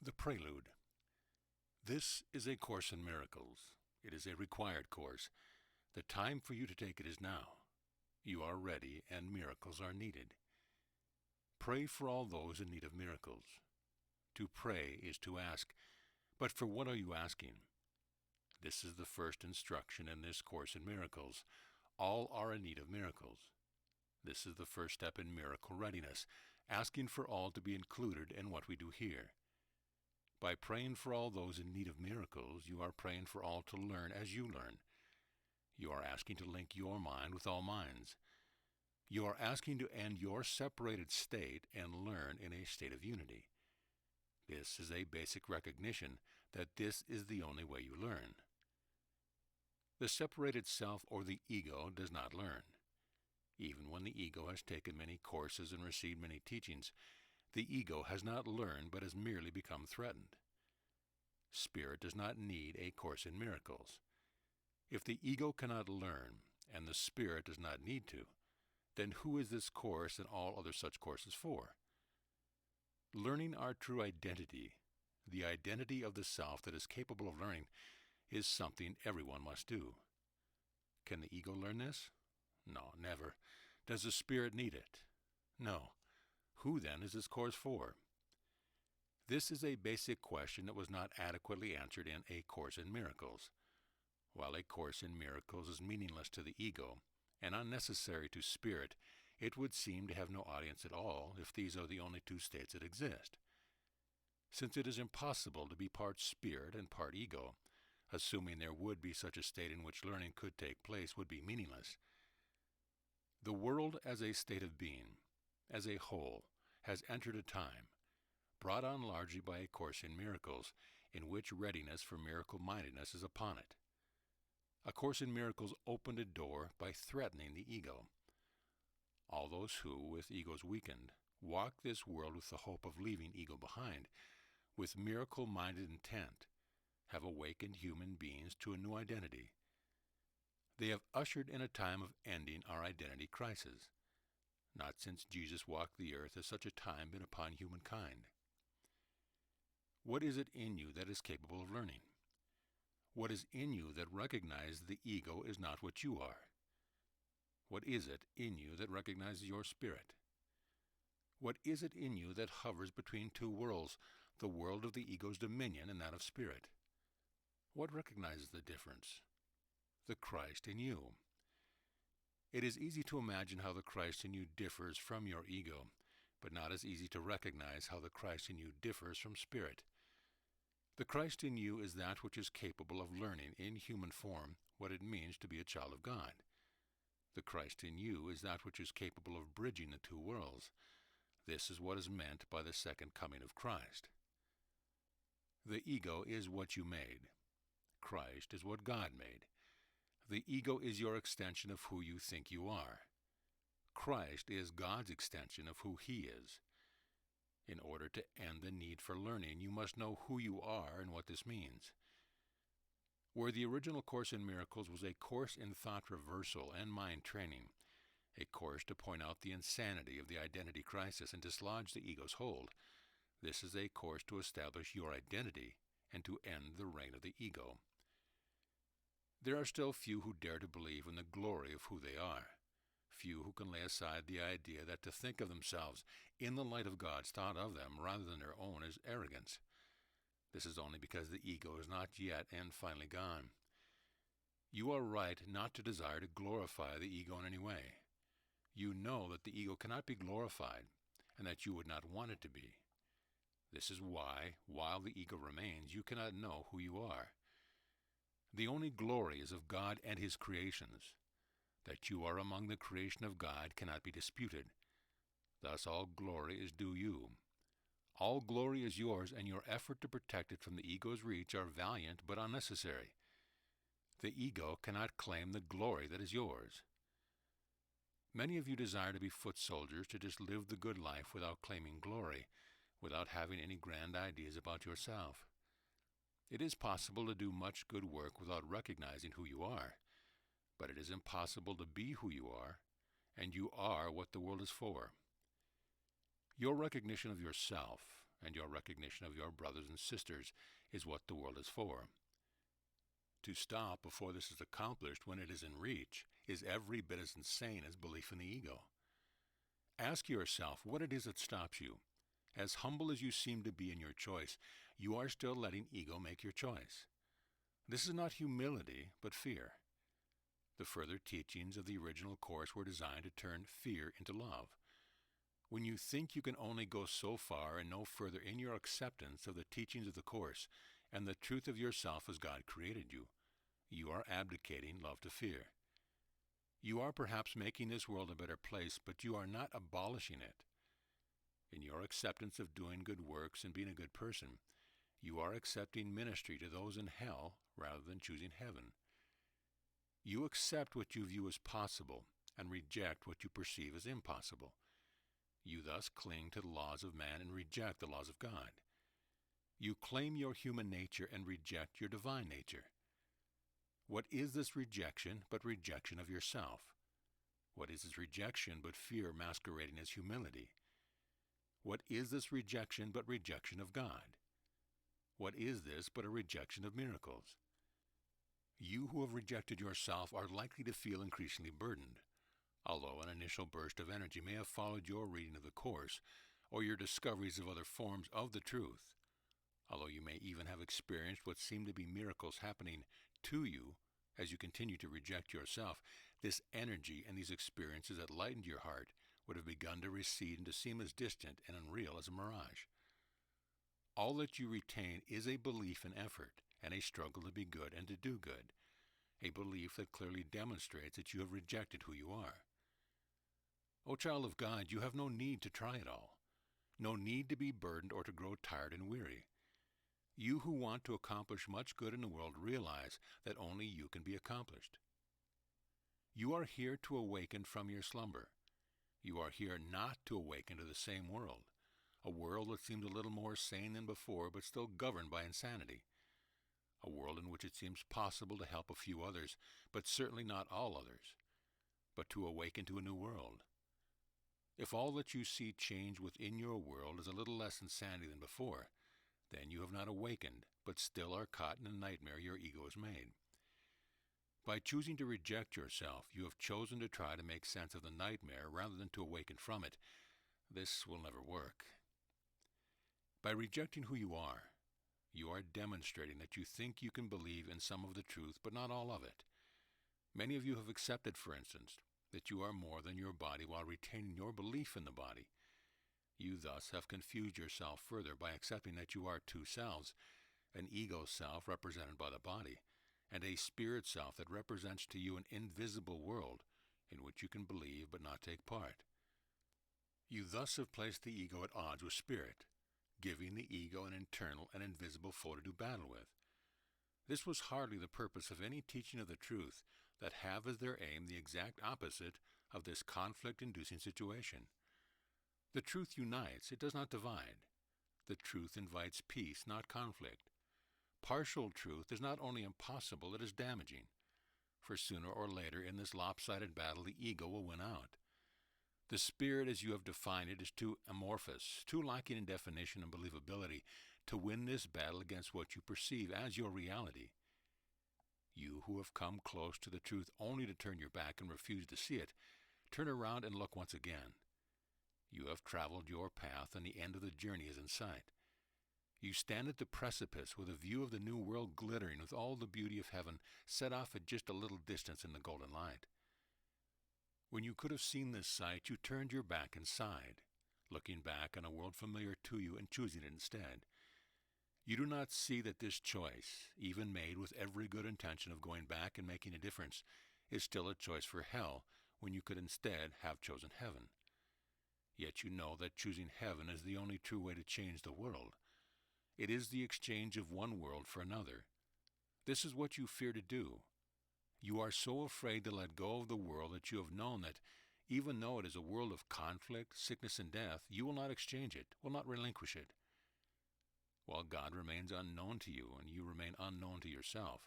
The Prelude. This is a Course in Miracles. It is a required course. The time for you to take it is now. You are ready, and miracles are needed. Pray for all those in need of miracles. To pray is to ask, but for what are you asking? This is the first instruction in this Course in Miracles. All are in need of miracles. This is the first step in miracle readiness, asking for all to be included in what we do here. By praying for all those in need of miracles, you are praying for all to learn as you learn. You are asking to link your mind with all minds. You are asking to end your separated state and learn in a state of unity. This is a basic recognition that this is the only way you learn. The separated self or the ego does not learn. Even when the ego has taken many courses and received many teachings, the ego has not learned but has merely become threatened. Spirit does not need a Course in Miracles. If the ego cannot learn, and the spirit does not need to, then who is this course and all other such courses for? Learning our true identity, the identity of the self that is capable of learning, is something everyone must do. Can the ego learn this? No, never. Does the spirit need it? No. Who then is this course for? This is a basic question that was not adequately answered in A Course in Miracles. While A Course in Miracles is meaningless to the ego and unnecessary to spirit, it would seem to have no audience at all if these are the only two states that exist. Since it is impossible to be part spirit and part ego, assuming there would be such a state in which learning could take place would be meaningless. The world as a state of being, as a whole, has entered a time, brought on largely by A Course in Miracles, in which readiness for miracle-mindedness is upon it. A Course in Miracles opened a door by threatening the ego. All those who, with egos weakened, walk this world with the hope of leaving ego behind, with miracle-minded intent, have awakened human beings to a new identity. They have ushered in a time of ending our identity crisis. Not since Jesus walked the earth has such a time been upon humankind. What is it in you that is capable of learning? What is in you that recognizes the ego is not what you are? What is it in you that recognizes your spirit? What is it in you that hovers between two worlds, the world of the ego's dominion and that of spirit? What recognizes the difference? The Christ in you. It is easy to imagine how the Christ in you differs from your ego, but not as easy to recognize how the Christ in you differs from spirit. The Christ in you is that which is capable of learning in human form what it means to be a child of God. The Christ in you is that which is capable of bridging the two worlds. This is what is meant by the second coming of Christ. The ego is what you made. Christ is what God made. The ego is your extension of who you think you are. Christ is God's extension of who He is. In order to end the need for learning, you must know who you are and what this means. Where the original Course in Miracles was a course in thought reversal and mind training, a course to point out the insanity of the identity crisis and dislodge the ego's hold, this is a course to establish your identity and to end the reign of the ego. There are still few who dare to believe in the glory of who they are, few who can lay aside the idea that to think of themselves in the light of God's thought of them rather than their own is arrogance. This is only because the ego is not yet and finally gone. You are right not to desire to glorify the ego in any way. You know that the ego cannot be glorified, and that you would not want it to be. This is why, while the ego remains, you cannot know who you are. The only glory is of God and His creations. That you are among the creation of God cannot be disputed. Thus all glory is due you. All glory is yours, and your effort to protect it from the ego's reach are valiant but unnecessary. The ego cannot claim the glory that is yours. Many of you desire to be foot soldiers, to just live the good life without claiming glory, without having any grand ideas about yourself. It is possible to do much good work without recognizing who you are, but it is impossible to be who you are, and you are what the world is for. Your recognition of yourself and your recognition of your brothers and sisters is what the world is for. To stop before this is accomplished when it is in reach is every bit as insane as belief in the ego. Ask yourself what it is that stops you. As humble as you seem to be in your choice, you are still letting ego make your choice. This is not humility, but fear. The further teachings of the original Course were designed to turn fear into love. When you think you can only go so far and no further in your acceptance of the teachings of the Course and the truth of yourself as God created you, you are abdicating love to fear. You are perhaps making this world a better place, but you are not abolishing it. In your acceptance of doing good works and being a good person, you are accepting ministry to those in hell rather than choosing heaven. You accept what you view as possible and reject what you perceive as impossible. You thus cling to the laws of man and reject the laws of God. You claim your human nature and reject your divine nature. What is this rejection but rejection of yourself? What is this rejection but fear masquerading as humility? What is this rejection but rejection of God? What is this but a rejection of miracles? You who have rejected yourself are likely to feel increasingly burdened. Although an initial burst of energy may have followed your reading of the Course or your discoveries of other forms of the truth, although you may even have experienced what seem to be miracles happening to you as you continue to reject yourself, this energy and these experiences that lightened your heart would have begun to recede and to seem as distant and unreal as a mirage. All that you retain is a belief in effort and a struggle to be good and to do good, a belief that clearly demonstrates that you have rejected who you are. O child of God, you have no need to try it all, no need to be burdened or to grow tired and weary. You who want to accomplish much good in the world realize that only you can be accomplished. You are here to awaken from your slumber. You are here not to awaken to the same world, a world that seems a little more sane than before but still governed by insanity, a world in which it seems possible to help a few others, but certainly not all others, but to awaken to a new world. If all that you see change within your world is a little less insanity than before, then you have not awakened, but still are caught in a nightmare your ego has made. By choosing to reject yourself, you have chosen to try to make sense of the nightmare rather than to awaken from it. This will never work. By rejecting who you are demonstrating that you think you can believe in some of the truth, but not all of it. Many of you have accepted, for instance, that you are more than your body while retaining your belief in the body. You thus have confused yourself further by accepting that you are two selves, an ego self represented by the body, and a spirit self that represents to you an invisible world in which you can believe but not take part. You thus have placed the ego at odds with spirit, giving the ego an internal and invisible foe to do battle with. This was hardly the purpose of any teaching of the truth that have as their aim the exact opposite of this conflict-inducing situation. The truth unites, it does not divide. The truth invites peace, not conflict. Partial truth is not only impossible, it is damaging. For sooner or later in this lopsided battle, the ego will win out. The spirit as you have defined it is too amorphous, too lacking in definition and believability to win this battle against what you perceive as your reality. You who have come close to the truth only to turn your back and refuse to see it, turn around and look once again. You have traveled your path and the end of the journey is in sight. You stand at the precipice with a view of the new world glittering with all the beauty of heaven set off at just a little distance in the golden light. When you could have seen this sight, you turned your back and sighed, looking back on a world familiar to you and choosing it instead. You do not see that this choice, even made with every good intention of going back and making a difference, is still a choice for hell when you could instead have chosen heaven. Yet you know that choosing heaven is the only true way to change the world. It is the exchange of one world for another. This is what you fear to do. You are so afraid to let go of the world that you have known that, even though it is a world of conflict, sickness, and death, you will not exchange it, will not relinquish it. While God remains unknown to you and you remain unknown to yourself,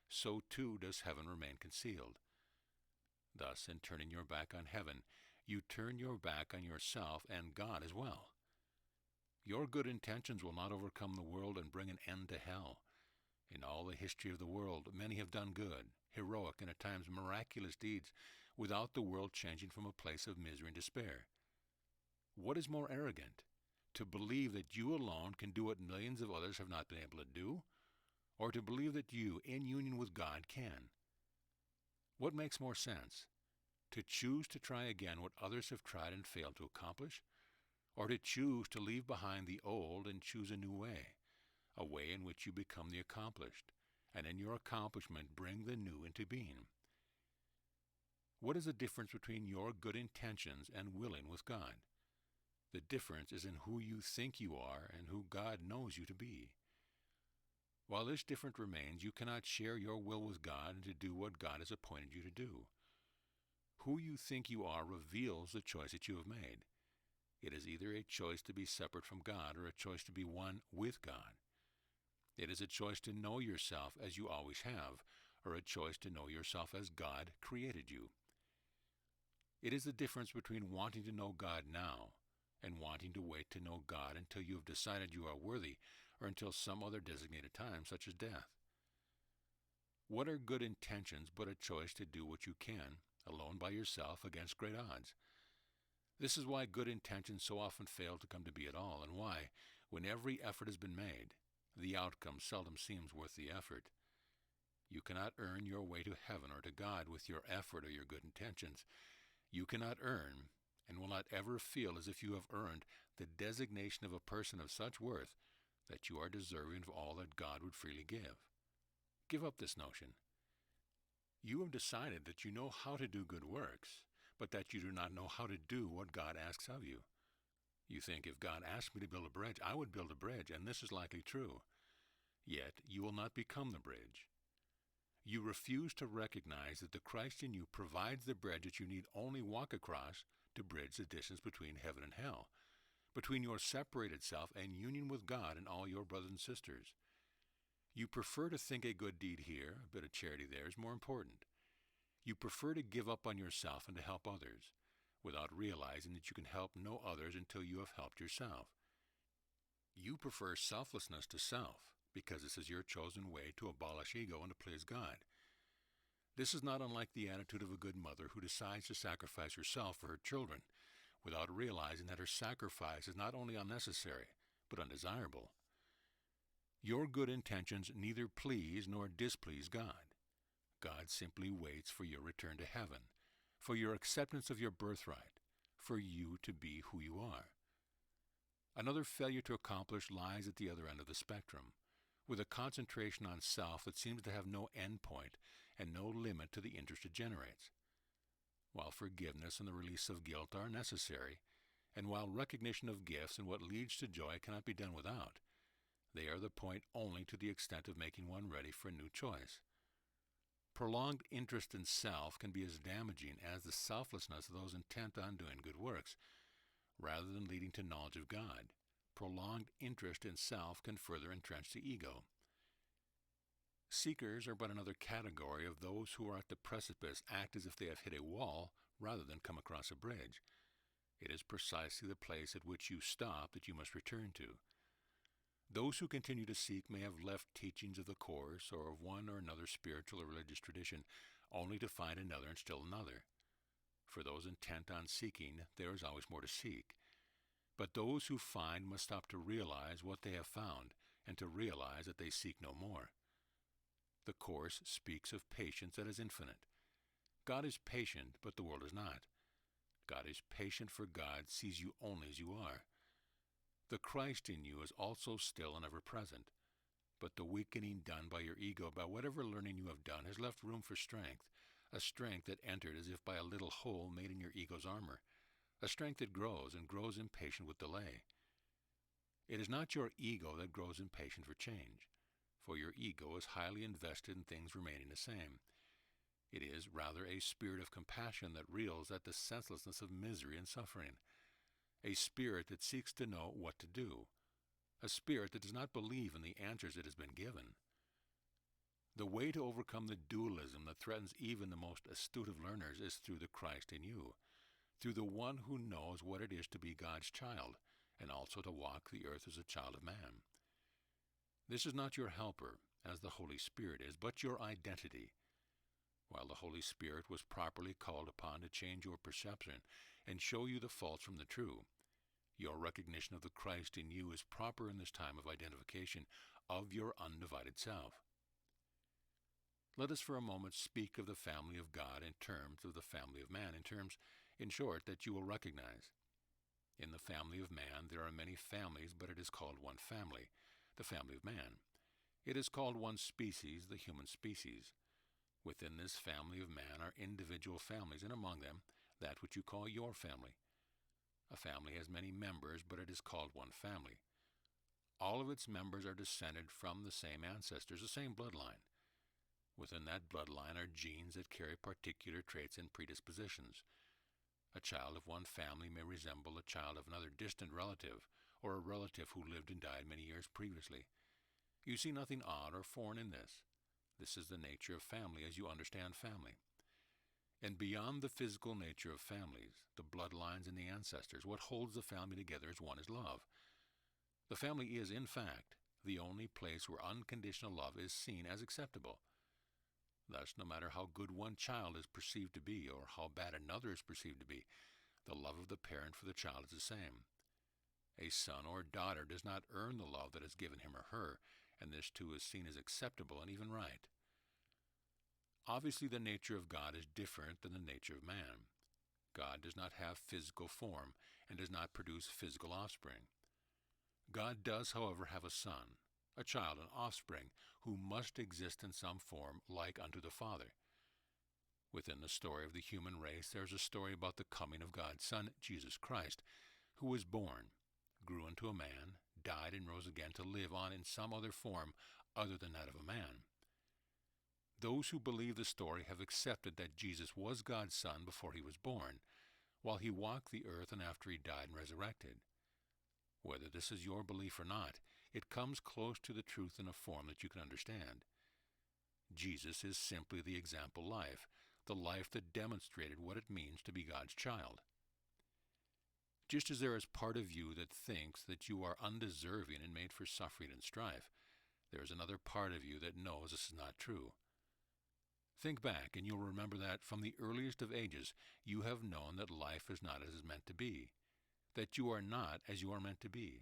so too does heaven remain concealed. Thus, in turning your back on heaven, you turn your back on yourself and God as well. Your good intentions will not overcome the world and bring an end to hell. In all the history of the world, many have done good, heroic, and at times miraculous deeds without the world changing from a place of misery and despair. What is more arrogant? To believe that you alone can do what millions of others have not been able to do, or to believe that you, in union with God, can? What makes more sense? To choose to try again what others have tried and failed to accomplish, or to choose to leave behind the old and choose a new way, a way in which you become the accomplished, and in your accomplishment bring the new into being? What is the difference between your good intentions and willing with God? The difference is in who you think you are and who God knows you to be. While this difference remains, you cannot share your will with God and to do what God has appointed you to do. Who you think you are reveals the choice that you have made. It is either a choice to be separate from God or a choice to be one with God. It is a choice to know yourself as you always have, or a choice to know yourself as God created you. It is the difference between wanting to know God now and wanting to wait to know God until you have decided you are worthy, or until some other designated time, such as death. What are good intentions but a choice to do what you can, alone by yourself against great odds? This is why good intentions so often fail to come to be at all, and why, when every effort has been made, the outcome seldom seems worth the effort. You cannot earn your way to heaven or to God with your effort or your good intentions. You cannot earn, and will not ever feel as if you have earned, the designation of a person of such worth that you are deserving of all that God would freely give. Give up this notion. You have decided that you know how to do good works, but that you do not know how to do what God asks of you. You think, if God asked me to build a bridge, I would build a bridge, and this is likely true. Yet you will not become the bridge. You refuse to recognize that the Christ in you provides the bridge that you need only walk across to bridge the distance between heaven and hell, between your separated self and union with God and all your brothers and sisters. You prefer to think a good deed here, a bit of charity there, is more important. You prefer to give up on yourself and to help others, without realizing that you can help no others until you have helped yourself. You prefer selflessness to self, because this is your chosen way to abolish ego and to please God. This is not unlike the attitude of a good mother who decides to sacrifice herself for her children, without realizing that her sacrifice is not only unnecessary, but undesirable. Your good intentions neither please nor displease God. God simply waits for your return to heaven, for your acceptance of your birthright, for you to be who you are. Another failure to accomplish lies at the other end of the spectrum, with a concentration on self that seems to have no end point and no limit to the interest it generates. While forgiveness and the release of guilt are necessary, and while recognition of gifts and what leads to joy cannot be done without, they are the point only to the extent of making one ready for a new choice. Prolonged interest in self can be as damaging as the selflessness of those intent on doing good works. Rather than leading to knowledge of God, prolonged interest in self can further entrench the ego. Seekers are but another category of those who are at the precipice act as if they have hit a wall rather than come across a bridge. It is precisely the place at which you stop that you must return to. Those who continue to seek may have left teachings of the Course or of one or another spiritual or religious tradition, only to find another and still another. For those intent on seeking, there is always more to seek. But those who find must stop to realize what they have found, and to realize that they seek no more. The Course speaks of patience that is infinite. God is patient, but the world is not. God is patient, for God sees you only as you are. The Christ in you is also still and ever present, but the weakening done by your ego, by whatever learning you have done, has left room for strength, a strength that entered as if by a little hole made in your ego's armor, a strength that grows and grows impatient with delay. It is not your ego that grows impatient for change, for your ego is highly invested in things remaining the same. It is rather a spirit of compassion that reels at the senselessness of misery and suffering, a spirit that seeks to know what to do, a spirit that does not believe in the answers it has been given. The way to overcome the dualism that threatens even the most astute of learners is through the Christ in you, through the one who knows what it is to be God's child, and also to walk the earth as a child of man. This is not your helper, as the Holy Spirit is, but your identity. While the Holy Spirit was properly called upon to change your perception and show you the false from the true, your recognition of the Christ in you is proper in this time of identification of your undivided self. Let us for a moment speak of the family of God in terms of the family of man, in terms, in short, that you will recognize. In the family of man there are many families, but it is called one family, the family of man. It is called one species, the human species. Within this family of man are individual families, and among them that which you call your family. A family has many members, but it is called one family. All of its members are descended from the same ancestors, the same bloodline. Within that bloodline are genes that carry particular traits and predispositions. A child of one family may resemble a child of another distant relative, or a relative who lived and died many years previously. You see nothing odd or foreign in this. This is the nature of family as you understand family. And beyond the physical nature of families, the bloodlines and the ancestors, what holds the family together as one is love. The family is, in fact, the only place where unconditional love is seen as acceptable. Thus, no matter how good one child is perceived to be or how bad another is perceived to be, the love of the parent for the child is the same. A son or daughter does not earn the love that is given him or her, and this too is seen as acceptable and even right. Obviously, the nature of God is different than the nature of man. God does not have physical form and does not produce physical offspring. God does, however, have a son, a child, an offspring, who must exist in some form like unto the Father. Within the story of the human race, there is a story about the coming of God's Son, Jesus Christ, who was born, grew into a man, died and rose again to live on in some other form other than that of a man. Those who believe the story have accepted that Jesus was God's Son before he was born, while he walked the earth and after he died and resurrected. Whether this is your belief or not, it comes close to the truth in a form that you can understand. Jesus is simply the example life, the life that demonstrated what it means to be God's child. Just as there is part of you that thinks that you are undeserving and made for suffering and strife, there is another part of you that knows this is not true. Think back, and you'll remember that from the earliest of ages you have known that life is not as it is meant to be, that you are not as you are meant to be.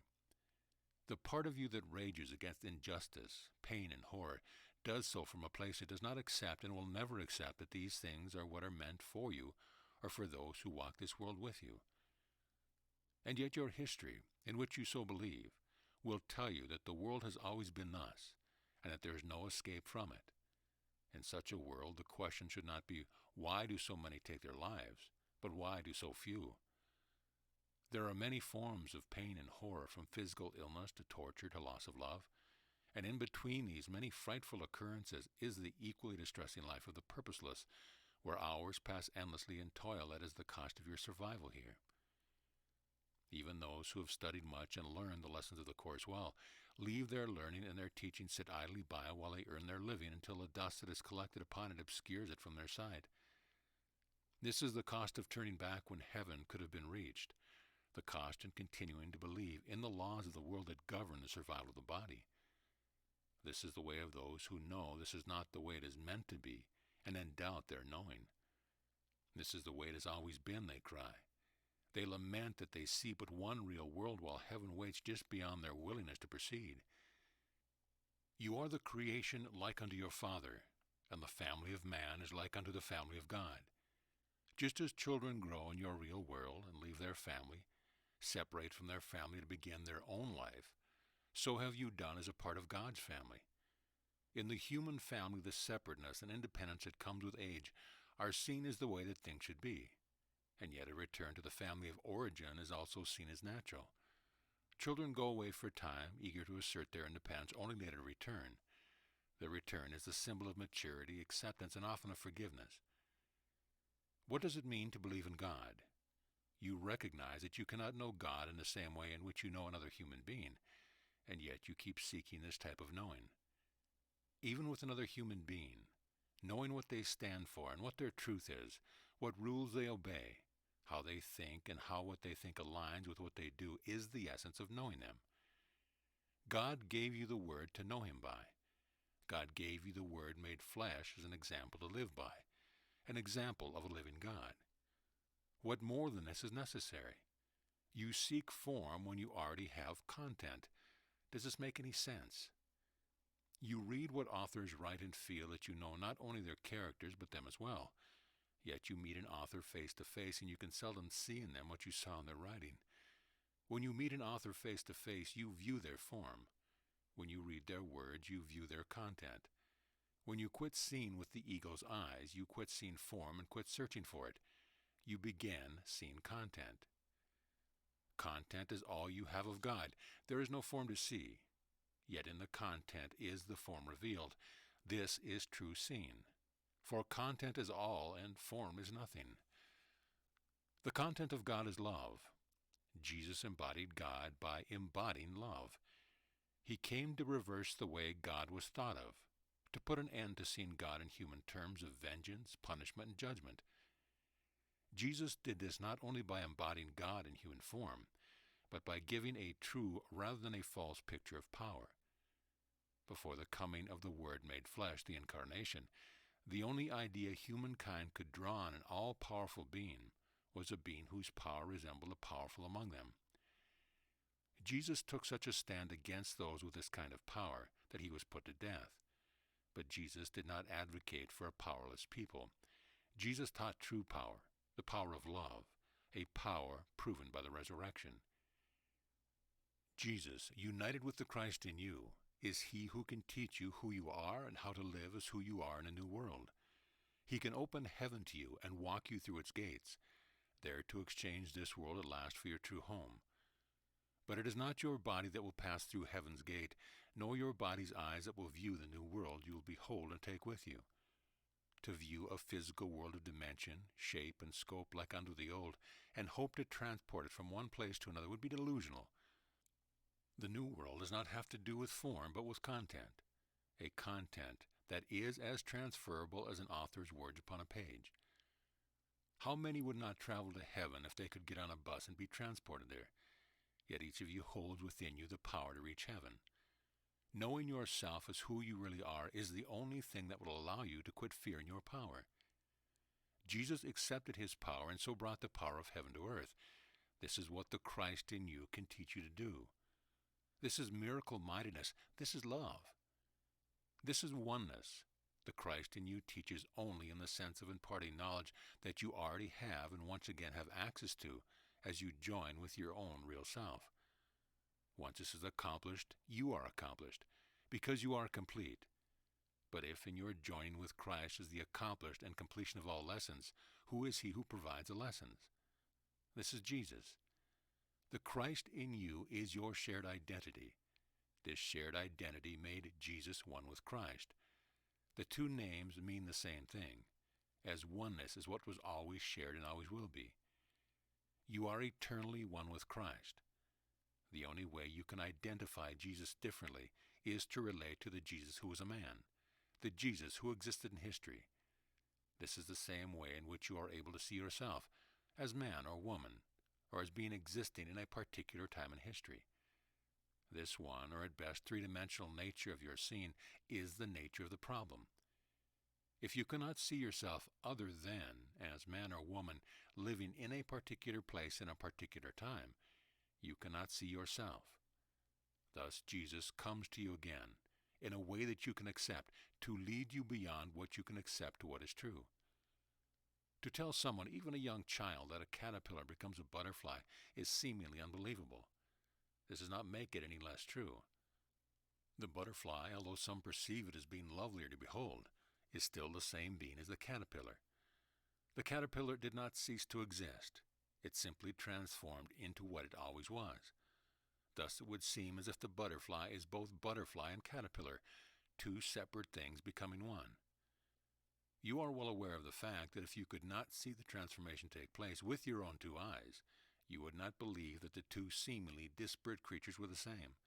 The part of you that rages against injustice, pain, and horror does so from a place it does not accept and will never accept that these things are what are meant for you or for those who walk this world with you. And yet your history, in which you so believe, will tell you that the world has always been thus, and that there is no escape from it. In such a world, the question should not be, why do so many take their lives, but why do so few? There are many forms of pain and horror, from physical illness to torture to loss of love, and in between these many frightful occurrences is the equally distressing life of the purposeless, where hours pass endlessly in toil that is the cost of your survival here. Even those who have studied much and learned the lessons of the Course well leave their learning and their teaching sit idly by while they earn their living until the dust that is collected upon it obscures it from their sight. This is the cost of turning back when heaven could have been reached, the cost in continuing to believe in the laws of the world that govern the survival of the body. This is the way of those who know this is not the way it is meant to be, and then doubt their knowing. This is the way it has always been, they cry. They lament that they see but one real world while heaven waits just beyond their willingness to proceed. You are the creation like unto your Father, and the family of man is like unto the family of God. Just as children grow in your real world and leave their family, separate from their family to begin their own life, so have you done as a part of God's family. In the human family, the separateness and independence that comes with age are seen as the way that things should be. And yet a return to the family of origin is also seen as natural. Children go away for a time, eager to assert their independence, only later to return. The return is the symbol of maturity, acceptance, and often of forgiveness. What does it mean to believe in God? You recognize that you cannot know God in the same way in which you know another human being, and yet you keep seeking this type of knowing. Even with another human being, knowing what they stand for and what their truth is, what rules they obey, How they think and how what they think aligns with what they do is the essence of knowing them. God gave you the Word to know Him by. God gave you the Word made flesh as an example to live by, an example of a living God. What more than this is necessary? You seek form when you already have content. Does this make any sense? You read what authors write and feel that you know not only their characters but them as well. Yet you meet an author face to face and you can seldom see in them what you saw in their writing. When you meet an author face to face, you view their form. When you read their words, you view their content. When you quit seeing with the ego's eyes, you quit seeing form and quit searching for it. You begin seeing content. Content is all you have of God. There is no form to see. Yet in the content is the form revealed. This is true seeing. For content is all and form is nothing. The content of God is love. Jesus embodied God by embodying love. He came to reverse the way God was thought of, to put an end to seeing God in human terms of vengeance, punishment, and judgment. Jesus did this not only by embodying God in human form, but by giving a true rather than a false picture of power. Before the coming of the Word made flesh, the Incarnation, the only idea humankind could draw on an all-powerful being was a being whose power resembled the powerful among them. Jesus took such a stand against those with this kind of power that he was put to death. But Jesus did not advocate for a powerless people. Jesus taught true power, the power of love, a power proven by the resurrection. Jesus, united with the Christ in you, is he who can teach you who you are and how to live as who you are in a new world. He can open heaven to you and walk you through its gates, there to exchange this world at last for your true home. But it is not your body that will pass through heaven's gate, nor your body's eyes that will view the new world you will behold and take with you. To view a physical world of dimension, shape, and scope like unto the old, and hope to transport it from one place to another would be delusional. The new world does not have to do with form, but with content, a content that is as transferable as an author's words upon a page. How many would not travel to heaven if they could get on a bus and be transported there? Yet each of you holds within you the power to reach heaven. Knowing yourself as who you really are is the only thing that will allow you to quit fearing your power. Jesus accepted his power and so brought the power of heaven to earth. This is what the Christ in you can teach you to do. This is miracle-mindedness. This is love. This is oneness. The Christ in you teaches only in the sense of imparting knowledge that you already have and once again have access to as you join with your own real self. Once this is accomplished, you are accomplished, because you are complete. But if in your joining with Christ is the accomplished and completion of all lessons, who is he who provides the lessons? This is Jesus. The Christ in you is your shared identity. This shared identity made Jesus one with Christ. The two names mean the same thing, as oneness is what was always shared and always will be. You are eternally one with Christ. The only way you can identify Jesus differently is to relate to the Jesus who was a man, the Jesus who existed in history. This is the same way in which you are able to see yourself as man or woman, or as being existing in a particular time in history. This one, or at best three-dimensional nature of your seeing, is the nature of the problem. If you cannot see yourself other than as man or woman living in a particular place in a particular time, you cannot see yourself. Thus Jesus comes to you again, in a way that you can accept, to lead you beyond what you can accept to what is true. To tell someone, even a young child, that a caterpillar becomes a butterfly is seemingly unbelievable. This does not make it any less true. The butterfly, although some perceive it as being lovelier to behold, is still the same being as the caterpillar. The caterpillar did not cease to exist. It simply transformed into what it always was. Thus it would seem as if the butterfly is both butterfly and caterpillar, two separate things becoming one. You are well aware of the fact that if you could not see the transformation take place with your own two eyes, you would not believe that the two seemingly disparate creatures were the same.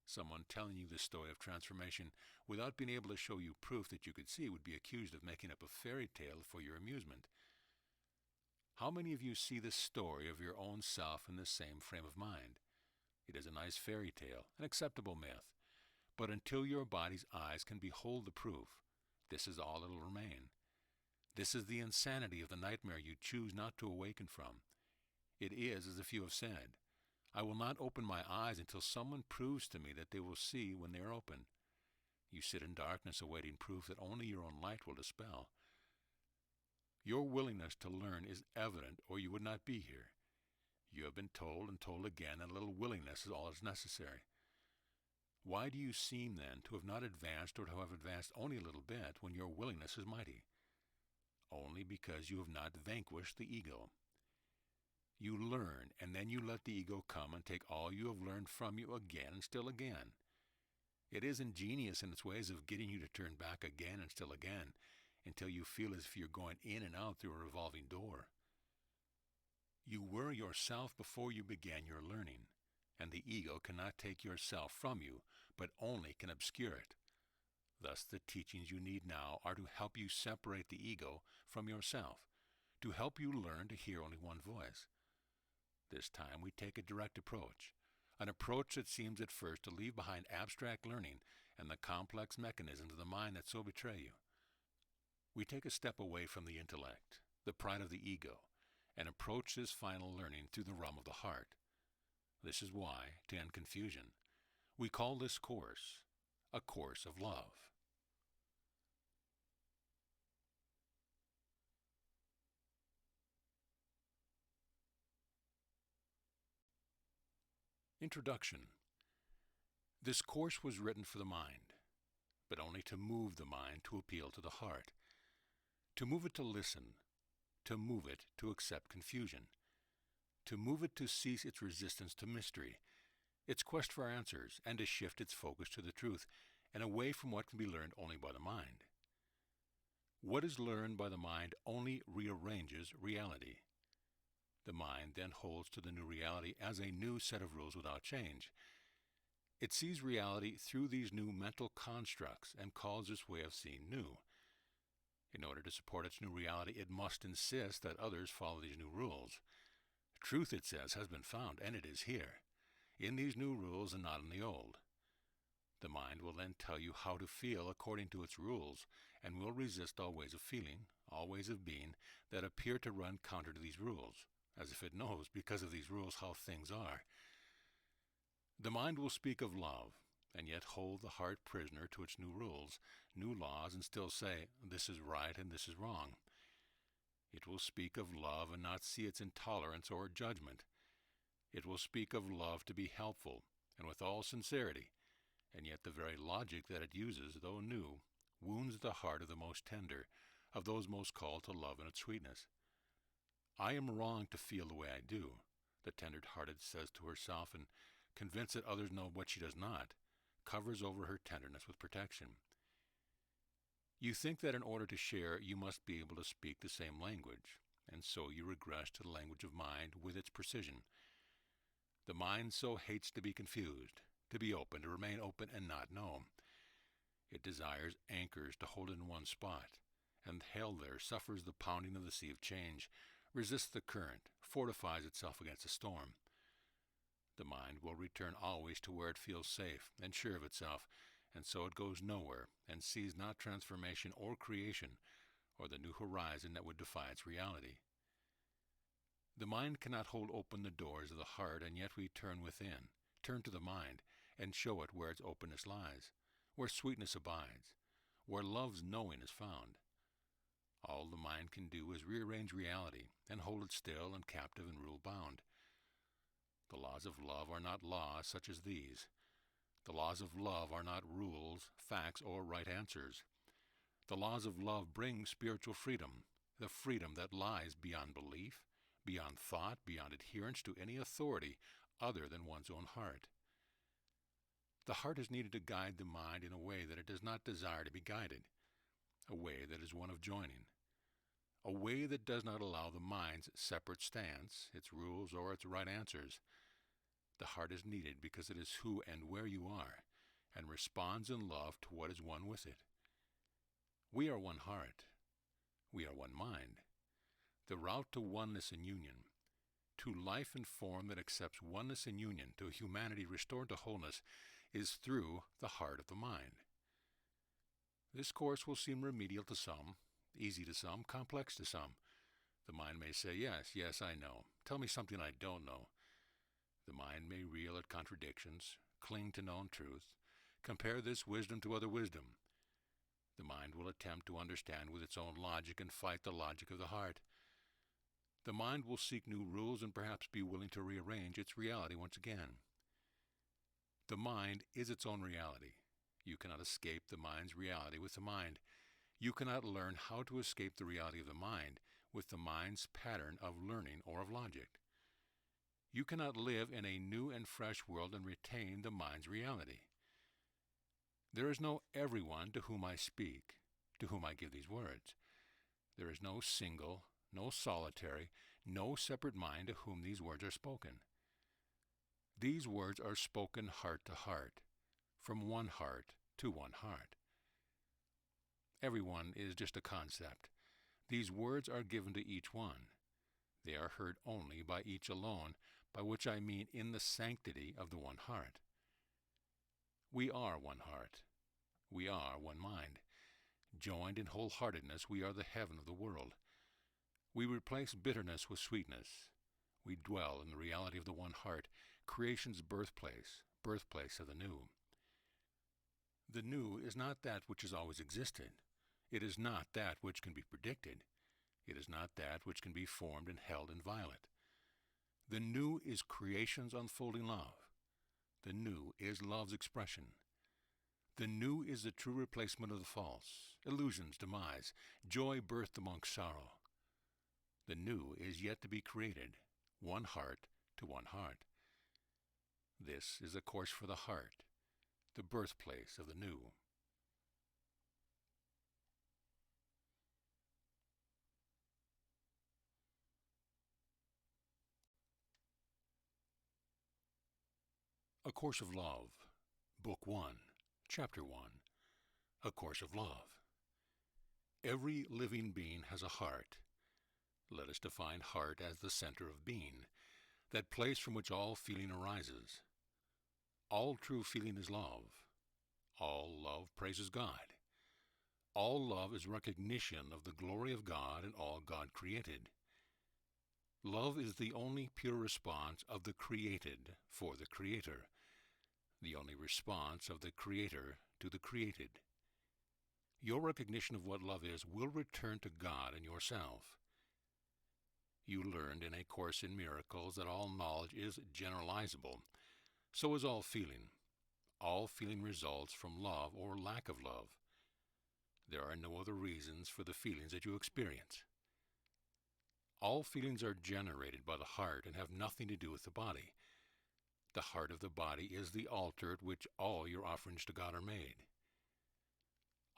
Someone telling you this story of transformation without being able to show you proof that you could see would be accused of making up a fairy tale for your amusement. How many of you see the story of your own self in the same frame of mind? It is a nice fairy tale, an acceptable myth. But until your body's eyes can behold the proof, this is all it will remain. This is the insanity of the nightmare you choose not to awaken from. It is as if you have said, I will not open my eyes until someone proves to me that they will see when they are open. You sit in darkness awaiting proof that only your own light will dispel. Your willingness to learn is evident, or you would not be here. You have been told and told again that a little willingness is all that is necessary. Why do you seem, then, to have not advanced, or to have advanced only a little bit, when your willingness is mighty? Only because you have not vanquished the ego. You learn, and then you let the ego come and take all you have learned from you again and still again. It is ingenious in its ways of getting you to turn back again and still again, until you feel as if you're going in and out through a revolving door. You were yourself before you began your learning, and the ego cannot take yourself from you, but only can obscure it. Thus the teachings you need now are to help you separate the ego from yourself, to help you learn to hear only one voice. This time we take a direct approach, an approach that seems at first to leave behind abstract learning and the complex mechanisms of the mind that so betray you. We take a step away from the intellect, the pride of the ego, and approach this final learning through the realm of the heart. This is why, to end confusion, we call this course a course of love. Introduction. This course was written for the mind, but only to move the mind to appeal to the heart, to move it to listen, to move it to accept confusion, to move it to cease its resistance to mystery, its quest for answers, and to shift its focus to the truth and away from what can be learned only by the mind. What is learned by the mind only rearranges reality. The mind then holds to the new reality as a new set of rules without change. It sees reality through these new mental constructs and calls this way of seeing new. In order to support its new reality, it must insist that others follow these new rules. Truth, it says, has been found, and it is here, in these new rules and not in the old. The mind will then tell you how to feel according to its rules, and will resist all ways of feeling, all ways of being, that appear to run counter to these rules, as if it knows, because of these rules, how things are. The mind will speak of love, and yet hold the heart prisoner to its new rules, new laws, and still say, this is right and this is wrong. It will speak of love and not see its intolerance or judgment. It will speak of love to be helpful, and with all sincerity, and yet the very logic that it uses, though new, wounds the heart of the most tender, of those most called to love and its sweetness. I am wrong to feel the way I do, the tender-hearted says to herself, and, convinced that others know what she does not, covers over her tenderness with protection. You think that in order to share, you must be able to speak the same language, and so you regress to the language of mind with its precision. The mind so hates to be confused, to be open, to remain open and not know. It desires anchors to hold in one spot, and held there suffers the pounding of the sea of change, resists the current, fortifies itself against a storm. The mind will return always to where it feels safe and sure of itself, and so it goes nowhere and sees not transformation or creation or the new horizon that would defy its reality. The mind cannot hold open the doors of the heart, and yet we turn within, turn to the mind, and show it where its openness lies, where sweetness abides, where love's knowing is found. All the mind can do is rearrange reality and hold it still and captive and rule-bound. The laws of love are not laws such as these. The laws of love are not rules, facts, or right answers. The laws of love bring spiritual freedom, the freedom that lies beyond belief, beyond thought, beyond adherence to any authority other than one's own heart. The heart is needed to guide the mind in a way that it does not desire to be guided, a way that is one of joining, a way that does not allow the mind's separate stance, its rules, or its right answers. The heart is needed because it is who and where you are, and responds in love to what is one with it. We are one heart. We are one mind. The route to oneness and union, to life and form that accepts oneness and union, to humanity restored to wholeness, is through the heart of the mind. This course will seem remedial to some, easy to some, complex to some. The mind may say, yes, yes, I know. Tell me something I don't know. The mind may reel at contradictions, cling to known truth, compare this wisdom to other wisdom. The mind will attempt to understand with its own logic and fight the logic of the heart. The mind will seek new rules and perhaps be willing to rearrange its reality once again. The mind is its own reality. You cannot escape the mind's reality with the mind. You cannot learn how to escape the reality of the mind with the mind's pattern of learning or of logic. You cannot live in a new and fresh world and retain the mind's reality. There is no everyone to whom I speak, to whom I give these words. There is no single, no solitary, no separate mind to whom these words are spoken. These words are spoken heart to heart, from one heart to one heart. Everyone is just a concept. These words are given to each one. They are heard only by each alone, by which I mean in the sanctity of the one heart. We are one heart. We are one mind. Joined in wholeheartedness, we are the heaven of the world. We replace bitterness with sweetness. We dwell in the reality of the one heart, creation's birthplace, birthplace of the new. The new is not that which has always existed. It is not that which can be predicted. It is not that which can be formed and held inviolate. The new is creation's unfolding love. The new is love's expression. The new is the true replacement of the false, illusion's demise, joy birthed amongst sorrow. The new is yet to be created, one heart to one heart. This is a course for the heart, the birthplace of the new. A Course of Love, Book 1, Chapter 1, A Course of Love. Every living being has a heart. Let us define heart as the center of being, that place from which all feeling arises. All true feeling is love. All love praises God. All love is recognition of the glory of God and all God created. Love is the only pure response of the created for the Creator, the only response of the Creator to the created. Your recognition of what love is will return to God and yourself. You learned in A Course in Miracles that all knowledge is generalizable. So is all feeling. All feeling results from love or lack of love. There are no other reasons for the feelings that you experience. All feelings are generated by the heart and have nothing to do with the body. The heart of the body is the altar at which all your offerings to God are made.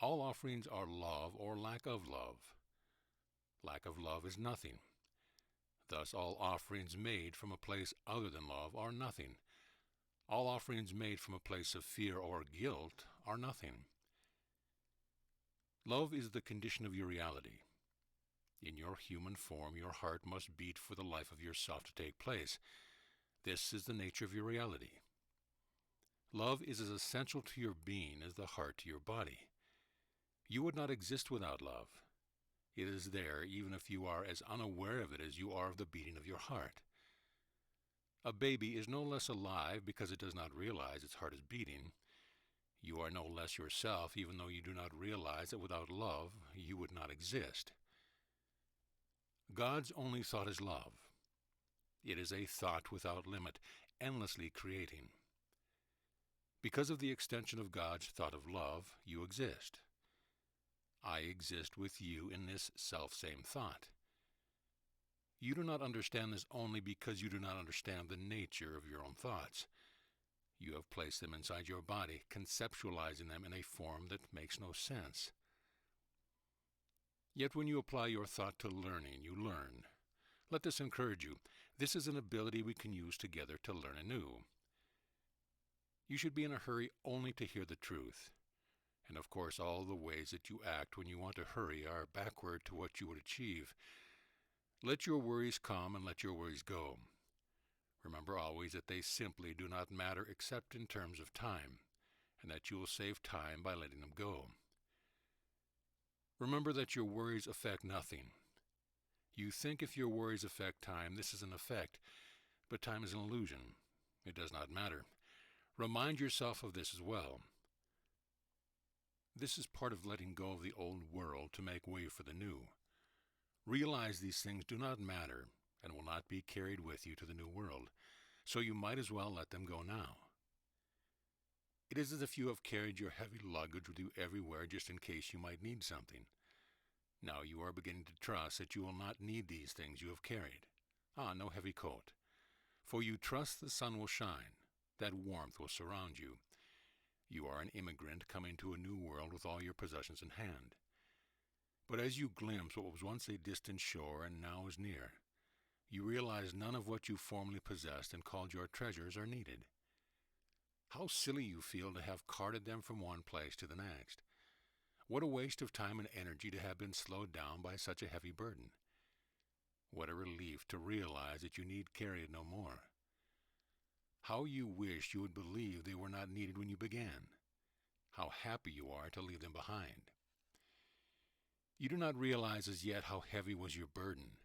All offerings are love or lack of love. Lack of love is nothing. Thus all offerings made from a place other than love are nothing. All offerings made from a place of fear or guilt are nothing. Love is the condition of your reality. In your human form, your heart must beat for the life of yourself to take place. This is the nature of your reality. Love is as essential to your being as the heart to your body. You would not exist without love. It is there even if you are as unaware of it as you are of the beating of your heart. A baby is no less alive because it does not realize its heart is beating. You are no less yourself even though you do not realize that without love you would not exist. God's only thought is love. It is a thought without limit, endlessly creating. Because of the extension of God's thought of love, you exist. I exist with you in this self-same thought. You do not understand this only because you do not understand the nature of your own thoughts. You have placed them inside your body, conceptualizing them in a form that makes no sense. Yet when you apply your thought to learning, you learn. Let this encourage you. This is an ability we can use together to learn anew. You should be in a hurry only to hear the truth. And of course all the ways that you act when you want to hurry are backward to what you would achieve. Let your worries come and let your worries go. Remember always that they simply do not matter except in terms of time, and that you will save time by letting them go. Remember that your worries affect nothing. You think if your worries affect time, this is an effect, but time is an illusion. It does not matter. Remind yourself of this as well. This is part of letting go of the old world to make way for the new. Realize these things do not matter and will not be carried with you to the new world, so you might as well let them go now. It is as if you have carried your heavy luggage with you everywhere just in case you might need something. Now you are beginning to trust that you will not need these things you have carried. No heavy coat. For you trust the sun will shine, that warmth will surround you. You are an immigrant coming to a new world with all your possessions in hand. But as you glimpse what was once a distant shore and now is near, you realize none of what you formerly possessed and called your treasures are needed. How silly you feel to have carted them from one place to the next. What a waste of time and energy to have been slowed down by such a heavy burden. What a relief to realize that you need carry it no more. How you wish you would believe they were not needed when you began. How happy you are to leave them behind. You do not realize as yet how heavy was your burden.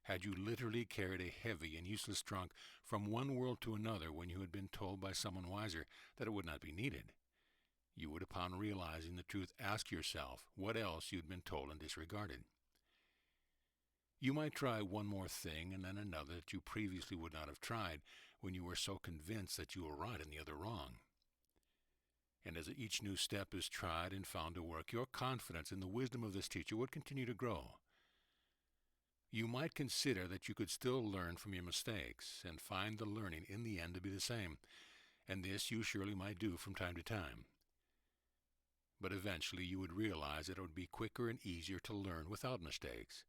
Had you literally carried a heavy and useless trunk from one world to another when you had been told by someone wiser that it would not be needed, you would, upon realizing the truth, ask yourself what else you had been told and disregarded. You might try one more thing and then another that you previously would not have tried when you were so convinced that you were right and the other wrong. And as each new step is tried and found to work, your confidence in the wisdom of this teacher would continue to grow. You might consider that you could still learn from your mistakes and find the learning in the end to be the same, and this you surely might do from time to time. But eventually you would realize that it would be quicker and easier to learn without mistakes,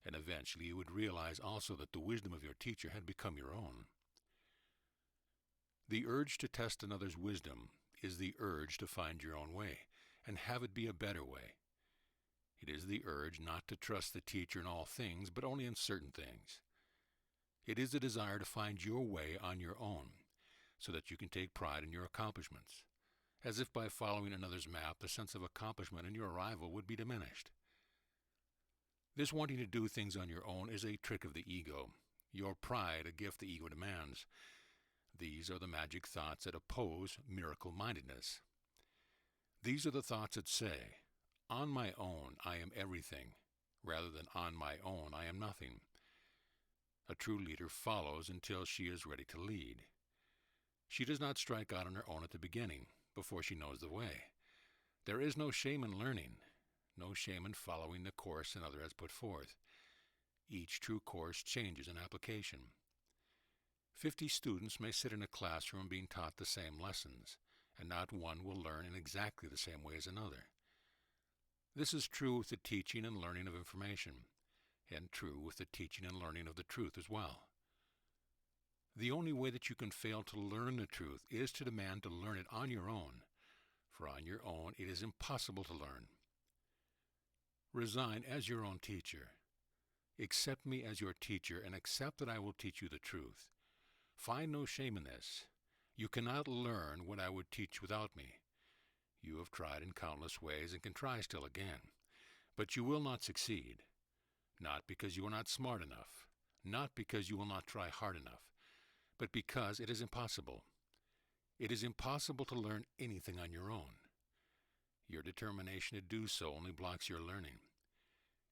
and eventually you would realize also that the wisdom of your teacher had become your own. The urge to test another's wisdom is the urge to find your own way and have it be a better way. It is the urge not to trust the teacher in all things, but only in certain things. It is the desire to find your way on your own, so that you can take pride in your accomplishments, as if by following another's map the sense of accomplishment in your arrival would be diminished. This wanting to do things on your own is a trick of the ego, your pride a gift the ego demands. These are the magic thoughts that oppose miracle-mindedness. These are the thoughts that say, on my own I am everything, rather than on my own I am nothing. A true leader follows until she is ready to lead. She does not strike out on her own at the beginning, before she knows the way. There is no shame in learning, no shame in following the course another has put forth. Each true course changes in application. 50 students may sit in a classroom being taught the same lessons, and not one will learn in exactly the same way as another. This is true with the teaching and learning of information, and true with the teaching and learning of the truth as well. The only way that you can fail to learn the truth is to demand to learn it on your own, for on your own it is impossible to learn. Resign as your own teacher. Accept me as your teacher and accept that I will teach you the truth. Find no shame in this. You cannot learn what I would teach without me. You have tried in countless ways and can try still again, but you will not succeed. Not because you are not smart enough, not because you will not try hard enough, but because it is impossible. It is impossible to learn anything on your own. Your determination to do so only blocks your learning.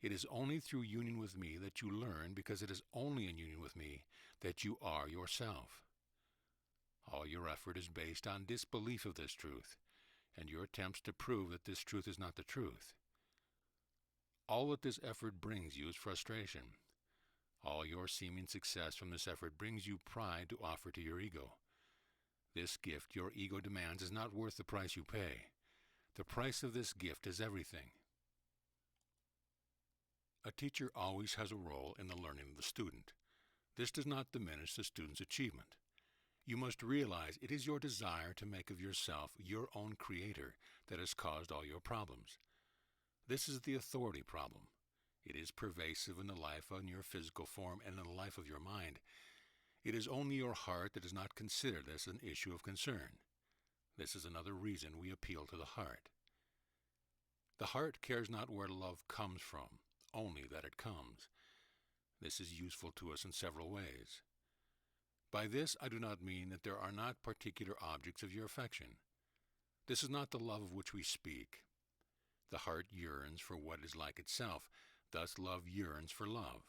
It is only through union with me that you learn, because it is only in union with me that you are yourself. All your effort is based on disbelief of this truth, and your attempts to prove that this truth is not the truth. All that this effort brings you is frustration. All your seeming success from this effort brings you pride to offer to your ego. This gift your ego demands is not worth the price you pay. The price of this gift is everything. A teacher always has a role in the learning of the student. This does not diminish the student's achievement. You must realize it is your desire to make of yourself your own creator that has caused all your problems. This is the authority problem. It is pervasive in the life of your physical form and in the life of your mind. It is only your heart that does not consider this an issue of concern. This is another reason we appeal to the heart. The heart cares not where love comes from, only that it comes. This is useful to us in several ways. By this I do not mean that there are not particular objects of your affection. This is not the love of which we speak. The heart yearns for what is like itself, thus love yearns for love.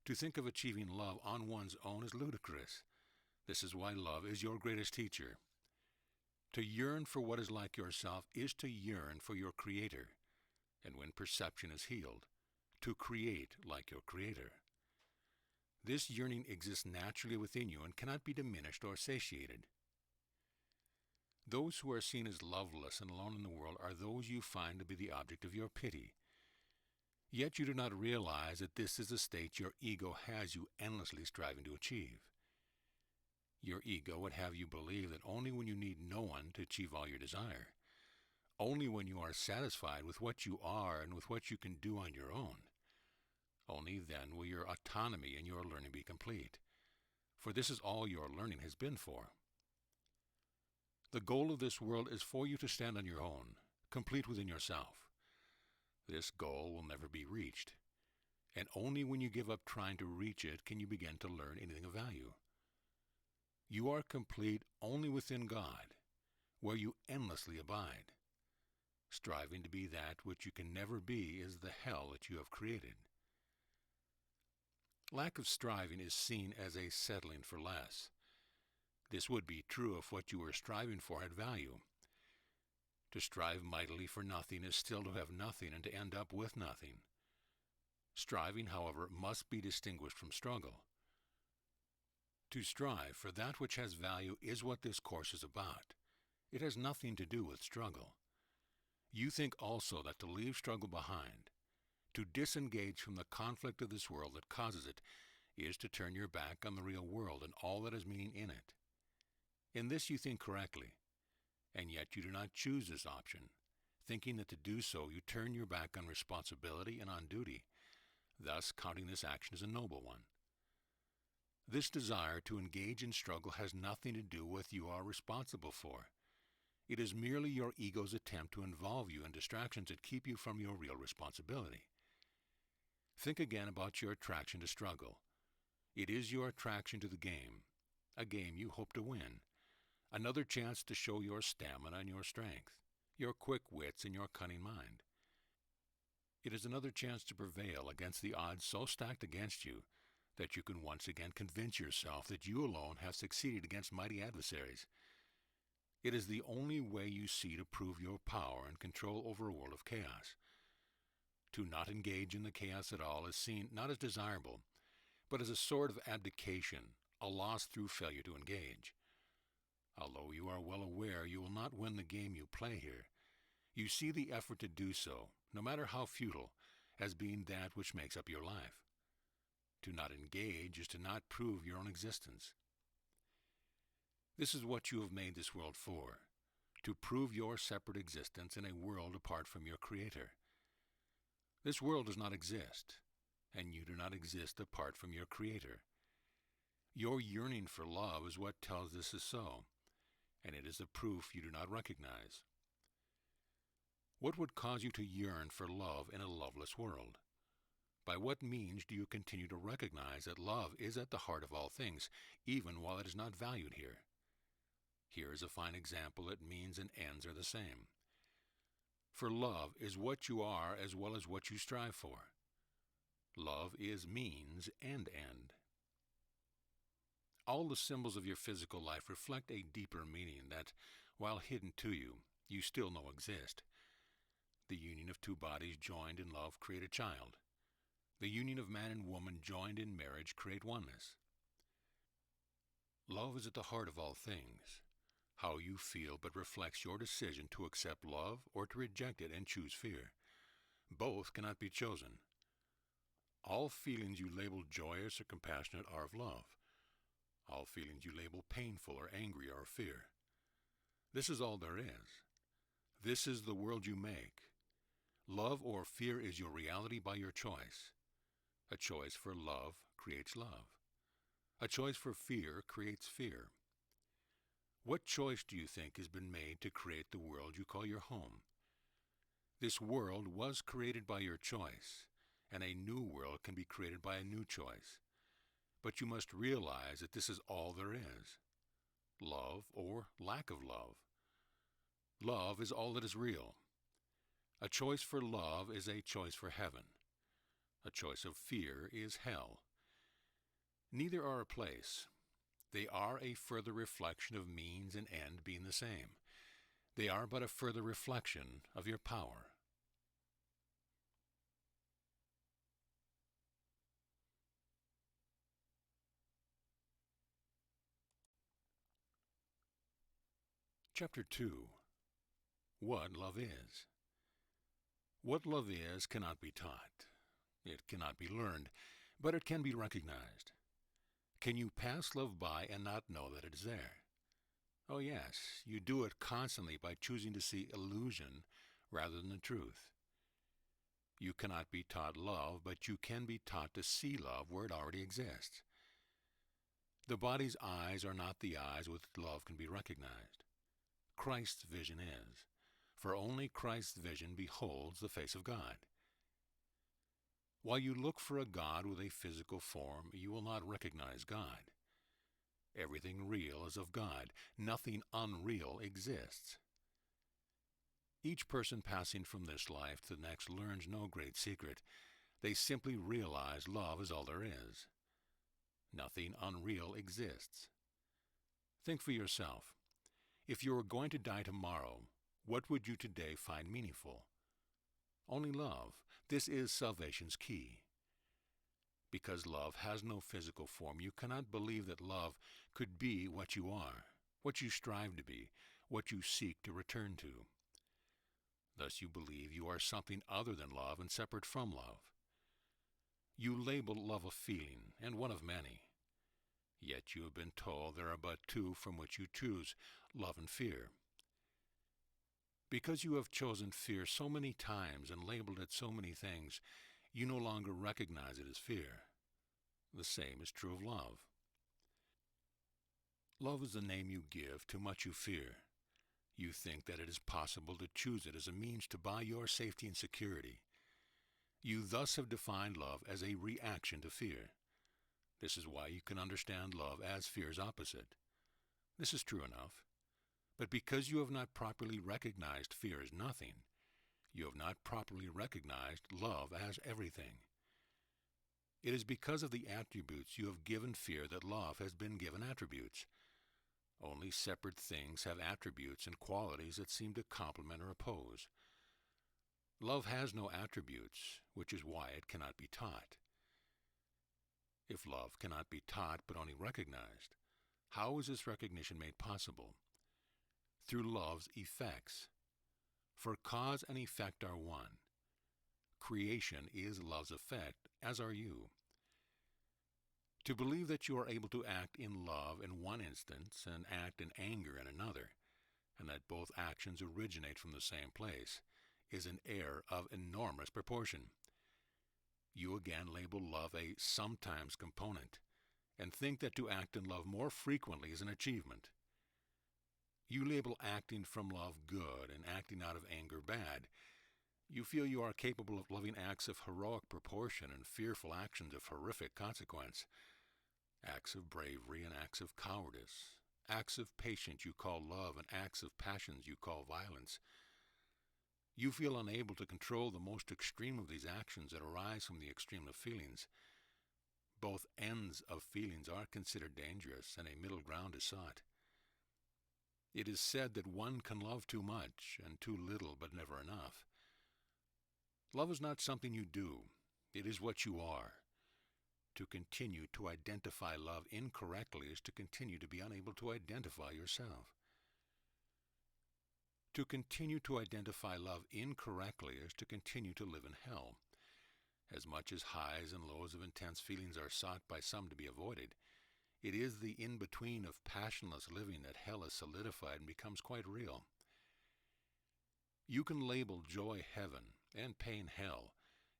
To think of achieving love on one's own is ludicrous. This is why love is your greatest teacher. To yearn for what is like yourself is to yearn for your Creator, and when perception is healed, to create like your Creator. This yearning exists naturally within you and cannot be diminished or satiated. Those who are seen as loveless and alone in the world are those you find to be the object of your pity. Yet you do not realize that this is a state your ego has you endlessly striving to achieve. Your ego would have you believe that only when you need no one to achieve all your desire, only when you are satisfied with what you are and with what you can do on your own, only then will your autonomy and your learning be complete. For this is all your learning has been for. The goal of this world is for you to stand on your own, complete within yourself. This goal will never be reached, and only when you give up trying to reach it can you begin to learn anything of value. You are complete only within God, where you endlessly abide. Striving to be that which you can never be is the hell that you have created. Lack of striving is seen as a settling for less. This would be true if what you were striving for had value. To strive mightily for nothing is still to have nothing and to end up with nothing. Striving, however, must be distinguished from struggle. To strive for that which has value is what this course is about. It has nothing to do with struggle. You think also that to leave struggle behind, to disengage from the conflict of this world that causes it, is to turn your back on the real world and all that has meaning in it. In this you think correctly, and yet you do not choose this option, thinking that to do so you turn your back on responsibility and on duty, thus counting this action as a noble one. This desire to engage in struggle has nothing to do with what you are responsible for. It is merely your ego's attempt to involve you in distractions that keep you from your real responsibility. Think again about your attraction to struggle. It is your attraction to the game, a game you hope to win, another chance to show your stamina and your strength, your quick wits and your cunning mind. It is another chance to prevail against the odds so stacked against you that you can once again convince yourself that you alone have succeeded against mighty adversaries. It is the only way you see to prove your power and control over a world of chaos. To not engage in the chaos at all is seen not as desirable, but as a sort of abdication, a loss through failure to engage. Although you are well aware you will not win the game you play here, you see the effort to do so, no matter how futile, as being that which makes up your life. To not engage is to not prove your own existence. This is what you have made this world for, to prove your separate existence in a world apart from your Creator. This world does not exist, and you do not exist apart from your Creator. Your yearning for love is what tells this is so, and it is the proof you do not recognize. What would cause you to yearn for love in a loveless world? By what means do you continue to recognize that love is at the heart of all things, even while it is not valued here? Here is a fine example that means and ends are the same. For love is what you are as well as what you strive for. Love is means and end. All the symbols of your physical life reflect a deeper meaning that, while hidden to you, you still know exist. The union of two bodies joined in love create a child. The union of man and woman joined in marriage create oneness. Love is at the heart of all things. How you feel but reflects your decision to accept love or to reject it and choose fear. Both cannot be chosen. All feelings you label joyous or compassionate are of love. All feelings you label painful or angry are of fear. This is all there is. This is the world you make. Love or fear is your reality by your choice. A choice for love creates love. A choice for fear creates fear. What choice do you think has been made to create the world you call your home? This world was created by your choice, and a new world can be created by a new choice. But you must realize that this is all there is. Love or lack of love. Love is all that is real. A choice for love is a choice for heaven. A choice of fear is hell. Neither are a place. They are a further reflection of means and end being the same. They are but a further reflection of your power. Chapter 2. What Love Is. What love is cannot be taught. It cannot be learned, but it can be recognized. Can you pass love by and not know that it is there? Oh yes, you do it constantly by choosing to see illusion rather than the truth. You cannot be taught love, but you can be taught to see love where it already exists. The body's eyes are not the eyes with which love can be recognized. Christ's vision is, for only Christ's vision beholds the face of God. While you look for a God with a physical form, you will not recognize God. Everything real is of God. Nothing unreal exists. Each person passing from this life to the next learns no great secret. They simply realize love is all there is. Nothing unreal exists. Think for yourself. If you were going to die tomorrow, what would you today find meaningful? Only love. This is salvation's key. Because love has no physical form, you cannot believe that love could be what you are, what you strive to be, what you seek to return to. Thus you believe you are something other than love and separate from love. You label love a feeling, and one of many. Yet you have been told there are but two from which you choose, love and fear. Because you have chosen fear so many times and labeled it so many things, you no longer recognize it as fear. The same is true of love. Love is the name you give to much you fear. You think that it is possible to choose it as a means to buy your safety and security. You thus have defined love as a reaction to fear. This is why you can understand love as fear's opposite. This is true enough. But because you have not properly recognized fear as nothing, you have not properly recognized love as everything. It is because of the attributes you have given fear that love has been given attributes. Only separate things have attributes and qualities that seem to complement or oppose. Love has no attributes, which is why it cannot be taught. If love cannot be taught but only recognized, how is this recognition made possible? Through love's effects. For cause and effect are one. Creation is love's effect, as are you. To believe that you are able to act in love in one instance and act in anger in another, and that both actions originate from the same place, is an error of enormous proportion. You again label love a sometimes component, and think that to act in love more frequently is an achievement. You label acting from love good and acting out of anger bad. You feel you are capable of loving acts of heroic proportion and fearful actions of horrific consequence. Acts of bravery and acts of cowardice. Acts of patience you call love and acts of passions you call violence. You feel unable to control the most extreme of these actions that arise from the extreme of feelings. Both ends of feelings are considered dangerous, and a middle ground is sought. It is said that one can love too much and too little, but never enough. Love is not something you do. It is what you are. To continue to identify love incorrectly is to continue to be unable to identify yourself. To continue to identify love incorrectly is to continue to live in hell. As much as highs and lows of intense feelings are sought by some to be avoided, it is the in-between of passionless living that hell is solidified and becomes quite real. You can label joy heaven and pain hell,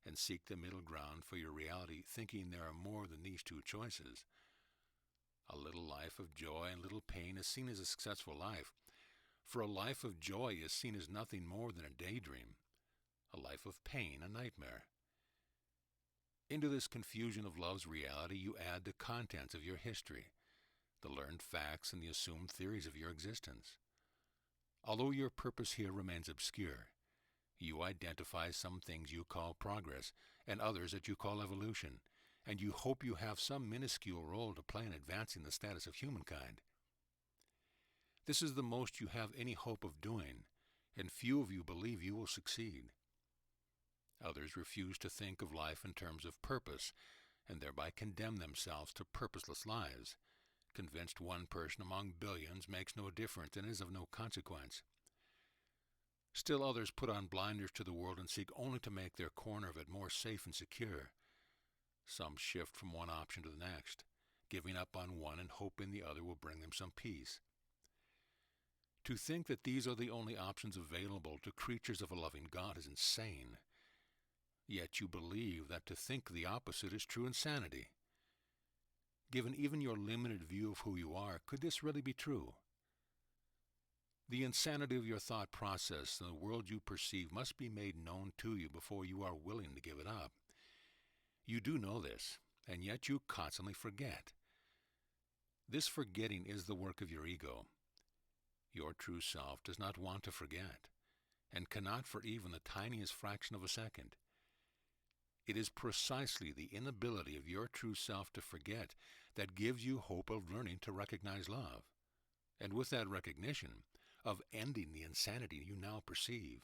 and seek the middle ground for your reality, thinking there are more than these two choices. A little life of joy and little pain is seen as a successful life, for a life of joy is seen as nothing more than a daydream, a life of pain a nightmare. Into this confusion of love's reality you add the contents of your history, the learned facts and the assumed theories of your existence. Although your purpose here remains obscure, you identify some things you call progress and others that you call evolution, and you hope you have some minuscule role to play in advancing the status of humankind. This is the most you have any hope of doing, and few of you believe you will succeed. Others refuse to think of life in terms of purpose, and thereby condemn themselves to purposeless lives, convinced one person among billions makes no difference and is of no consequence. Still others put on blinders to the world and seek only to make their corner of it more safe and secure. Some shift from one option to the next, giving up on one and hoping the other will bring them some peace. To think that these are the only options available to creatures of a loving God is insane. Yet you believe that to think the opposite is true insanity. Given even your limited view of who you are, could this really be true? The insanity of your thought process and the world you perceive must be made known to you before you are willing to give it up. You do know this, and yet you constantly forget. This forgetting is the work of your ego. Your true self does not want to forget, and cannot for even the tiniest fraction of a second. It is precisely the inability of your true self to forget that gives you hope of learning to recognize love, and with that recognition, of ending the insanity you now perceive.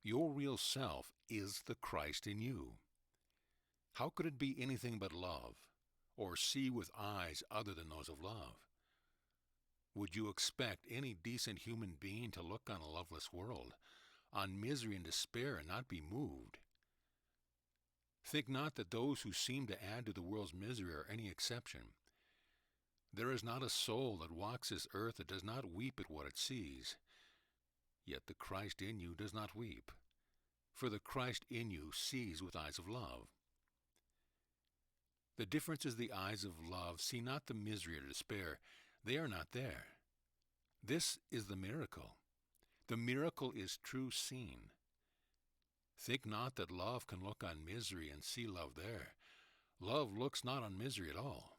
Your real self is the Christ in you. How could it be anything but love, or see with eyes other than those of love? Would you expect any decent human being to look on a loveless world, on misery and despair, and not be moved? Think not that those who seem to add to the world's misery are any exception. There is not a soul that walks this earth that does not weep at what it sees. Yet the Christ in you does not weep, for the Christ in you sees with eyes of love. The difference is the eyes of love see not the misery or despair. They are not there. This is the miracle. The miracle is true seeing. Think not that love can look on misery and see love there. Love looks not on misery at all.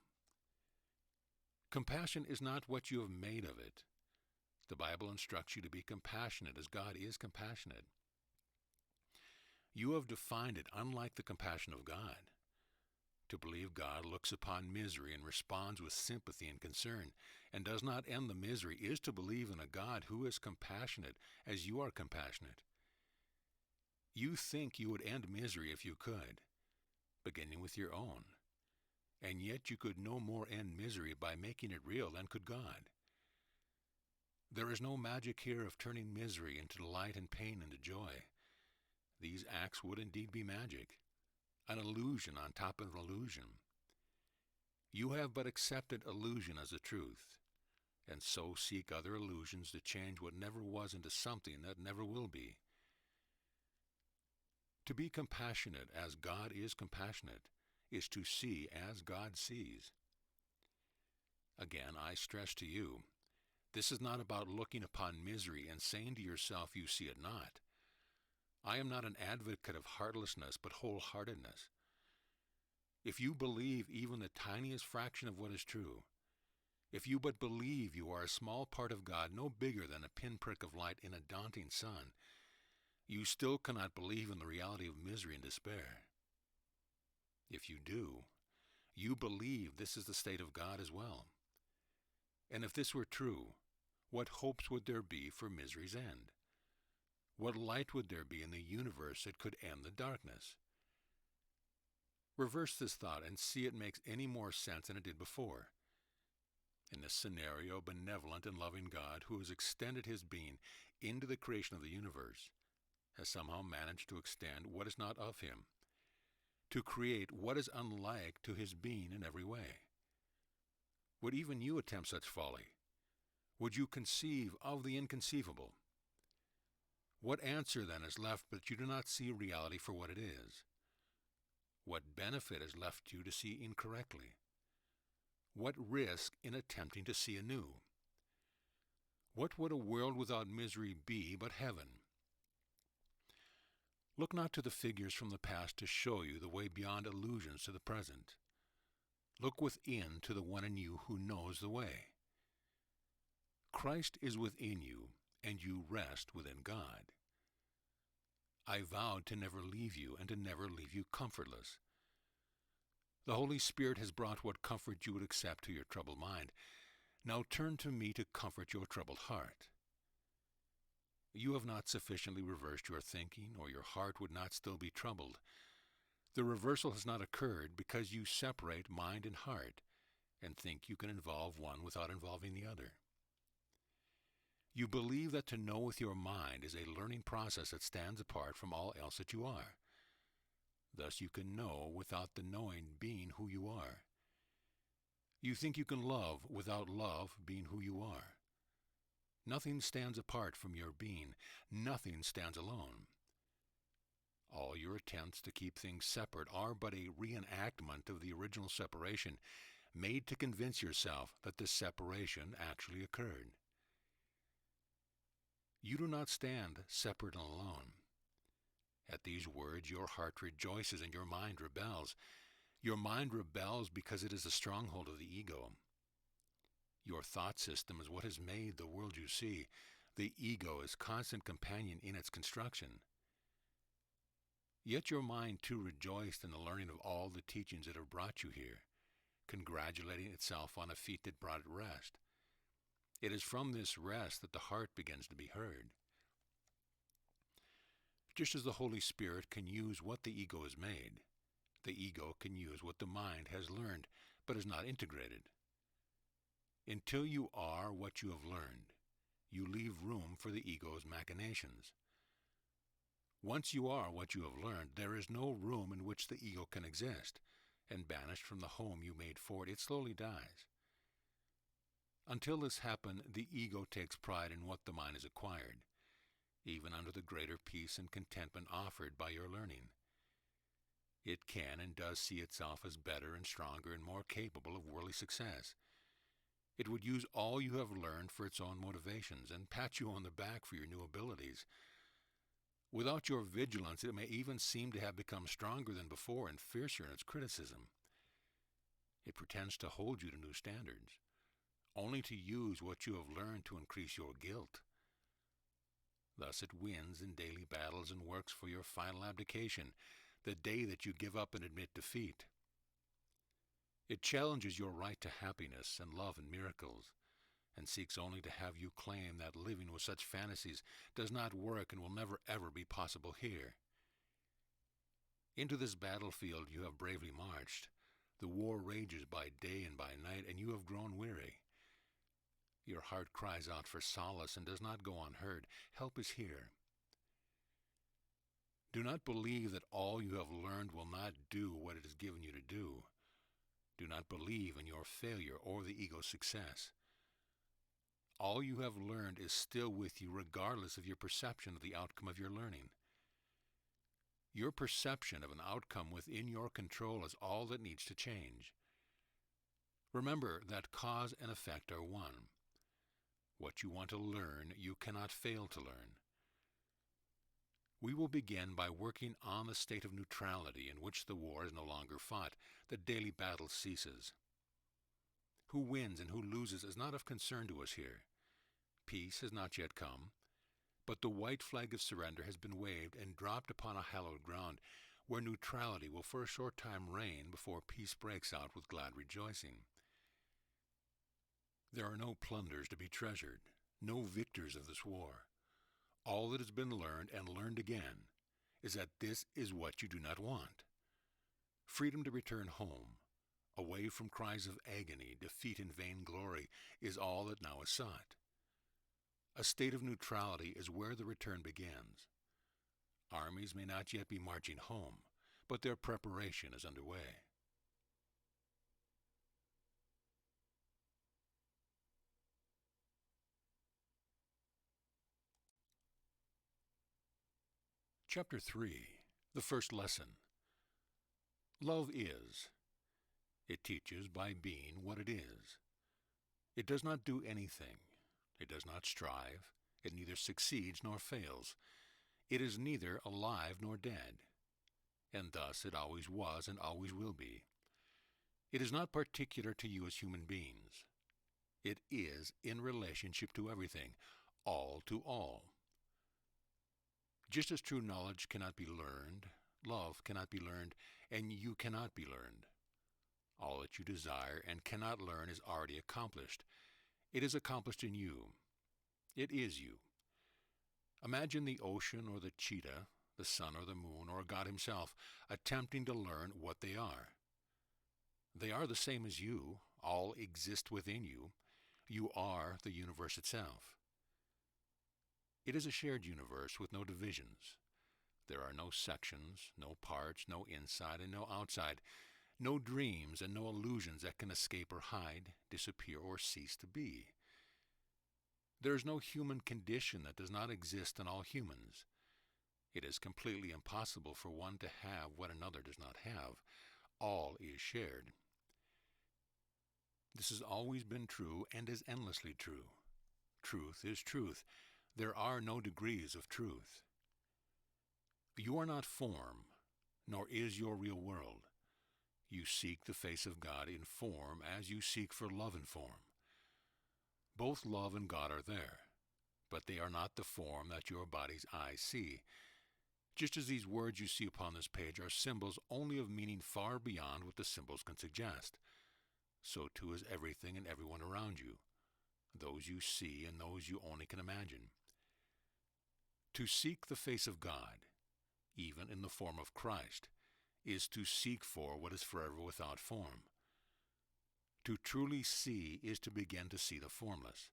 Compassion is not what you have made of it. The Bible instructs you to be compassionate as God is compassionate. You have defined it unlike the compassion of God. To believe God looks upon misery and responds with sympathy and concern, and does not end the misery, is to believe in a God who is compassionate as you are compassionate. You think you would end misery if you could, beginning with your own, and yet you could no more end misery by making it real than could God. There is no magic here of turning misery into delight and pain into joy. These acts would indeed be magic, an illusion on top of an illusion. You have but accepted illusion as a truth, and so seek other illusions to change what never was into something that never will be. To be compassionate as God is compassionate is to see as God sees. Again, I stress to you, this is not about looking upon misery and saying to yourself you see it not. I am not an advocate of heartlessness, but wholeheartedness. If you believe even the tiniest fraction of what is true, if you but believe you are a small part of God, no bigger than a pinprick of light in a daunting sun, you still cannot believe in the reality of misery and despair. If you do, you believe this is the state of God as well. And if this were true, what hopes would there be for misery's end? What light would there be in the universe that could end the darkness? Reverse this thought and see it makes any more sense than it did before. In this scenario, a benevolent and loving God who has extended his being into the creation of the universe has somehow managed to extend what is not of him, to create what is unlike to his being in every way. Would even you attempt such folly? Would you conceive of the inconceivable? What answer then is left but you do not see reality for what it is? What benefit is left you to see incorrectly? What risk in attempting to see anew? What would a world without misery be but heaven? Look not to the figures from the past to show you the way beyond illusions to the present. Look within to the one in you who knows the way. Christ is within you, and you rest within God. I vowed to never leave you and to never leave you comfortless. The Holy Spirit has brought what comfort you would accept to your troubled mind. Now turn to me to comfort your troubled heart. You have not sufficiently reversed your thinking, or your heart would not still be troubled. The reversal has not occurred because you separate mind and heart and think you can involve one without involving the other. You believe that to know with your mind is a learning process that stands apart from all else that you are. Thus you can know without the knowing being who you are. You think you can love without love being who you are. Nothing stands apart from your being. Nothing stands alone. All your attempts to keep things separate are but a reenactment of the original separation, made to convince yourself that the separation actually occurred. You do not stand separate and alone. At these words your heart rejoices and your mind rebels. Your mind rebels because it is the stronghold of the ego. Your thought system is what has made the world you see. The ego is constant companion in its construction. Yet your mind too rejoiced in the learning of all the teachings that have brought you here, congratulating itself on a feat that brought it rest. It is from this rest that the heart begins to be heard. Just as the Holy Spirit can use what the ego has made, the ego can use what the mind has learned but is not integrated. Until you are what you have learned, you leave room for the ego's machinations. Once you are what you have learned, there is no room in which the ego can exist, and banished from the home you made for it, it slowly dies. Until this happen, the ego takes pride in what the mind has acquired, even under the greater peace and contentment offered by your learning. It can and does see itself as better and stronger and more capable of worldly success. It would use all you have learned for its own motivations and pat you on the back for your new abilities. Without your vigilance, it may even seem to have become stronger than before and fiercer in its criticism. It pretends to hold you to new standards, only to use what you have learned to increase your guilt. Thus it wins in daily battles and works for your final abdication, the day that you give up and admit defeat. It challenges your right to happiness and love and miracles, and seeks only to have you claim that living with such fantasies does not work and will never ever be possible here. Into this battlefield you have bravely marched. The war rages by day and by night, and you have grown weary. Your heart cries out for solace and does not go unheard. Help is here. Do not believe that all you have learned will not do what it has given you to do. Do not believe in your failure or the ego's success. All you have learned is still with you regardless of your perception of the outcome of your learning. Your perception of an outcome within your control is all that needs to change. Remember that cause and effect are one. What you want to learn, you cannot fail to learn. We will begin by working on the state of neutrality in which the war is no longer fought. The daily battle ceases. Who wins and who loses is not of concern to us here. Peace has not yet come, but the white flag of surrender has been waved and dropped upon a hallowed ground, where neutrality will for a short time reign before peace breaks out with glad rejoicing. There are no plunders to be treasured, no victors of this war. All that has been learned and learned again is that this is what you do not want. Freedom to return home, away from cries of agony, defeat, and vainglory, is all that now is sought. A state of neutrality is where the return begins. Armies may not yet be marching home, but their preparation is underway. Chapter 3, the first lesson. Love is. It teaches by being what it is. It does not do anything. It does not strive. It neither succeeds nor fails. It is neither alive nor dead. And thus it always was and always will be. It is not particular to you as human beings. It is in relationship to everything, all to all. Just as true knowledge cannot be learned, love cannot be learned, and you cannot be learned. All that you desire and cannot learn is already accomplished. It is accomplished in you. It is you. Imagine the ocean or the cheetah, the sun or the moon, or God himself, attempting to learn what they are. They are the same as you. All exist within you. You are the universe itself. It is a shared universe with no divisions. There are no sections, no parts, no inside and no outside, no dreams and no illusions that can escape or hide, disappear or cease to be. There is no human condition that does not exist in all humans. It is completely impossible for one to have what another does not have. All is shared. This has always been true and is endlessly true. Truth is truth. There are no degrees of truth. You are not form, nor is your real world. You seek the face of God in form as you seek for love in form. Both love and God are there, but they are not the form that your body's eyes see. Just as these words you see upon this page are symbols only of meaning far beyond what the symbols can suggest, so too is everything and everyone around you, those you see and those you only can imagine. To seek the face of God, even in the form of Christ, is to seek for what is forever without form. To truly see is to begin to see the formless.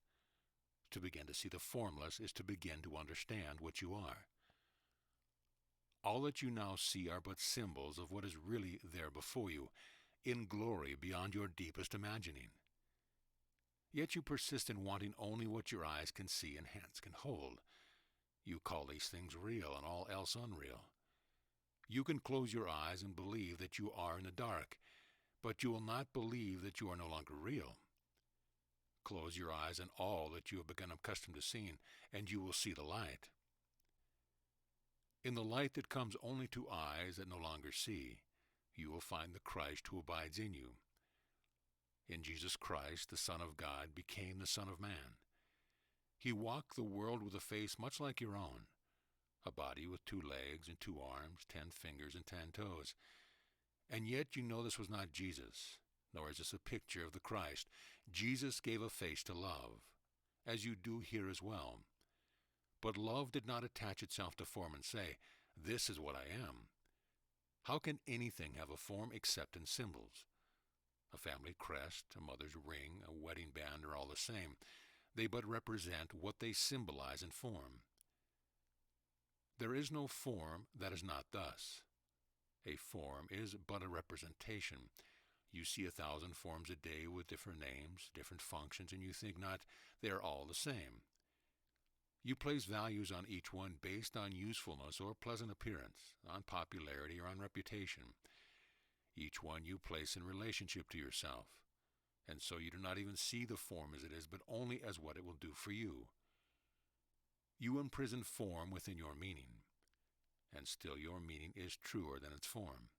To begin to see the formless is to begin to understand what you are. All that you now see are but symbols of what is really there before you, in glory beyond your deepest imagining. Yet you persist in wanting only what your eyes can see and hands can hold. You call these things real and all else unreal. You can close your eyes and believe that you are in the dark, but you will not believe that you are no longer real. Close your eyes and all that you have become accustomed to seeing, and you will see the light. In the light that comes only to eyes that no longer see, you will find the Christ who abides in you. In Jesus Christ, the Son of God became the Son of Man. He walked the world with a face much like your own, a body with 2 legs and 2 arms, 10 fingers and 10 toes. And yet you know this was not Jesus, nor is this a picture of the Christ. Jesus gave a face to love, as you do here as well. But love did not attach itself to form and say, "This is what I am." How can anything have a form except in symbols? A family crest, a mother's ring, a wedding band are all the same. They but represent what they symbolize in form. There is no form that is not thus. A form is but a representation. You see 1,000 forms a day with different names, different functions, and you think not they are all the same. You place values on each one based on usefulness or pleasant appearance, on popularity or on reputation. Each one you place in relationship to yourself, and so you do not even see the form as it is, but only as what it will do for you. You imprison form within your meaning, and still your meaning is truer than its form.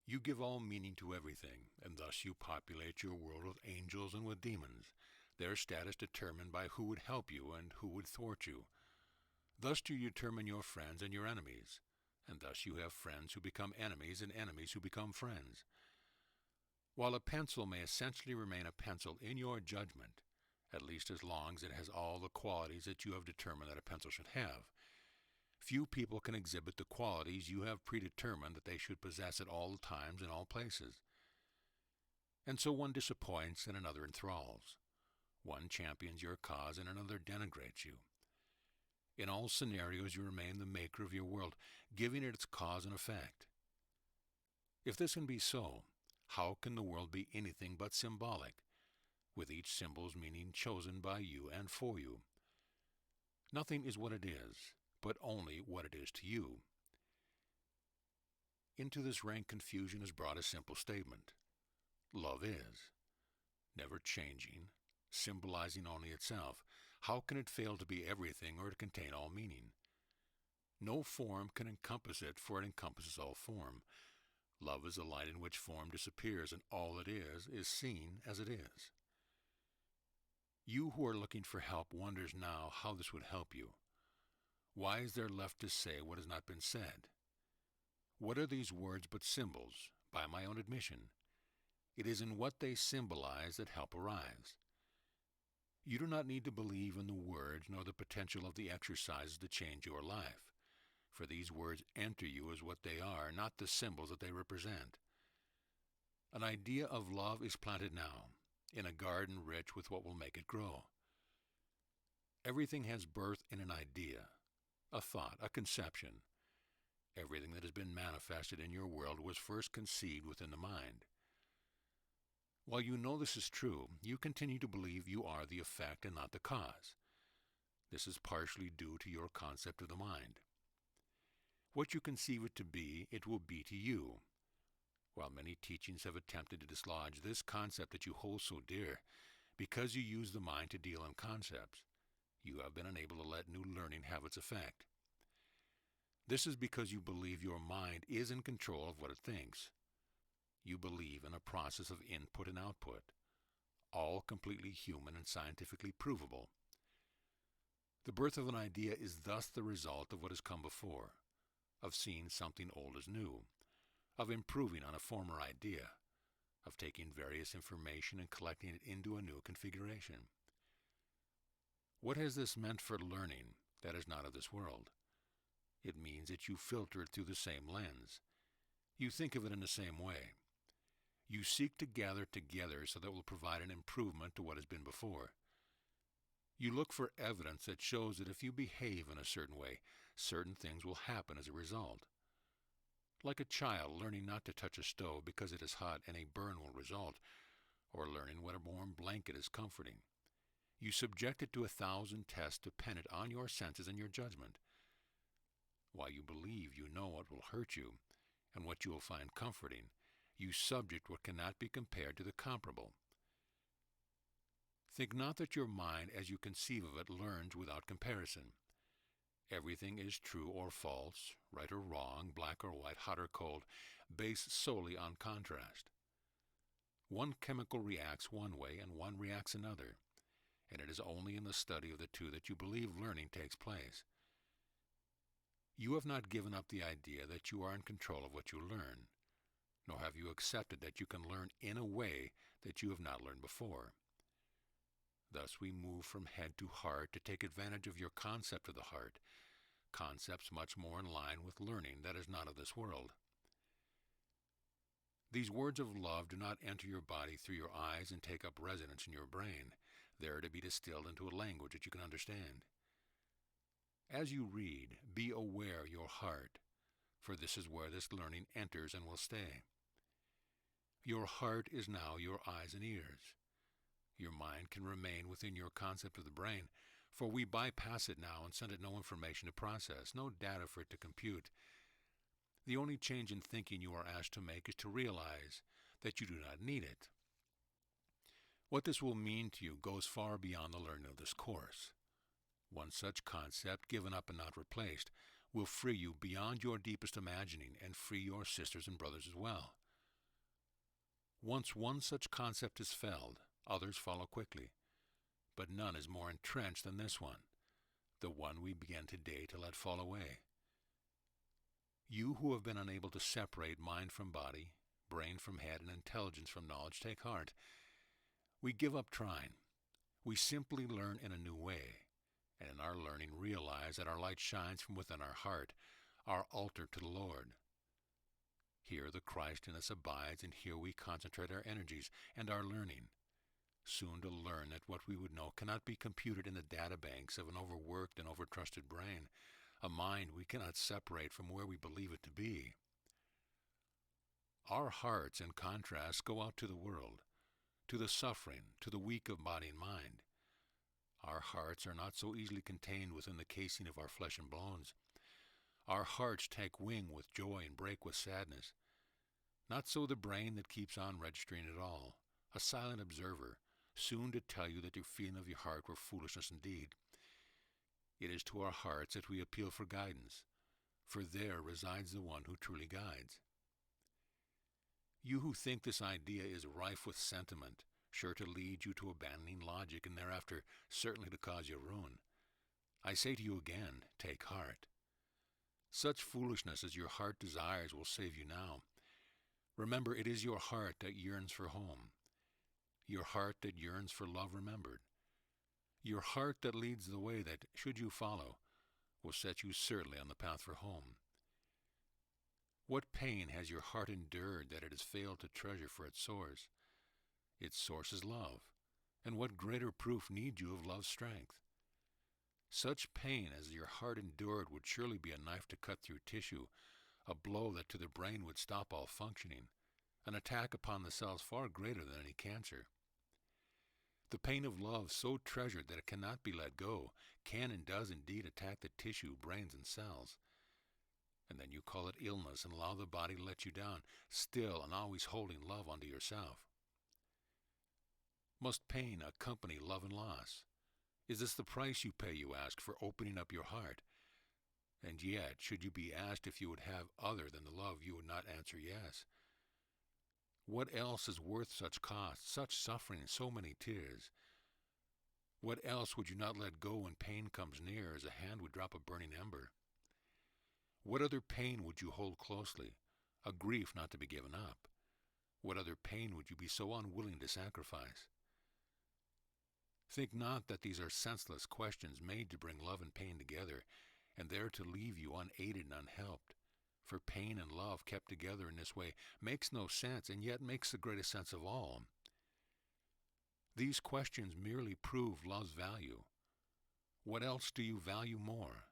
You give all meaning to everything, and thus you populate your world with angels and with demons, their status determined by who would help you and who would thwart you. Thus do you determine your friends and your enemies, and thus you have friends who become enemies and enemies who become friends. While a pencil may essentially remain a pencil in your judgment, at least as long as it has all the qualities that you have determined that a pencil should have, few people can exhibit the qualities you have predetermined that they should possess at all times and all places. And so one disappoints and another enthralls. One champions your cause and another denigrates you. In all scenarios you remain the maker of your world, giving it its cause and effect. If this can be so, how can the world be anything but symbolic, with each symbol's meaning chosen by you and for you? Nothing is what it is, but only what it is to you. Into this rank confusion is brought a simple statement. Love is, never changing, symbolizing only itself. How can it fail to be everything or to contain all meaning? No form can encompass it, for it encompasses all form. Love is the light in which form disappears, and all that is seen as it is. You who are looking for help wonders now how this would help you. Why is there left to say what has not been said? What are these words but symbols, by my own admission? It is in what they symbolize that help arrives. You do not need to believe in the words nor the potential of the exercises to change your life, for these words enter you as what they are, not the symbols that they represent. An idea of love is planted now, in a garden rich with what will make it grow. Everything has birth in an idea, a thought, a conception. Everything that has been manifested in your world was first conceived within the mind. While you know this is true, you continue to believe you are the effect and not the cause. This is partially due to your concept of the mind. What you conceive it to be, it will be to you. While many teachings have attempted to dislodge this concept that you hold so dear, because you use the mind to deal in concepts, you have been unable to let new learning have its effect. This is because you believe your mind is in control of what it thinks. You believe in a process of input and output, all completely human and scientifically provable. The birth of an idea is thus the result of what has come before, of seeing something old as new, of improving on a former idea, of taking various information and collecting it into a new configuration. What has this meant for learning that is not of this world? It means that you filter it through the same lens. You think of it in the same way. You seek to gather together so that it will provide an improvement to what has been before. You look for evidence that shows that if you behave in a certain way, certain things will happen as a result. Like a child learning not to touch a stove because it is hot and a burn will result, or learning what a warm blanket is comforting. You subject it to 1,000 tests dependent on your senses and your judgment. While you believe you know what will hurt you and what you will find comforting, you subject what cannot be compared to the comparable. Think not that your mind, as you conceive of it, learns without comparison. Everything is true or false, right or wrong, black or white, hot or cold, based solely on contrast. One chemical reacts one way and one reacts another, and it is only in the study of the two that you believe learning takes place. You have not given up the idea that you are in control of what you learn, nor have you accepted that you can learn in a way that you have not learned before. Thus we move from head to heart to take advantage of your concept of the heart, concepts much more in line with learning that is not of this world. These words of love do not enter your body through your eyes and take up residence in your brain. They are to be distilled into a language that you can understand. As you read, be aware your heart, for this is where this learning enters and will stay. Your heart is now your eyes and ears. Your mind can remain within your concept of the brain, for we bypass it now and send it no information to process, no data for it to compute. The only change in thinking you are asked to make is to realize that you do not need it. What this will mean to you goes far beyond the learning of this course. One such concept, given up and not replaced, will free you beyond your deepest imagining and free your sisters and brothers as well. Once one such concept is felled, others follow quickly, but none is more entrenched than this one, the one we begin today to let fall away. You who have been unable to separate mind from body, brain from head, and intelligence from knowledge, take heart. We give up trying. We simply learn in a new way, and in our learning realize that our light shines from within our heart, our altar to the Lord. Here the Christ in us abides, and here we concentrate our energies and our learning, soon to learn that what we would know cannot be computed in the databanks of an overworked and overtrusted brain, a mind we cannot separate from where we believe it to be. Our hearts, in contrast, go out to the world, to the suffering, to the weak of body and mind. Our hearts are not so easily contained within the casing of our flesh and bones. Our hearts take wing with joy and break with sadness. Not so the brain that keeps on registering it all, a silent observer, soon to tell you that your feeling of your heart were foolishness indeed. It is to our hearts that we appeal for guidance, for there resides the one who truly guides. You who think this idea is rife with sentiment, sure to lead you to abandoning logic and thereafter certainly to cause your ruin, I say to you again, take heart. Such foolishness as your heart desires will save you now. Remember, it is your heart that yearns for home, your heart that yearns for love remembered, your heart that leads the way that, should you follow, will set you certainly on the path for home. What pain has your heart endured that it has failed to treasure for its source? Its source is love, and what greater proof need you of love's strength? Such pain as your heart endured would surely be a knife to cut through tissue, a blow that to the brain would stop all functioning, an attack upon the cells far greater than any cancer. The pain of love so treasured that it cannot be let go can and does indeed attack the tissue, brains, and cells. And then you call it illness and allow the body to let you down, still and always holding love unto yourself. Must pain accompany love and loss? Is this the price you pay, you ask, for opening up your heart? And yet, should you be asked if you would have other than the love, you would not answer yes. What else is worth such cost, such suffering, so many tears? What else would you not let go when pain comes near, as a hand would drop a burning ember? What other pain would you hold closely, a grief not to be given up? What other pain would you be so unwilling to sacrifice? Think not that these are senseless questions made to bring love and pain together, and there to leave you unaided and unhelped. For pain and love kept together in this way makes no sense, and yet makes the greatest sense of all. These questions merely prove love's value. What else do you value more?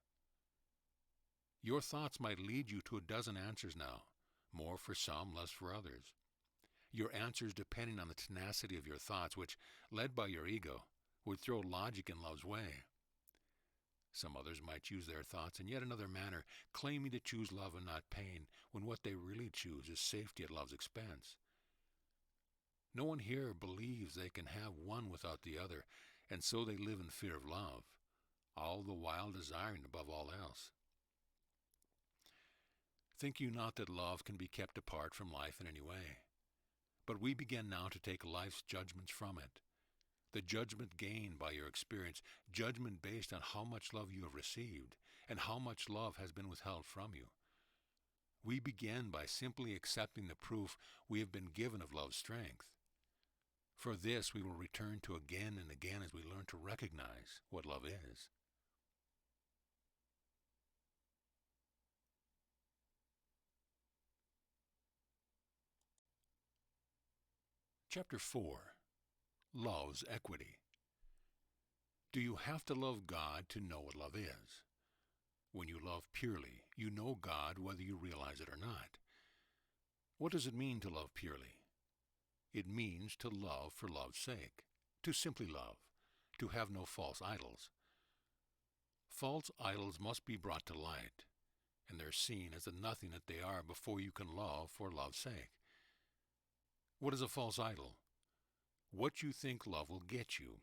Your thoughts might lead you to a dozen answers now, more for some, less for others. Your answers depending on the tenacity of your thoughts, which, led by your ego, would throw logic in love's way. Some others might choose their thoughts in yet another manner, claiming to choose love and not pain, when what they really choose is safety at love's expense. No one here believes they can have one without the other, and so they live in fear of love, all the while desiring above all else. Think you not that love can be kept apart from life in any way? But we begin now to take life's judgments from it. The judgment gained by your experience, judgment based on how much love you have received, and how much love has been withheld from you. We begin by simply accepting the proof we have been given of love's strength. For this we will return to again and again as we learn to recognize what love is. Chapter 4. Love's Equity. Do you have to love God to know what love is? When you love purely, you know God whether you realize it or not. What does it mean to love purely? It means to love for love's sake, to simply love, to have no false idols. False idols must be brought to light, and they're seen as the nothing that they are before you can love for love's sake. What is a false idol? What you think love will get you.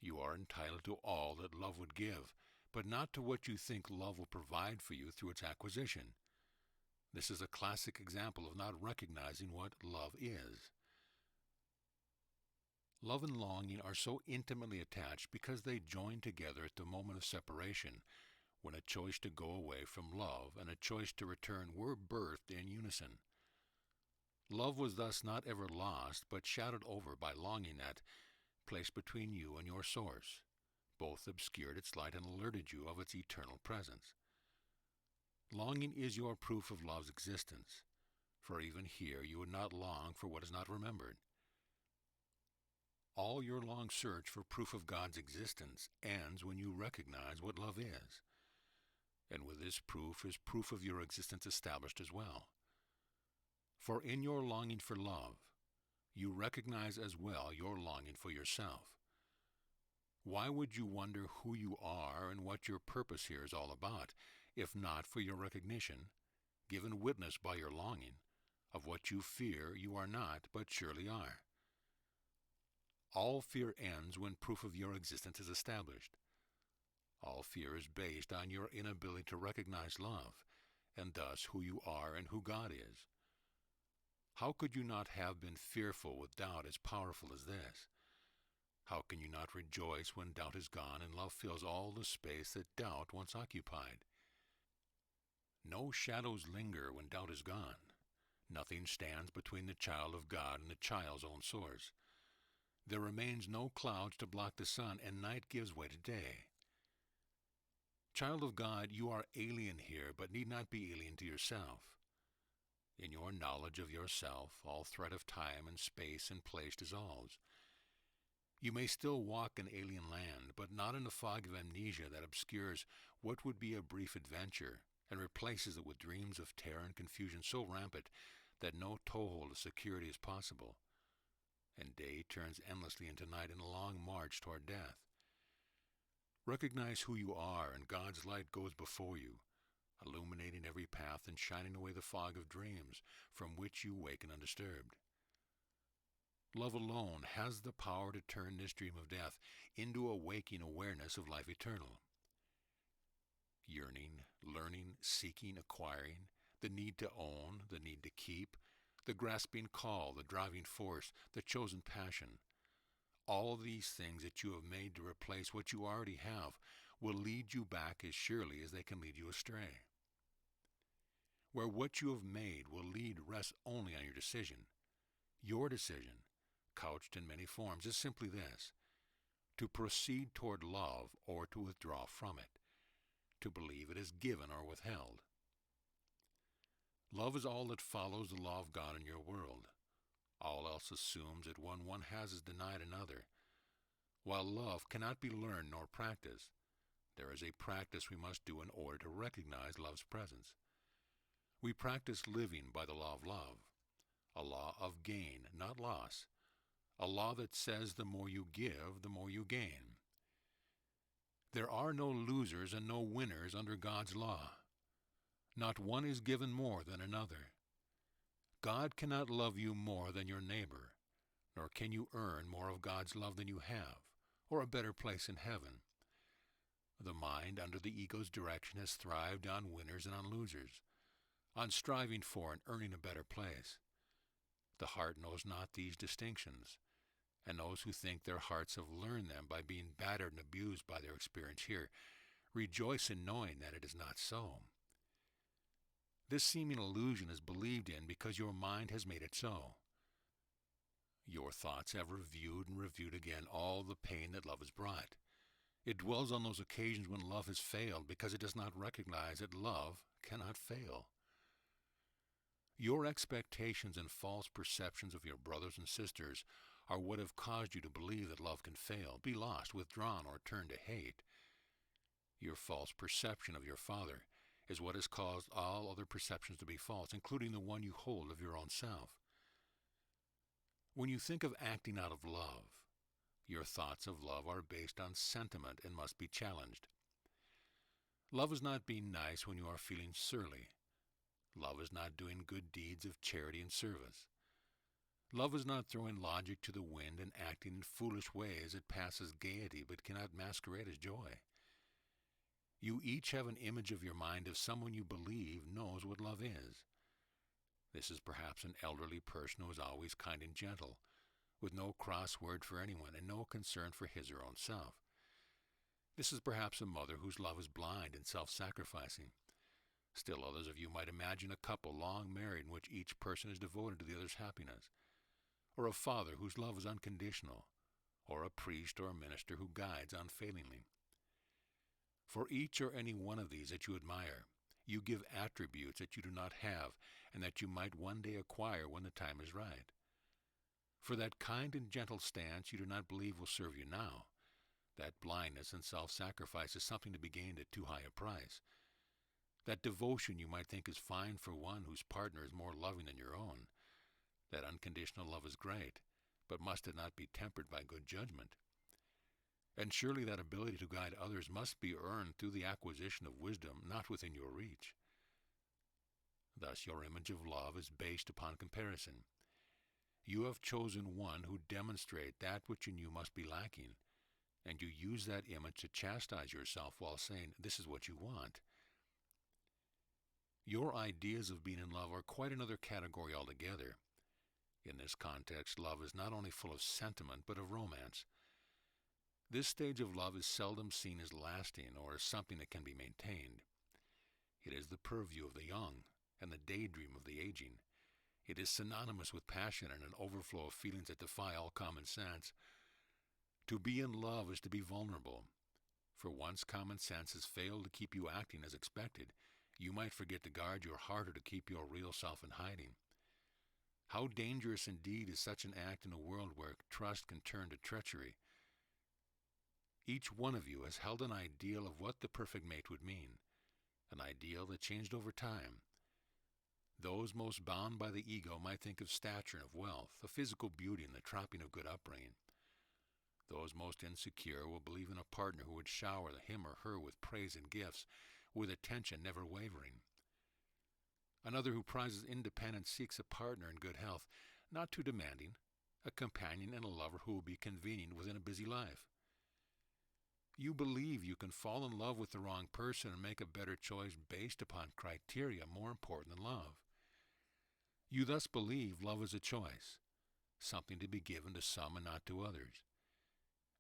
You are entitled to all that love would give, but not to what you think love will provide for you through its acquisition. This is a classic example of not recognizing what love is. Love and longing are so intimately attached because they join together at the moment of separation, when a choice to go away from love and a choice to return were birthed in unison. Love was thus not ever lost, but shadowed over by longing that, placed between you and your source, both obscured its light and alerted you of its eternal presence. Longing is your proof of love's existence, for even here you would not long for what is not remembered. All your long search for proof of God's existence ends when you recognize what love is. And with this proof is proof of your existence established as well. For in your longing for love, you recognize as well your longing for yourself. Why would you wonder who you are and what your purpose here is all about, if not for your recognition, given witness by your longing, of what you fear you are not, but surely are? All fear ends when proof of your existence is established. All fear is based on your inability to recognize love, and thus who you are and who God is. How could you not have been fearful with doubt as powerful as this? How can you not rejoice when doubt is gone and love fills all the space that doubt once occupied? No shadows linger when doubt is gone. Nothing stands between the child of God and the child's own source. There remains no clouds to block the sun, and night gives way to day. Child of God, you are alien here, but need not be alien to yourself. In your knowledge of yourself, all threat of time and space and place dissolves. You may still walk in alien land, but not in the fog of amnesia that obscures what would be a brief adventure and replaces it with dreams of terror and confusion so rampant that no toehold of security is possible, and day turns endlessly into night in a long march toward death. Recognize who you are, and God's light goes before you, illuminating every path and shining away the fog of dreams from which you waken undisturbed. Love alone has the power to turn this dream of death into a waking awareness of life eternal. Yearning, learning, seeking, acquiring, the need to own, the need to keep, the grasping call, the driving force, the chosen passion, all these things that you have made to replace what you already have will lead you back as surely as they can lead you astray. Where what you have made will lead rests only on your decision. Your decision, couched in many forms, is simply this: to proceed toward love or to withdraw from it, to believe it is given or withheld. Love is all that follows the law of God in your world. All else assumes that one has is denied another. While love cannot be learned nor practiced, there is a practice we must do in order to recognize love's presence. We practice living by the law of love, a law of gain, not loss, a law that says the more you give, the more you gain. There are no losers and no winners under God's law. Not one is given more than another. God cannot love you more than your neighbor, nor can you earn more of God's love than you have, or a better place in heaven. The mind, under the ego's direction, has thrived on winners and on losers, on striving for and earning a better place. The heart knows not these distinctions, and those who think their hearts have learned them by being battered and abused by their experience here rejoice in knowing that it is not so. This seeming illusion is believed in because your mind has made it so. Your thoughts have reviewed and reviewed again all the pain that love has brought. It dwells on those occasions when love has failed because it does not recognize that love cannot fail. Your expectations and false perceptions of your brothers and sisters are what have caused you to believe that love can fail, be lost, withdrawn, or turn to hate. Your false perception of your Father is what has caused all other perceptions to be false, including the one you hold of your own self. When you think of acting out of love, your thoughts of love are based on sentiment and must be challenged. Love is not being nice when you are feeling surly. Love is not doing good deeds of charity and service. Love is not throwing logic to the wind and acting in foolish ways that pass as gaiety but cannot masquerade as joy. You each have an image of your mind of someone you believe knows what love is. This is perhaps an elderly person who is always kind and gentle, with no cross word for anyone and no concern for his or own self. This is perhaps a mother whose love is blind and self-sacrificing. Still others of you might imagine a couple long married in which each person is devoted to the other's happiness, or a father whose love is unconditional, or a priest or a minister who guides unfailingly. For each or any one of these that you admire, you give attributes that you do not have and that you might one day acquire when the time is right. For that kind and gentle stance you do not believe will serve you now. That blindness and self-sacrifice is something to be gained at too high a price. That devotion you might think is fine for one whose partner is more loving than your own. That unconditional love is great, but must it not be tempered by good judgment? And surely that ability to guide others must be earned through the acquisition of wisdom not within your reach. Thus your image of love is based upon comparison. You have chosen one who demonstrates that which in you must be lacking, and you use that image to chastise yourself while saying, "This is what you want." Your ideas of being in love are quite another category altogether. In this context, love is not only full of sentiment, but of romance. This stage of love is seldom seen as lasting or as something that can be maintained. It is the purview of the young and the daydream of the aging. It is synonymous with passion and an overflow of feelings that defy all common sense. To be in love is to be vulnerable. For once common sense has failed to keep you acting as expected, you might forget to guard your heart or to keep your real self in hiding. How dangerous indeed is such an act in a world where trust can turn to treachery. Each one of you has held an ideal of what the perfect mate would mean, an ideal that changed over time. Those most bound by the ego might think of stature and of wealth, of physical beauty and the trapping of good upbringing. Those most insecure will believe in a partner who would shower him or her with praise and gifts, with attention never wavering. Another who prizes independence seeks a partner in good health, not too demanding, a companion and a lover who will be convenient within a busy life. You believe you can fall in love with the wrong person and make a better choice based upon criteria more important than love. You thus believe love is a choice, something to be given to some and not to others.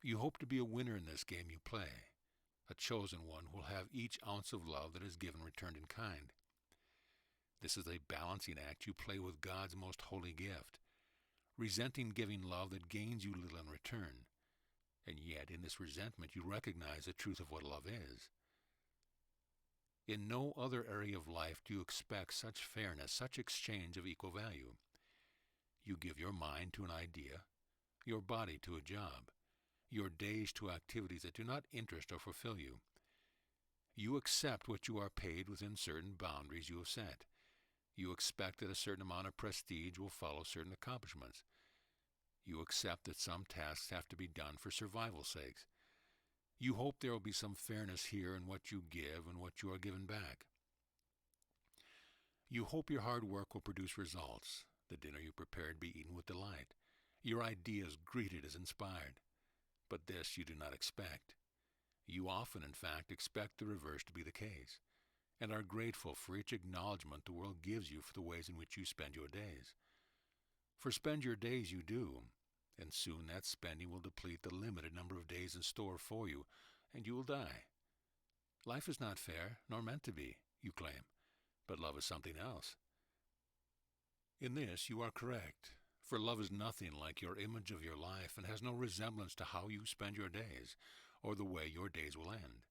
You hope to be a winner in this game you play. A chosen one will have each ounce of love that is given returned in kind. This is a balancing act you play with God's most holy gift, resenting giving love that gains you little in return. And yet in this resentment you recognize the truth of what love is. In no other area of life do you expect such fairness, such exchange of equal value. You give your mind to an idea, your body to a job, your days to activities that do not interest or fulfill you. You accept what you are paid within certain boundaries you have set. You expect that a certain amount of prestige will follow certain accomplishments. You accept that some tasks have to be done for survival's sake. You hope there will be some fairness here in what you give and what you are given back. You hope your hard work will produce results, the dinner you prepared be eaten with delight, your ideas greeted as inspired. But this you do not expect. You often, in fact, expect the reverse to be the case, and are grateful for each acknowledgement the world gives you for the ways in which you spend your days. For spend your days you do, and soon that spending will deplete the limited number of days in store for you, and you will die. Life is not fair, nor meant to be, you claim, but love is something else. In this you are correct, for love is nothing like your image of your life and has no resemblance to how you spend your days, or the way your days will end.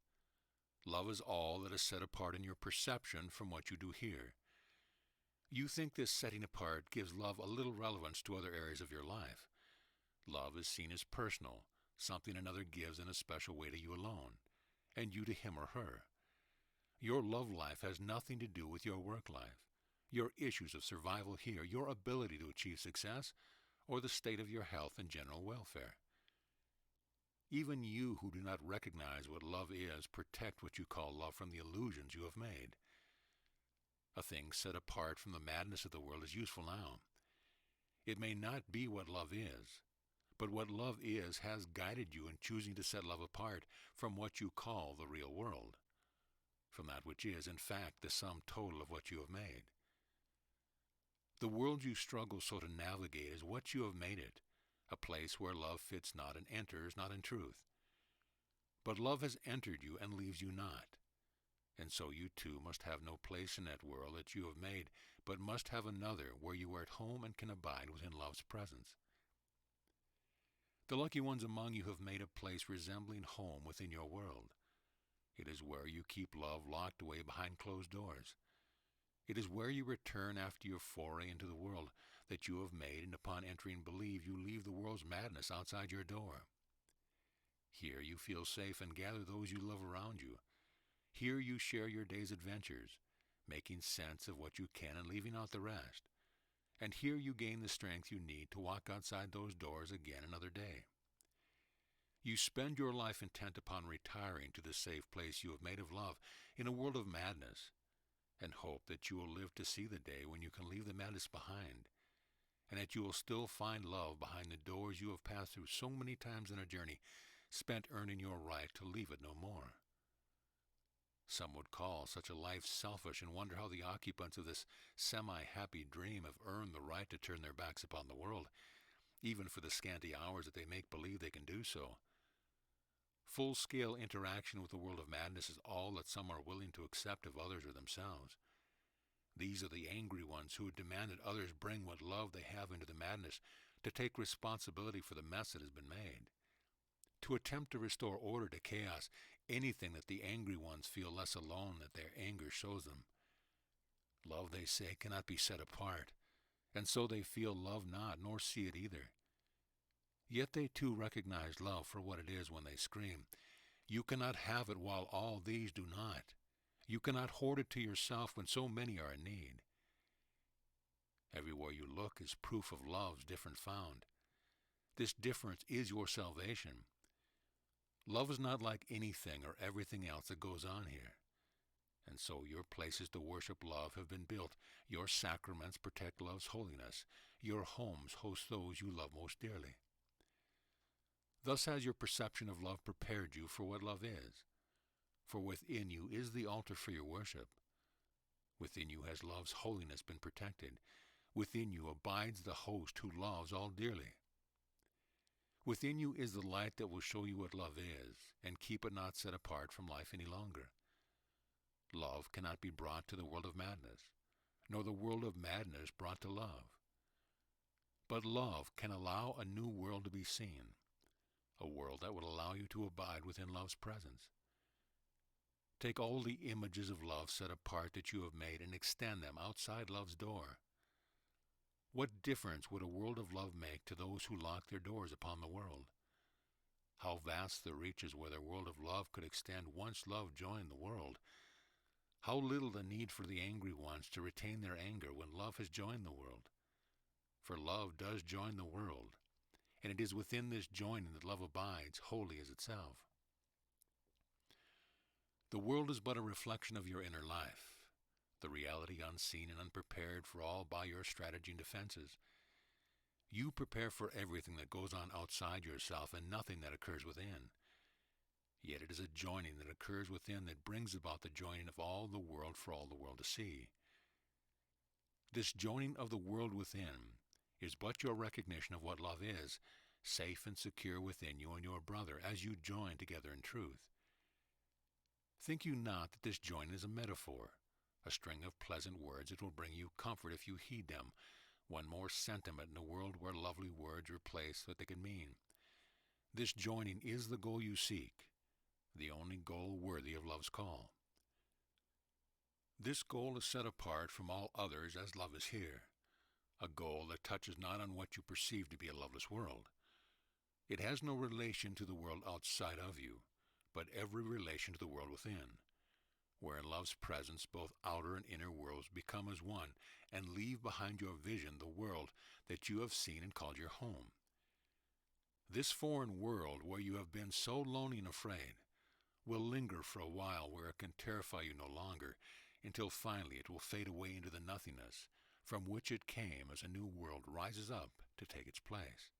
Love is all that is set apart in your perception from what you do here. You think this setting apart gives love a little relevance to other areas of your life. Love is seen as personal, something another gives in a special way to you alone, and you to him or her. Your love life has nothing to do with your work life, your issues of survival here, your ability to achieve success, or the state of your health and general welfare. Even you who do not recognize what love is protect what you call love from the illusions you have made. A thing set apart from the madness of the world is useful now. It may not be what love is, but what love is has guided you in choosing to set love apart from what you call the real world, from that which is, in fact, the sum total of what you have made. The world you struggle so to navigate is what you have made it, a place where love fits not and enters not in truth. But love has entered you and leaves you not, and so you too must have no place in that world that you have made, but must have another where you are at home and can abide within love's presence. The lucky ones among you have made a place resembling home within your world. It is where you keep love locked away behind closed doors. It is where you return after your foray into the world that you have made, and upon entering believe you leave the world's madness outside your door. Here you feel safe and gather those you love around you. Here you share your day's adventures, making sense of what you can and leaving out the rest. And here you gain the strength you need to walk outside those doors again another day. You spend your life intent upon retiring to the safe place you have made of love in a world of madness, and hope that you will live to see the day when you can leave the madness behind, and that you will still find love behind the doors you have passed through so many times in a journey spent earning your right to leave it no more. Some would call such a life selfish and wonder how the occupants of this semi-happy dream have earned the right to turn their backs upon the world, even for the scanty hours that they make believe they can do so. Full-scale interaction with the world of madness is all that some are willing to accept of others or themselves. These are the angry ones who would demand that others bring what love they have into the madness, to take responsibility for the mess that has been made. To attempt to restore order to chaos, anything that the angry ones feel less alone that their anger shows them. Love, they say, cannot be set apart, and so they feel love not, nor see it either. Yet they too recognize love for what it is when they scream, "You cannot have it while all these do not. You cannot hoard it to yourself when so many are in need." Everywhere you look is proof of love's difference found. This difference is your salvation. Love is not like anything or everything else that goes on here. And so your places to worship love have been built. Your sacraments protect love's holiness. Your homes host those you love most dearly. Thus has your perception of love prepared you for what love is. For within you is the altar for your worship. Within you has love's holiness been protected. Within you abides the host who loves all dearly. Within you is the light that will show you what love is, and keep it not set apart from life any longer. Love cannot be brought to the world of madness, nor the world of madness brought to love. But love can allow a new world to be seen, a world that will allow you to abide within love's presence. Take all the images of love set apart that you have made and extend them outside love's door. What difference would a world of love make to those who lock their doors upon the world? How vast the reaches where the world of love could extend once love joined the world. How little the need for the angry ones to retain their anger when love has joined the world. For love does join the world, and it is within this joining that love abides, holy as itself. The world is but a reflection of your inner life, the reality unseen and unprepared for all by your strategy and defenses. You prepare for everything that goes on outside yourself and nothing that occurs within. Yet it is a joining that occurs within that brings about the joining of all the world for all the world to see. This joining of the world within is but your recognition of what love is, safe and secure within you and your brother as you join together in truth. Think you not that this joining is a metaphor, a string of pleasant words that will bring you comfort if you heed them, one more sentiment in a world where lovely words replace what they can mean. This joining is the goal you seek, the only goal worthy of love's call. This goal is set apart from all others as love is here, a goal that touches not on what you perceive to be a loveless world. It has no relation to the world outside of you, but every relation to the world within, where in love's presence both outer and inner worlds become as one and leave behind your vision the world that you have seen and called your home. This foreign world where you have been so lonely and afraid will linger for a while where it can terrify you no longer, until finally it will fade away into the nothingness from which it came as a new world rises up to take its place.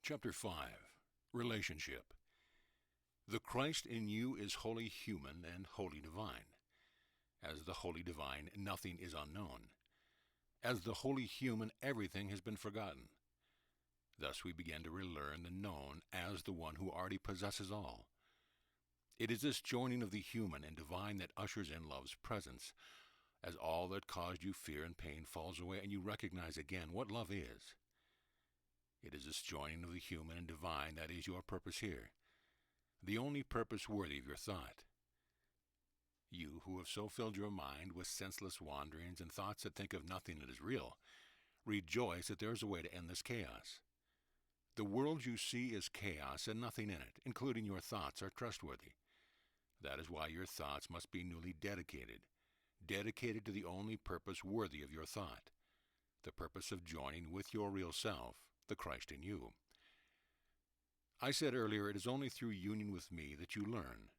Chapter 5. Relationship. The Christ in you is wholly human and wholly divine. As the wholly divine, nothing is unknown. As the wholly human, everything has been forgotten. Thus we begin to relearn the known as the one who already possesses all. It is this joining of the human and divine that ushers in love's presence, as all that caused you fear and pain falls away and you recognize again what love is. It is this joining of the human and divine that is your purpose here, the only purpose worthy of your thought. You who have so filled your mind with senseless wanderings and thoughts that think of nothing that is real, rejoice that there is a way to end this chaos. The world you see is chaos, and nothing in it, including your thoughts, are trustworthy. That is why your thoughts must be newly dedicated, dedicated to the only purpose worthy of your thought, the purpose of joining with your real self, the Christ in you. I said earlier, it is only through union with me that you learn,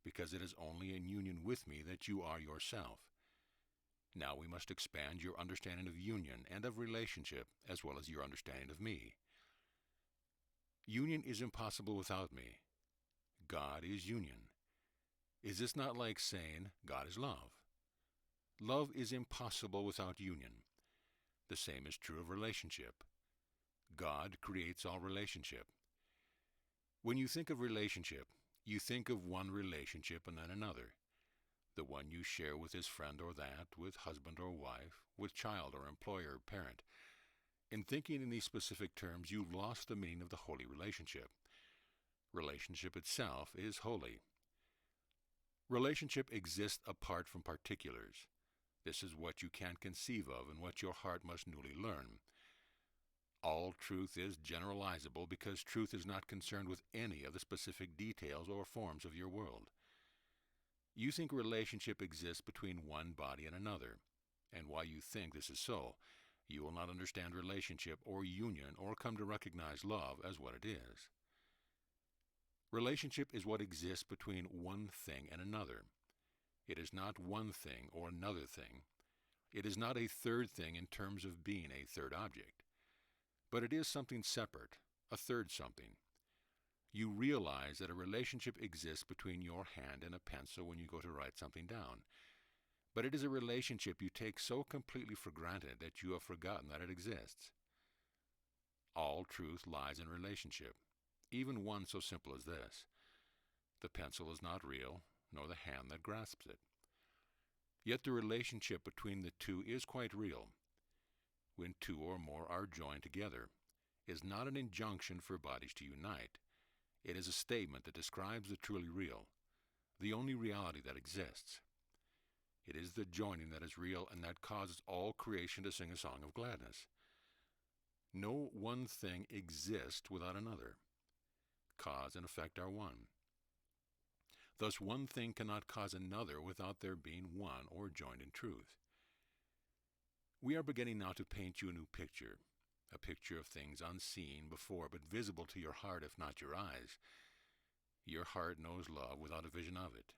because it is only in union with me that you are yourself. Now we must expand your understanding of union and of relationship, as well as your understanding of me. Union is impossible without me. God is union. Is this not like saying God is love? Love is impossible without union. The same is true of relationship. God creates all relationship. When you think of relationship, you think of one relationship and then another. The one you share with this friend or that, with husband or wife, with child or employer or parent. In thinking in these specific terms, you've lost the meaning of the holy relationship. Relationship itself is holy. Relationship exists apart from particulars. This is what you can't conceive of and what your heart must newly learn. All truth is generalizable because truth is not concerned with any of the specific details or forms of your world. You think relationship exists between one body and another, and while you think this is so, you will not understand relationship or union or come to recognize love as what it is. Relationship is what exists between one thing and another. It is not one thing or another thing. It is not a third thing in terms of being a third object. But it is something separate, a third something. You realize that a relationship exists between your hand and a pencil when you go to write something down. But it is a relationship you take so completely for granted that you have forgotten that it exists. All truth lies in relationship, even one so simple as this. The pencil is not real, nor the hand that grasps it. Yet the relationship between the two is quite real. When two or more are joined together, is not an injunction for bodies to unite. It is a statement that describes the truly real, the only reality that exists. It is the joining that is real and that causes all creation to sing a song of gladness. No one thing exists without another. Cause and effect are one. Thus one thing cannot cause another without there being one or joined in truth. We are beginning now to paint you a new picture, a picture of things unseen before but visible to your heart if not your eyes. Your heart knows love without a vision of it.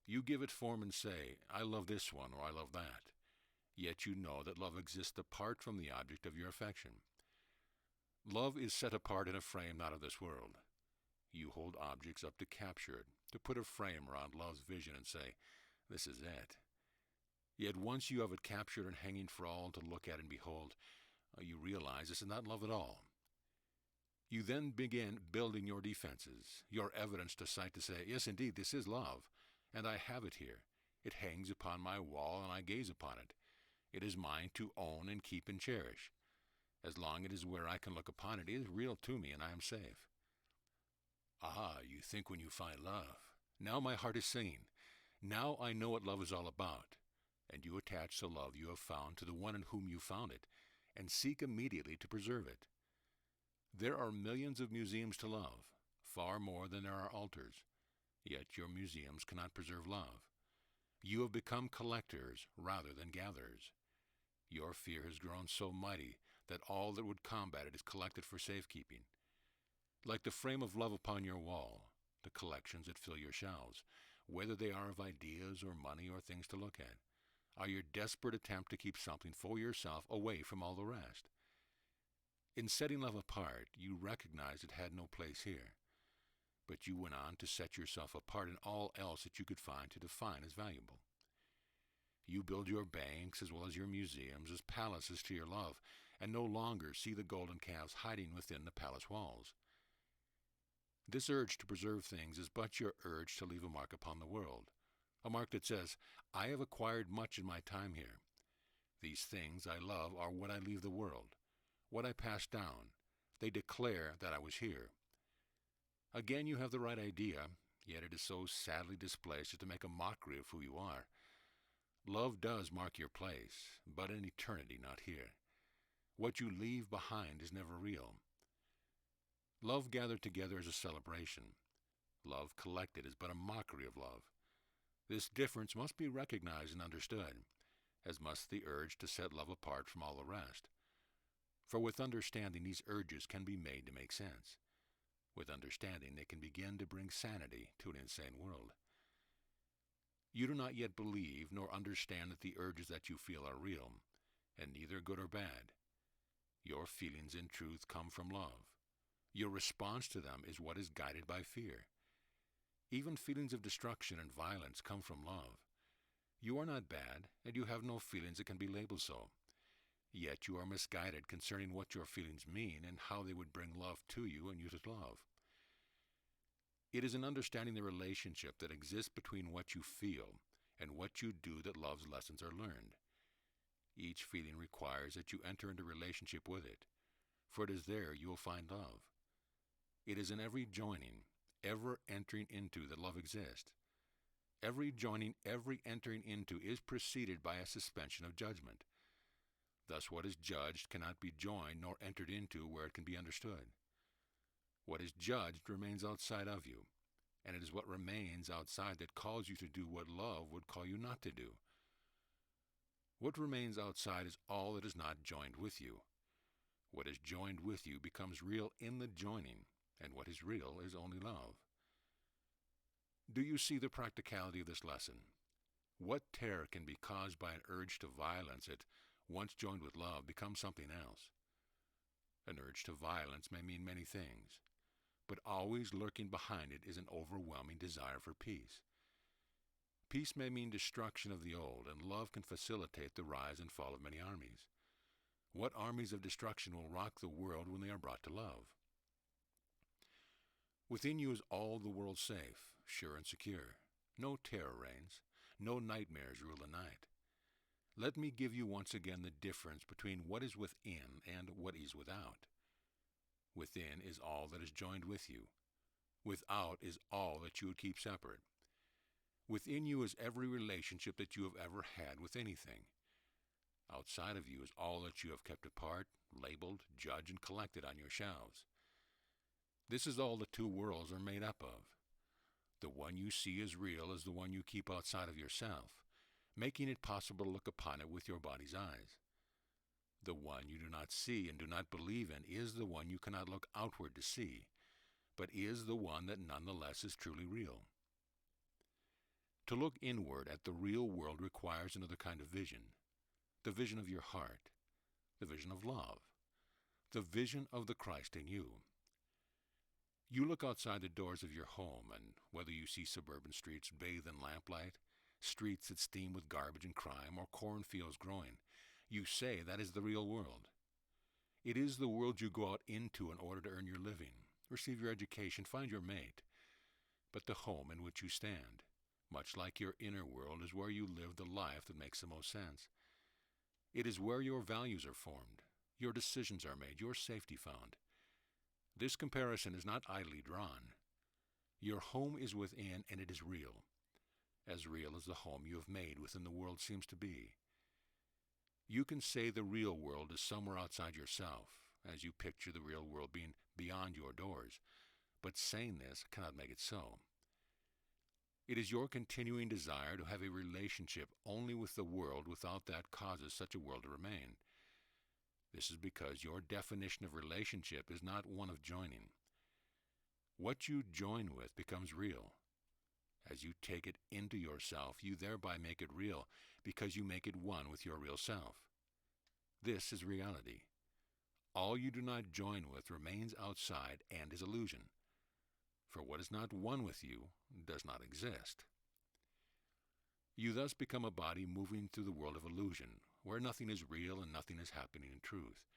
You give it form and say, I love this one or I love that. Yet you know that love exists apart from the object of your affection. Love is set apart in a frame not of this world. You hold objects up to capture it, to put a frame around love's vision and say, this is it. Yet once you have it captured and hanging for all to look at and behold, you realize this is not love at all. You then begin building your defenses, your evidence to cite to say, yes, indeed, this is love, and I have it here. It hangs upon my wall, and I gaze upon it. It is mine to own and keep and cherish. As long as it is where I can look upon it, it is real to me, and I am safe. Ah, you think when you find love, now my heart is singing. Now I know what love is all about. And you attach the love you have found to the one in whom you found it, and seek immediately to preserve it. There are millions of museums to love, far more than there are altars. Yet your museums cannot preserve love. You have become collectors rather than gatherers. Your fear has grown so mighty that all that would combat it is collected for safekeeping. Like the frame of love upon your wall, the collections that fill your shelves, whether they are of ideas or money or things to look at, are your desperate attempt to keep something for yourself away from all the rest. In setting love apart, you recognized it had no place here, but you went on to set yourself apart in all else that you could find to define as valuable. You build your banks as well as your museums as palaces to your love, and no longer see the golden calves hiding within the palace walls. This urge to preserve things is but your urge to leave a mark upon the world, a mark that says, I have acquired much in my time here. These things I love are what I leave the world, what I pass down. They declare that I was here. Again, you have the right idea, yet it is so sadly displaced as to make a mockery of who you are. Love does mark your place, but in eternity, not here. What you leave behind is never real. Love gathered together is a celebration. Love collected is but a mockery of love. This difference must be recognized and understood, as must the urge to set love apart from all the rest. For with understanding, these urges can be made to make sense. With understanding, they can begin to bring sanity to an insane world. You do not yet believe nor understand that the urges that you feel are real, and neither good or bad. Your feelings in truth come from love. Your response to them is what is guided by fear. Even feelings of destruction and violence come from love. You are not bad, and you have no feelings that can be labeled so. Yet you are misguided concerning what your feelings mean and how they would bring love to you and you to love. It is in understanding the relationship that exists between what you feel and what you do that love's lessons are learned. Each feeling requires that you enter into relationship with it, for it is there you will find love. It is in every joining, ever entering into, that love exists. Every joining, every entering into is preceded by a suspension of judgment. Thus what is judged cannot be joined nor entered into where it can be understood. What is judged remains outside of you, and it is what remains outside that calls you to do what love would call you not to do. What remains outside is all that is not joined with you. What is joined with you becomes real in the joining, and what is real is only love. Do you see the practicality of this lesson? What terror can be caused by an urge to violence that, once joined with love, becomes something else? An urge to violence may mean many things, but always lurking behind it is an overwhelming desire for peace. Peace may mean destruction of the old, and love can facilitate the rise and fall of many armies. What armies of destruction will rock the world when they are brought to love? Within you is all the world safe, sure and secure. No terror reigns, no nightmares rule the night. Let me give you once again the difference between what is within and what is without. Within is all that is joined with you. Without is all that you would keep separate. Within you is every relationship that you have ever had with anything. Outside of you is all that you have kept apart, labeled, judged, and collected on your shelves. This is all the two worlds are made up of. The one you see as real is the one you keep outside of yourself, making it possible to look upon it with your body's eyes. The one you do not see and do not believe in is the one you cannot look outward to see, but is the one that nonetheless is truly real. To look inward at the real world requires another kind of vision, the vision of your heart, the vision of love, the vision of the Christ in you. You look outside the doors of your home, and whether you see suburban streets bathed in lamplight, streets that steam with garbage and crime, or cornfields growing, you say that is the real world. It is the world you go out into in order to earn your living, receive your education, find your mate. But the home in which you stand, much like your inner world, is where you live the life that makes the most sense. It is where your values are formed, your decisions are made, your safety found. This comparison is not idly drawn. Your home is within, and it is real as the home you have made within the world seems to be. You can say the real world is somewhere outside yourself, as you picture the real world being beyond your doors, but saying this cannot make it so. It is your continuing desire to have a relationship only with the world without that causes such a world to remain. This is because your definition of relationship is not one of joining. What you join with becomes real. As you take it into yourself, you thereby make it real because you make it one with your real self. This is reality. All you do not join with remains outside and is illusion. For what is not one with you does not exist. You thus become a body moving through the world of illusion, where nothing is real and nothing is happening in truth.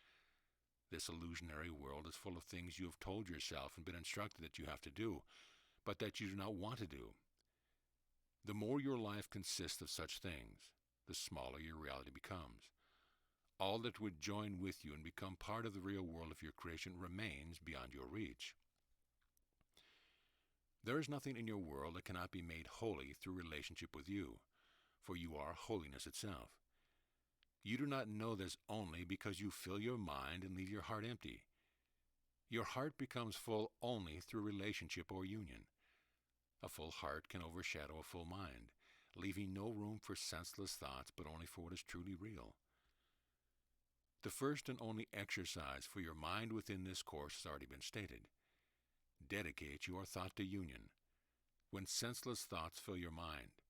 This illusionary world is full of things you have told yourself and been instructed that you have to do, but that you do not want to do. The more your life consists of such things, the smaller your reality becomes. All that would join with you and become part of the real world of your creation remains beyond your reach. There is nothing in your world that cannot be made holy through relationship with you, for you are holiness itself. You do not know this only because you fill your mind and leave your heart empty. Your heart becomes full only through relationship or union. A full heart can overshadow a full mind, leaving no room for senseless thoughts, but only for what is truly real. The first and only exercise for your mind within this course has already been stated. Dedicate your thought to union. When senseless thoughts fill your mind,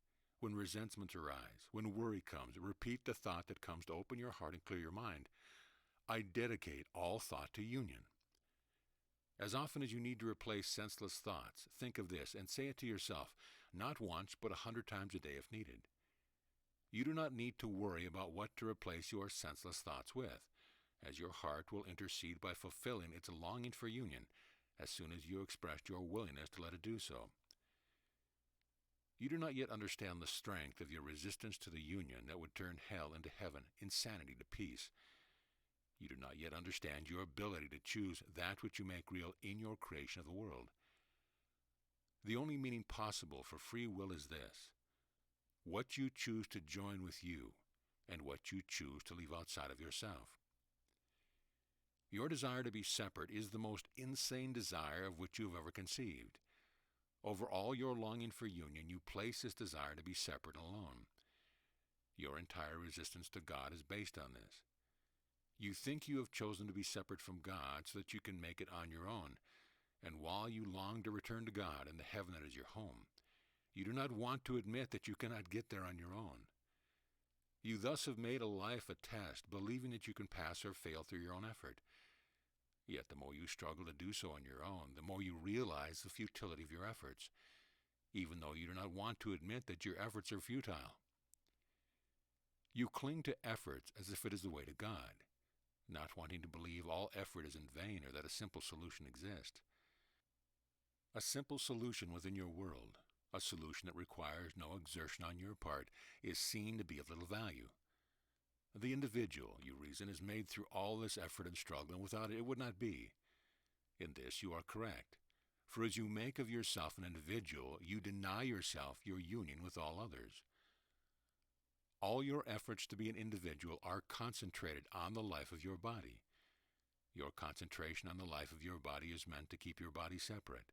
when resentments arise, when worry comes, repeat the thought that comes to open your heart and clear your mind. I dedicate all thought to union. As often as you need to replace senseless thoughts, think of this and say it to yourself, not once, but 100 times a day if needed. You do not need to worry about what to replace your senseless thoughts with, as your heart will intercede by fulfilling its longing for union as soon as you express your willingness to let it do so. You do not yet understand the strength of your resistance to the union that would turn hell into heaven, insanity to peace. You do not yet understand your ability to choose that which you make real in your creation of the world. The only meaning possible for free will is this: what you choose to join with you and what you choose to leave outside of yourself. Your desire to be separate is the most insane desire of which you have ever conceived. Over all your longing for union, you place this desire to be separate and alone. Your entire resistance to God is based on this. You think you have chosen to be separate from God so that you can make it on your own, and while you long to return to God and the heaven that is your home, you do not want to admit that you cannot get there on your own. You thus have made a life a test, believing that you can pass or fail through your own effort. Yet the more you struggle to do so on your own, the more you realize the futility of your efforts, even though you do not want to admit that your efforts are futile. You cling to efforts as if it is the way to God, not wanting to believe all effort is in vain or that a simple solution exists. A simple solution within your world, a solution that requires no exertion on your part, is seen to be of little value. The individual, you reason, is made through all this effort and struggle, and without it, it would not be. In this you are correct, for as you make of yourself an individual, you deny yourself your union with all others. All your efforts to be an individual are concentrated on the life of your body. Your concentration on the life of your body is meant to keep your body separate.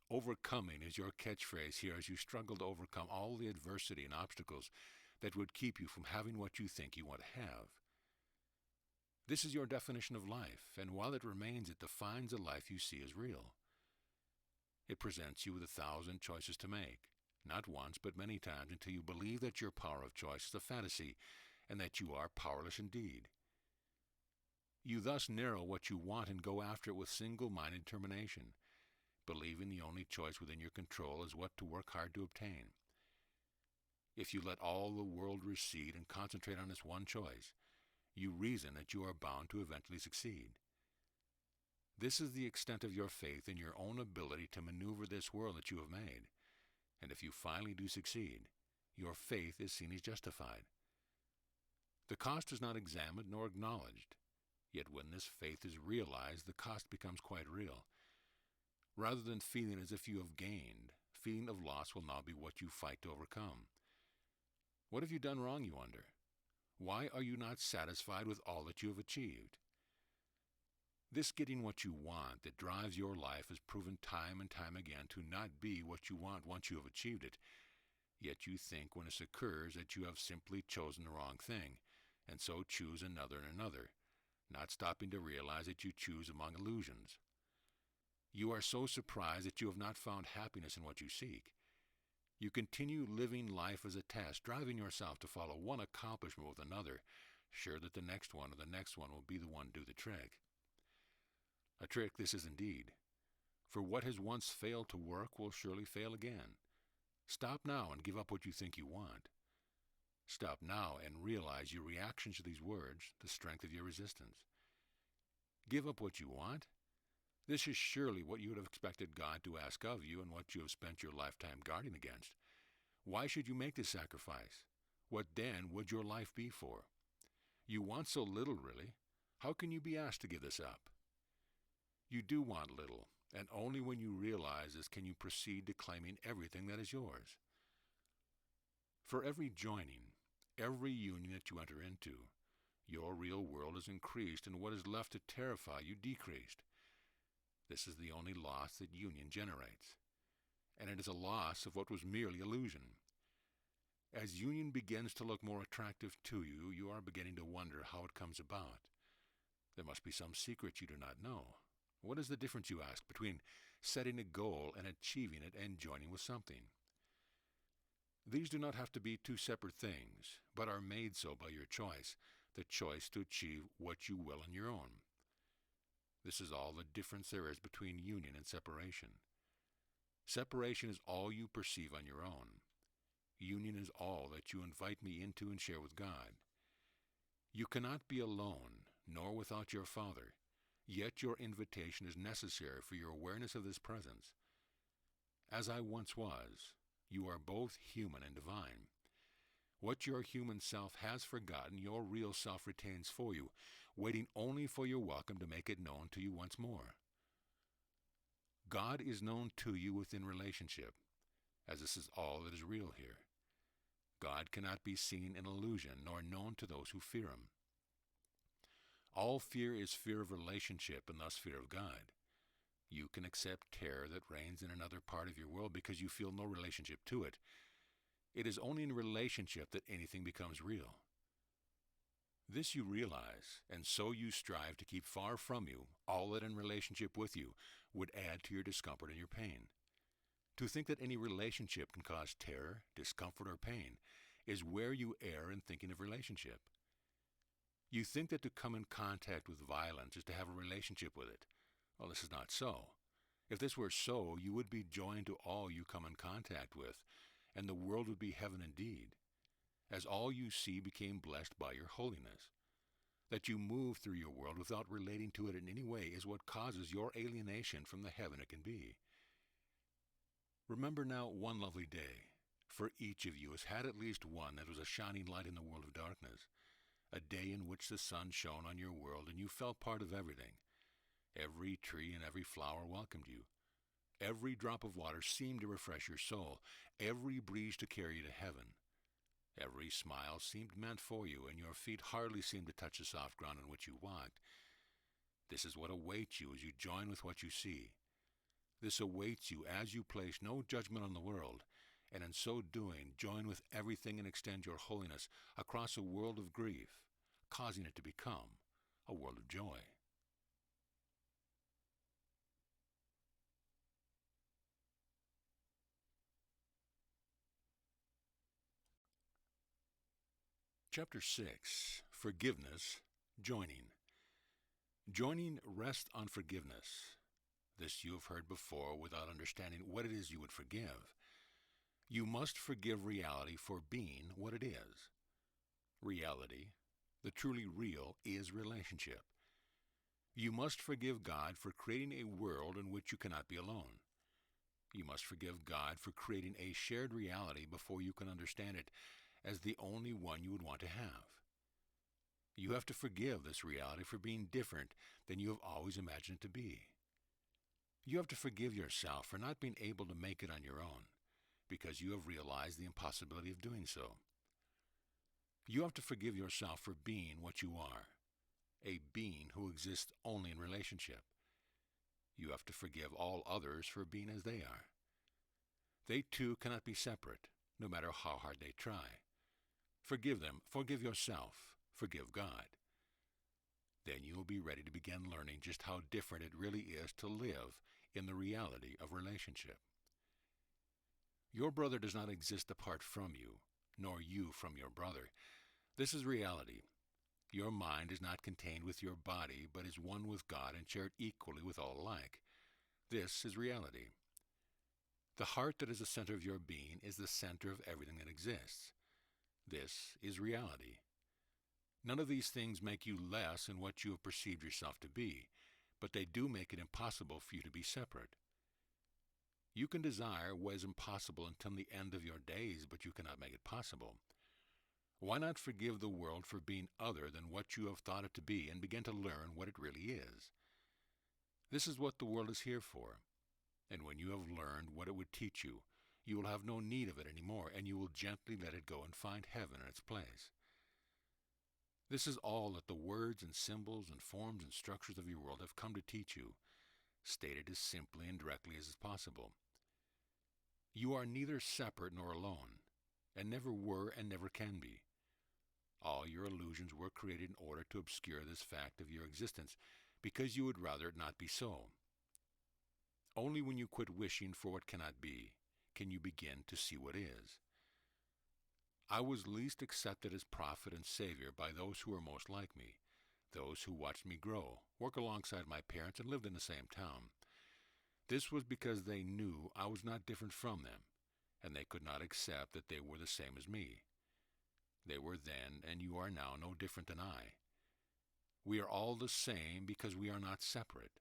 Overcoming is your catchphrase here as you struggle to overcome all the adversity and obstacles that would keep you from having what you think you want to have. This is your definition of life, and while it remains, it defines the life you see as real. It presents you with 1,000 choices to make, not once but many times, until you believe that your power of choice is a fantasy and that you are powerless indeed. You thus narrow what you want and go after it with single-minded determination, believing the only choice within your control is what to work hard to obtain. If you let all the world recede and concentrate on this one choice, you reason that you are bound to eventually succeed. This is the extent of your faith in your own ability to maneuver this world that you have made, and if you finally do succeed, your faith is seen as justified. The cost is not examined nor acknowledged, yet when this faith is realized, the cost becomes quite real. Rather than feeling as if you have gained, feeling of loss will now be what you fight to overcome. What have you done wrong, you wonder? Why are you not satisfied with all that you have achieved? This getting what you want that drives your life has proven time and time again to not be what you want once you have achieved it. Yet you think when this occurs that you have simply chosen the wrong thing, and so choose another and another, not stopping to realize that you choose among illusions. You are so surprised that you have not found happiness in what you seek. You continue living life as a test, driving yourself to follow one accomplishment with another, sure that the next one or the next one will be the one to do the trick. A trick this is indeed, for what has once failed to work will surely fail again. Stop now and give up what you think you want. Stop now and realize your reactions to these words, the strength of your resistance. Give up what you want? This is surely what you would have expected God to ask of you and what you have spent your lifetime guarding against. Why should you make this sacrifice? What then would your life be for? You want so little, really. How can you be asked to give this up? You do want little, and only when you realize this can you proceed to claiming everything that is yours. For every joining, every union that you enter into, your real world is increased, and what is left to terrify you decreased. This is the only loss that union generates, and it is a loss of what was merely illusion. As union begins to look more attractive to you, you are beginning to wonder how it comes about. There must be some secret you do not know. What is the difference, you ask, between setting a goal and achieving it and joining with something? These do not have to be two separate things, but are made so by your choice, the choice to achieve what you will on your own. This is all the difference there is between union and separation. Separation is all you perceive on your own. Union is all that you invite me into and share with God. You cannot be alone, nor without your Father, yet your invitation is necessary for your awareness of this presence. As I once was, you are both human and divine. What your human self has forgotten, your real self retains for you, waiting only for your welcome to make it known to you once more. God is known to you within relationship, as this is all that is real here. God cannot be seen in illusion, nor known to those who fear him. All fear is fear of relationship, and thus fear of God. You can accept terror that reigns in another part of your world because you feel no relationship to it. It is only in relationship that anything becomes real. This you realize, and so you strive to keep far from you all that in relationship with you would add to your discomfort and your pain. To think that any relationship can cause terror, discomfort, or pain is where you err in thinking of relationship. You think that to come in contact with violence is to have a relationship with it. Well, this is not so. If this were so, you would be joined to all you come in contact with, and the world would be heaven indeed, as all you see became blessed by your holiness. That you move through your world without relating to it in any way is what causes your alienation from the heaven it can be. Remember now one lovely day, for each of you has had at least one that was a shining light in the world of darkness, a day in which the sun shone on your world and you felt part of everything. Every tree and every flower welcomed you. Every drop of water seemed to refresh your soul, every breeze to carry you to heaven. Every smile seemed meant for you, and your feet hardly seemed to touch the soft ground on which you walked. This is what awaits you as you join with what you see. This awaits you as you place no judgment on the world, and in so doing join with everything and extend your holiness across a world of grief, causing it to become a world of joy. Chapter 6, Forgiveness, Joining. Joining rests on forgiveness. This you have heard before without understanding what it is you would forgive. You must forgive reality for being what it is. Reality, the truly real, is relationship. You must forgive God for creating a world in which you cannot be alone. You must forgive God for creating a shared reality before you can understand it as the only one you would want to have. You have to forgive this reality for being different than you have always imagined it to be. You have to forgive yourself for not being able to make it on your own, because you have realized the impossibility of doing so. You have to forgive yourself for being what you are, a being who exists only in relationship. You have to forgive all others for being as they are. They too cannot be separate, no matter how hard they try. Forgive them, forgive yourself, forgive God. Then you will be ready to begin learning just how different it really is to live in the reality of relationship. Your brother does not exist apart from you, nor you from your brother. This is reality. Your mind is not contained with your body, but is one with God and shared equally with all alike. This is reality. The heart that is the center of your being is the center of everything that exists. This is reality. None of these things make you less in what you have perceived yourself to be, but they do make it impossible for you to be separate. You can desire what is impossible until the end of your days, but you cannot make it possible. Why not forgive the world for being other than what you have thought it to be and begin to learn what it really is? This is what the world is here for, and when you have learned what it would teach you, you will have no need of it anymore, and you will gently let it go and find heaven in its place. This is all that the words and symbols and forms and structures of your world have come to teach you, stated as simply and directly as is possible. You are neither separate nor alone. and never were and never can be. All your illusions were created in order to obscure this fact of your existence, because you would rather it not be so. Only when you quit wishing for what cannot be, can you begin to see what is. I was least accepted as prophet and savior by those who were most like me, those who watched me grow, work alongside my parents, and lived in the same town. This was because they knew I was not different from them, and they could not accept that they were the same as me. They were then, and you are now, no different than I. We are all the same because we are not separate.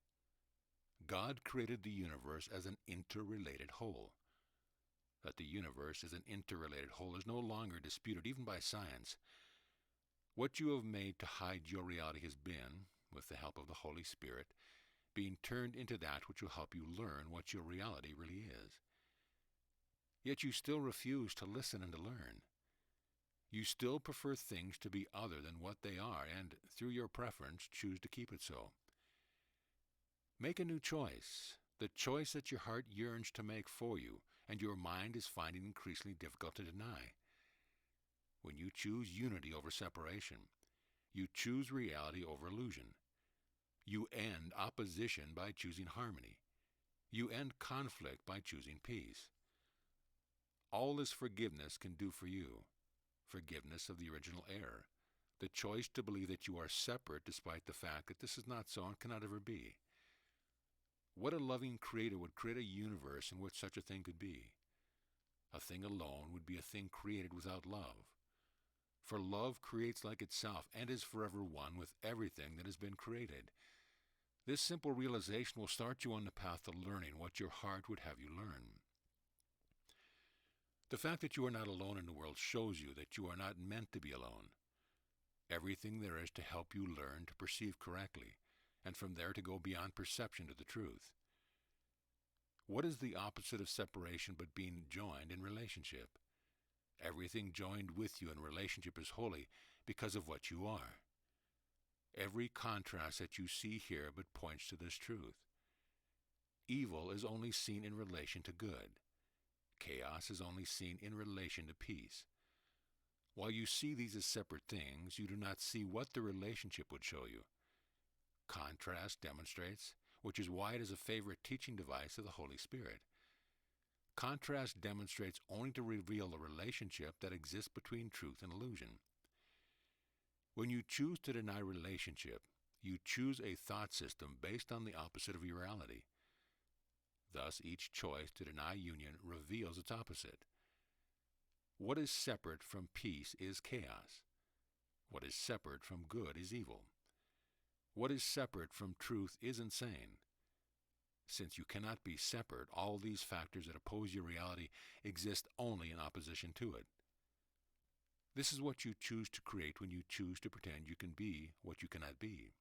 God created the universe as an interrelated whole. That the universe is an interrelated whole is no longer disputed, even by science. What you have made to hide your reality has been, with the help of the Holy Spirit, being turned into that which will help you learn what your reality really is. Yet you still refuse to listen and to learn. You still prefer things to be other than what they are, and, through your preference, choose to keep it so. Make a new choice, the choice that your heart yearns to make for you, and your mind is finding increasingly difficult to deny. When you choose unity over separation, you choose reality over illusion. You end opposition by choosing harmony. You end conflict by choosing peace. All this forgiveness can do for you, forgiveness of the original error, the choice to believe that you are separate despite the fact that this is not so and cannot ever be. What a loving creator would create a universe in which such a thing could be? A thing alone would be a thing created without love. For love creates like itself and is forever one with everything that has been created. This simple realization will start you on the path to learning what your heart would have you learn. The fact that you are not alone in the world shows you that you are not meant to be alone. Everything there is to help you learn to perceive correctly, and from there to go beyond perception to the truth. What is the opposite of separation but being joined in relationship? Everything joined with you in relationship is holy because of what you are. Every contrast that you see here but points to this truth. Evil is only seen in relation to good. Chaos is only seen in relation to peace. While you see these as separate things, you do not see what the relationship would show you. Contrast demonstrates, which is why it is a favorite teaching device of the Holy Spirit. Contrast demonstrates only to reveal the relationship that exists between truth and illusion. When you choose to deny relationship, you choose a thought system based on the opposite of your reality. Thus, each choice to deny union reveals its opposite. What is separate from peace is chaos. What is separate from good is evil. What is separate from truth is insane. Since you cannot be separate, all these factors that oppose your reality exist only in opposition to it. This is what you choose to create when you choose to pretend you can be what you cannot be.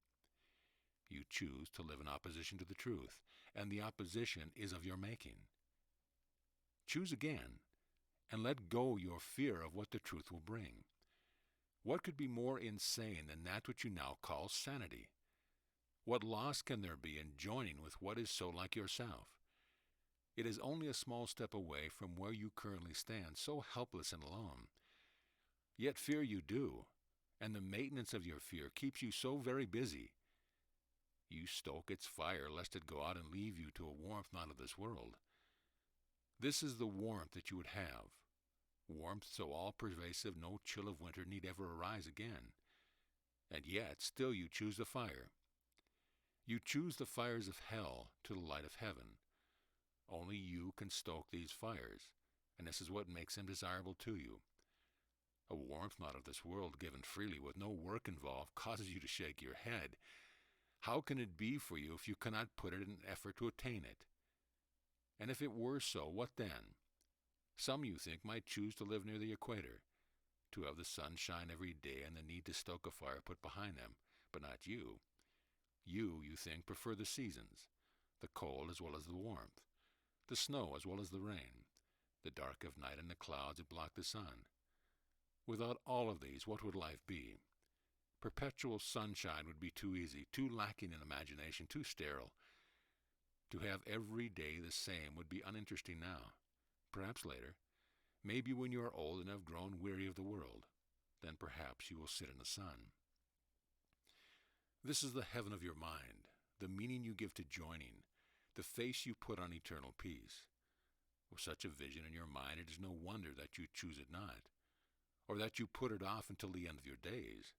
You choose to live in opposition to the truth, and the opposition is of your making. Choose again, and let go your fear of what the truth will bring. What could be more insane than that which you now call sanity? What loss can there be in joining with what is so like yourself? It is only a small step away from where you currently stand, so helpless and alone. Yet fear you do, and the maintenance of your fear keeps you so very busy. You stoke its fire lest it go out and leave you to a warmth not of this world. This is the warmth that you would have, warmth so all-pervasive no chill of winter need ever arise again. And yet still you choose the fire. You choose the fires of hell to the light of heaven. Only you can stoke these fires, and this is what makes them desirable to you. A warmth not of this world given freely with no work involved causes you to shake your head. How can it be for you if you cannot put it in an effort to attain it? And if it were so, what then? Some, you think, might choose to live near the equator, to have the sun shine every day and the need to stoke a fire put behind them, but not you. You think, prefer the seasons, the cold as well as the warmth, the snow as well as the rain, the dark of night and the clouds that block the sun. Without all of these, what would life be? Perpetual sunshine would be too easy, too lacking in imagination, too sterile. To have every day the same would be uninteresting now. Perhaps later. Maybe when you are old and have grown weary of the world, then perhaps you will sit in the sun. This is the heaven of your mind, the meaning you give to joining, the face you put on eternal peace. With such a vision in your mind, it is no wonder that you choose it not, or that you put it off until the end of your days.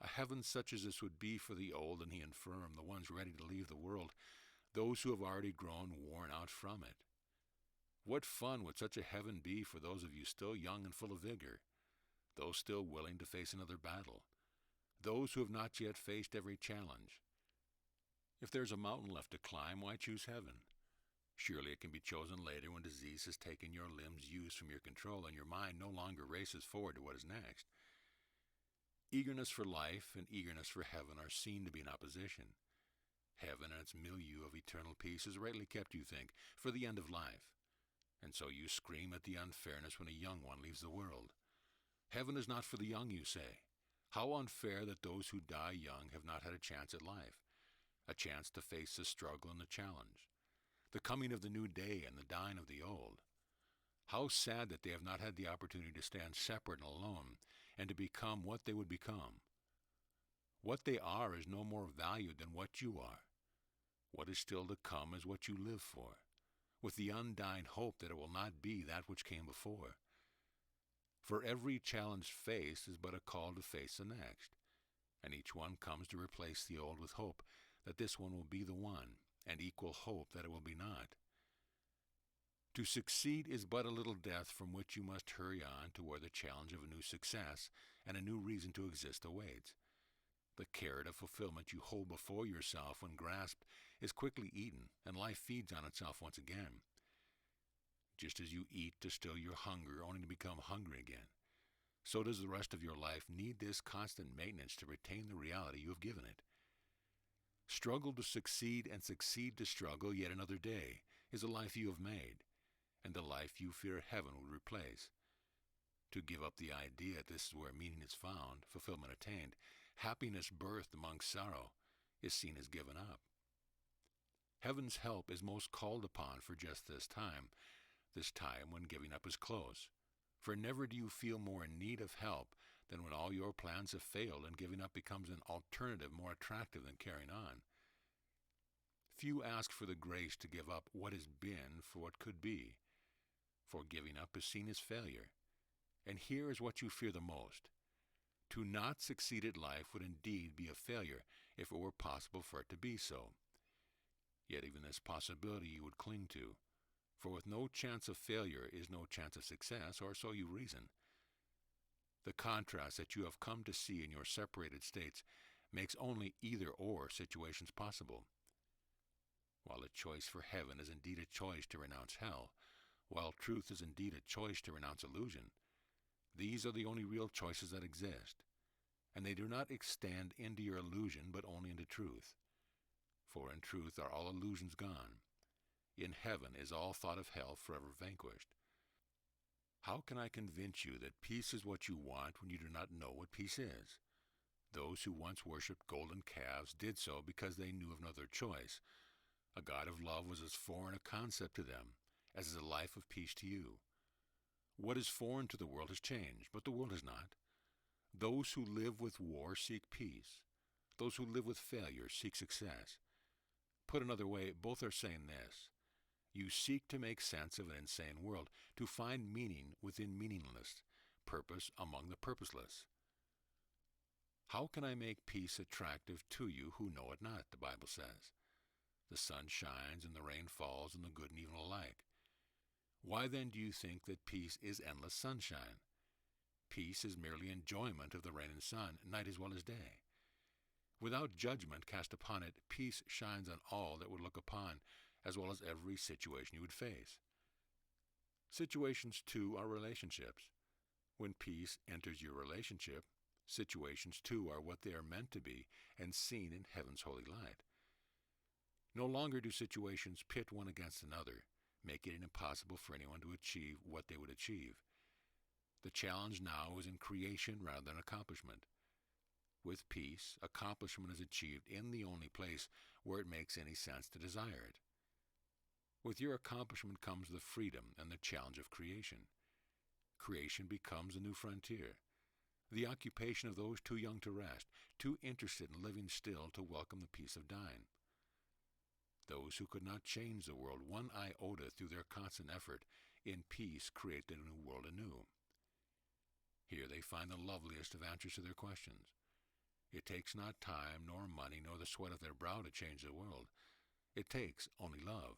A heaven such as this would be for the old and the infirm, the ones ready to leave the world, those who have already grown worn out from it. What fun would such a heaven be for those of you still young and full of vigor, those still willing to face another battle, those who have not yet faced every challenge. If there's a mountain left to climb, why choose heaven? Surely it can be chosen later when disease has taken your limbs' use from your control and your mind no longer races forward to what is next. Eagerness for life and eagerness for heaven are seen to be in opposition. Heaven and its milieu of eternal peace is rightly kept, you think, for the end of life. And so you scream at the unfairness when a young one leaves the world. Heaven is not for the young, you say. How unfair that those who die young have not had a chance at life, a chance to face the struggle and the challenge, the coming of the new day and the dying of the old. How sad that they have not had the opportunity to stand separate and alone, and to become what they would become. What they are is no more valued than what you are. What is still to come is what you live for, with the undying hope that it will not be that which came before. For every challenge faced is but a call to face the next, and each one comes to replace the old with hope that this one will be the one, and equal hope that it will be not. To succeed is but a little death from which you must hurry on to where the challenge of a new success and a new reason to exist awaits. The carrot of fulfillment you hold before yourself when grasped is quickly eaten, and life feeds on itself once again. Just as you eat to still your hunger only to become hungry again, so does the rest of your life need this constant maintenance to retain the reality you have given it. Struggle to succeed and succeed to struggle yet another day is a life you have made, and the life you fear heaven would replace. To give up the idea that this is where meaning is found, fulfillment attained, happiness birthed among sorrow, is seen as given up. Heaven's help is most called upon for just this time when giving up is close. For never do you feel more in need of help than when all your plans have failed and giving up becomes an alternative more attractive than carrying on. Few ask for the grace to give up what has been for what could be, for giving up is seen as failure. And here is what you fear the most. To not succeed at life would indeed be a failure if it were possible for it to be so. Yet even this possibility you would cling to, for with no chance of failure is no chance of success, or so you reason. The contrast that you have come to see in your separated states makes only either-or situations possible. While a choice for heaven is indeed a choice to renounce hell, while truth is indeed a choice to renounce illusion, these are the only real choices that exist, and they do not extend into your illusion but only into truth. For in truth are all illusions gone. In heaven is all thought of hell forever vanquished. How can I convince you that peace is what you want when you do not know what peace is? Those who once worshipped golden calves did so because they knew of no other choice. A God of love was as foreign a concept to them as is a life of peace to you. What is foreign to the world has changed, but the world has not. Those who live with war seek peace. Those who live with failure seek success. Put another way, both are saying this. You seek to make sense of an insane world, to find meaning within meaningless, purpose among the purposeless. How can I make peace attractive to you who know it not, the Bible says? The sun shines and the rain falls and the good and evil alike. Why then do you think that peace is endless sunshine? Peace is merely enjoyment of the rain and sun, night as well as day. Without judgment cast upon it, peace shines on all that would look upon, as well as every situation you would face. Situations, too, are relationships. When peace enters your relationship, situations, too, are what they are meant to be and seen in heaven's holy light. No longer do situations pit one against another, making it impossible for anyone to achieve what they would achieve. The challenge now is in creation rather than accomplishment. With peace, accomplishment is achieved in the only place where it makes any sense to desire it. With your accomplishment comes the freedom and the challenge of creation. Creation becomes a new frontier, the occupation of those too young to rest, too interested in living still to welcome the peace of dying. Those who could not change the world one iota through their constant effort, in peace create the new world anew. Here they find the loveliest of answers to their questions. It takes not time, nor money, nor the sweat of their brow to change the world. It takes only love.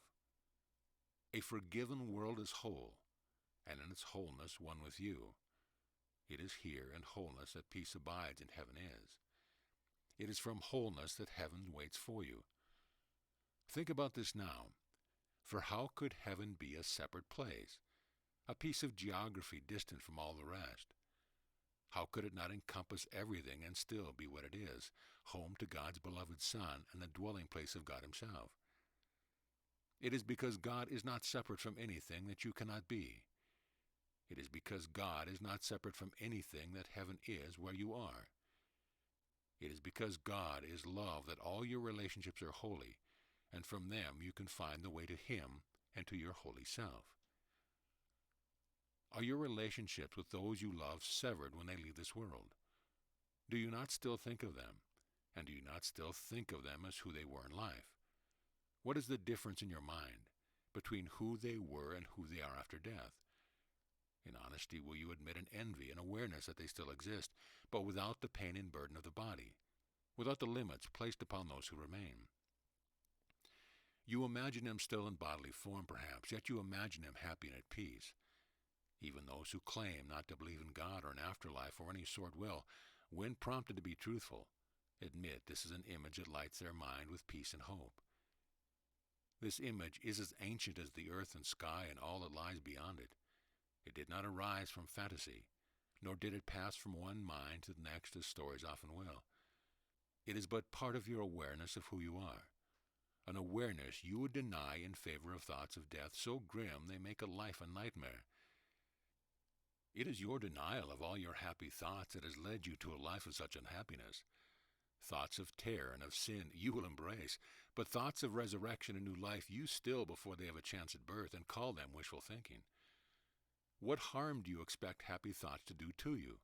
A forgiven world is whole, and in its wholeness one with you. It is here in wholeness that peace abides and heaven is. It is from wholeness that heaven waits for you. Think about this now. For how could heaven be a separate place, a piece of geography distant from all the rest? How could it not encompass everything and still be what it is, home to God's beloved Son and the dwelling place of God Himself? It is because God is not separate from anything that you cannot be. It is because God is not separate from anything that heaven is where you are. It is because God is love that all your relationships are holy, and from them you can find the way to Him and to your holy self. Are your relationships with those you love severed when they leave this world? Do you not still think of them? And do you not still think of them as who they were in life? What is the difference in your mind between who they were and who they are after death? In honesty, will you admit an envy and awareness that they still exist, but without the pain and burden of the body, without the limits placed upon those who remain? You imagine them still in bodily form, perhaps, yet you imagine them happy and at peace. Even those who claim not to believe in God or an afterlife or any sort will, when prompted to be truthful, admit this is an image that lights their mind with peace and hope. This image is as ancient as the earth and sky and all that lies beyond it. It did not arise from fantasy, nor did it pass from one mind to the next as stories often will. It is but part of your awareness of who you are, an awareness you would deny in favor of thoughts of death so grim they make a life a nightmare. It is your denial of all your happy thoughts that has led you to a life of such unhappiness. Thoughts of terror and of sin you will embrace, but thoughts of resurrection and new life you still before they have a chance at birth, and call them wishful thinking. What harm do you expect happy thoughts to do to you?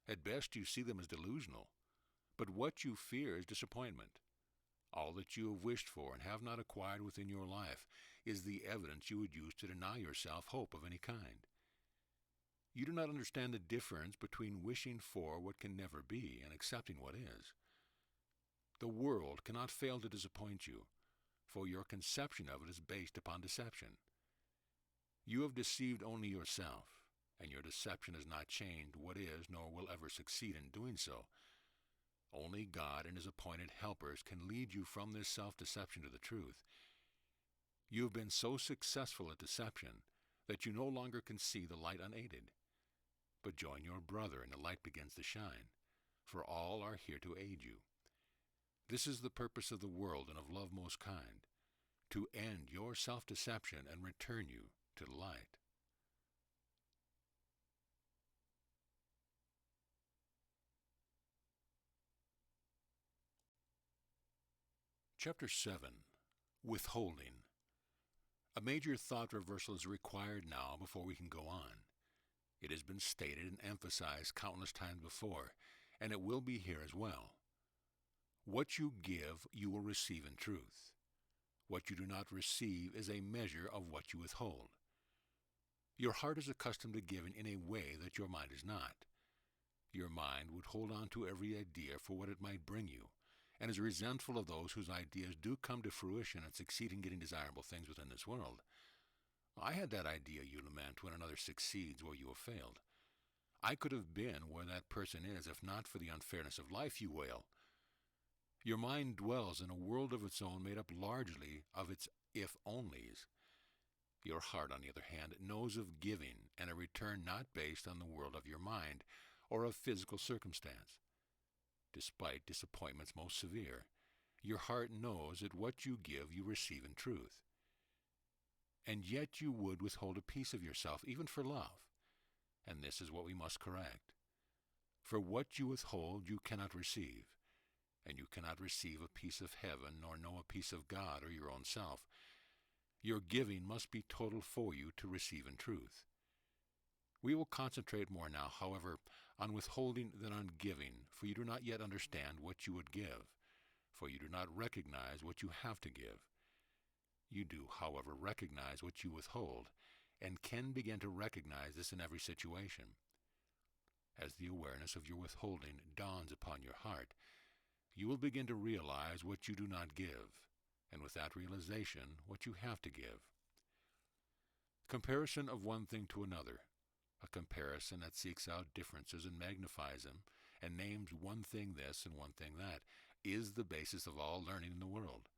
At best you see them as delusional, but what you fear is disappointment. All that you have wished for and have not acquired within your life is the evidence you would use to deny yourself hope of any kind. You do not understand the difference between wishing for what can never be and accepting what is. The world cannot fail to disappoint you, for your conception of it is based upon deception. You have deceived only yourself, and your deception has not changed what is, nor will ever succeed in doing so. Only God and His appointed helpers can lead you from this self-deception to the truth. You have been so successful at deception that you no longer can see the light unaided. But join your brother and the light begins to shine, for all are here to aid you. This is the purpose of the world and of love most kind, to end your self-deception and return you to the light. Chapter 7. Withholding. A major thought reversal is required now before we can go on. It has been stated and emphasized countless times before, and it will be here as well. What you give, you will receive in truth. What you do not receive is a measure of what you withhold. Your heart is accustomed to giving in a way that your mind is not. Your mind would hold on to every idea for what it might bring you, and is resentful of those whose ideas do come to fruition and succeed in getting desirable things within this world. I had that idea, you lament, when another succeeds where you have failed. I could have been where that person is if not for the unfairness of life, you wail. Your mind dwells in a world of its own made up largely of its if-onlys. Your heart, on the other hand, knows of giving and a return not based on the world of your mind or of physical circumstance. Despite disappointments most severe, your heart knows that what you give you receive in truth. And yet you would withhold a piece of yourself, even for love. And this is what we must correct. For what you withhold you cannot receive, and you cannot receive a piece of heaven, nor know a piece of God or your own self. Your giving must be total for you to receive in truth. We will concentrate more now, however, on withholding than on giving, for you do not yet understand what you would give, for you do not recognize what you have to give. You do, however, recognize what you withhold, and can begin to recognize this in every situation. As the awareness of your withholding dawns upon your heart, you will begin to realize what you do not give, and with that realization, what you have to give. Comparison of one thing to another, a comparison that seeks out differences and magnifies them, and names one thing this and one thing that, is the basis of all learning in the world.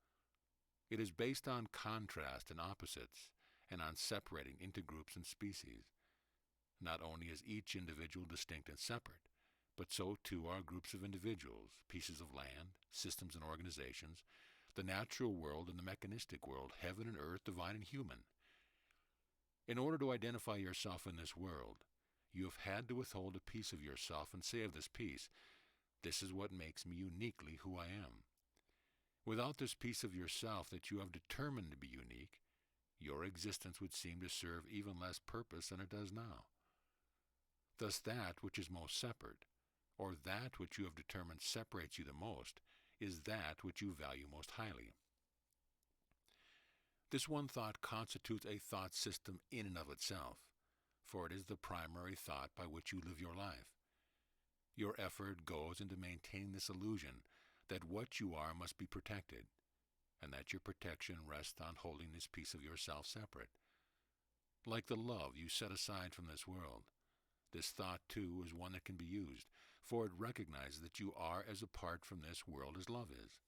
It is based on contrast and opposites, and on separating into groups and species. Not only is each individual distinct and separate, but so too are groups of individuals, pieces of land, systems and organizations, the natural world and the mechanistic world, heaven and earth, divine and human. In order to identify yourself in this world, you have had to withhold a piece of yourself and say of this piece, "This is what makes me uniquely who I am." Without this piece of yourself that you have determined to be unique, your existence would seem to serve even less purpose than it does now. Thus that which is most separate, or that which you have determined separates you the most, is that which you value most highly. This one thought constitutes a thought system in and of itself, for it is the primary thought by which you live your life. Your effort goes into maintaining this illusion that what you are must be protected, and that your protection rests on holding this piece of yourself separate. Like the love you set aside from this world, this thought, too, is one that can be used, for it recognizes that you are as apart from this world as love is.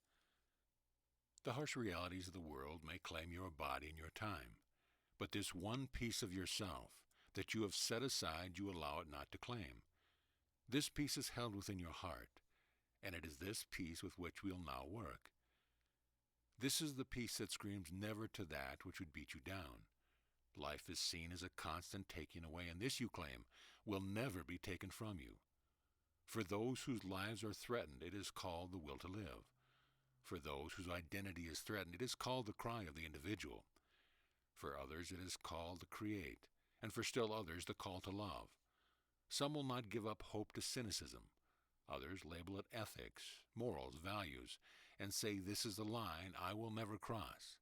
The harsh realities of the world may claim your body and your time, but this one piece of yourself that you have set aside you allow it not to claim. This piece is held within your heart, and it is this piece with which we'll now work. This is the piece that screams never to that which would beat you down. Life is seen as a constant taking away, and this, you claim, will never be taken from you. For those whose lives are threatened, it is called the will to live. For those whose identity is threatened, it is called the cry of the individual. For others, it is called the create, and for still others, the call to love. Some will not give up hope to cynicism. Others label it ethics, morals, values, and say this is the line I will never cross.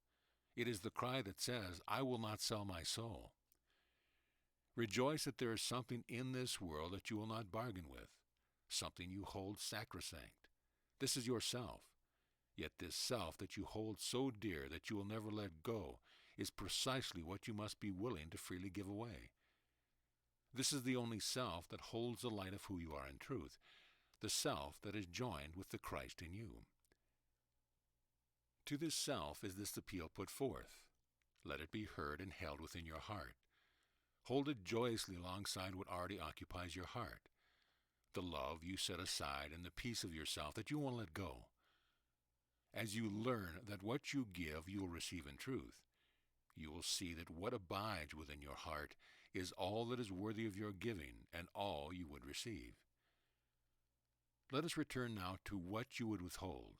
It is the cry that says, I will not sell my soul. Rejoice that there is something in this world that you will not bargain with, something you hold sacrosanct. This is yourself. Yet this self that you hold so dear that you will never let go is precisely what you must be willing to freely give away. This is the only self that holds the light of who you are in truth, the self that is joined with the Christ in you. To this self is this appeal put forth. Let it be heard and held within your heart. Hold it joyously alongside what already occupies your heart, the love you set aside and the piece of yourself that you won't let go. As you learn that what you give you will receive in truth, you will see that what abides within your heart is all that is worthy of your giving and all you would receive. Let us return now to what you would withhold,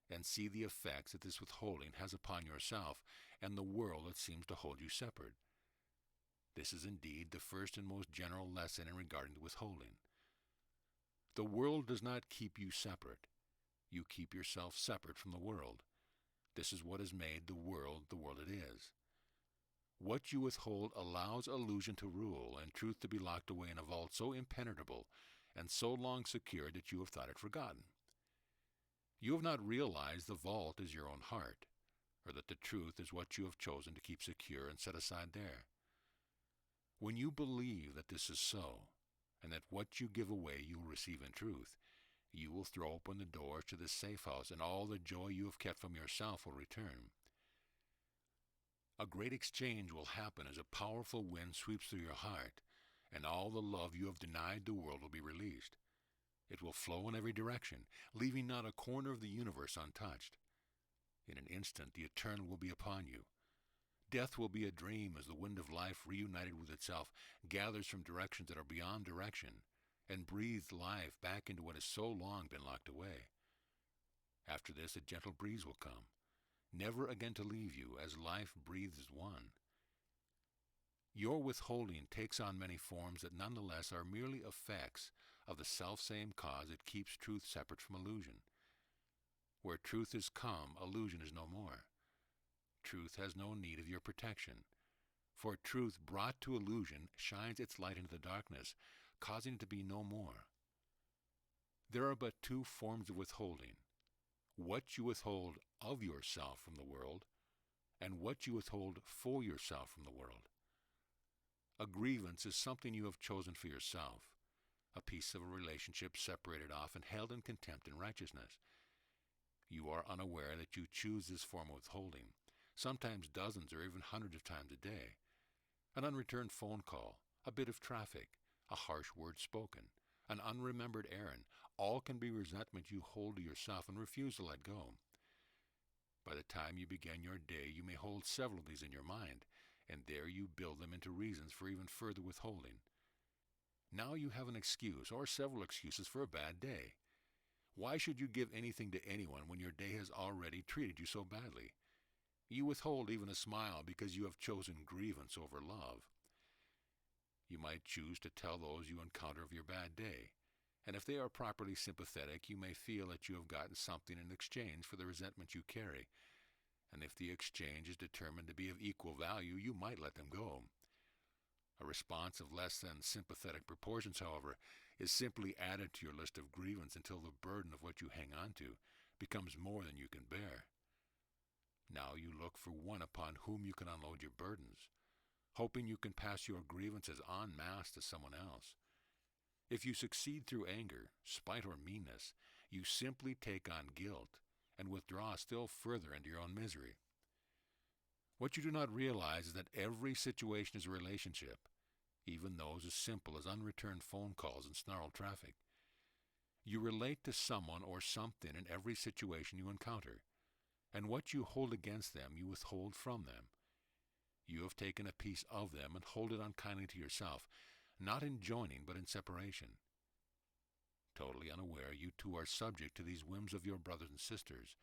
and see the effects that this withholding has upon yourself and the world that seems to hold you separate. This is indeed the first and most general lesson in regarding the withholding. The world does not keep you separate. You keep yourself separate from the world. This is what has made the world it is. What you withhold allows illusion to rule and truth to be locked away in a vault so impenetrable and so long secured that you have thought it forgotten. You have not realized the vault is your own heart, or that the truth is what you have chosen to keep secure and set aside there. When you believe that this is so, and that what you give away you will receive in truth, you will throw open the doors to this safe house, and all the joy you have kept from yourself will return. A great exchange will happen as a powerful wind sweeps through your heart, and all the love you have denied the world will be released. It will flow in every direction, leaving not a corner of the universe untouched. In an instant the eternal will be upon you. Death will be a dream as the wind of life, reunited with itself, gathers from directions that are beyond direction, and breathes life back into what has so long been locked away. After this a gentle breeze will come, never again to leave you, as life breathes as one. Your withholding takes on many forms that nonetheless are merely effects of the selfsame cause that keeps truth separate from illusion. Where truth is come, illusion is no more. Truth has no need of your protection, for truth brought to illusion shines its light into the darkness, causing it to be no more. There are but two forms of withholding: what you withhold of yourself from the world, and what you withhold for yourself from the world. A grievance is something you have chosen for yourself, a piece of a relationship separated off and held in contempt and righteousness. You are unaware that you choose this form of withholding, sometimes dozens or even hundreds of times a day. An unreturned phone call, a bit of traffic, a harsh word spoken, an unremembered errand, all can be resentment you hold to yourself and refuse to let go. By the time you begin your day, you may hold several of these in your mind, and there you build them into reasons for even further withholding. Now you have an excuse or several excuses for a bad day. Why should you give anything to anyone when your day has already treated you so badly? You withhold even a smile because you have chosen grievance over love. You might choose to tell those you encounter of your bad day, and if they are properly sympathetic, you may feel that you have gotten something in exchange for the resentment you carry, and if the exchange is determined to be of equal value, you might let them go. A response of less than sympathetic proportions, however, is simply added to your list of grievance until the burden of what you hang on to becomes more than you can bear. Now you look for one upon whom you can unload your burdens, hoping you can pass your grievances en masse to someone else. If you succeed through anger, spite, or meanness, you simply take on guilt and withdraw still further into your own misery. What you do not realize is that every situation is a relationship, even those as simple as unreturned phone calls and snarled traffic. You relate to someone or something in every situation you encounter, and what you hold against them you withhold from them. You have taken a piece of them and hold it unkindly to yourself, not in joining but in separation. Totally unaware, you too are subject to these whims of your brothers and sisters,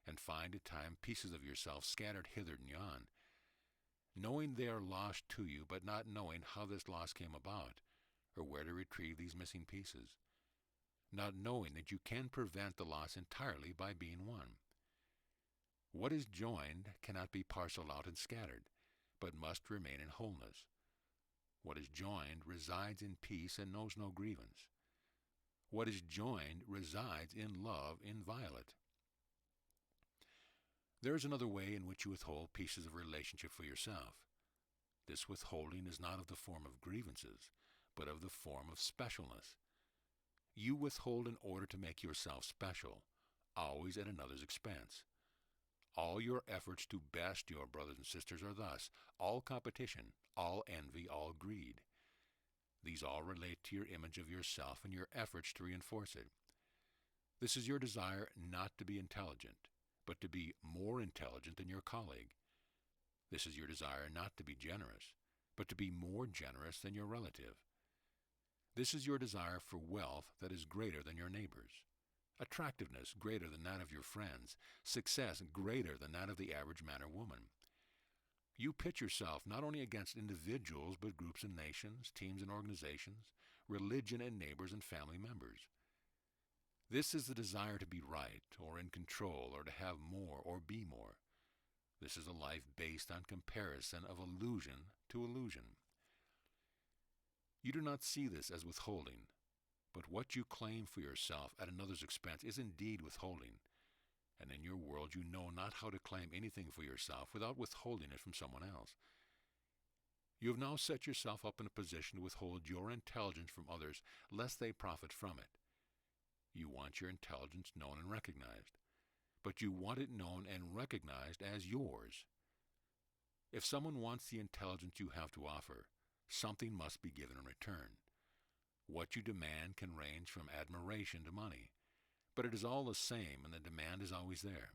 and find at times pieces of yourself scattered hither and yon, knowing they are lost to you, but not knowing how this loss came about, or where to retrieve these missing pieces, not knowing that you can prevent the loss entirely by being one. What is joined cannot be parceled out and scattered, but must remain in wholeness. What is joined resides in peace and knows no grievance. What is joined resides in love inviolate. There is another way in which you withhold pieces of relationship for yourself. This withholding is not of the form of grievances, but of the form of specialness. You withhold in order to make yourself special, always at another's expense. All your efforts to best your brothers and sisters are thus all competition, all envy, all greed. These all relate to your image of yourself and your efforts to reinforce it. This is your desire not to be intelligent, but to be more intelligent than your colleague. This is your desire not to be generous, but to be more generous than your relative. This is your desire for wealth that is greater than your neighbor's, attractiveness greater than that of your friends, success greater than that of the average man or woman. You pit yourself not only against individuals, but groups and nations, teams and organizations, religion and neighbors and family members. This is the desire to be right, or in control, or to have more, or be more. This is a life based on comparison of illusion to illusion. You do not see this as withholding, but what you claim for yourself at another's expense is indeed withholding, and in your world you know not how to claim anything for yourself without withholding it from someone else. You have now set yourself up in a position to withhold your intelligence from others, lest they profit from it. You want your intelligence known and recognized, but you want it known and recognized as yours. If someone wants the intelligence you have to offer, something must be given in return. What you demand can range from admiration to money, but it is all the same, and the demand is always there.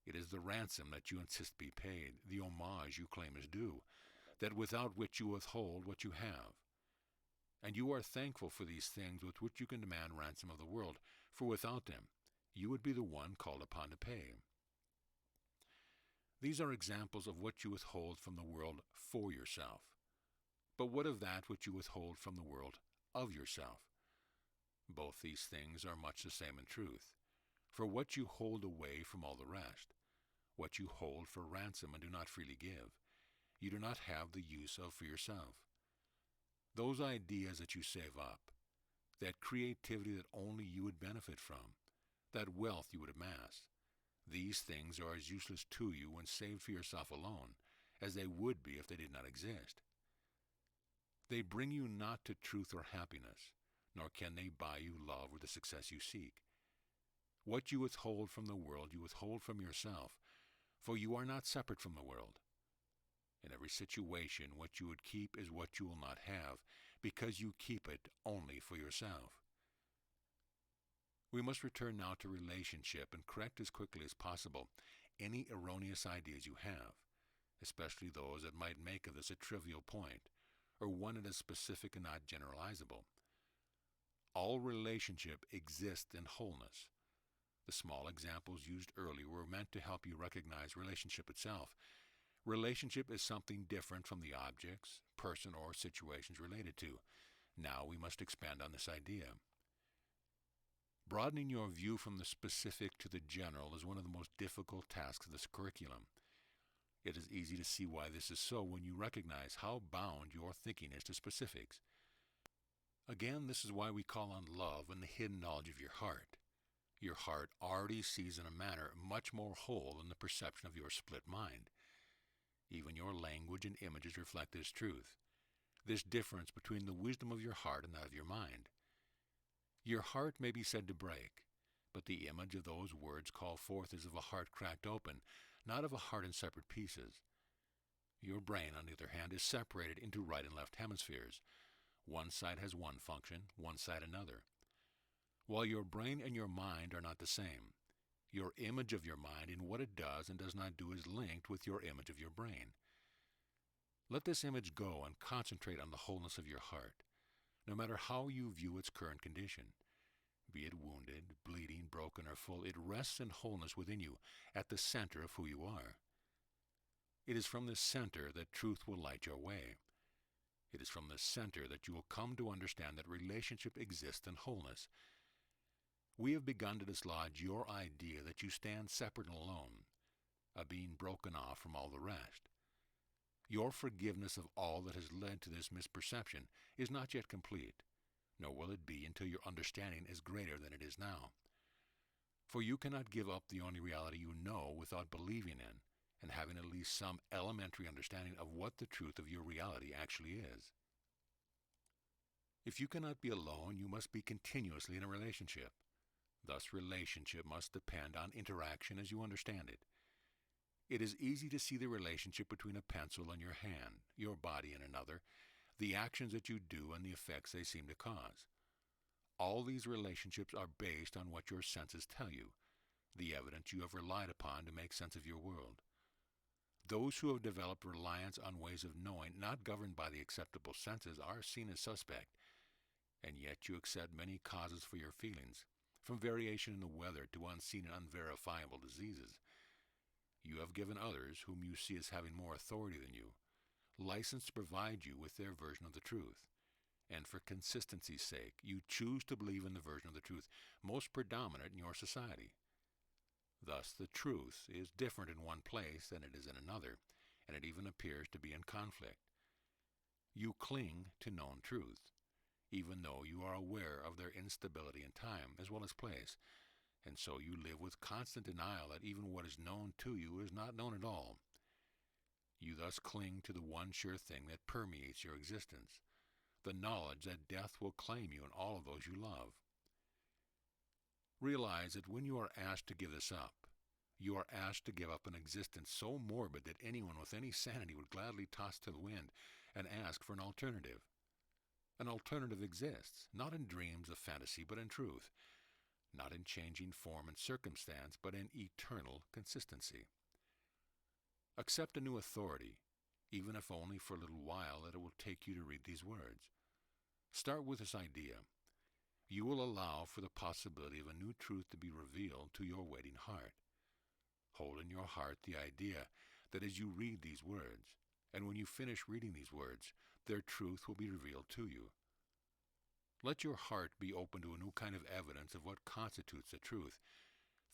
It is the ransom that you insist be paid, the homage you claim is due, that without which you withhold what you have. And you are thankful for these things with which you can demand ransom of the world, for without them you would be the one called upon to pay. These are examples of what you withhold from the world for yourself. But what of that which you withhold from the world of yourself? Both these things are much the same in truth. For what you hold away from all the rest, what you hold for ransom and do not freely give, you do not have the use of for yourself. Those ideas that you save up, that creativity that only you would benefit from, that wealth you would amass, these things are as useless to you when saved for yourself alone as they would be if they did not exist. They bring you not to truth or happiness, nor can they buy you love or the success you seek. What you withhold from the world, you withhold from yourself, for you are not separate from the world. In every situation, what you would keep is what you will not have, because you keep it only for yourself. We must return now to relationship and correct as quickly as possible any erroneous ideas you have, especially those that might make of this a trivial point, or one that is specific and not generalizable. All relationship exists in wholeness. The small examples used earlier were meant to help you recognize relationship itself. Relationship is something different from the objects, person, or situations related to. Now we must expand on this idea. Broadening your view from the specific to the general is one of the most difficult tasks of this curriculum. It is easy to see why this is so when you recognize how bound your thinking is to specifics. Again, this is why we call on love and the hidden knowledge of your heart. Your heart already sees in a manner much more whole than the perception of your split mind. Even your language and images reflect this truth, this difference between the wisdom of your heart and that of your mind. Your heart may be said to break, but the image of those words called forth is of a heart cracked open, not of a heart in separate pieces. Your brain, on the other hand, is separated into right and left hemispheres. One side has one function, one side another. While your brain and your mind are not the same, your image of your mind in what it does and does not do is linked with your image of your brain. Let this image go and concentrate on the wholeness of your heart, no matter how you view its current condition. Be it wounded, bleeding, broken, or full, it rests in wholeness within you, at the center of who you are. It is from this center that truth will light your way. It is from this center that you will come to understand that relationship exists in wholeness. We have begun to dislodge your idea that you stand separate and alone, a being broken off from all the rest. Your forgiveness of all that has led to this misperception is not yet complete, nor will it be until your understanding is greater than it is now. For you cannot give up the only reality you know without believing in and having at least some elementary understanding of what the truth of your reality actually is. If you cannot be alone, you must be continuously in a relationship. Thus, relationship must depend on interaction as you understand it. It is easy to see the relationship between a pencil and your hand, your body and another, the actions that you do and the effects they seem to cause. All these relationships are based on what your senses tell you, the evidence you have relied upon to make sense of your world. Those who have developed reliance on ways of knowing not governed by the acceptable senses are seen as suspect, and yet you accept many causes for your feelings, from variation in the weather to unseen and unverifiable diseases. You have given others, whom you see as having more authority than you, license to provide you with their version of the truth. And for consistency's sake, you choose to believe in the version of the truth most predominant in your society. Thus, the truth is different in one place than it is in another, and it even appears to be in conflict. You cling to known truth, even though you are aware of their instability in time as well as place, and so you live with constant denial that even what is known to you is not known at all. You thus cling to the one sure thing that permeates your existence, the knowledge that death will claim you and all of those you love. Realize that when you are asked to give this up, you are asked to give up an existence so morbid that anyone with any sanity would gladly toss to the wind and ask for an alternative. An alternative exists, not in dreams of fantasy, but in truth, not in changing form and circumstance, but in eternal consistency. Accept a new authority, even if only for a little while that it will take you to read these words. Start with this idea. You will allow for the possibility of a new truth to be revealed to your waiting heart. Hold in your heart the idea that as you read these words, And when you finish reading these words, their truth will be revealed to you. Let your heart be open to a new kind of evidence of what constitutes the truth.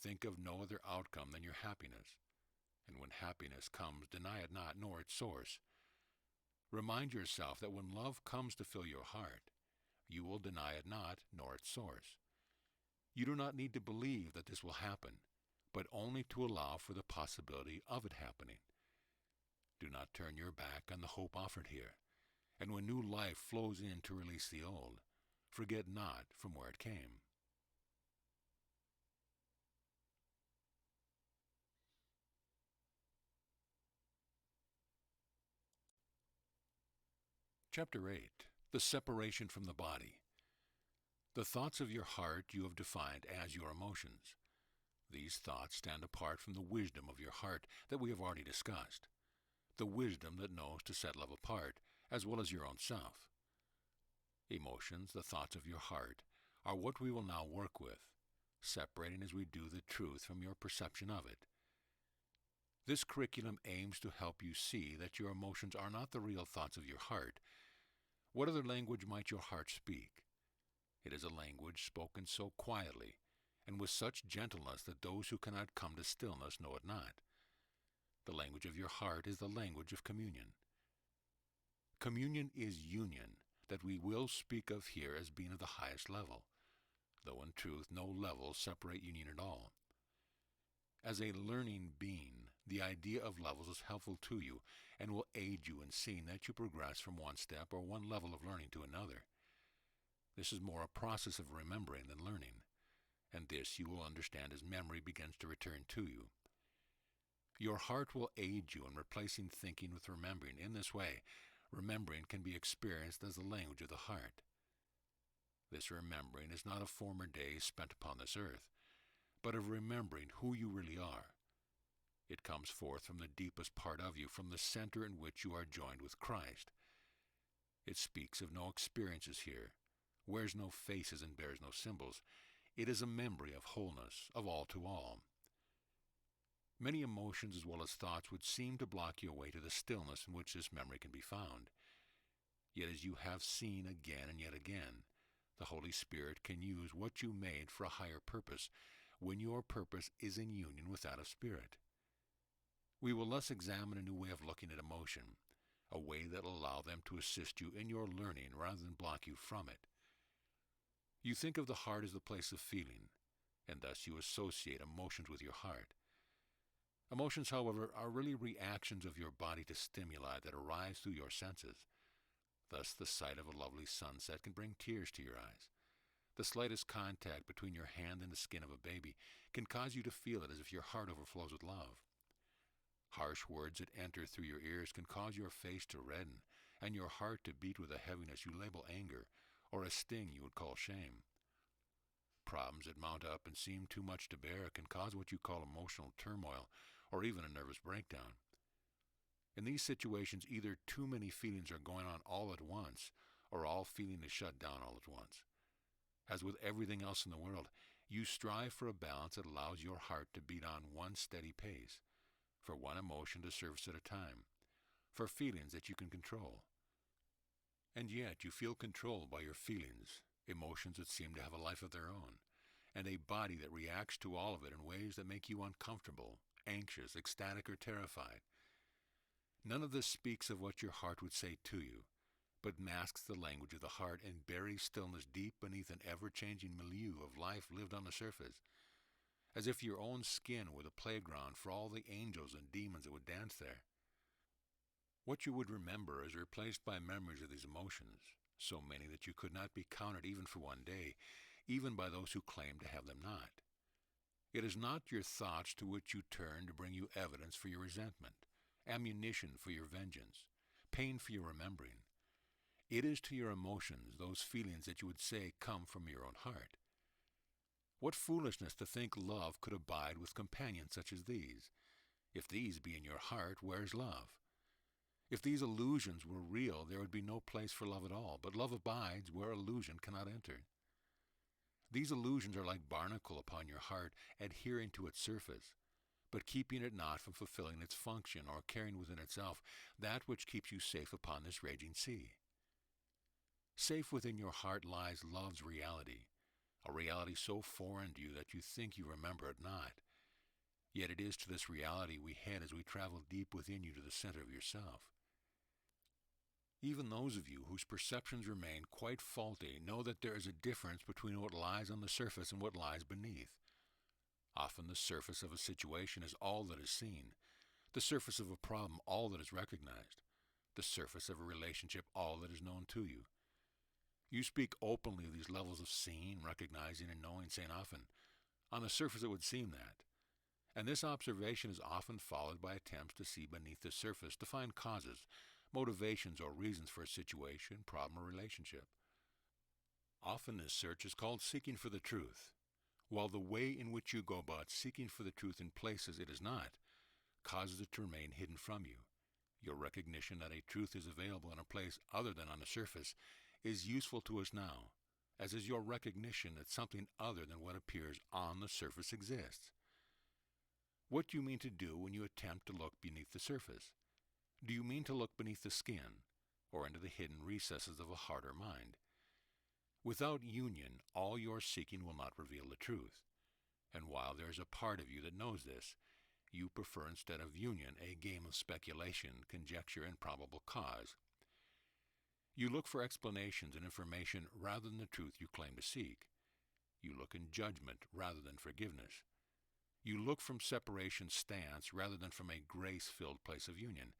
Think of no other outcome than your happiness. And when happiness comes, deny it not, nor its source. Remind yourself that when love comes to fill your heart, you will deny it not, nor its source. You do not need to believe that this will happen, but only to allow for the possibility of it happening. Do not turn your back on the hope offered here, and when new life flows in to release the old, forget not from where it came. Chapter 8. The Separation from the Body. The thoughts of your heart you have defined as your emotions. These thoughts stand apart from the wisdom of your heart that we have already discussed, the wisdom that knows to set love apart, as well as your own self. Emotions, the thoughts of your heart, are what we will now work with, separating as we do the truth from your perception of it. This curriculum aims to help you see that your emotions are not the real thoughts of your heart. What other language might your heart speak? It is a language spoken so quietly and with such gentleness that those who cannot come to stillness know it not. The language of your heart is the language of communion. Communion is union that we will speak of here as being of the highest level, though in truth no levels separate union at all. As a learning being, the idea of levels is helpful to you and will aid you in seeing that you progress from one step or one level of learning to another. This is more a process of remembering than learning, and this you will understand as memory begins to return to you. Your heart will aid you in replacing thinking with remembering. In this way, remembering can be experienced as the language of the heart. This remembering is not of former days spent upon this earth, but of remembering who you really are. It comes forth from the deepest part of you, from the center in which you are joined with Christ. It speaks of no experiences here, wears no faces and bears no symbols. It is a memory of wholeness, of all to all. Many emotions as well as thoughts would seem to block your way to the stillness in which this memory can be found. Yet as you have seen again and yet again, the Holy Spirit can use what you made for a higher purpose when your purpose is in union with that of Spirit. We will thus examine a new way of looking at emotion, a way that will allow them to assist you in your learning rather than block you from it. You think of the heart as the place of feeling, and thus you associate emotions with your heart. Emotions, however, are really reactions of your body to stimuli that arise through your senses. Thus, the sight of a lovely sunset can bring tears to your eyes. The slightest contact between your hand and the skin of a baby can cause you to feel it as if your heart overflows with love. Harsh words that enter through your ears can cause your face to redden and your heart to beat with a heaviness you label anger, or a sting you would call shame. Problems that mount up and seem too much to bear can cause what you call emotional turmoil, or even a nervous breakdown. In these situations, either too many feelings are going on all at once, or all feeling is shut down all at once. As with everything else in the world, you strive for a balance that allows your heart to beat on one steady pace, for one emotion to surface at a time, for feelings that you can control. And yet you feel controlled by your feelings, emotions that seem to have a life of their own, and a body that reacts to all of it in ways that make you uncomfortable, anxious, ecstatic, or terrified. None of this speaks of what your heart would say to you, but masks the language of the heart and buries stillness deep beneath an ever-changing milieu of life lived on the surface, as if your own skin were the playground for all the angels and demons that would dance there. What you would remember is replaced by memories of these emotions, so many that you could not be counted even for one day, even by those who claim to have them not. It is not your thoughts to which you turn to bring you evidence for your resentment, ammunition for your vengeance, pain for your remembering. It is to your emotions, those feelings that you would say come from your own heart. What foolishness to think love could abide with companions such as these. If these be in your heart, where's love? If these illusions were real, there would be no place for love at all, but love abides where illusion cannot enter. These illusions are like barnacle upon your heart, adhering to its surface, but keeping it not from fulfilling its function or carrying within itself that which keeps you safe upon this raging sea. Safe within your heart lies love's reality, a reality so foreign to you that you think you remember it not. Yet it is to this reality we head as we travel deep within you to the center of yourself. Even those of you whose perceptions remain quite faulty know that there is a difference between what lies on the surface and what lies beneath. Often the surface of a situation is all that is seen, the surface of a problem all that is recognized, the surface of a relationship all that is known to you. You speak openly of these levels of seeing, recognizing, and knowing, saying often, on the surface it would seem that. And this observation is often followed by attempts to see beneath the surface, to find causes, motivations, or reasons for a situation, problem, or relationship. Often this search is called seeking for the truth, while the way in which you go about seeking for the truth in places it is not causes it to remain hidden from you. Your recognition that a truth is available in a place other than on the surface is useful to us now, as is your recognition that something other than what appears on the surface exists. What do you mean to do when you attempt to look beneath the surface? Do you mean to look beneath the skin, or into the hidden recesses of a heart or mind? Without union, all your seeking will not reveal the truth. And while there is a part of you that knows this, you prefer instead of union a game of speculation, conjecture, and probable cause. You look for explanations and information rather than the truth you claim to seek. You look in judgment rather than forgiveness. You look from separation's stance rather than from a grace-filled place of union.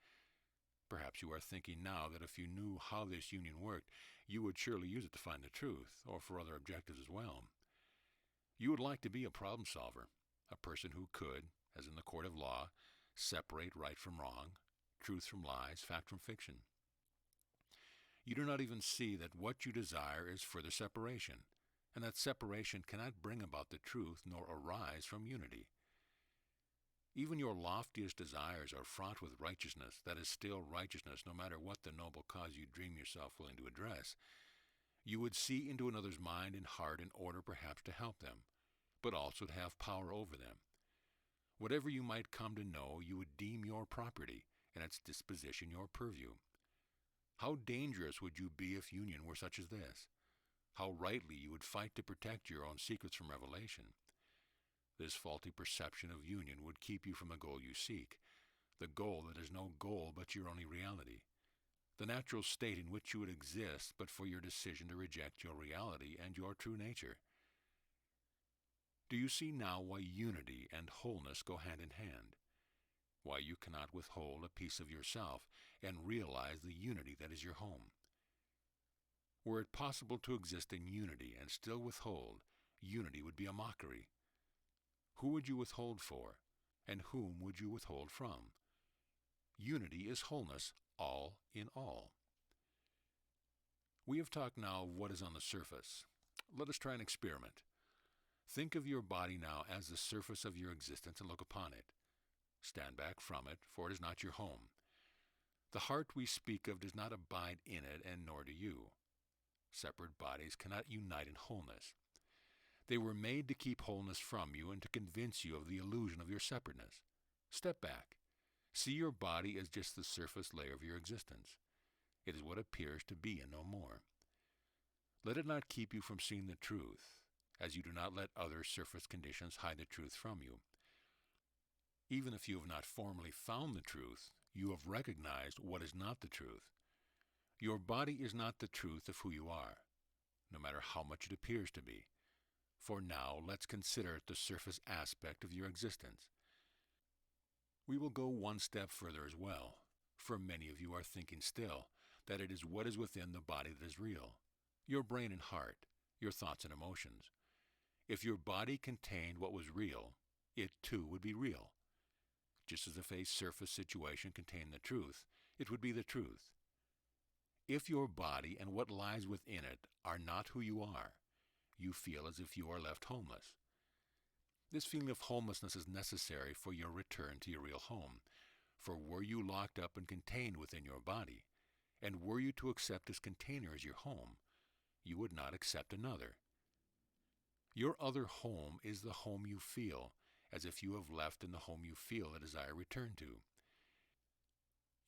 Perhaps you are thinking now that if you knew how this union worked, you would surely use it to find the truth, or for other objectives as well. You would like to be a problem solver, a person who could, as in the court of law, separate right from wrong, truth from lies, fact from fiction. You do not even see that what you desire is further separation, and that separation cannot bring about the truth nor arise from unity. Even your loftiest desires are fraught with righteousness that is still righteousness no matter what the noble cause you dream yourself willing to address. You would see into another's mind and heart in order perhaps to help them, but also to have power over them. Whatever you might come to know, you would deem your property, and its disposition your purview. How dangerous would you be if union were such as this? How rightly you would fight to protect your own secrets from revelation. This faulty perception of union would keep you from the goal you seek, the goal that is no goal but your only reality, the natural state in which you would exist but for your decision to reject your reality and your true nature. Do you see now why unity and wholeness go hand in hand? Why you cannot withhold a piece of yourself and realize the unity that is your home? Were it possible to exist in unity and still withhold, unity would be a mockery. Who would you withhold for, and whom would you withhold from? Unity is wholeness, all in all. We have talked now of what is on the surface. Let us try an experiment. Think of your body now as the surface of your existence and look upon it. Stand back from it, for it is not your home. The heart we speak of does not abide in it, and nor do you. Separate bodies cannot unite in wholeness. They were made to keep wholeness from you and to convince you of the illusion of your separateness. Step back. See your body as just the surface layer of your existence. It is what appears to be and no more. Let it not keep you from seeing the truth, as you do not let other surface conditions hide the truth from you. Even if you have not formally found the truth, you have recognized what is not the truth. Your body is not the truth of who you are, no matter how much it appears to be. For now, let's consider it the surface aspect of your existence. We will go one step further as well, for many of you are thinking still that it is what is within the body that is real, your brain and heart, your thoughts and emotions. If your body contained what was real, it too would be real. Just as if a surface situation contained the truth, it would be the truth. If your body and what lies within it are not who you are, you feel as if you are left homeless. This feeling of homelessness is necessary for your return to your real home, for were you locked up and contained within your body, and were you to accept this container as your home, you would not accept another. Your other home is the home you feel, as if you have left in the home you feel a desire return to.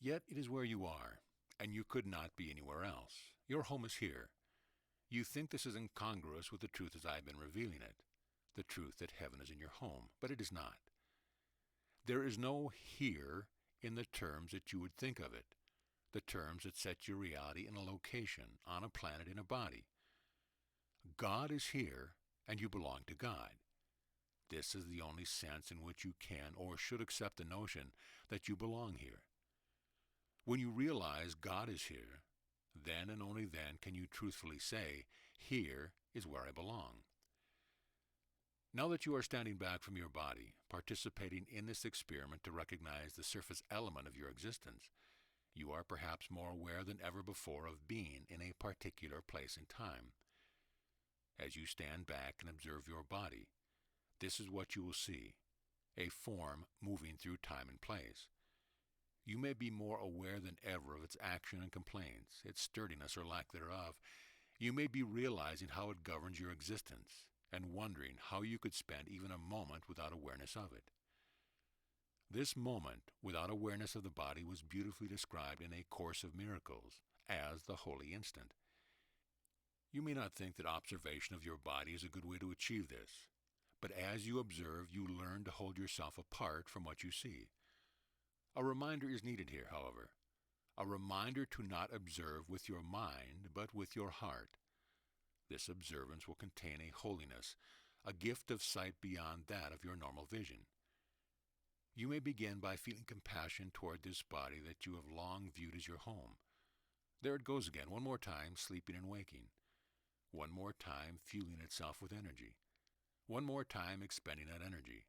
Yet it is where you are, and you could not be anywhere else. Your home is here. You think this is incongruous with the truth as I have been revealing it, the truth that heaven is in your home, but it is not. There is no here in the terms that you would think of it, the terms that set your reality in a location, on a planet, in a body. God is here, and you belong to God. This is the only sense in which you can or should accept the notion that you belong here. When you realize God is here, then and only then can you truthfully say, here is where I belong. Now that you are standing back from your body, participating in this experiment to recognize the surface element of your existence, you are perhaps more aware than ever before of being in a particular place and time. As you stand back and observe your body, this is what you will see, a form moving through time and place. You may be more aware than ever of its action and complaints, its sturdiness or lack thereof. You may be realizing how it governs your existence, and wondering how you could spend even a moment without awareness of it. This moment without awareness of the body was beautifully described in A Course of Miracles as the holy instant. You may not think that observation of your body is a good way to achieve this, but as you observe, you learn to hold yourself apart from what you see. A reminder is needed here, however, a reminder to not observe with your mind, but with your heart. This observance will contain a holiness, a gift of sight beyond that of your normal vision. You may begin by feeling compassion toward this body that you have long viewed as your home. There it goes again, one more time, sleeping and waking. One more time, fueling itself with energy. One more time, expending that energy.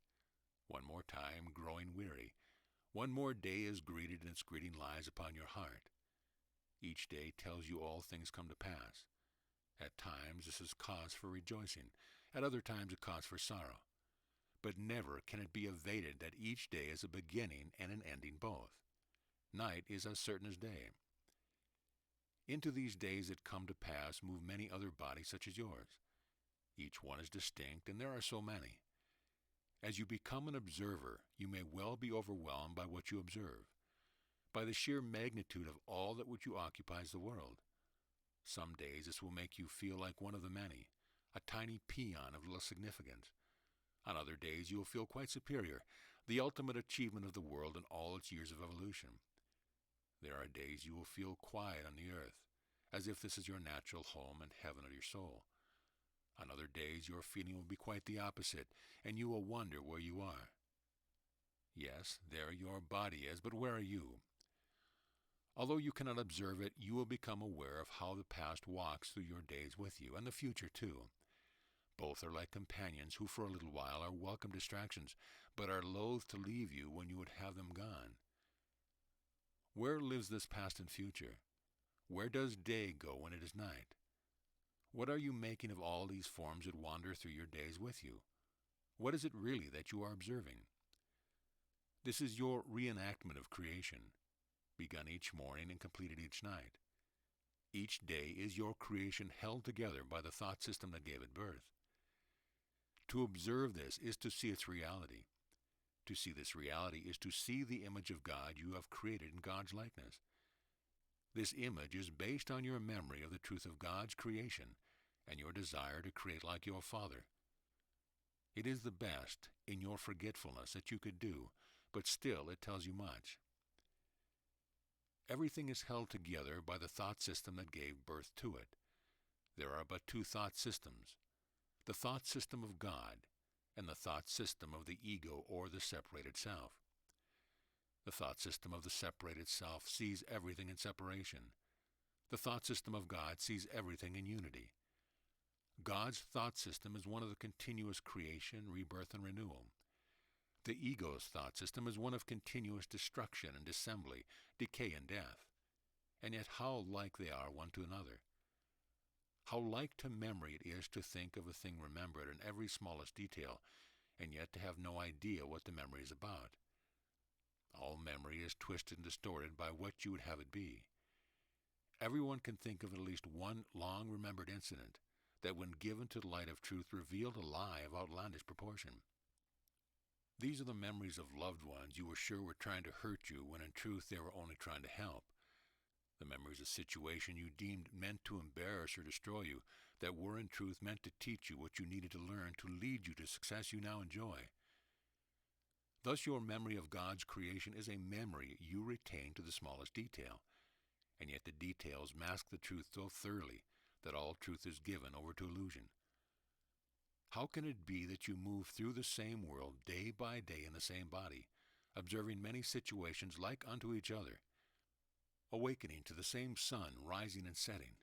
One more time, growing weary. One more day is greeted, and its greeting lies upon your heart. Each day tells you all things come to pass. At times this is cause for rejoicing, at other times a cause for sorrow. But never can it be evaded that each day is a beginning and an ending both. Night is as certain as day. Into these days that come to pass move many other bodies such as yours. Each one is distinct, and there are so many. As you become an observer, you may well be overwhelmed by what you observe, by the sheer magnitude of all that which you occupies the world. Some days this will make you feel like one of the many, a tiny peon of little significance. On other days you will feel quite superior, the ultimate achievement of the world in all its years of evolution. There are days you will feel quiet on the earth, as if this is your natural home and heaven of your soul. On other days your feeling will be quite the opposite, and you will wonder where you are. Yes, there your body is, but where are you? Although you cannot observe it, you will become aware of how the past walks through your days with you, and the future too. Both are like companions who for a little while are welcome distractions, but are loath to leave you when you would have them gone. Where lives this past and future? Where does day go when it is night? What are you making of all these forms that wander through your days with you? What is it really that you are observing? This is your reenactment of creation, begun each morning and completed each night. Each day is your creation held together by the thought system that gave it birth. To observe this is to see its reality. To see this reality is to see the image of God you have created in God's likeness. This image is based on your memory of the truth of God's creation and your desire to create like your Father. It is the best in your forgetfulness that you could do, but still it tells you much. Everything is held together by the thought system that gave birth to it. There are but two thought systems, the thought system of God and the thought system of the ego or the separated self. The thought system of the separated self sees everything in separation. The thought system of God sees everything in unity. God's thought system is one of the continuous creation, rebirth, and renewal. The ego's thought system is one of continuous destruction and dissembly, decay and death. And yet how like they are one to another. How like to memory it is to think of a thing remembered in every smallest detail, and yet to have no idea what the memory is about. All memory is twisted and distorted by what you would have it be. Everyone can think of at least one long-remembered incident that when given to the light of truth revealed a lie of outlandish proportion. These are the memories of loved ones you were sure were trying to hurt you when in truth they were only trying to help. The memories of situations you deemed meant to embarrass or destroy you that were in truth meant to teach you what you needed to learn to lead you to success you now enjoy. Thus your memory of God's creation is a memory you retain to the smallest detail, and yet the details mask the truth so thoroughly that all truth is given over to illusion. How can it be that you move through the same world day by day in the same body, observing many situations like unto each other, awakening to the same sun rising and setting,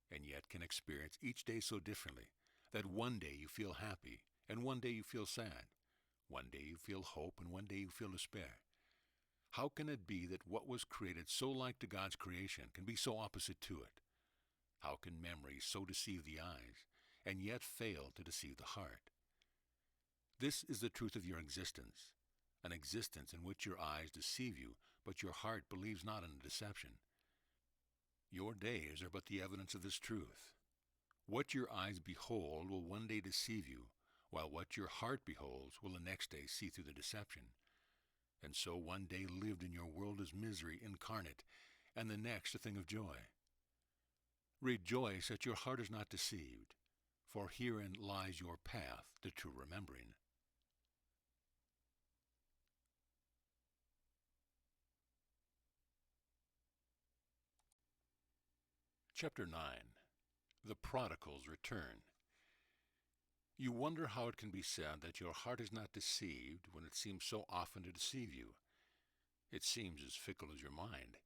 and yet can experience each day so differently that one day you feel happy and one day you feel sad, one day you feel hope and one day you feel despair? How can it be that what was created so like to God's creation can be so opposite to it? How can memories so deceive the eyes and yet fail to deceive the heart? This is the truth of your existence, an existence in which your eyes deceive you, but your heart believes not in the deception. Your days are but the evidence of this truth. What your eyes behold will one day deceive you, while what your heart beholds will the next day see through the deception. And so one day lived in your world is misery incarnate, and the next a thing of joy. Rejoice that your heart is not deceived, for herein lies your path to true remembering. Chapter 9. The Prodigal's Return. You wonder how it can be said that your heart is not deceived when it seems so often to deceive you. It seems as fickle as your mind,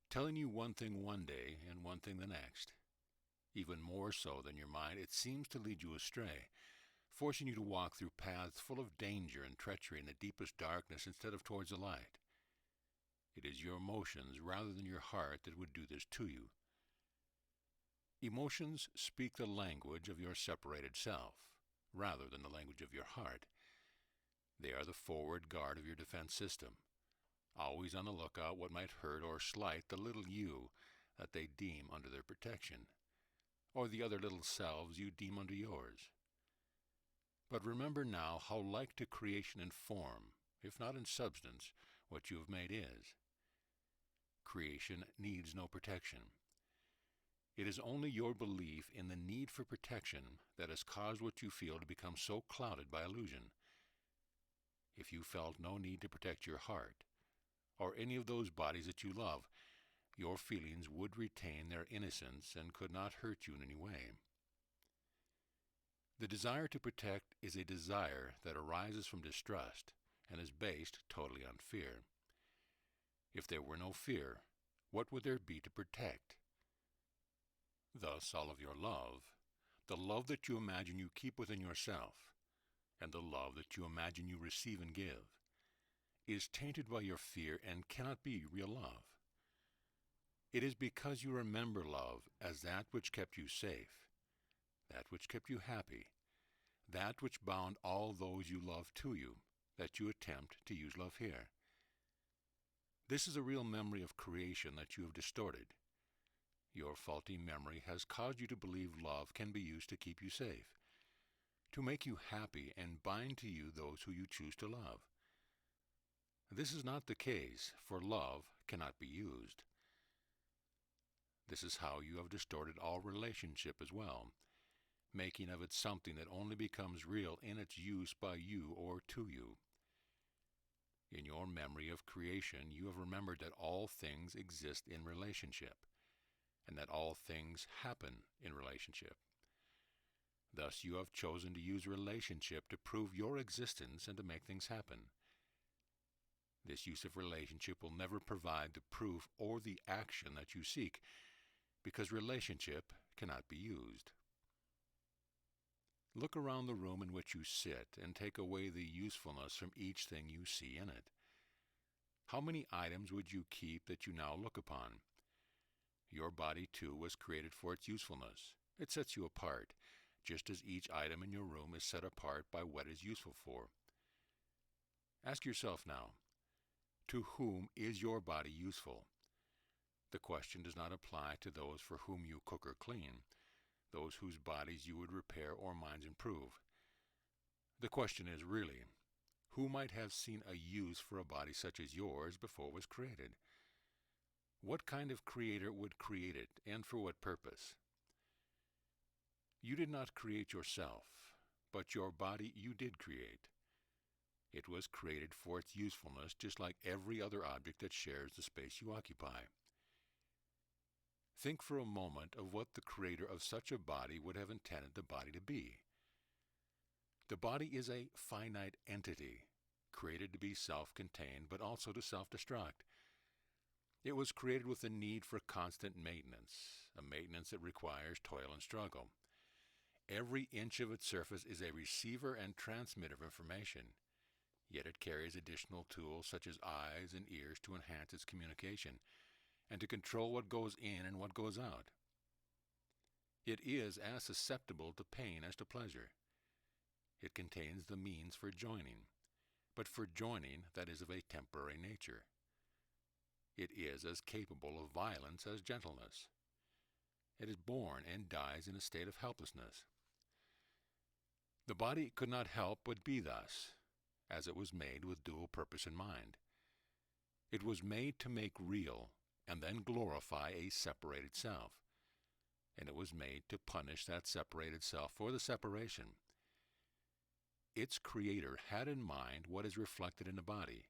telling you one thing one day and one thing the next. Even more so than your mind, it seems to lead you astray, forcing you to walk through paths full of danger and treachery in the deepest darkness instead of towards the light. It is your emotions rather than your heart that would do this to you. Emotions speak the language of your separated self, rather than the language of your heart. They are the forward guard of your defense system, always on the lookout what might hurt or slight the little you that they deem under their protection, or the other little selves you deem under yours. But remember now how like to creation in form, if not in substance, what you have made is. Creation needs no protection. It is only your belief in the need for protection that has caused what you feel to become so clouded by illusion. If you felt no need to protect your heart, or any of those bodies that you love, your feelings would retain their innocence and could not hurt you in any way. The desire to protect is a desire that arises from distrust and is based totally on fear. If there were no fear, what would there be to protect? Thus all of your love, the love that you imagine you keep within yourself, and the love that you imagine you receive and give, is tainted by your fear and cannot be real love. It is because you remember love as that which kept you safe, that which kept you happy, that which bound all those you love to you, that you attempt to use love here. This is a real memory of creation that you have distorted. Your faulty memory has caused you to believe love can be used to keep you safe, to make you happy and bind to you those who you choose to love. This is not the case, for love cannot be used. This is how you have distorted all relationship as well, making of it something that only becomes real in its use by you or to you. In your memory of creation, you have remembered that all things exist in relationship, and that all things happen in relationship. Thus you have chosen to use relationship to prove your existence and to make things happen. This use of relationship will never provide the proof or the action that you seek, because relationship cannot be used. Look around the room in which you sit and take away the usefulness from each thing you see in it. How many items would you keep that you now look upon? Your body, too, was created for its usefulness. It sets you apart, just as each item in your room is set apart by what it is useful for. Ask yourself now, to whom is your body useful? The question does not apply to those for whom you cook or clean, those whose bodies you would repair or minds improve. The question is really, Who might have seen a use for a body such as yours before it was created? What kind of creator would create it, and for what purpose? You did not create yourself, but your body you did create. It was created for its usefulness, just like every other object that shares the space you occupy. Think for a moment of what the creator of such a body would have intended the body to be. The body is a finite entity, created to be self-contained, but also to self-destruct. It was created with a need for constant maintenance, a maintenance that requires toil and struggle. Every inch of its surface is a receiver and transmitter of information, yet it carries additional tools such as eyes and ears to enhance its communication and to control what goes in and what goes out. It is as susceptible to pain as to pleasure. It contains the means for joining, but for joining that is of a temporary nature. It is as capable of violence as gentleness. It is born and dies in a state of helplessness. The body could not help but be thus, as it was made with dual purpose in mind. It was made to make real and then glorify a separated self, and it was made to punish that separated self for the separation. Its creator had in mind what is reflected in the body: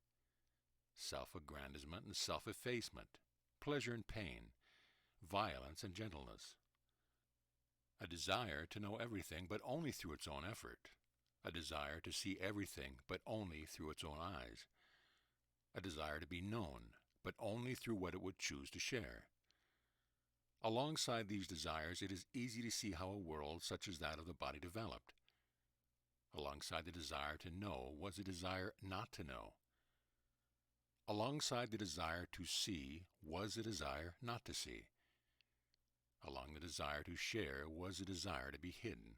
self-aggrandizement and self-effacement, pleasure and pain, violence and gentleness. A desire to know everything but only through its own effort. A desire to see everything but only through its own eyes. A desire to be known but only through what it would choose to share. Alongside these desires, it is easy to see how a world such as that of the body developed. Alongside the desire to know was a desire not to know. Alongside the desire to see was a desire not to see. Along the desire to share was a desire to be hidden.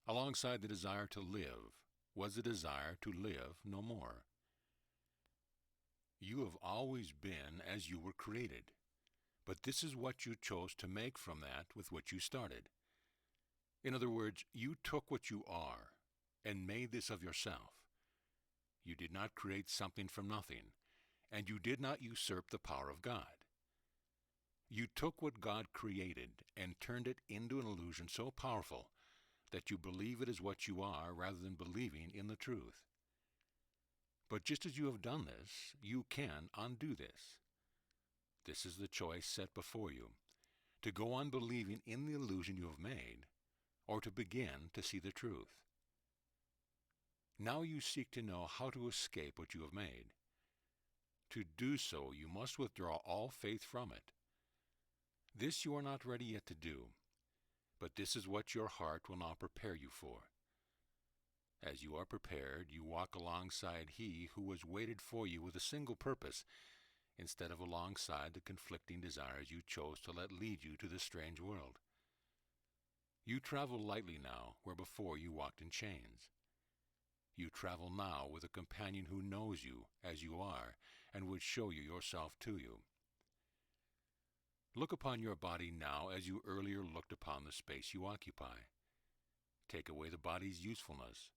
Alongside the desire to live was a desire to live no more. You have always been as you were created, but this is what you chose to make from that with which you started. In other words, you took what you are and made this of yourself. You did not create something from nothing, and you did not usurp the power of God. You took what God created and turned it into an illusion so powerful that you believe it is what you are rather than believing in the truth. But just as you have done this, you can undo this. This is the choice set before you: to go on believing in the illusion you have made, or to begin to see the truth. Now you seek to know how to escape what you have made. To do so, you must withdraw all faith from it. This you are not ready yet to do, but this is what your heart will now prepare you for. As you are prepared, you walk alongside He who was waited for you with a single purpose, instead of alongside the conflicting desires you chose to let lead you to this strange world. You travel lightly now where before you walked in chains. You travel now with a companion who knows you as you are and would show you yourself to you. Look upon your body now as you earlier looked upon the space you occupy. Take away the body's usefulness.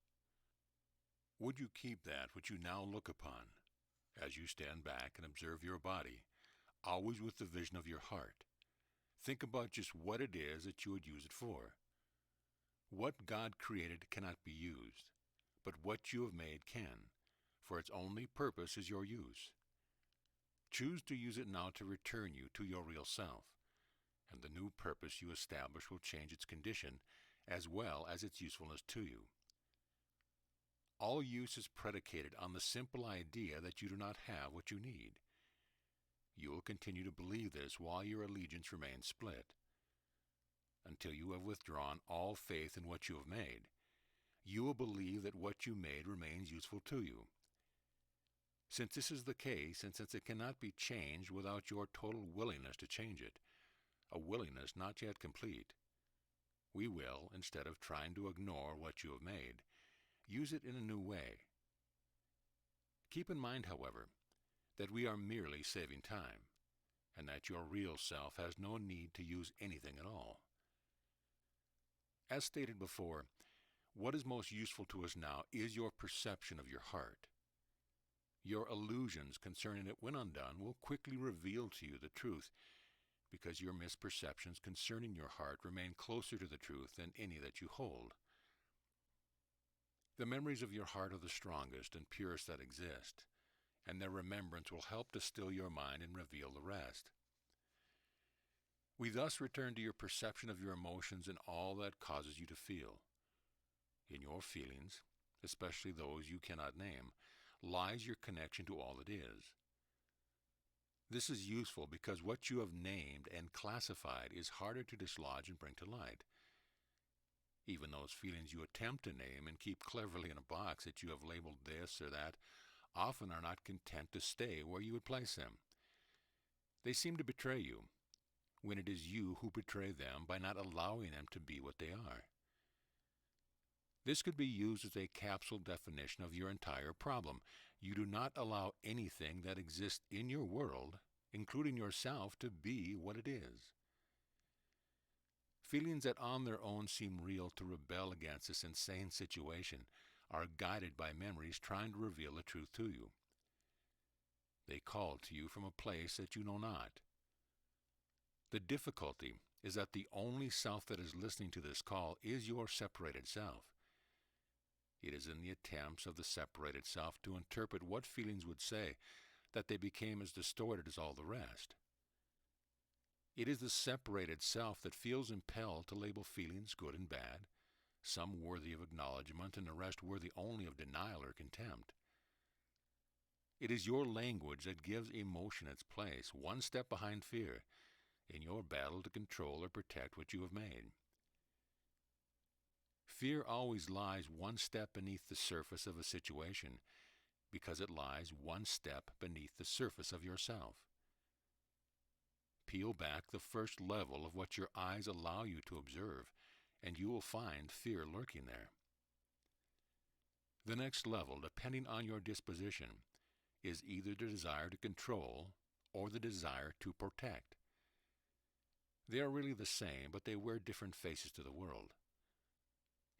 Would you keep that which you now look upon, as you stand back and observe your body, always with the vision of your heart? Think about just what it is that you would use it for. What God created cannot be used, but what you have made can, for its only purpose is your use. Choose to use it now to return you to your real self, and the new purpose you establish will change its condition as well as its usefulness to you. All use is predicated on the simple idea that you do not have what you need. You will continue to believe this while your allegiance remains split. Until you have withdrawn all faith in what you have made, you will believe that what you made remains useful to you. Since this is the case, and since it cannot be changed without your total willingness to change it, a willingness not yet complete, we will, instead of trying to ignore what you have made, use it in a new way. Keep in mind, however, that we are merely saving time, and that your real self has no need to use anything at all. As stated before, What is most useful to us now is your perception of your heart. Your illusions concerning it, when undone, will quickly reveal to you the truth, because your misperceptions concerning your heart remain closer to the truth than any that you hold. The memories of your heart are the strongest and purest that exist, and their remembrance will help to still your mind and reveal the rest. We thus return to your perception of your emotions and all that causes you to feel. In your feelings, especially those you cannot name, lies your connection to all that is. This is useful because what you have named and classified is harder to dislodge and bring to light. Even those feelings you attempt to name and keep cleverly in a box that you have labeled this or that often are not content to stay where you would place them. They seem to betray you, when it is you who betray them by not allowing them to be what they are. This could be used as a capsule definition of your entire problem. You do not allow anything that exists in your world, including yourself, to be what it is. Feelings that on their own seem real to rebel against this insane situation are guided by memories trying to reveal the truth to you. They call to you from a place that you know not. The difficulty is that the only self that is listening to this call is your separated self. It is in the attempts of the separated self to interpret what feelings would say that they became as distorted as all the rest. It is the separated self that feels impelled to label feelings good and bad, some worthy of acknowledgement and the rest worthy only of denial or contempt. It is your language that gives emotion its place, one step behind fear, in your battle to control or protect what you have made. Fear always lies one step beneath the surface of a situation, because it lies one step beneath the surface of yourself. Peel back the first level of what your eyes allow you to observe, and you will find fear lurking there. The next level, depending on your disposition, is either the desire to control or the desire to protect. They are really the same, but they wear different faces to the world.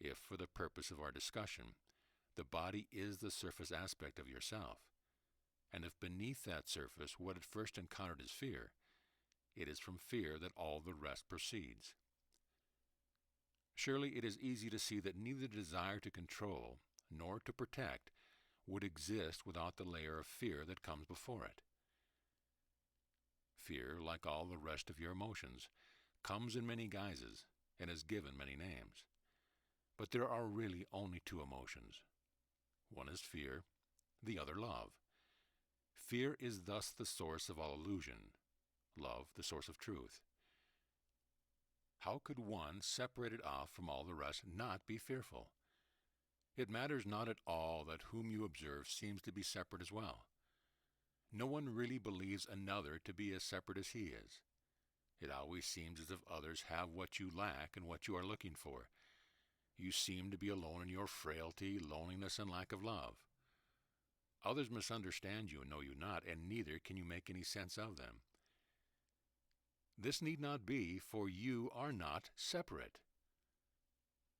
If, for the purpose of our discussion, the body is the surface aspect of yourself, and if beneath that surface what at first encountered is fear, it is from fear that all the rest proceeds. Surely it is easy to see that neither the desire to control nor to protect would exist without the layer of fear that comes before it. Fear, like all the rest of your emotions, comes in many guises and is given many names. But there are really only two emotions. One is fear, the other love. Fear is thus the source of all illusion, love the source of truth. How could one, separated off from all the rest, not be fearful? It matters not at all that whom you observe seems to be separate as well. No one really believes another to be as separate as he is. It always seems as if others have what you lack and what you are looking for. You seem to be alone in your frailty, loneliness, and lack of love. Others misunderstand you and know you not, and neither can you make any sense of them. This need not be, for you are not separate.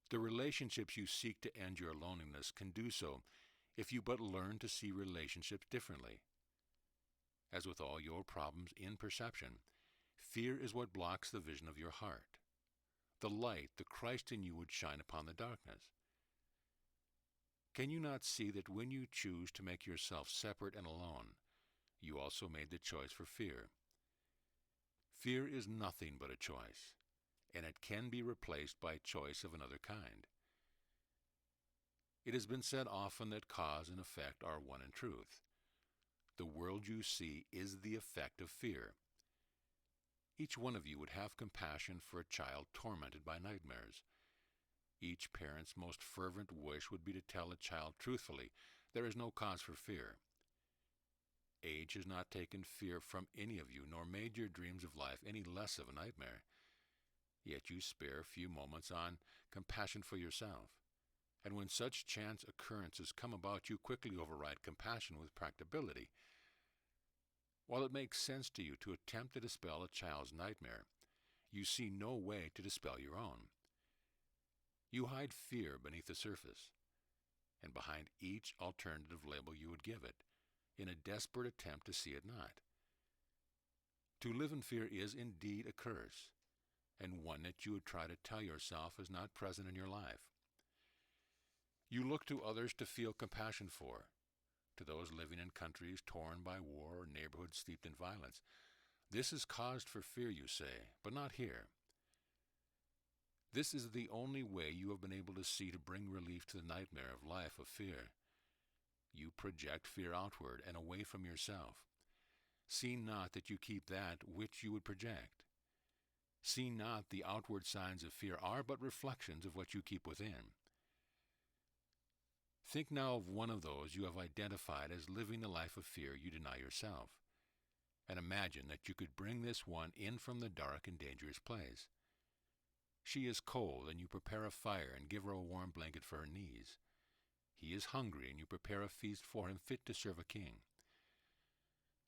The relationships you seek to end your loneliness can do so if you but learn to see relationships differently. As with all your problems in perception, fear is what blocks the vision of your heart. The light, the Christ in you, would shine upon the darkness. Can you not see that when you choose to make yourself separate and alone, you also made the choice for fear? Fear is nothing but a choice, and it can be replaced by choice of another kind. It has been said often that cause and effect are one in truth. The world you see is the effect of fear. Each one of you would have compassion for a child tormented by nightmares. Each parent's most fervent wish would be to tell a child truthfully, there is no cause for fear. Age has not taken fear from any of you, nor made your dreams of life any less of a nightmare. Yet you spare few moments on compassion for yourself. And when such chance occurrences come about, you quickly override compassion with practicability. While it makes sense to you to attempt to dispel a child's nightmare, you see no way to dispel your own. You hide fear beneath the surface, and behind each alternative label you would give it, in a desperate attempt to see it not. To live in fear is indeed a curse, and one that you would try to tell yourself is not present in your life. You look to others to feel compassion for, to those living in countries torn by war or neighborhoods steeped in violence. This is caused for fear, you say, but not here. This is the only way you have been able to see to bring relief to the nightmare of life of fear. You project fear outward and away from yourself. See not that you keep that which you would project. See not the outward signs of fear are but reflections of what you keep within. Think now of one of those you have identified as living the life of fear you deny yourself, and imagine that you could bring this one in from the dark and dangerous place. She is cold, and you prepare a fire and give her a warm blanket for her knees. He is hungry, and you prepare a feast for him fit to serve a king.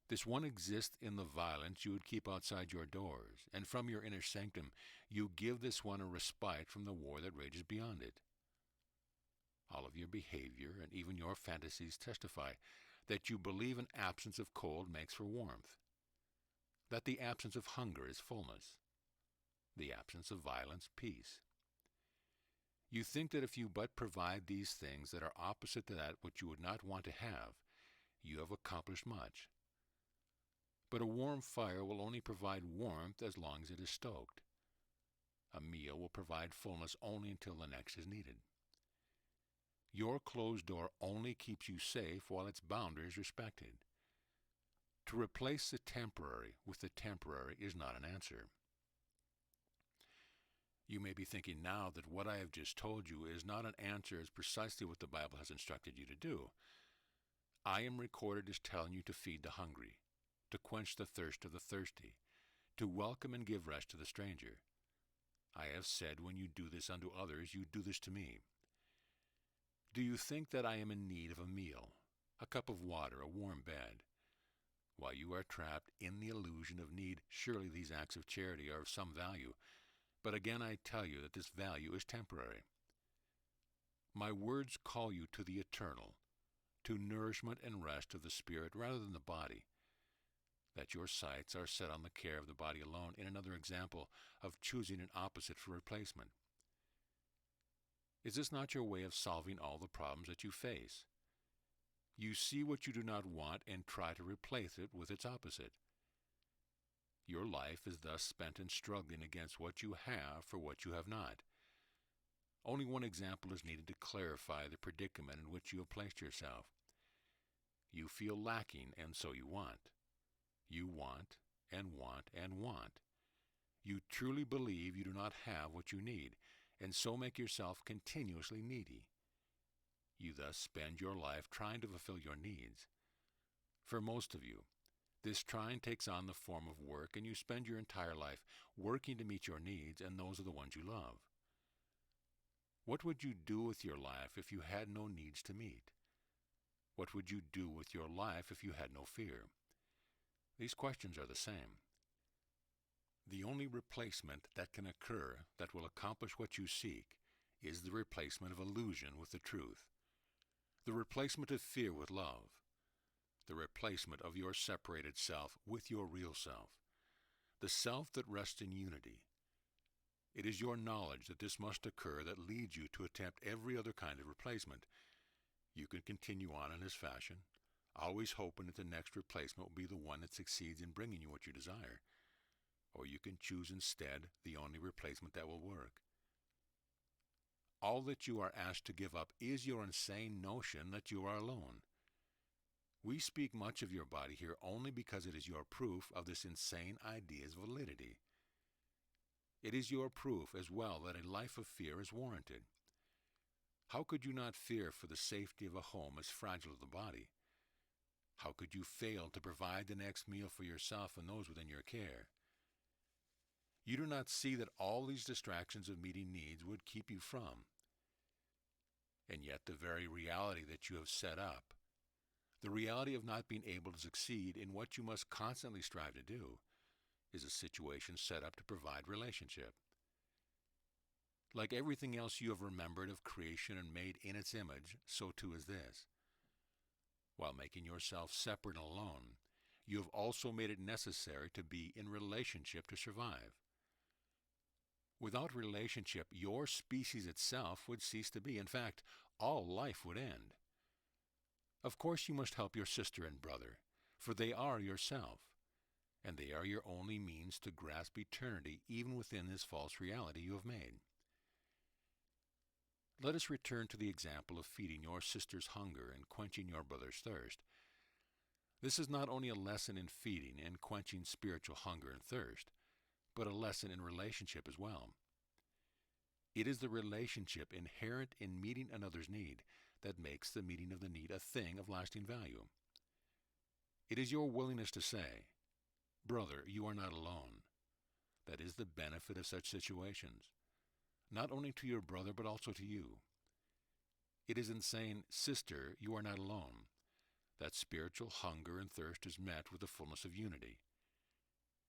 This one exists in the violence you would keep outside your doors, and from your inner sanctum you give this one a respite from the war that rages beyond it. All of your behavior and even your fantasies testify that you believe an absence of cold makes for warmth, that the absence of hunger is fullness, the absence of violence peace. You think that if you but provide these things that are opposite to that which you would not want to have, you have accomplished much. But a warm fire will only provide warmth as long as it is stoked. A meal will provide fullness only until the next is needed. Your closed door only keeps you safe while its boundary is respected. To replace the temporary with the temporary is not an answer. You may be thinking now that what I have just told you is not an answer as precisely what the Bible has instructed you to do. I am recorded as telling you to feed the hungry, to quench the thirst of the thirsty, to welcome and give rest to the stranger. I have said, when you do this unto others, you do this to me. Do you think that I am in need of a meal, a cup of water, a warm bed? While you are trapped in the illusion of need, surely these acts of charity are of some value. But again I tell you that this value is temporary. My words call you to the eternal, to nourishment and rest of the spirit rather than the body. That your sights are set on the care of the body alone in another example of choosing an opposite for replacement. Is this not your way of solving all the problems that you face? You see what you do not want and try to replace it with its opposite. Your life is thus spent in struggling against what you have for what you have not. Only one example is needed to clarify the predicament in which you have placed yourself. You feel lacking, and so you want. You want, and want, and want. You truly believe you do not have what you need, and so make yourself continuously needy. You thus spend your life trying to fulfill your needs. For most of you, this trying takes on the form of work, and you spend your entire life working to meet your needs and those of the ones you love. What would you do with your life if you had no needs to meet? What would you do with your life if you had no fear? These questions are the same. The only replacement that can occur that will accomplish what you seek is the replacement of illusion with the truth, the replacement of fear with love, the replacement of your separated self with your real self, the self that rests in unity. It is your knowledge that this must occur that leads you to attempt every other kind of replacement. You can continue on in this fashion, always hoping that the next replacement will be the one that succeeds in bringing you what you desire. Or you can choose instead the only replacement that will work. All that you are asked to give up is your insane notion that you are alone. We speak much of your body here only because it is your proof of this insane idea's validity. It is your proof as well that a life of fear is warranted. How could you not fear for the safety of a home as fragile as the body? How could you fail to provide the next meal for yourself and those within your care? You do not see that all these distractions of meeting needs would keep you from. And yet the very reality that you have set up, the reality of not being able to succeed in what you must constantly strive to do, is a situation set up to provide relationship. Like everything else you have remembered of creation and made in its image, so too is this. While making yourself separate and alone, you have also made it necessary to be in relationship to survive. Without relationship, your species itself would cease to be. In fact, all life would end. Of course you must help your sister and brother, for they are yourself, and they are your only means to grasp eternity even within this false reality you have made. Let us return to the example of feeding your sister's hunger and quenching your brother's thirst. This is not only a lesson in feeding and quenching spiritual hunger and thirst, but a lesson in relationship as well. It is the relationship inherent in meeting another's need that makes the meeting of the need a thing of lasting value. It is your willingness to say, "Brother, you are not alone," that is the benefit of such situations, not only to your brother but also to you. It is in saying, "Sister, you are not alone," that spiritual hunger and thirst is met with the fullness of unity.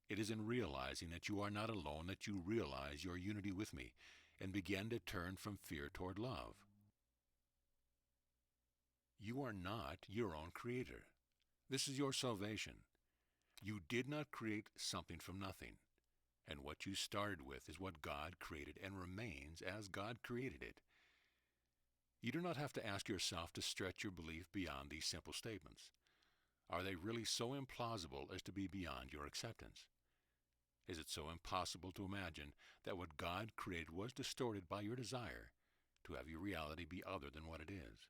It is in realizing that you are not alone that you realize your unity with me and begin to turn from fear toward love. You are not your own creator. This is your salvation. You did not create something from nothing, and what you started with is what God created and remains as God created it. You do not have to ask yourself to stretch your belief beyond these simple statements. Are they really so implausible as to be beyond your acceptance? Is it so impossible to imagine that what God created was distorted by your desire to have your reality be other than what it is?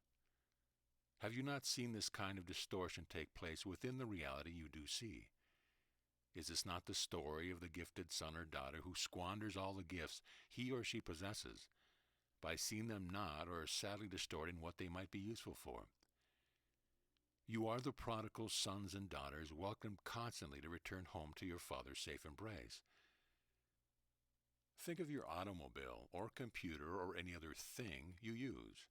Have you not seen this kind of distortion take place within the reality you do see? Is this not the story of the gifted son or daughter who squanders all the gifts he or she possesses by seeing them not or sadly distorting what they might be useful for? You are the prodigal sons and daughters welcomed constantly to return home to your Father's safe embrace. Think of your automobile or computer or any other thing you use.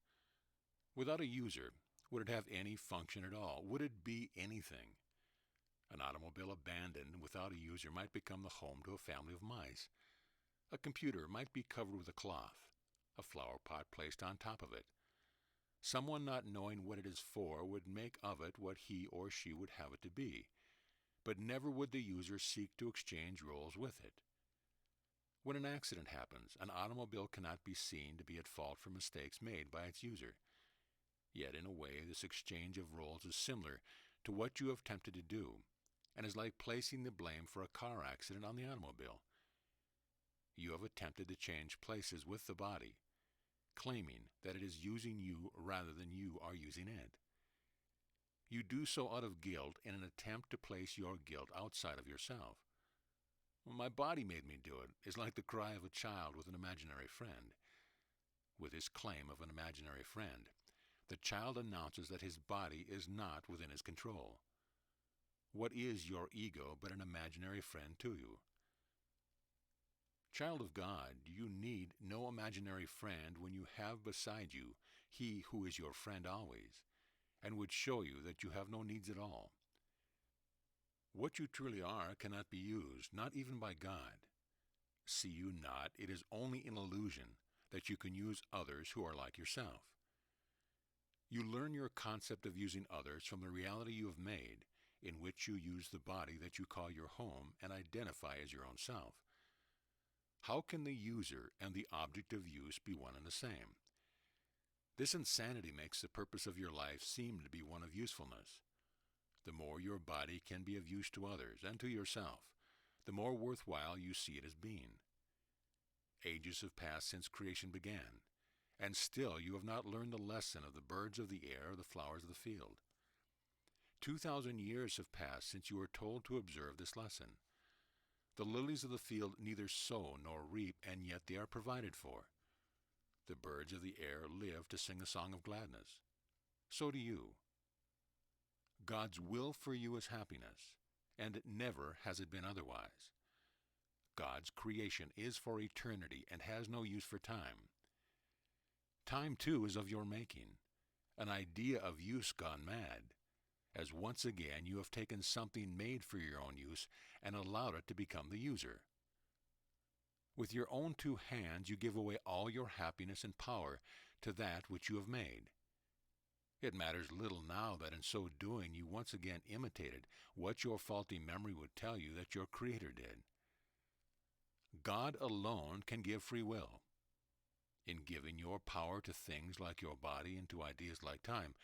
Without a user, would it have any function at all? Would it be anything? An automobile abandoned without a user might become the home to a family of mice. A computer might be covered with a cloth, a flower pot placed on top of it. Someone not knowing what it is for would make of it what he or she would have it to be, but never would the user seek to exchange roles with it. When an accident happens, an automobile cannot be seen to be at fault for mistakes made by its user. Yet in a way this exchange of roles is similar to what you have attempted to do, and is like placing the blame for a car accident on the automobile. You have attempted to change places with the body, claiming that it is using you rather than you are using it. You do so out of guilt in an attempt to place your guilt outside of yourself. "My body made me do it" is like the cry of a child with an imaginary friend. With his claim of an imaginary friend, the child announces that his body is not within his control. What is your ego but an imaginary friend to you? Child of God, you need no imaginary friend when you have beside you He who is your friend always, and would show you that you have no needs at all. What you truly are cannot be used, not even by God. See you not, it is only an illusion that you can use others who are like yourself. You learn your concept of using others from the reality you have made, in which you use the body that you call your home and identify as your own self. How can the user and the object of use be one and the same? This insanity makes the purpose of your life seem to be one of usefulness. The more your body can be of use to others and to yourself, the more worthwhile you see it as being. Ages have passed since creation began, and still you have not learned the lesson of the birds of the air or the flowers of the field. 2,000 years have passed since you were told to observe this lesson. The lilies of the field neither sow nor reap, and yet they are provided for. The birds of the air live to sing a song of gladness. So do you. God's will for you is happiness, and never has it been otherwise. God's creation is for eternity and has no use for time. Time, too, is of your making, an idea of use gone mad, as once again you have taken something made for your own use and allowed it to become the user. With your own two hands you give away all your happiness and power to that which you have made. It matters little now that in so doing you once again imitated what your faulty memory would tell you that your Creator did. God alone can give free will. In giving your power to things like your body and to ideas like time,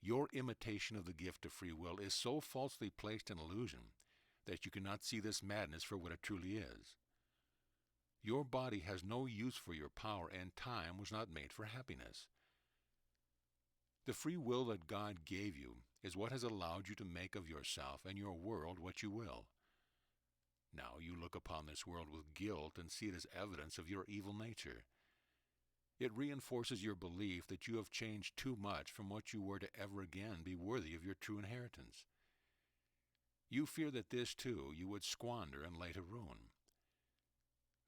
your imitation of the gift of free will is so falsely placed in illusion that you cannot see this madness for what it truly is. Your body has no use for your power, and time was not made for happiness. The free will that God gave you is what has allowed you to make of yourself and your world what you will. Now you look upon this world with guilt and see it as evidence of your evil nature. It reinforces your belief that you have changed too much from what you were to ever again be worthy of your true inheritance. You fear that this, too, you would squander and lay to ruin.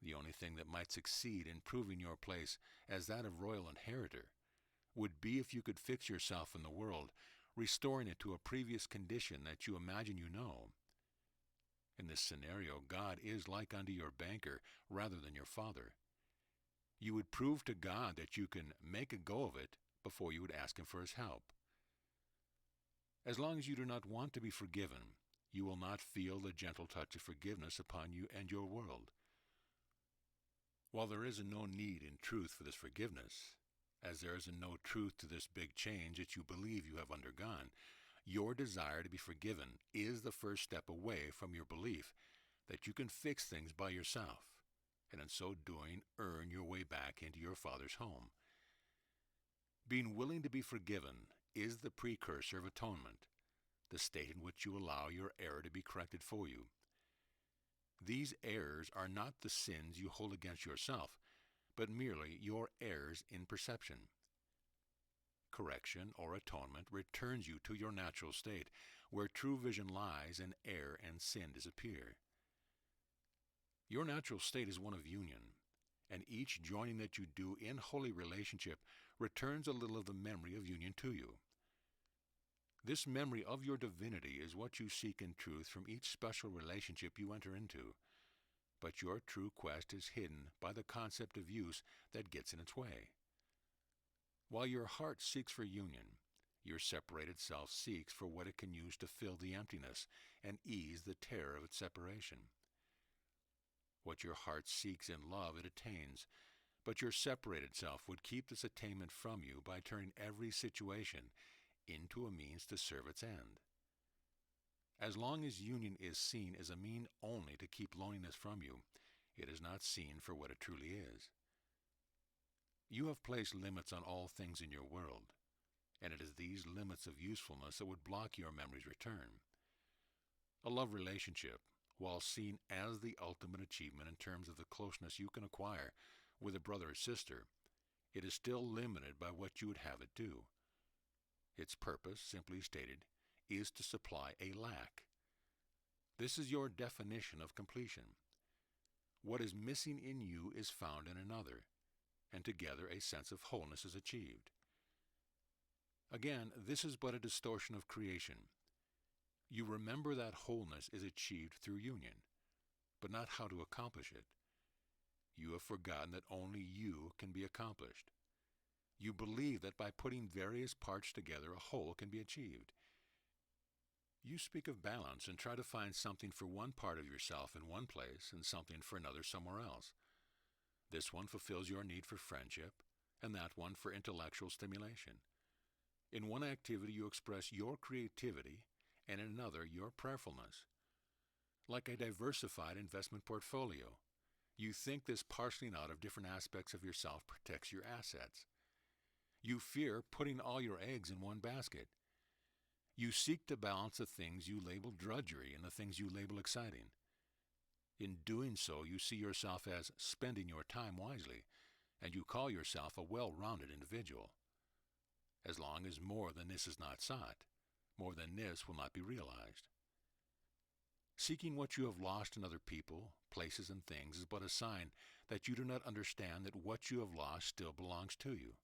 The only thing that might succeed in proving your place as that of royal inheritor would be if you could fix yourself in the world, restoring it to a previous condition that you imagine you know. In this scenario, God is like unto your banker rather than your father. You would prove to God that you can make a go of it before you would ask Him for His help. As long as you do not want to be forgiven, you will not feel the gentle touch of forgiveness upon you and your world. While there is no need in truth for this forgiveness, as there is no truth to this big change that you believe you have undergone, your desire to be forgiven is the first step away from your belief that you can fix things by yourself, and in so doing earn your way back into your Father's home. Being willing to be forgiven is the precursor of atonement, the state in which you allow your error to be corrected for you. These errors are not the sins you hold against yourself, but merely your errors in perception. Correction or atonement returns you to your natural state, where true vision lies and error and sin disappear. Your natural state is one of union, and each joining that you do in holy relationship returns a little of the memory of union to you. This memory of your divinity is what you seek in truth from each special relationship you enter into, but your true quest is hidden by the concept of use that gets in its way. While your heart seeks for union, your separated self seeks for what it can use to fill the emptiness and ease the terror of its separation. What your heart seeks in love it attains, but your separated self would keep this attainment from you by turning every situation into a means to serve its end. As long as union is seen as a mean only to keep loneliness from you, it is not seen for what it truly is. You have placed limits on all things in your world, and it is these limits of usefulness that would block your memory's return. A love relationship, while seen as the ultimate achievement in terms of the closeness you can acquire with a brother or sister, it is still limited by what you would have it do. Its purpose, simply stated, is to supply a lack. This is your definition of completion. What is missing in you is found in another, and together a sense of wholeness is achieved. Again, this is but a distortion of creation. You remember that wholeness is achieved through union, but not how to accomplish it. You have forgotten that only you can be accomplished. You believe that by putting various parts together a whole can be achieved. You speak of balance and try to find something for one part of yourself in one place and something for another somewhere else. This one fulfills your need for friendship, and that one for intellectual stimulation. In one activity you express your creativity, and in another your prayerfulness. Like a diversified investment portfolio, you think this parceling out of different aspects of yourself protects your assets. You fear putting all your eggs in one basket. You seek to balance the things you label drudgery and the things you label exciting. In doing so, you see yourself as spending your time wisely, and you call yourself a well-rounded individual. As long as more than this is not sought, more than this will not be realized. Seeking what you have lost in other people, places, and things is but a sign that you do not understand that what you have lost still belongs to you.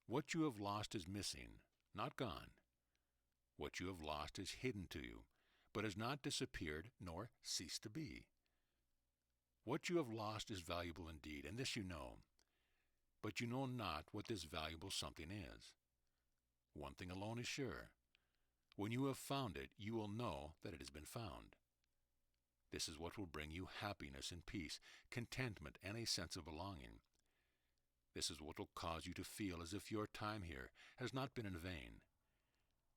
What you have lost is missing, not gone. What you have lost is hidden to you, but has not disappeared nor ceased to be. What you have lost is valuable indeed, and this you know. But you know not what this valuable something is. One thing alone is sure. When you have found it, you will know that it has been found. This is what will bring you happiness and peace, contentment, and a sense of belonging. This is what will cause you to feel as if your time here has not been in vain.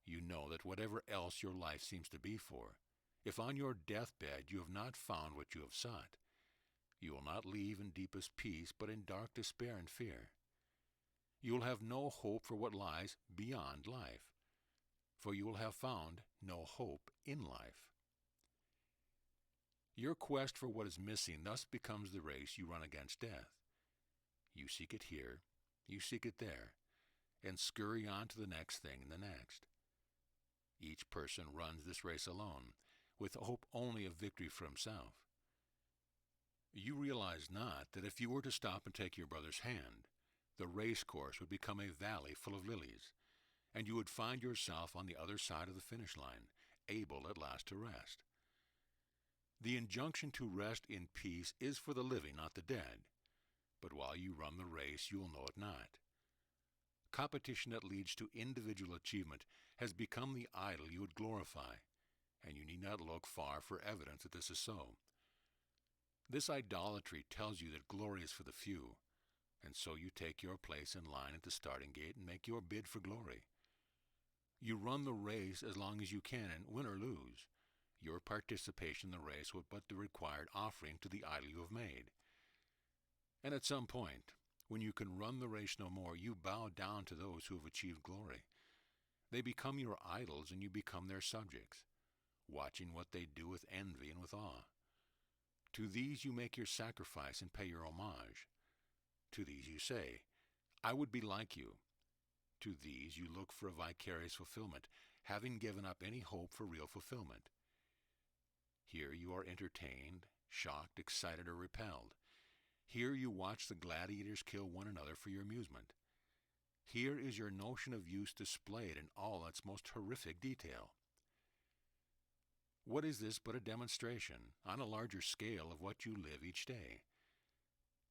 You know that whatever else your life seems to be for, if on your deathbed you have not found what you have sought, you will not leave in deepest peace, but in dark despair and fear. You will have no hope for what lies beyond life, for you will have found no hope in life. Your quest for what is missing thus becomes the race you run against death. You seek it here, you seek it there, and scurry on to the next thing and the next. Each person runs this race alone, with hope only of victory for himself. You realize not that if you were to stop and take your brother's hand, the race course would become a valley full of lilies, and you would find yourself on the other side of the finish line, able at last to rest. The injunction to rest in peace is for the living, not the dead, but while you run the race, you will know it not. Competition that leads to individual achievement has become the idol you would glorify, and you need not look far for evidence that this is so. This idolatry tells you that glory is for the few, and so you take your place in line at the starting gate and make your bid for glory. You run the race as long as you can, and win or lose, your participation in the race was but the required offering to the idol you have made. And at some point, when you can run the race no more, you bow down to those who have achieved glory. They become your idols, and you become their subjects, watching what they do with envy and with awe. To these you make your sacrifice and pay your homage. To these you say, I would be like you. To these you look for a vicarious fulfillment, having given up any hope for real fulfillment. Here you are entertained, shocked, excited, or repelled. Here you watch the gladiators kill one another for your amusement. Here is your notion of use displayed in all its most horrific detail. What is this but a demonstration, on a larger scale, of what you live each day?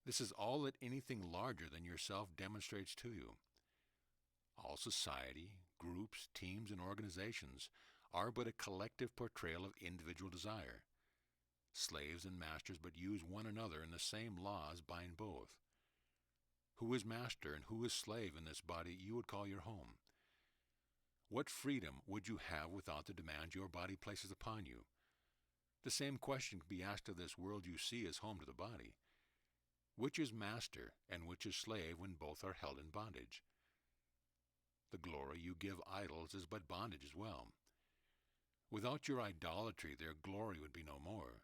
This is all that anything larger than yourself demonstrates to you. All society, groups, teams, and organizations are but a collective portrayal of individual desire. Slaves and masters but use one another, and the same laws bind both. Who is master and who is slave in this body you would call your home? What freedom would you have without the demands your body places upon you? The same question can be asked of this world you see as home to the body. Which is master and which is slave when both are held in bondage? The glory you give idols is but bondage as well. Without your idolatry, their glory would be no more,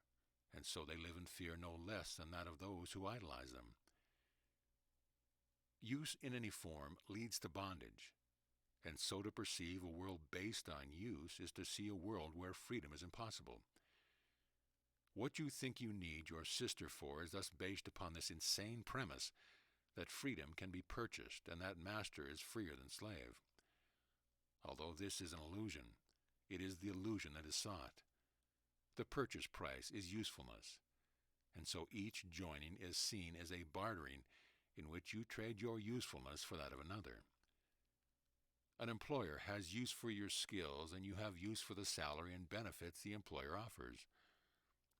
and so they live in fear no less than that of those who idolize them. Use in any form leads to bondage, and so to perceive a world based on use is to see a world where freedom is impossible. What you think you need your sister for is thus based upon this insane premise that freedom can be purchased and that master is freer than slave. Although this is an illusion, it is the illusion that is sought. The purchase price is usefulness, and so each joining is seen as a bartering in which you trade your usefulness for that of another. An employer has use for your skills, and you have use for the salary and benefits the employer offers.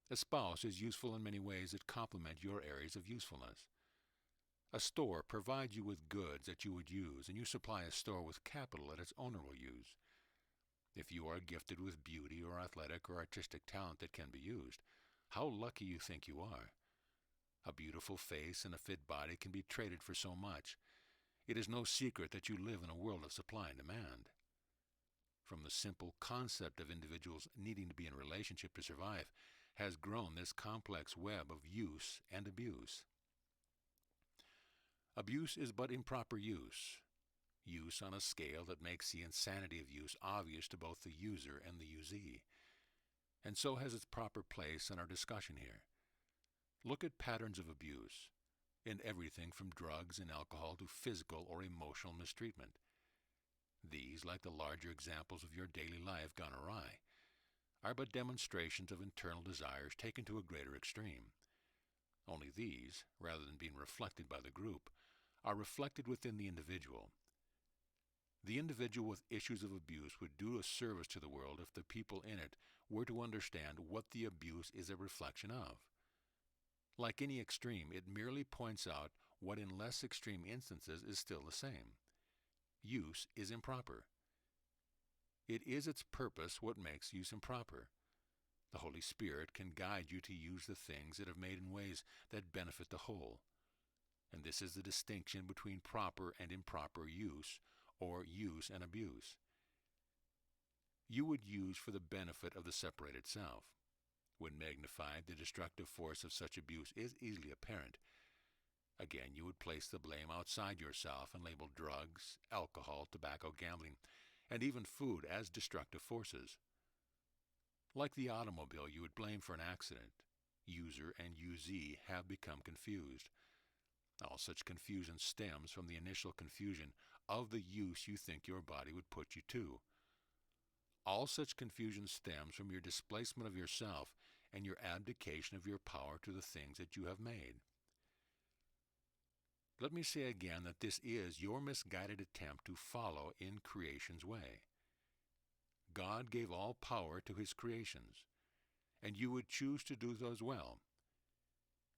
A spouse is useful in many ways that complement your areas of usefulness. A store provides you with goods that you would use, and you supply a store with capital that its owner will use. If you are gifted with beauty or athletic or artistic talent that can be used, how lucky you think you are. A beautiful face and a fit body can be traded for so much. It is no secret that you live in a world of supply and demand. From the simple concept of individuals needing to be in a relationship to survive has grown this complex web of use and abuse. Abuse is but improper use on a scale that makes the insanity of use obvious to both the user and the usee, and so has its proper place in our discussion here. Look at patterns of abuse in everything from drugs and alcohol to physical or emotional mistreatment. These, like the larger examples of your daily life gone awry, are but demonstrations of internal desires taken to a greater extreme. Only these, rather than being reflected by the group, are reflected within the individual. The individual with issues of abuse would do a service to the world if the people in it were to understand what the abuse is a reflection of. Like any extreme, it merely points out what in less extreme instances is still the same. Use is improper. It is its purpose what makes use improper. The Holy Spirit can guide you to use the things that have made in ways that benefit the whole. And this is the distinction between proper and improper use, or use and abuse. You would use for the benefit of the separated self. When magnified, the destructive force of such abuse is easily apparent. Again, you would place the blame outside yourself and label drugs, alcohol, tobacco, gambling, and even food as destructive forces. Like the automobile you would blame for an accident, user and usee have become confused. All such confusion stems from the initial confusion of the use you think your body would put you to. All such confusion stems from your displacement of yourself and your abdication of your power to the things that you have made. Let me say again that this is your misguided attempt to follow in creation's way. God gave all power to his creations, and you would choose to do those well.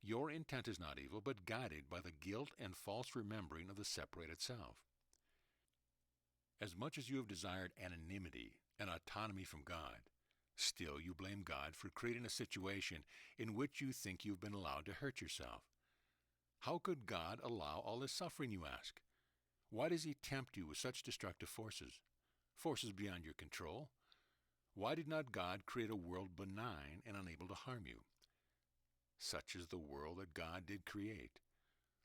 Your intent is not evil, but guided by the guilt and false remembering of the separated self. As much as you have desired anonymity and autonomy from God, still you blame God for creating a situation in which you think you've been allowed to hurt yourself. How could God allow all this suffering, you ask? Why does he tempt you with such destructive forces? Forces beyond your control? Why did not God create a world benign and unable to harm you? Such is the world that God did create.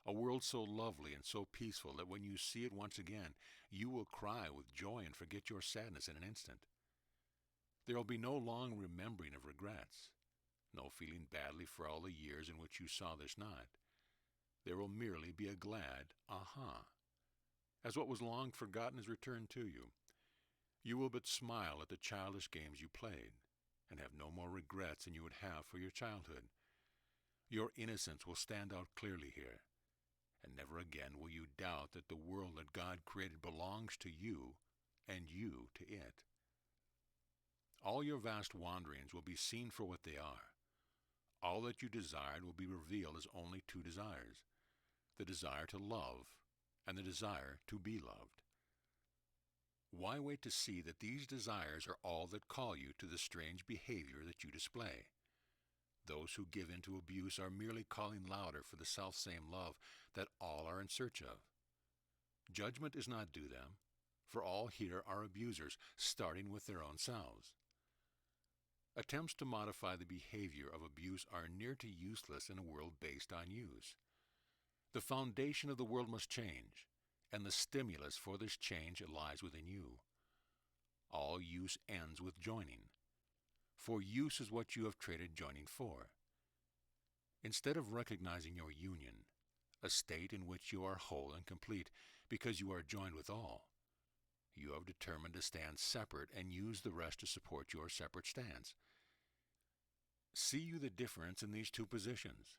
A world so lovely and so peaceful that when you see it once again, you will cry with joy and forget your sadness in an instant. There will be no long remembering of regrets, no feeling badly for all the years in which you saw this not. There will merely be a glad aha, as what was long forgotten is returned to you. You will but smile at the childish games you played, and have no more regrets than you would have for your childhood. Your innocence will stand out clearly here, and never again will you doubt that the world that God created belongs to you, and you to it. All your vast wanderings will be seen for what they are. All that you desired will be revealed as only two desires: the desire to love and the desire to be loved. Why wait to see that these desires are all that call you to the strange behavior that you display? Those who give in to abuse are merely calling louder for the selfsame love that all are in search of. Judgment is not due them, for all here are abusers, starting with their own selves. Attempts to modify the behavior of abuse are near to useless in a world based on use. The foundation of the world must change, and the stimulus for this change lies within you. All use ends with joining, for use is what you have traded joining for. Instead of recognizing your union, a state in which you are whole and complete because you are joined with all, you have determined to stand separate and use the rest to support your separate stance. See you the difference in these two positions?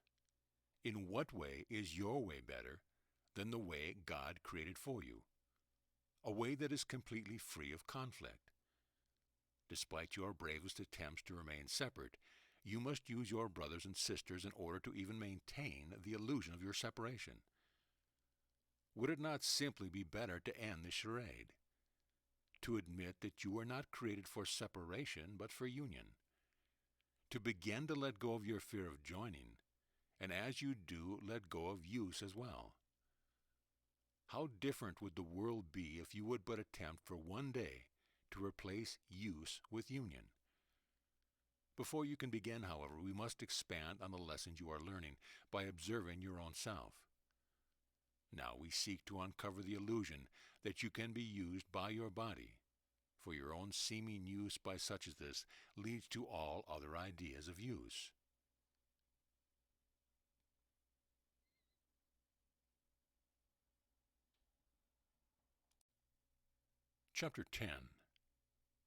In what way is your way better than the way God created for you? A way that is completely free of conflict. Despite your bravest attempts to remain separate, you must use your brothers and sisters in order to even maintain the illusion of your separation. Would it not simply be better to end the charade? To admit that you are not created for separation, but for union. To begin to let go of your fear of joining, and as you do, let go of use as well. How different would the world be if you would but attempt for one day to replace use with union? Before you can begin, however, we must expand on the lessons you are learning by observing your own self. Now we seek to uncover the illusion that you can be used by your body, for your own seeming use by such as this leads to all other ideas of use. Chapter 10.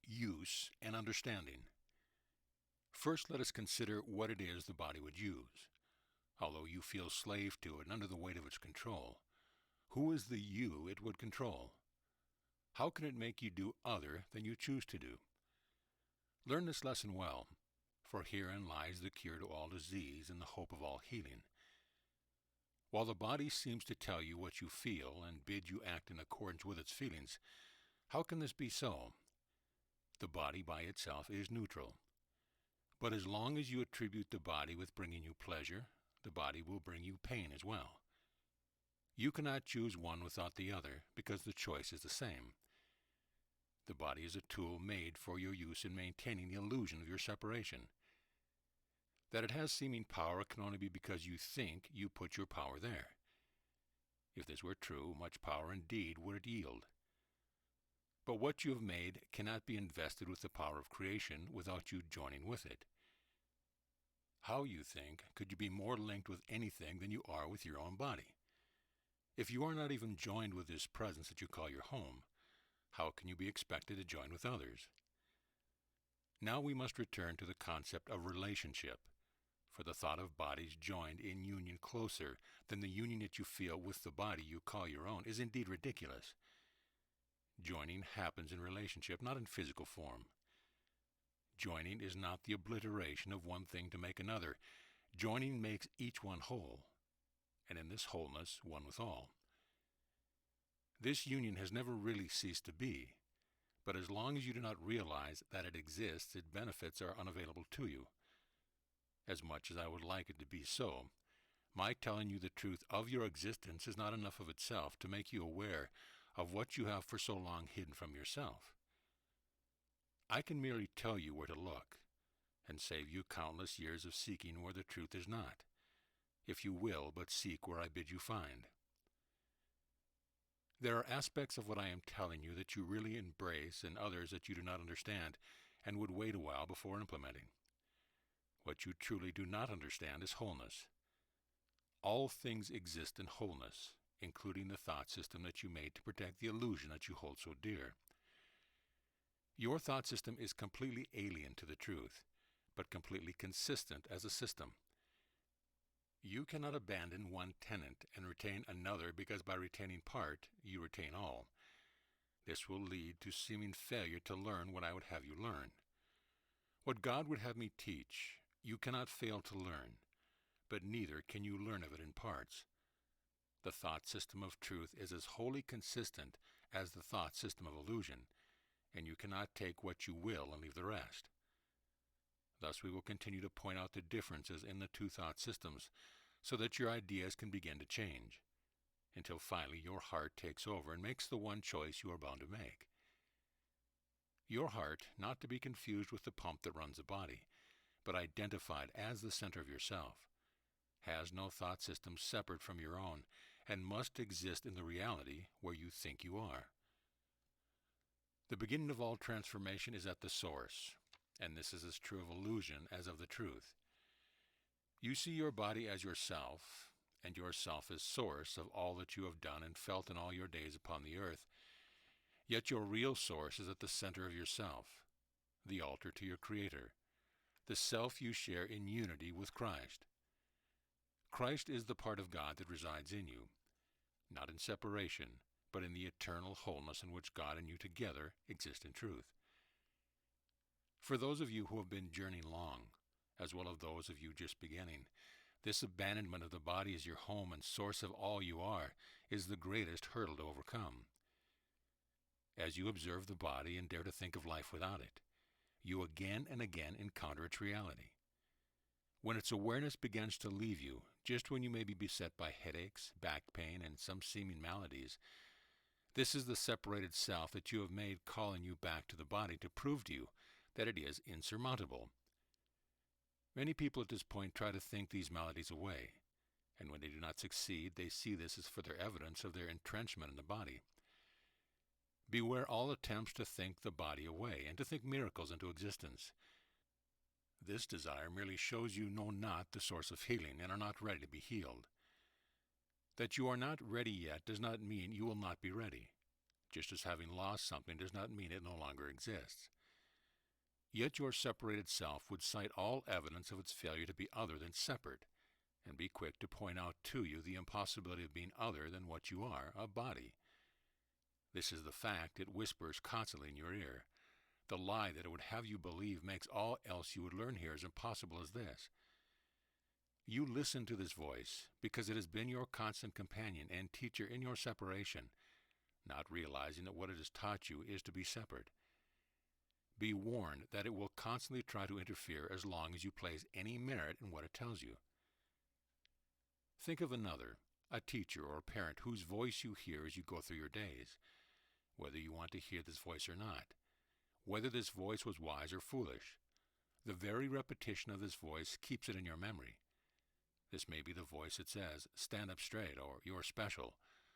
Use and Understanding. First, let us consider what it is the body would use. although you feel slave to it and under the weight of its control. Who is the you it would control? How can it make you do other than you choose to do? Learn this lesson well, for herein lies the cure to all disease and the hope of all healing. While the body seems to tell you what you feel and bid you act in accordance with its feelings, how can this be so? The body by itself is neutral. But as long as you attribute the body with bringing you pleasure, the body will bring you pain as well. You cannot choose one without the other, because the choice is the same. The body is a tool made for your use in maintaining the illusion of your separation. That it has seeming power can only be because you think you put your power there. If this were true, much power indeed would it yield. But what you have made cannot be invested with the power of creation without you joining with it. How, you think, could you be more linked with anything than you are with your own body? If you are not even joined with this presence that you call your home, how can you be expected to join with others? Now we must return to the concept of relationship, for the thought of bodies joined in union closer than the union that you feel with the body you call your own is indeed ridiculous. Joining happens in relationship, not in physical form. Joining is not the obliteration of one thing to make another. Joining makes each one whole, and in this wholeness one with all. This union has never really ceased to be, but as long as you do not realize that it exists, its benefits are unavailable to you. As much as I would like it to be so, my telling you the truth of your existence is not enough of itself to make you aware of what you have for so long hidden from yourself. I can merely tell you where to look, and save you countless years of seeking where the truth is not, if you will but seek where I bid you find. There are aspects of what I am telling you that you really embrace and others that you do not understand and would wait a while before implementing. What you truly do not understand is wholeness. All things exist in wholeness, including the thought system that you made to protect the illusion that you hold so dear. Your thought system is completely alien to the truth, but completely consistent as a system. You cannot abandon one tenet and retain another, because by retaining part, you retain all. This will lead to seeming failure to learn what I would have you learn. What God would have me teach, you cannot fail to learn, but neither can you learn of it in parts. The thought system of truth is as wholly consistent as the thought system of illusion, and you cannot take what you will and leave the rest. Thus we will continue to point out the differences in the two thought systems, so that your ideas can begin to change, until finally your heart takes over and makes the one choice you are bound to make. Your heart, not to be confused with the pump that runs the body, but identified as the center of yourself, has no thought system separate from your own, and must exist in the reality where you think you are. The beginning of all transformation is at the source, and this is as true of illusion as of the truth. You see your body as yourself, and yourself as source of all that you have done and felt in all your days upon the earth, yet your real source is at the center of yourself, the altar to your Creator, the self you share in unity with Christ. Christ is the part of God that resides in you, not in separation, but in the eternal wholeness in which God and you together exist in truth. For those of you who have been journeying long, as well as those of you just beginning, this abandonment of the body as your home and source of all you are is the greatest hurdle to overcome. As you observe the body and dare to think of life without it, you again and again encounter its reality. When its awareness begins to leave you, just when you may be beset by headaches, back pain, and some seeming maladies, this is the separated self that you have made calling you back to the body to prove to you that it is insurmountable. Many people at this point try to think these maladies away, and when they do not succeed, they see this as further evidence of their entrenchment in the body. Beware all attempts to think the body away and to think miracles into existence. This desire merely shows you know not the source of healing and are not ready to be healed. That you are not ready yet does not mean you will not be ready, just as having lost something does not mean it no longer exists. Yet your separated self would cite all evidence of its failure to be other than separate, and be quick to point out to you the impossibility of being other than what you are, a body. This is the fact it whispers constantly in your ear. The lie that it would have you believe makes all else you would learn here as impossible as this. You listen to this voice because it has been your constant companion and teacher in your separation, not realizing that what it has taught you is to be separate. Be warned that it will constantly try to interfere as long as you place any merit in what it tells you. Think of another, a teacher or a parent whose voice you hear as you go through your days, whether you want to hear this voice or not, whether this voice was wise or foolish. The very repetition of this voice keeps it in your memory. This may be the voice that says, "Stand up straight," or "You're special,"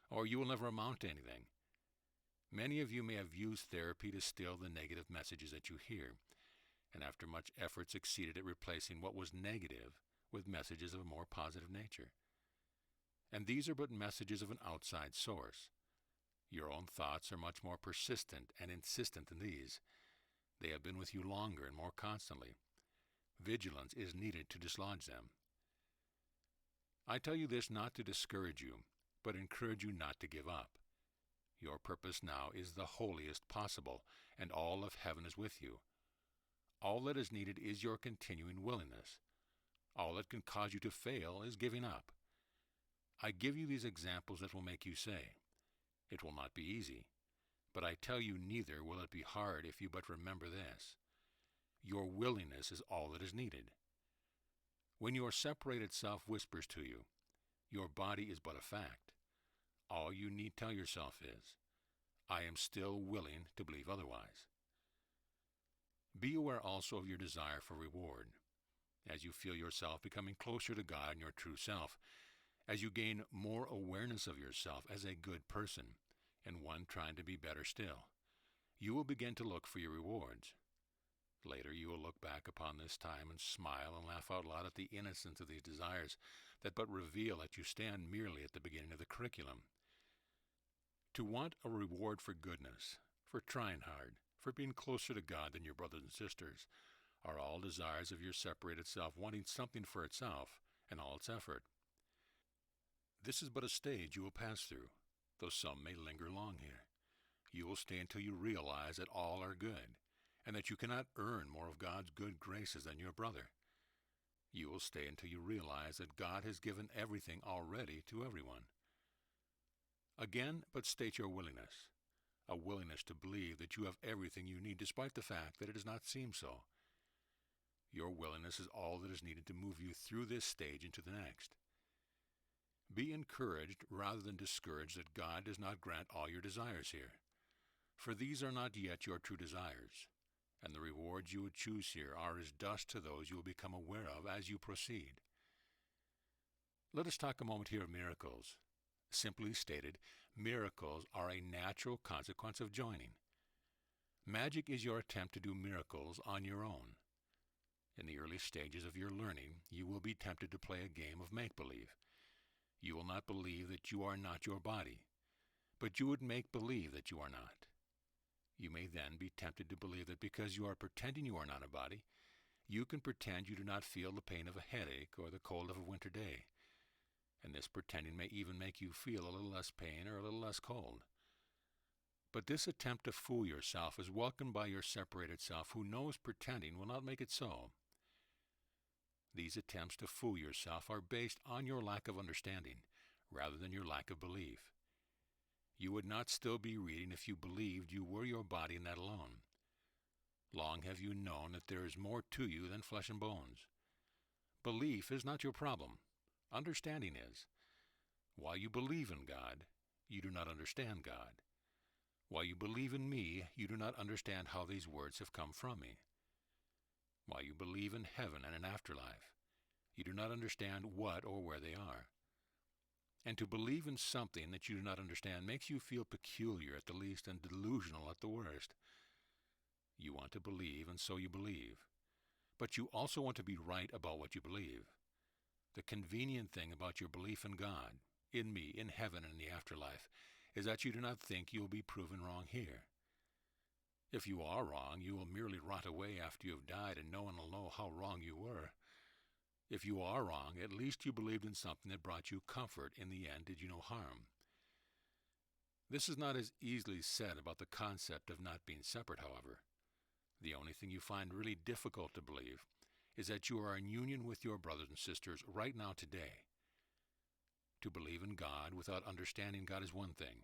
or "You will never amount to anything." Many of you may have used therapy to still the negative messages that you hear, and after much effort succeeded at replacing what was negative with messages of a more positive nature. And these are but messages of an outside source. Your own thoughts are much more persistent and insistent than these. They have been with you longer and more constantly. Vigilance is needed to dislodge them. I tell you this not to discourage you, but encourage you not to give up. Your purpose now is the holiest possible, and all of heaven is with you. All that is needed is your continuing willingness. All that can cause you to fail is giving up. I give you these examples that will make you say, "It will not be easy," but I tell you neither will it be hard if you but remember this. Your willingness is all that is needed. When your separated self whispers to you, "Your body is but a fact," all you need tell yourself is, "I am still willing to believe otherwise." Be aware also of your desire for reward. As you feel yourself becoming closer to God and your true self, as you gain more awareness of yourself as a good person and one trying to be better still, you will begin to look for your rewards. Later you will look back upon this time and smile and laugh out loud at the innocence of these desires that but reveal that you stand merely at the beginning of the curriculum. To want a reward for goodness, for trying hard, for being closer to God than your brothers and sisters, are all desires of your separated self wanting something for itself and all its effort. This is but a stage you will pass through, though some may linger long here. You will stay until you realize that all are good, and that you cannot earn more of God's good graces than your brother. You will stay until you realize that God has given everything already to everyone. Again, but state your willingness, a willingness to believe that you have everything you need despite the fact that it does not seem so. Your willingness is all that is needed to move you through this stage into the next. Be encouraged rather than discouraged that God does not grant all your desires here, for these are not yet your true desires, and the rewards you would choose here are as dust to those you will become aware of as you proceed. Let us talk a moment here of miracles. Simply stated, miracles are a natural consequence of joining. Magic is your attempt to do miracles on your own. In the early stages of your learning, you will be tempted to play a game of make-believe. You will not believe that you are not your body, but you would make believe that you are not. You may then be tempted to believe that because you are pretending you are not a body, you can pretend you do not feel the pain of a headache or the cold of a winter day, and this pretending may even make you feel a little less pain or a little less cold. But this attempt to fool yourself is welcomed by your separated self, who knows pretending will not make it so. These attempts to fool yourself are based on your lack of understanding, rather than your lack of belief. You would not still be reading if you believed you were your body and that alone. Long have you known that there is more to you than flesh and bones. Belief is not your problem. Understanding is. While you believe in God, you do not understand God. While you believe in me, you do not understand how these words have come from me. While you believe in heaven and an afterlife, you do not understand what or where they are. And to believe in something that you do not understand makes you feel peculiar at the least and delusional at the worst. You want to believe, and so you believe. But you also want to be right about what you believe. The convenient thing about your belief in God, in me, in heaven, and in the afterlife, is that you do not think you will be proven wrong here. If you are wrong, you will merely rot away after you have died, and no one will know how wrong you were. If you are wrong, at least you believed in something that brought you comfort. In the end, did you no harm. This is not as easily said about the concept of not being separate, however. The only thing you find really difficult to believe is that you are in union with your brothers and sisters right now today. To believe in God without understanding God is one thing.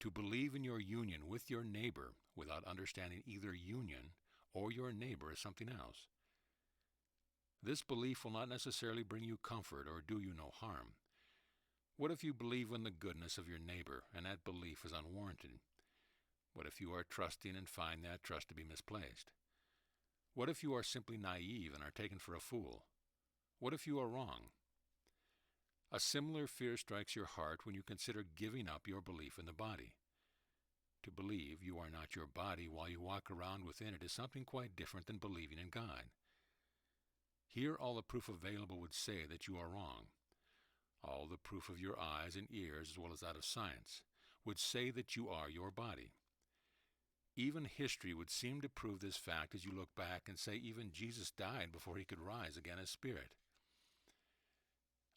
To believe in your union with your neighbor without understanding either union or your neighbor is something else. This belief will not necessarily bring you comfort or do you no harm. What if you believe in the goodness of your neighbor and that belief is unwarranted? What if you are trusting and find that trust to be misplaced? What if you are simply naive and are taken for a fool? What if you are wrong? A similar fear strikes your heart when you consider giving up your belief in the body. To believe you are not your body while you walk around within it is something quite different than believing in God. Here all the proof available would say that you are wrong. All the proof of your eyes and ears, as well as that of science, would say that you are your body. Even history would seem to prove this fact as you look back and say even Jesus died before he could rise again as spirit.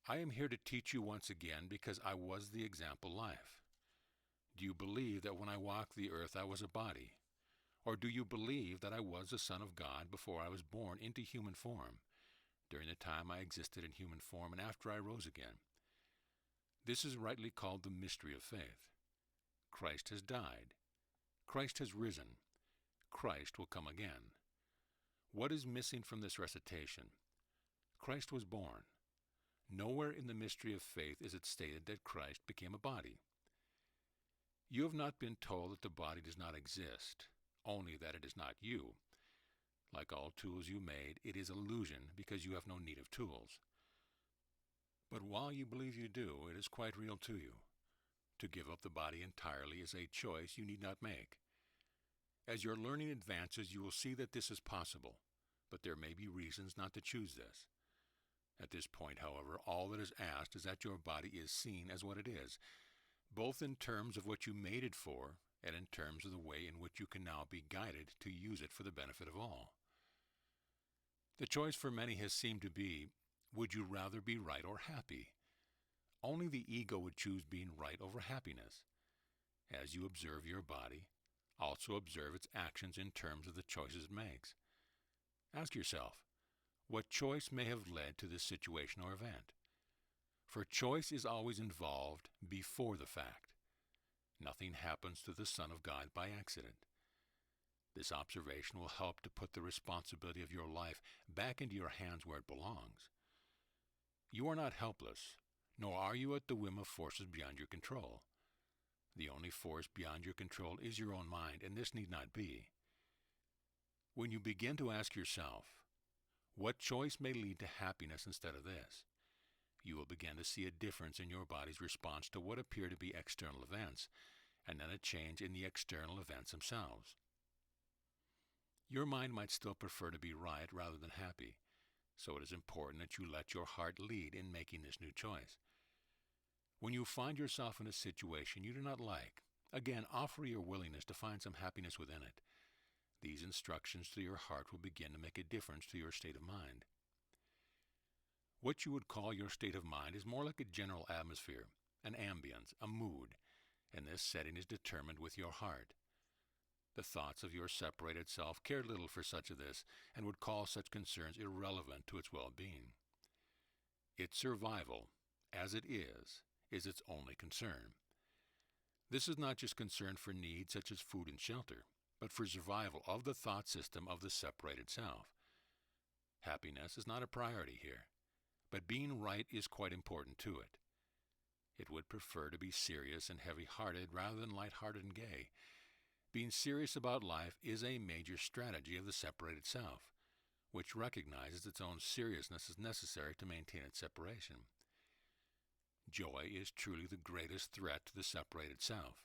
I am here to teach you once again because I was the example life. Do you believe that when I walked the earth I was a body? Or do you believe that I was the Son of God before I was born into human form, during the time I existed in human form and after I rose again? This is rightly called the mystery of faith. Christ has died. Christ has risen. Christ will come again. What is missing from this recitation? Christ was born. Nowhere in the mystery of faith is it stated that Christ became a body. You have not been told that the body does not exist, only that it is not you. Like all tools you made, it is illusion because you have no need of tools. But while you believe you do, it is quite real to you. To give up the body entirely is a choice you need not make. As your learning advances, you will see that this is possible, but there may be reasons not to choose this. At this point, however, all that is asked is that your body is seen as what it is, both in terms of what you made it for and in terms of the way in which you can now be guided to use it for the benefit of all. The choice for many has seemed to be, would you rather be right or happy? Only the ego would choose being right over happiness. As you observe your body, also observe its actions in terms of the choices it makes. Ask yourself, what choice may have led to this situation or event? For choice is always involved before the fact. Nothing happens to the Son of God by accident. This observation will help to put the responsibility of your life back into your hands where it belongs. You are not helpless, nor are you at the whim of forces beyond your control. The only force beyond your control is your own mind, and this need not be. When you begin to ask yourself, what choice may lead to happiness instead of this? You will begin to see a difference in your body's response to what appear to be external events, and then a change in the external events themselves. Your mind might still prefer to be right rather than happy, so it is important that you let your heart lead in making this new choice. When you find yourself in a situation you do not like, again offer your willingness to find some happiness within it. These instructions to your heart will begin to make a difference to your state of mind. What you would call your state of mind is more like a general atmosphere, an ambience, a mood, and this setting is determined with your heart. The thoughts of your separated self care little for such of this and would call such concerns irrelevant to its well-being. Its survival, as it is its only concern. This is not just concern for needs such as food and shelter, but for survival of the thought system of the separated self. Happiness is not a priority here, but being right is quite important to it. It would prefer to be serious and heavy-hearted rather than light-hearted and gay. Being serious about life is a major strategy of the separated self, which recognizes its own seriousness as necessary to maintain its separation. Joy is truly the greatest threat to the separated self,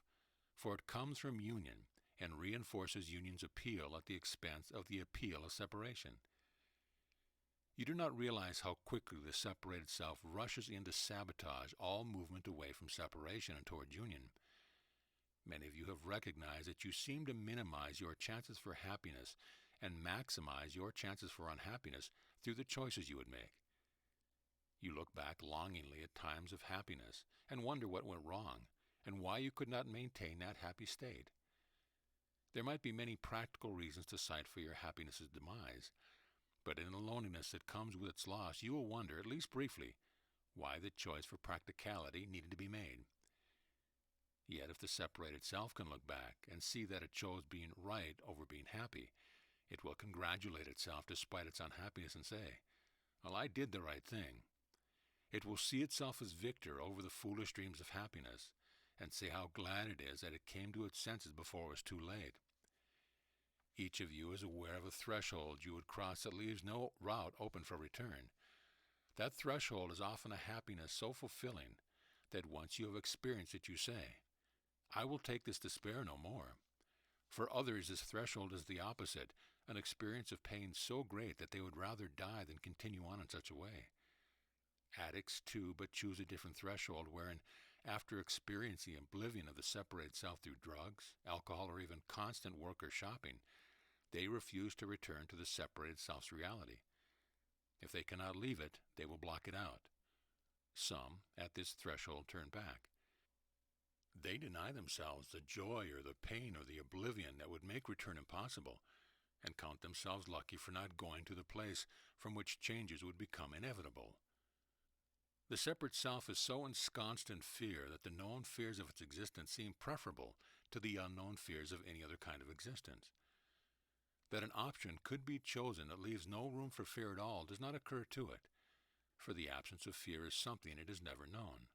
for it comes from union and reinforces union's appeal at the expense of the appeal of separation. You do not realize how quickly the separated self rushes in to sabotage all movement away from separation and toward union. Many of you have recognized that you seem to minimize your chances for happiness and maximize your chances for unhappiness through the choices you would make. You look back longingly at times of happiness and wonder what went wrong and why you could not maintain that happy state. There might be many practical reasons to cite for your happiness's demise, but in the loneliness that comes with its loss, you will wonder, at least briefly, why the choice for practicality needed to be made. Yet if the separated self can look back and see that it chose being right over being happy, it will congratulate itself despite its unhappiness and say, "Well, I did the right thing." It will see itself as victor over the foolish dreams of happiness and say how glad it is that it came to its senses before it was too late. Each of you is aware of a threshold you would cross that leaves no route open for return. That threshold is often a happiness so fulfilling that once you have experienced it, you say, "I will take this despair no more." For others, this threshold is the opposite, an experience of pain so great that they would rather die than continue on in such a way. Addicts, too, but choose a different threshold wherein, after experiencing oblivion of the separated self through drugs, alcohol, or even constant work or shopping, they refuse to return to the separated self's reality. If they cannot leave it, they will block it out. Some, at this threshold, turn back. They deny themselves the joy or the pain or the oblivion that would make return impossible, and count themselves lucky for not going to the place from which changes would become inevitable. The separate self is so ensconced in fear that the known fears of its existence seem preferable to the unknown fears of any other kind of existence. That an option could be chosen that leaves no room for fear at all does not occur to it, for the absence of fear is something it has never known.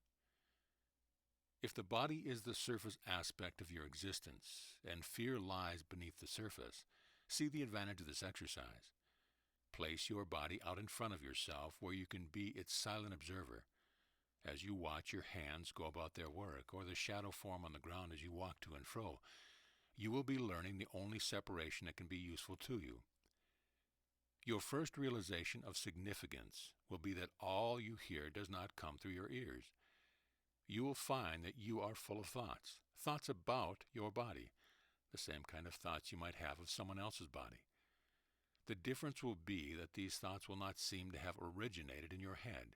If the body is the surface aspect of your existence, and fear lies beneath the surface, see the advantage of this exercise. Place your body out in front of yourself where you can be its silent observer. As you watch your hands go about their work, or the shadow form on the ground as you walk to and fro, you will be learning the only separation that can be useful to you. Your first realization of significance will be that all you hear does not come through your ears. You will find that you are full of thoughts about your body, the same kind of thoughts you might have of someone else's body. The difference will be that these thoughts will not seem to have originated in your head.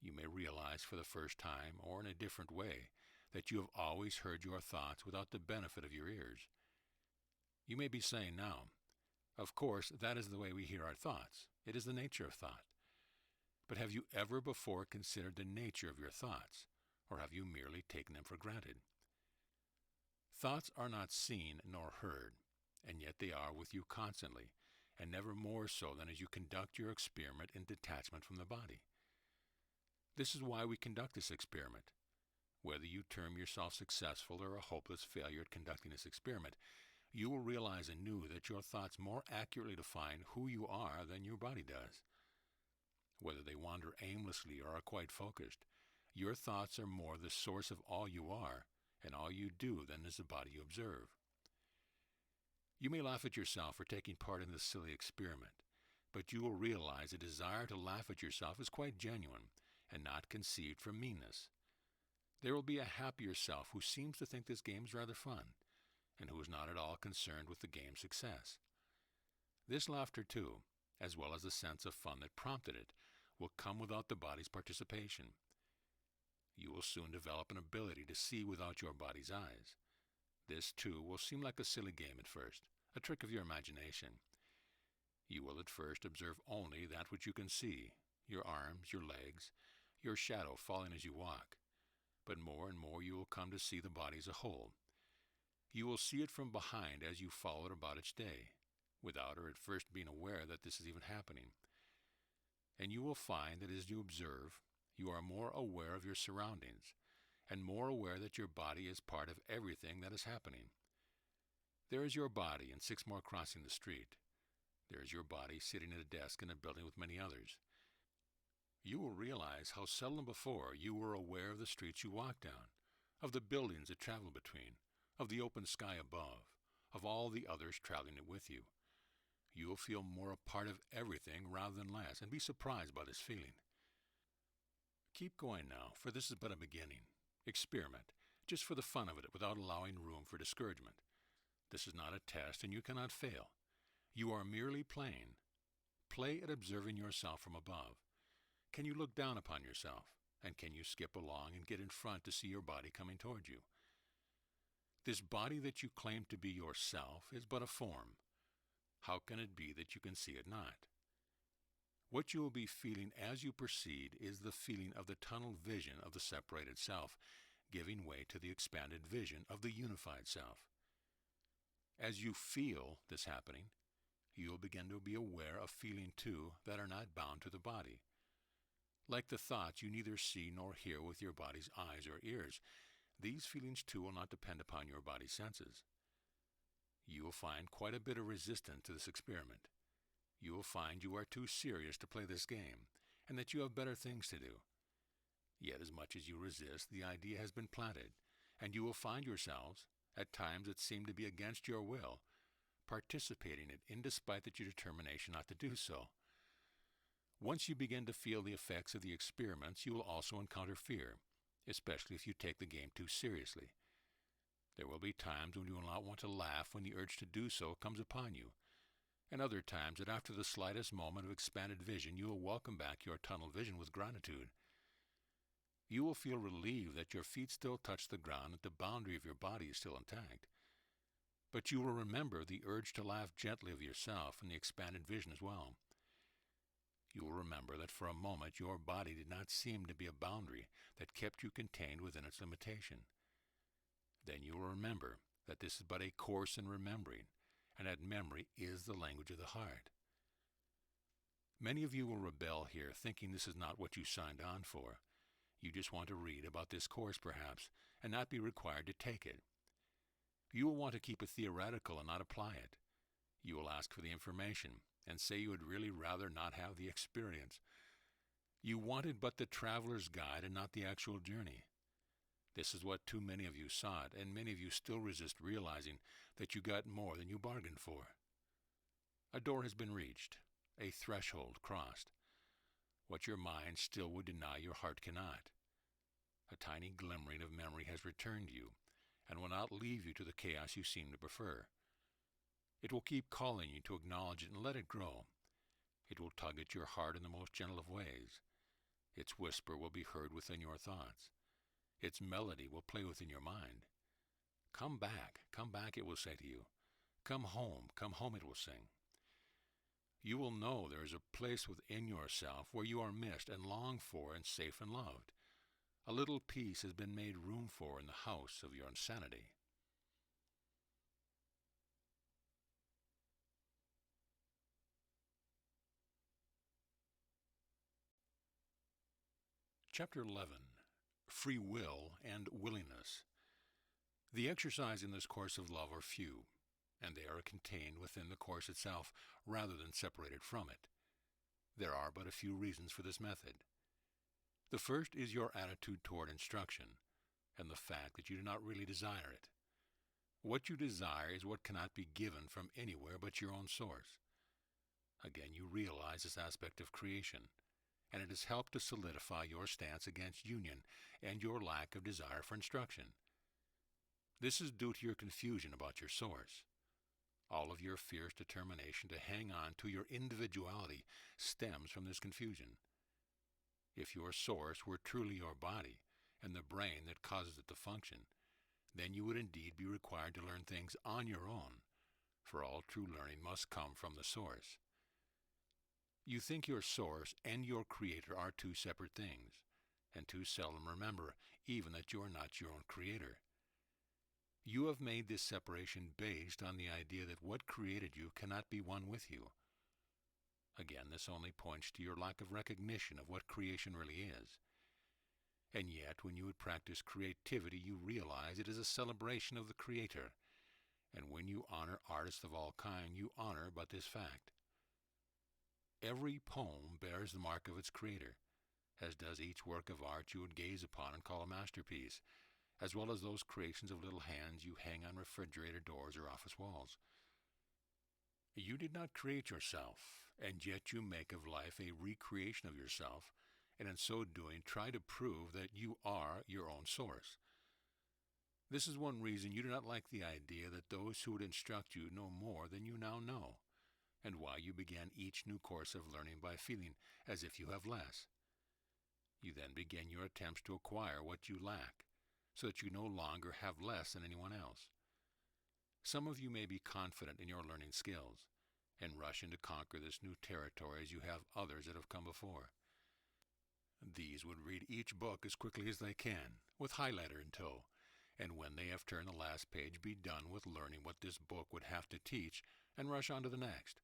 You may realize for the first time, or in a different way, that you have always heard your thoughts without the benefit of your ears. You may be saying now, "Of course, that is the way we hear our thoughts. It is the nature of thought." But have you ever before considered the nature of your thoughts, or have you merely taken them for granted? Thoughts are not seen nor heard, and yet they are with you constantly, and never more so than as you conduct your experiment in detachment from the body. This is why we conduct this experiment. Whether you term yourself successful or a hopeless failure at conducting this experiment, you will realize anew that your thoughts more accurately define who you are than your body does. Whether they wander aimlessly or are quite focused, your thoughts are more the source of all you are and all you do than is the body you observe. You may laugh at yourself for taking part in this silly experiment, but you will realize a desire to laugh at yourself is quite genuine and not conceived from meanness. There will be a happier self who seems to think this game is rather fun, and who is not at all concerned with the game's success. This laughter, too, as well as the sense of fun that prompted it, will come without the body's participation. You will soon develop an ability to see without your body's eyes. This, too, will seem like a silly game at first, a trick of your imagination. You will at first observe only that which you can see, your arms, your legs, your shadow falling as you walk. But more and more you will come to see the body as a whole. You will see it from behind as you follow it about each day, without or at first being aware that this is even happening. And you will find that as you observe, you are more aware of your surroundings, and more aware that your body is part of everything that is happening. There is your body and 6 more crossing the street. There is your body sitting at a desk in a building with many others. You will realize how seldom before you were aware of the streets you walk down, of the buildings that travel between, of the open sky above, of all the others traveling it with you. You will feel more a part of everything rather than less, and be surprised by this feeling. Keep going now, for this is but a beginning. Experiment, just for the fun of it, without allowing room for discouragement. This is not a test, and you cannot fail. You are merely playing. Play at observing yourself from above. Can you look down upon yourself? And can you skip along and get in front to see your body coming toward you? This body that you claim to be yourself is but a form. How can it be that you can see it not? What you will be feeling as you proceed is the feeling of the tunnel vision of the separated self, giving way to the expanded vision of the unified self. As you feel this happening, you will begin to be aware of feeling too that are not bound to the body. Like the thoughts you neither see nor hear with your body's eyes or ears, these feelings too will not depend upon your body's senses. You will find quite a bit of resistance to this experiment. You will find you are too serious to play this game, and that you have better things to do. Yet as much as you resist, the idea has been planted, and you will find yourselves, at times that seem to be against your will, participating in it in despite that your determination not to do so. Once you begin to feel the effects of the experiments, you will also encounter fear, especially if you take the game too seriously. There will be times when you will not want to laugh when the urge to do so comes upon you, and other times that after the slightest moment of expanded vision you will welcome back your tunnel vision with gratitude. You will feel relieved that your feet still touch the ground, that the boundary of your body is still intact. But you will remember the urge to laugh gently of yourself and the expanded vision as well. You will remember that for a moment your body did not seem to be a boundary that kept you contained within its limitation. Then you will remember that this is but a course in remembering, and that memory is the language of the heart. Many of you will rebel here, thinking this is not what you signed on for. You just want to read about this course, perhaps, and not be required to take it. You will want to keep it theoretical and not apply it. You will ask for the information and say you would really rather not have the experience. You wanted but the traveler's guide and not the actual journey. This is what too many of you sought, and many of you still resist realizing that you got more than you bargained for. A door has been reached, a threshold crossed. What your mind still would deny, your heart cannot. A tiny glimmering of memory has returned to you, and will not leave you to the chaos you seem to prefer. It will keep calling you to acknowledge it and let it grow. It will tug at your heart in the most gentle of ways. Its whisper will be heard within your thoughts. Its melody will play within your mind. Come back, it will say to you. Come home, it will sing. You will know there is a place within yourself where you are missed and longed for and safe and loved. A little peace has been made room for in the house of your insanity. Chapter 11. Free Will and Willingness. The exercises in this course of love are few, and they are contained within the course itself rather than separated from it. There are but a few reasons for this method. The first is your attitude toward instruction, and the fact that you do not really desire it. What you desire is what cannot be given from anywhere but your own source. Again, you realize this aspect of creation, and it has helped to solidify your stance against union and your lack of desire for instruction. This is due to your confusion about your source. All of your fierce determination to hang on to your individuality stems from this confusion. If your source were truly your body and the brain that causes it to function, then you would indeed be required to learn things on your own, for all true learning must come from the source. You think your source and your creator are two separate things, and too seldom remember even that you are not your own creator. You have made this separation based on the idea that what created you cannot be one with you. Again, this only points to your lack of recognition of what creation really is. And yet, when you would practice creativity, you realize it is a celebration of the Creator. And when you honor artists of all kinds, you honor but this fact. Every poem bears the mark of its creator, as does each work of art you would gaze upon and call a masterpiece, as well as those creations of little hands you hang on refrigerator doors or office walls. You did not create yourself, and yet you make of life a recreation of yourself, and in so doing try to prove that you are your own source. This is one reason you do not like the idea that those who would instruct you know more than you now know, and why you began each new course of learning by feeling as if you have less. You then begin your attempts to acquire what you lack, so that you no longer have less than anyone else. Some of you may be confident in your learning skills, and rush in to conquer this new territory as you have others that have come before. These would read each book as quickly as they can, with highlighter in tow, and when they have turned the last page, be done with learning what this book would have to teach and rush on to the next.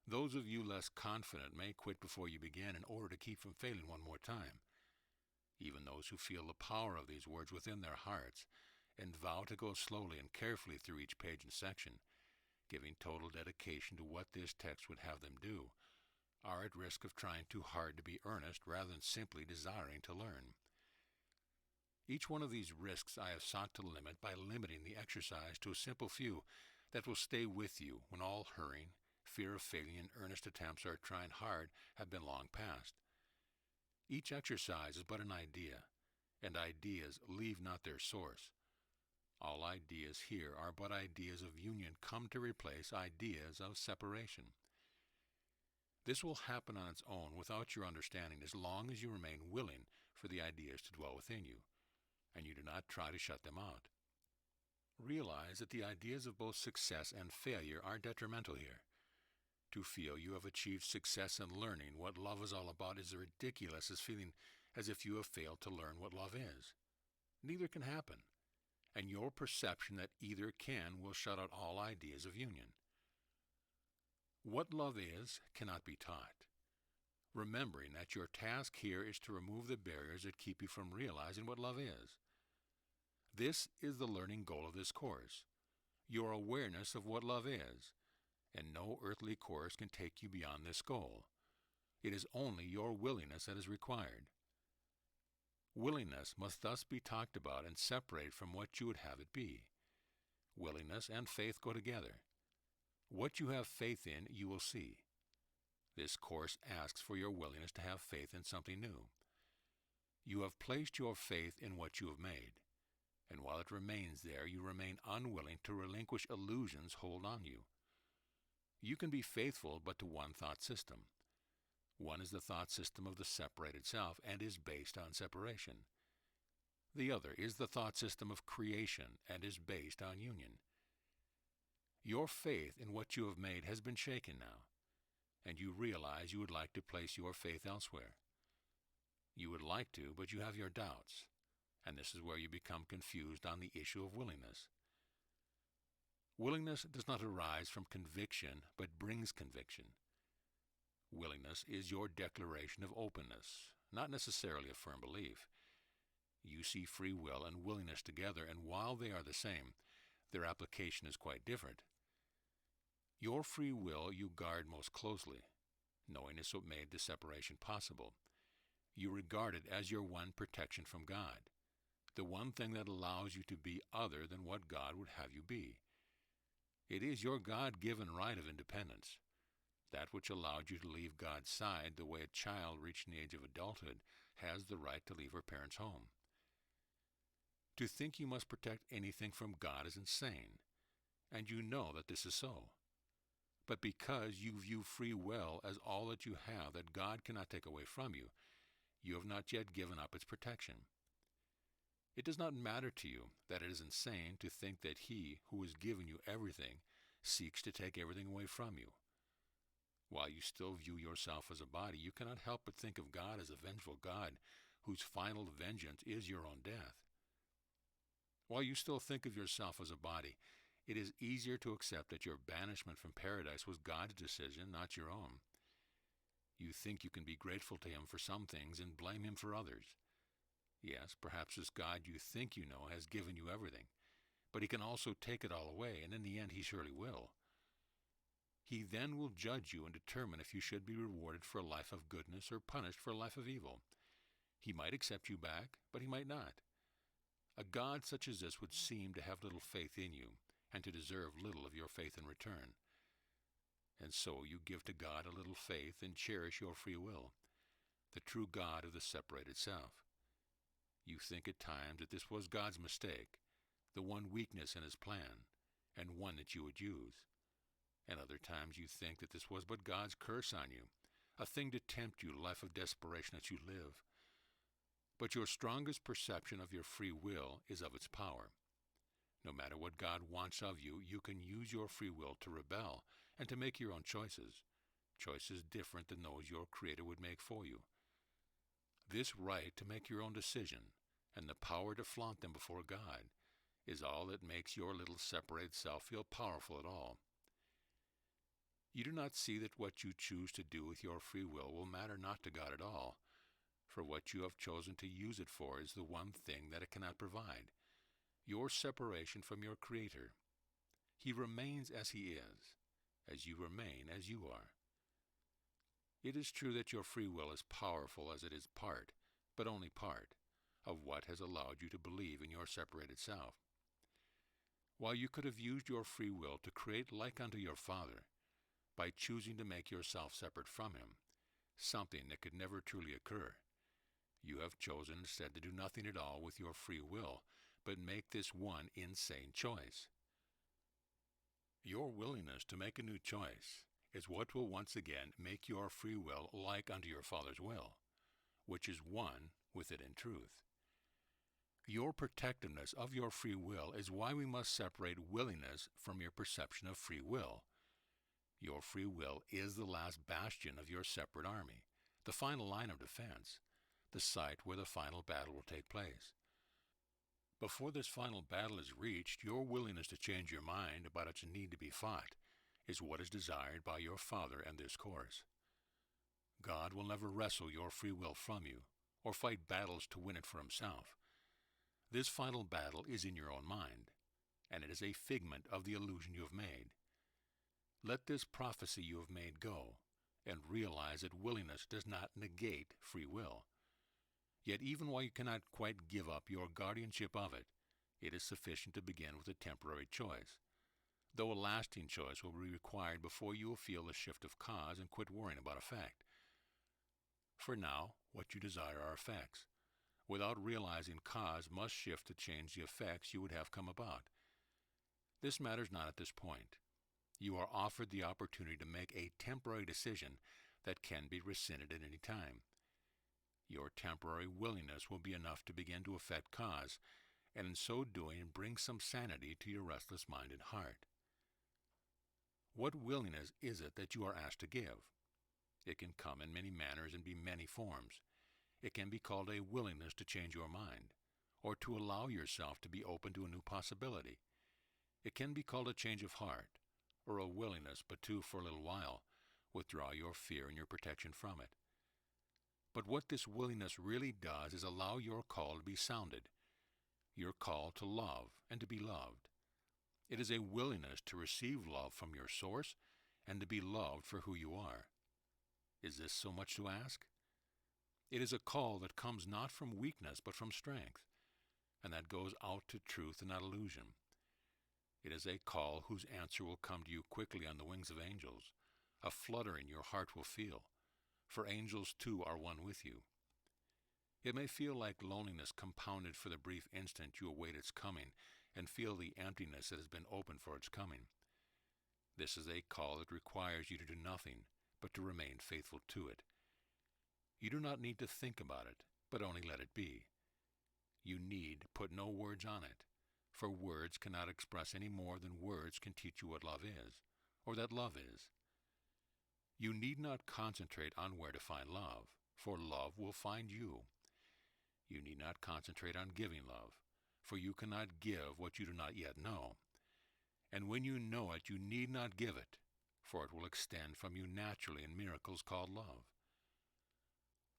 Those of you less confident may quit before you begin in order to keep from failing one more time. Even those who feel the power of these words within their hearts and vow to go slowly and carefully through each page and section, giving total dedication to what this text would have them do, are at risk of trying too hard to be earnest rather than simply desiring to learn. Each one of these risks I have sought to limit by limiting the exercise to a simple few that will stay with you when all hurrying, fear of failing, and earnest attempts at trying hard have been long past. Each exercise is but an idea, and ideas leave not their source. All ideas here are but ideas of union come to replace ideas of separation. This will happen on its own without your understanding as long as you remain willing for the ideas to dwell within you, and you do not try to shut them out. Realize that the ideas of both success and failure are detrimental here. To feel you have achieved success in learning what love is all about is as ridiculous as feeling as if you have failed to learn what love is. Neither can happen, and your perception that either can will shut out all ideas of union. What love is cannot be taught. Remembering that your task here is to remove the barriers that keep you from realizing what love is. This is the learning goal of this course, your awareness of what love is, and no earthly course can take you beyond this goal. It is only your willingness that is required. Willingness must thus be talked about and separated from what you would have it be. Willingness and faith go together. What you have faith in, you will see. This course asks for your willingness to have faith in something new. You have placed your faith in what you have made, and while it remains there, you remain unwilling to relinquish illusions hold on you. You can be faithful but to one thought system. One is the thought system of the separated self and is based on separation. The other is the thought system of creation and is based on union. Your faith in what you have made has been shaken now, and you realize you would like to place your faith elsewhere. You would like to, but you have your doubts, and this is where you become confused on the issue of willingness. Willingness does not arise from conviction, but brings conviction. Willingness is your declaration of openness, not necessarily a firm belief. You see free will and willingness together, and while they are the same, their application is quite different. Your free will you guard most closely, knowing it's what made the separation possible. You regard it as your one protection from God, the one thing that allows you to be other than what God would have you be. It is your God-given right of independence, that which allowed you to leave God's side the way a child reaching the age of adulthood has the right to leave her parents' home. To think you must protect anything from God is insane, and you know that this is so. But because you view free will as all that you have that God cannot take away from you, you have not yet given up its protection. It does not matter to you that it is insane to think that He who has given you everything seeks to take everything away from you. While you still view yourself as a body, you cannot help but think of God as a vengeful God whose final vengeance is your own death. While you still think of yourself as a body, it is easier to accept that your banishment from paradise was God's decision, not your own. You think you can be grateful to Him for some things and blame Him for others. Yes, perhaps this God you think you know has given you everything, but He can also take it all away, and in the end He surely will. He then will judge you and determine if you should be rewarded for a life of goodness or punished for a life of evil. He might accept you back, but He might not. A God such as this would seem to have little faith in you, and to deserve little of your faith in return. And so you give to God a little faith and cherish your free will, the true God of the separated self. You think at times that this was God's mistake, the one weakness in His plan, and one that you would use. And other times you think that this was but God's curse on you, a thing to tempt you to a life of desperation that you live. But your strongest perception of your free will is of its power. No matter what God wants of you, you can use your free will to rebel and to make your own choices, choices different than those your Creator would make for you. This right to make your own decision and the power to flaunt them before God is all that makes your little separated self feel powerful at all. You do not see that what you choose to do with your free will matter not to God at all, for what you have chosen to use it for is the one thing that it cannot provide, your separation from your Creator. He remains as He is, as you remain as you are. It is true that your free will is powerful as it is part, but only part, of what has allowed you to believe in your separated self. While you could have used your free will to create like unto your Father, by choosing to make yourself separate from Him, something that could never truly occur, you have chosen instead to do nothing at all with your free will, but make this one insane choice. Your willingness to make a new choice is what will once again make your free will like unto your Father's will, which is one with it in truth. Your protectiveness of your free will is why we must separate willingness from your perception of free will. Your free will is the last bastion of your separate army, the final line of defense, the site where the final battle will take place. Before this final battle is reached, your willingness to change your mind about its need to be fought is what is desired by your Father and this course. God will never wrestle your free will from you, or fight battles to win it for Himself. This final battle is in your own mind, and it is a figment of the illusion you have made. Let this prophecy you have made go, and realize that willingness does not negate free will. Yet even while you cannot quite give up your guardianship of it, it is sufficient to begin with a temporary choice, though a lasting choice will be required before you will feel the shift of cause and quit worrying about effect. For now, what you desire are effects. Without realizing cause must shift to change the effects you would have come about. This matters not at this point. You are offered the opportunity to make a temporary decision that can be rescinded at any time. Your temporary willingness will be enough to begin to affect cause, and in so doing bring some sanity to your restless mind and heart. What willingness is it that you are asked to give? It can come in many manners and be many forms. It can be called a willingness to change your mind, or to allow yourself to be open to a new possibility. It can be called a change of heart, or a willingness but to, for a little while, withdraw your fear and your protection from it. But what this willingness really does is allow your call to be sounded, your call to love and to be loved. It is a willingness to receive love from your source and to be loved for who you are. Is this so much to ask? It is a call that comes not from weakness but from strength, and that goes out to truth and not illusion. It is a call whose answer will come to you quickly on the wings of angels. A fluttering your heart will feel, for angels too are one with you. It may feel like loneliness compounded for the brief instant you await its coming and feel the emptiness that has been opened for its coming. This is a call that requires you to do nothing but to remain faithful to it. You do not need to think about it, but only let it be. You need put no words on it, for words cannot express any more than words can teach you what love is, or that love is. You need not concentrate on where to find love, for love will find you. You need not concentrate on giving love, for you cannot give what you do not yet know. And when you know it, you need not give it, for it will extend from you naturally in miracles called love.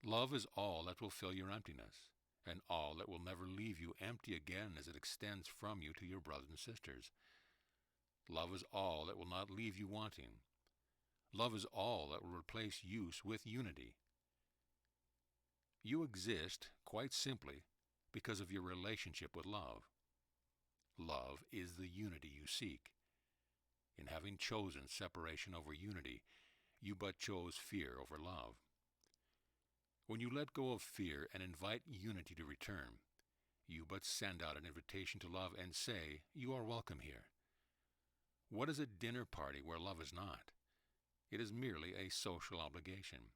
Love is all that will fill your emptiness, and all that will never leave you empty again as it extends from you to your brothers and sisters. Love is all that will not leave you wanting. Love is all that will replace use with unity. You exist, quite simply, because of your relationship with love. Love is the unity you seek. In having chosen separation over unity, you but chose fear over love. When you let go of fear and invite unity to return, you but send out an invitation to love and say, "You are welcome here." What is a dinner party where love is not? It is merely a social obligation.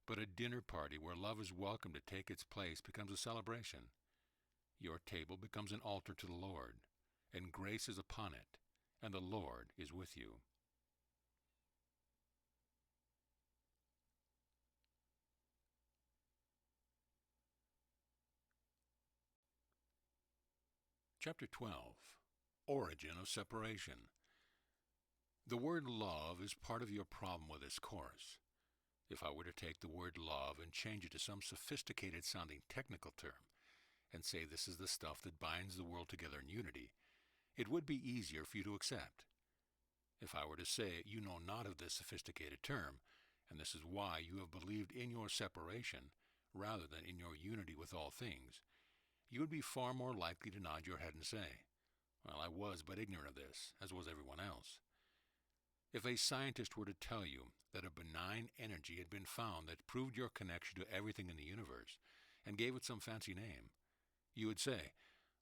But a dinner party where love is welcome to take its place becomes a celebration. Your table becomes an altar to the Lord, and grace is upon it, and the Lord is with you. Chapter 12. Origin of Separation. The word love is part of your problem with this course. If I were to take the word love and change it to some sophisticated-sounding technical term, and say this is the stuff that binds the world together in unity, it would be easier for you to accept. If I were to say you know not of this sophisticated term, and this is why you have believed in your separation rather than in your unity with all things, you would be far more likely to nod your head and say, "Well, I was but ignorant of this, as was everyone else." If a scientist were to tell you that a benign energy had been found that proved your connection to everything in the universe, and gave it some fancy name, you would say,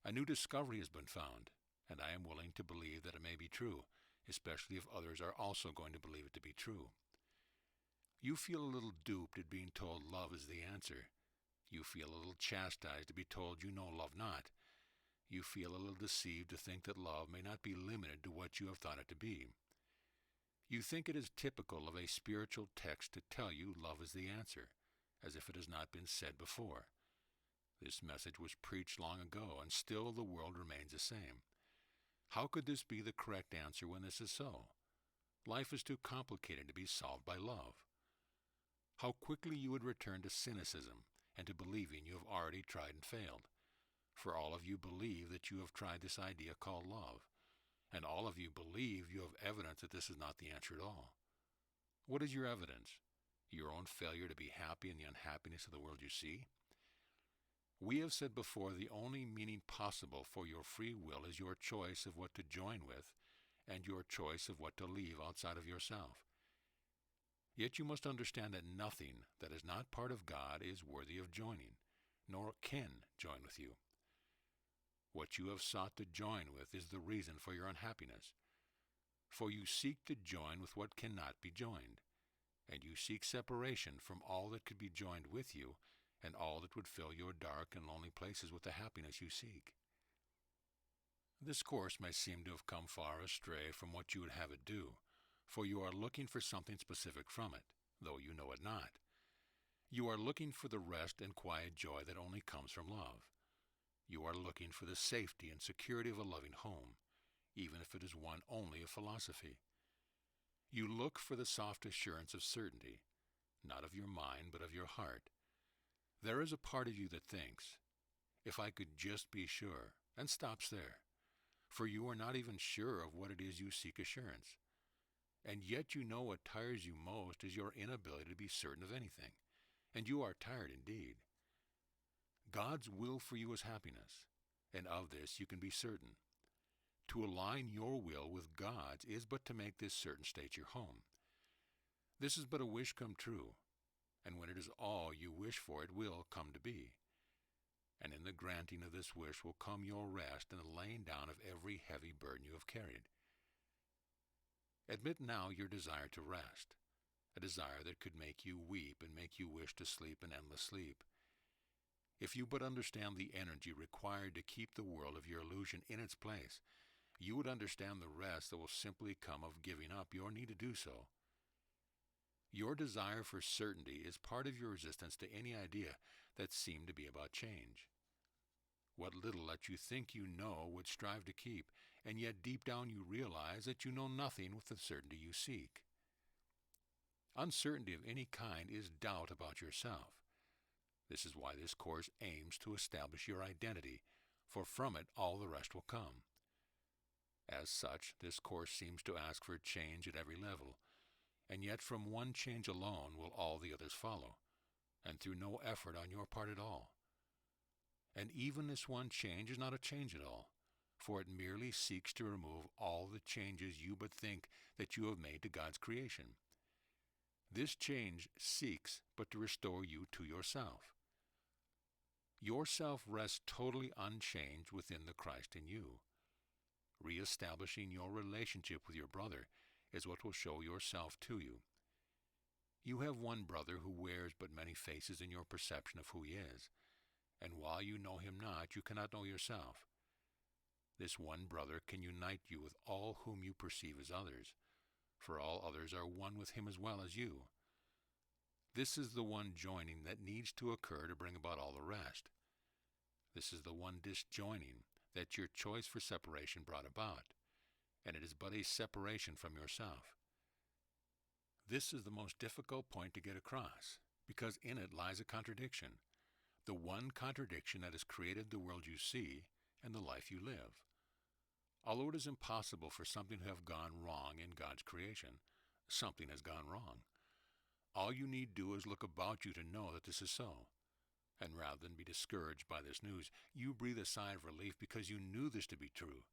"A new discovery has been found, and I am willing to believe that it may be true, especially if others are also going to believe it to be true." You feel a little duped at being told love is the answer. You feel a little chastised to be told you know love not. You feel a little deceived to think that love may not be limited to what you have thought it to be. You think it is typical of a spiritual text to tell you love is the answer, as if it has not been said before. This message was preached long ago, and still the world remains the same. How could this be the correct answer when this is so? Life is too complicated to be solved by love. How quickly you would return to cynicism and to believing you have already tried and failed. For all of you believe that you have tried this idea called love, and all of you believe you have evidence that this is not the answer at all. What is your evidence? Your own failure to be happy in the unhappiness of the world you see? We have said before the only meaning possible for your free will is your choice of what to join with and your choice of what to leave outside of yourself. Yet you must understand that nothing that is not part of God is worthy of joining, nor can join with you. What you have sought to join with is the reason for your unhappiness. For you seek to join with what cannot be joined, and you seek separation from all that could be joined with you and all that would fill your dark and lonely places with the happiness you seek. This course may seem to have come far astray from what you would have it do, for you are looking for something specific from it, though you know it not. You are looking for the rest and quiet joy that only comes from love. You are looking for the safety and security of a loving home, even if it is one only of philosophy. You look for the soft assurance of certainty, not of your mind but of your heart. There is a part of you that thinks, "If I could just be sure," and stops there, for you are not even sure of what it is you seek assurance. And yet you know what tires you most is your inability to be certain of anything, and you are tired indeed. God's will for you is happiness, and of this you can be certain. To align your will with God's is but to make this certain state your home. This is but a wish come true, and when it is all you wish for, it will come to be. And in the granting of this wish will come your rest and the laying down of every heavy burden you have carried. Admit now your desire to rest, a desire that could make you weep and make you wish to sleep an endless sleep. If you but understand the energy required to keep the world of your illusion in its place, you would understand the rest that will simply come of giving up your need to do so. Your desire for certainty is part of your resistance to any idea that seemed to be about change. What little that you think you know would strive to keep, and yet deep down you realize that you know nothing with the certainty you seek. Uncertainty of any kind is doubt about yourself. This is why this course aims to establish your identity, for from it all the rest will come. As such, this course seems to ask for change at every level, and yet from one change alone will all the others follow, and through no effort on your part at all. And even this one change is not a change at all, for it merely seeks to remove all the changes you but think that you have made to God's creation. This change seeks but to restore you to yourself. Yourself rests totally unchanged within the Christ in you. Re-establishing your relationship with your brother is what will show yourself to you. You have one brother who wears but many faces in your perception of who he is, and while you know him not, you cannot know yourself. This one brother can unite you with all whom you perceive as others, for all others are one with him as well as you. This is the one joining that needs to occur to bring about all the rest. This is the one disjoining that your choice for separation brought about, and it is but a separation from yourself. This is the most difficult point to get across, because in it lies a contradiction, the one contradiction that has created the world you see and the life you live. Although it is impossible for something to have gone wrong in God's creation, something has gone wrong. All you need do is look about you to know that this is so. And rather than be discouraged by this news, you breathe a sigh of relief because you knew this to be true,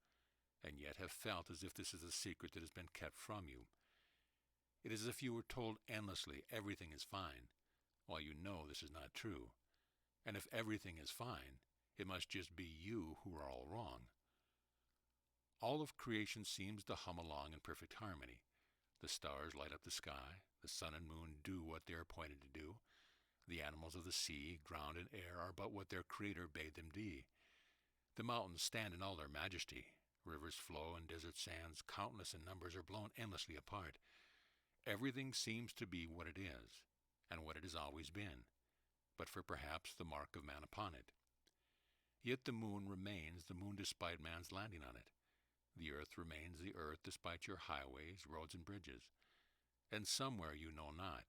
and yet have felt as if this is a secret that has been kept from you. It is as if you were told endlessly everything is fine, while you know this is not true. And if everything is fine, it must just be you who are all wrong. All of creation seems to hum along in perfect harmony. The stars light up the sky, the sun and moon do what they are appointed to do. The animals of the sea, ground, and air are but what their Creator bade them be. The mountains stand in all their majesty. Rivers flow, and desert sands, countless in numbers, are blown endlessly apart. Everything seems to be what it is, and what it has always been, but for perhaps the mark of man upon it. Yet the moon remains the moon despite man's landing on it. The earth remains the earth despite your highways, roads, and bridges. And somewhere you know not,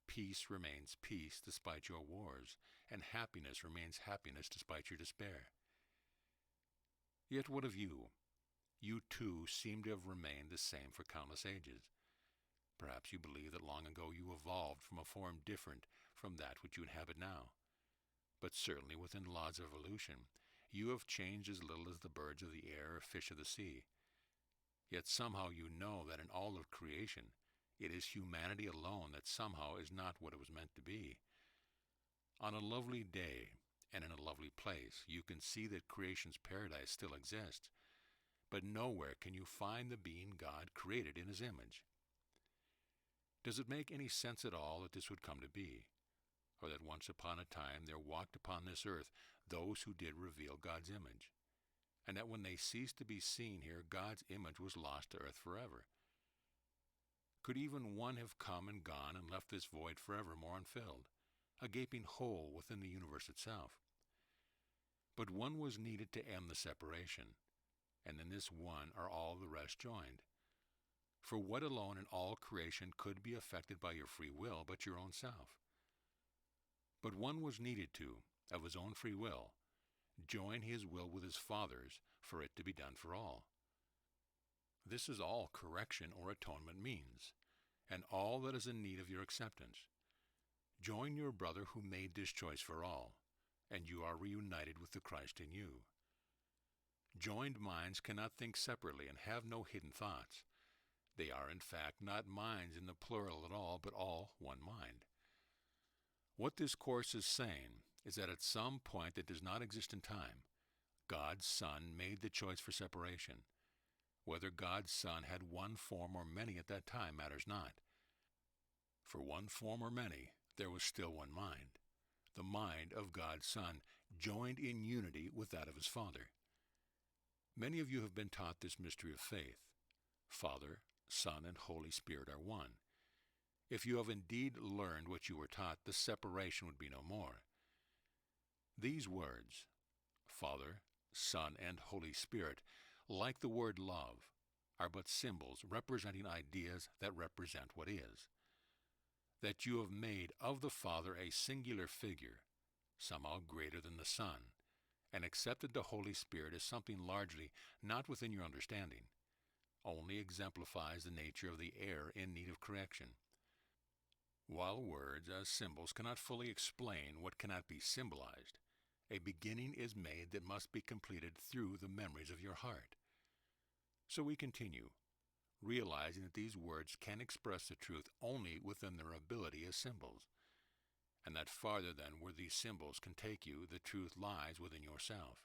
peace remains peace despite your wars, and happiness remains happiness despite your despair. Yet what of you? You too seem to have remained the same for countless ages. Perhaps you believe that long ago you evolved from a form different from that which you inhabit now. But certainly within the laws of evolution, you have changed as little as the birds of the air or fish of the sea. Yet somehow you know that in all of creation, it is humanity alone that somehow is not what it was meant to be. On a lovely day and in a lovely place, you can see that creation's paradise still exists, but nowhere can you find the being God created in his image. Does it make any sense at all that this would come to be, or that once upon a time there walked upon this earth those who did reveal God's image, and that when they ceased to be seen here, God's image was lost to earth forever? Could even one have come and gone and left this void forevermore unfilled, a gaping hole within the universe itself? But one was needed to end the separation, and in this one are all the rest joined. For what alone in all creation could be affected by your free will but your own self? But one was needed to, of his own free will, join his will with his Father's for it to be done for all. This is all correction or atonement means, and all that is in need of your acceptance. Join your brother who made this choice for all, and you are reunited with the Christ in you. Joined minds cannot think separately and have no hidden thoughts. They are in fact not minds in the plural at all, but all one mind. What this course is saying is that at some point that does not exist in time, God's Son made the choice for separation. Whether God's Son had one form or many at that time matters not. For one form or many, there was still one mind, the mind of God's Son, joined in unity with that of his Father. Many of you have been taught this mystery of faith. Father, Son, and Holy Spirit are one. If you have indeed learned what you were taught, the separation would be no more. These words, Father, Son, and Holy Spirit, like the word love, are but symbols representing ideas that represent what is. That you have made of the Father a singular figure, somehow greater than the Son, and accepted the Holy Spirit as something largely not within your understanding, only exemplifies the nature of the error in need of correction. While words as symbols cannot fully explain what cannot be symbolized, a beginning is made that must be completed through the memories of your heart. So we continue, realizing that these words can express the truth only within their ability as symbols, and that farther than where these symbols can take you, the truth lies within yourself.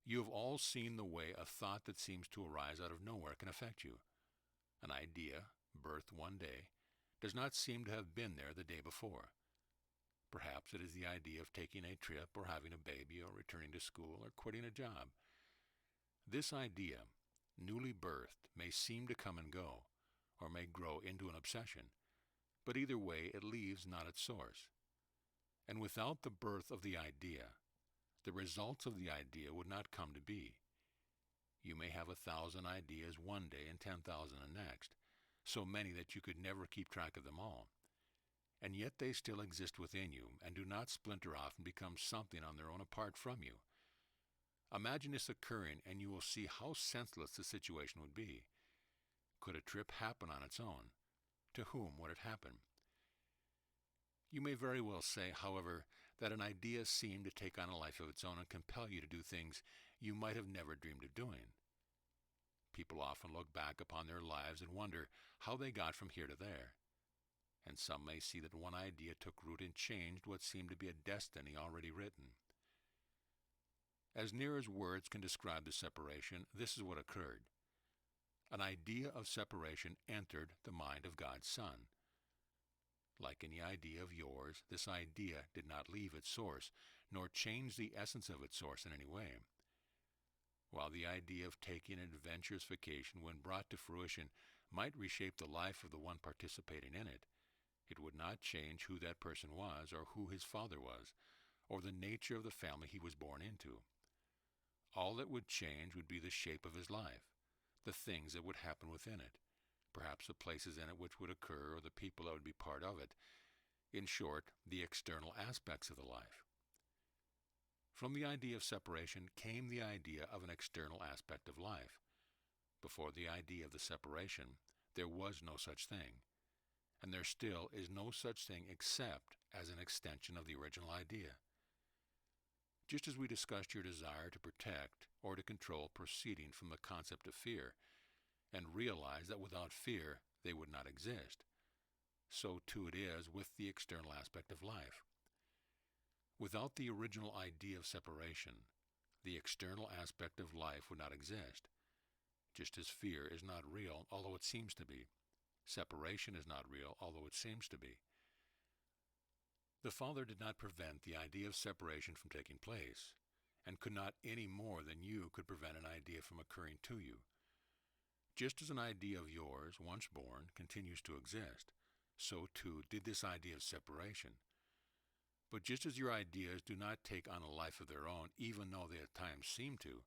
You have all seen the way a thought that seems to arise out of nowhere can affect you. An idea, birthed one day, does not seem to have been there the day before. Perhaps it is the idea of taking a trip or having a baby or returning to school or quitting a job. This idea, newly birthed, may seem to come and go, or may grow into an obsession, but either way it leaves not its source. And without the birth of the idea, the results of the idea would not come to be. You may have 1,000 ideas one day and 10,000 the next, so many that you could never keep track of them all. And yet they still exist within you and do not splinter off and become something on their own apart from you. Imagine this occurring and you will see how senseless the situation would be. Could a trip happen on its own? To whom would it happen? You may very well say, however, that an idea seemed to take on a life of its own and compel you to do things you might have never dreamed of doing. People often look back upon their lives and wonder how they got from here to there. And some may see that one idea took root and changed what seemed to be a destiny already written. As near as words can describe the separation, this is what occurred. An idea of separation entered the mind of God's Son. Like any idea of yours, this idea did not leave its source, nor change the essence of its source in any way. While the idea of taking an adventurous vacation, when brought to fruition, might reshape the life of the one participating in it, it would not change who that person was, or who his father was, or the nature of the family he was born into. All that would change would be the shape of his life, the things that would happen within it, perhaps the places in it which would occur, or the people that would be part of it. In short, the external aspects of the life. From the idea of separation came the idea of an external aspect of life. Before the idea of the separation, there was no such thing, and there still is no such thing except as an extension of the original idea. Just as we discussed your desire to protect or to control proceeding from the concept of fear, and realized that without fear they would not exist, so too it is with the external aspect of life. Without the original idea of separation, the external aspect of life would not exist. Just as fear is not real, although it seems to be. Separation is not real, although it seems to be. The Father did not prevent the idea of separation from taking place, and could not any more than you could prevent an idea from occurring to you. Just as an idea of yours, once born, continues to exist, so too did this idea of separation. But just as your ideas do not take on a life of their own, even though they at times seem to,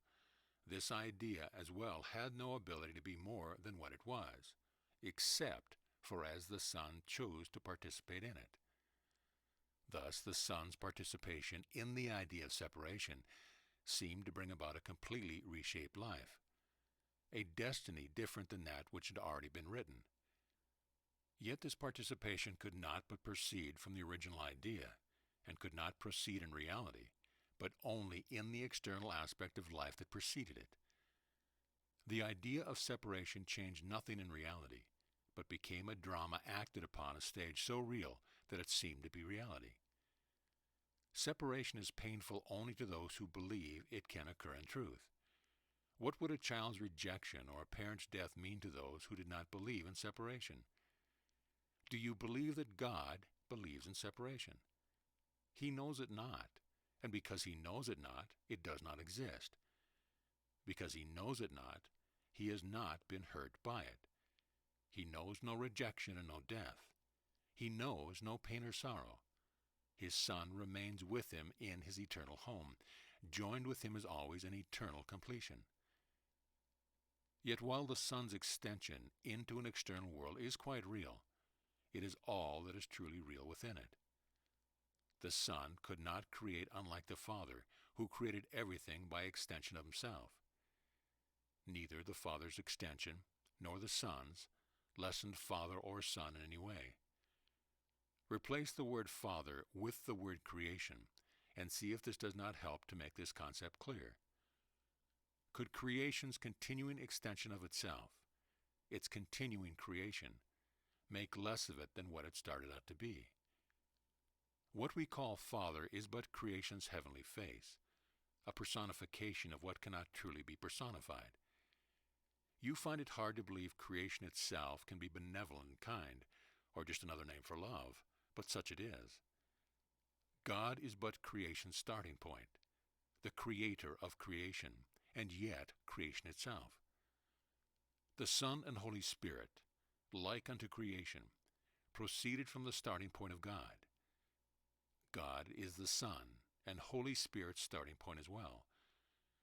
this idea as well had no ability to be more than what it was, except for as the Son chose to participate in it. Thus, the Son's participation in the idea of separation seemed to bring about a completely reshaped life, a destiny different than that which had already been written. Yet this participation could not but proceed from the original idea, and could not proceed in reality, but only in the external aspect of life that preceded it. The idea of separation changed nothing in reality, but became a drama acted upon a stage so real that it seemed to be reality. Separation is painful only to those who believe it can occur in truth. What would a child's rejection or a parent's death mean to those who did not believe in separation? Do you believe that God believes in separation? He knows it not, and because he knows it not, it does not exist. Because he knows it not, he has not been hurt by it. He knows no rejection and no death. He knows no pain or sorrow. His Son remains with him in his eternal home. Joined with him is always an eternal completion. Yet while the Son's extension into an external world is quite real, it is all that is truly real within it. The Son could not create unlike the Father, who created everything by extension of himself. Neither the Father's extension nor the Son's lessened Father or Son in any way. Replace the word Father with the word creation, and see if this does not help to make this concept clear. Could creation's continuing extension of itself, its continuing creation, make less of it than what it started out to be? What we call Father is but creation's heavenly face, a personification of what cannot truly be personified. You find it hard to believe creation itself can be benevolent and kind, or just another name for love, but such it is. God is but creation's starting point, the creator of creation, and yet creation itself. The Son and Holy Spirit, like unto creation, proceeded from the starting point of God. God is the Son and Holy Spirit's starting point as well,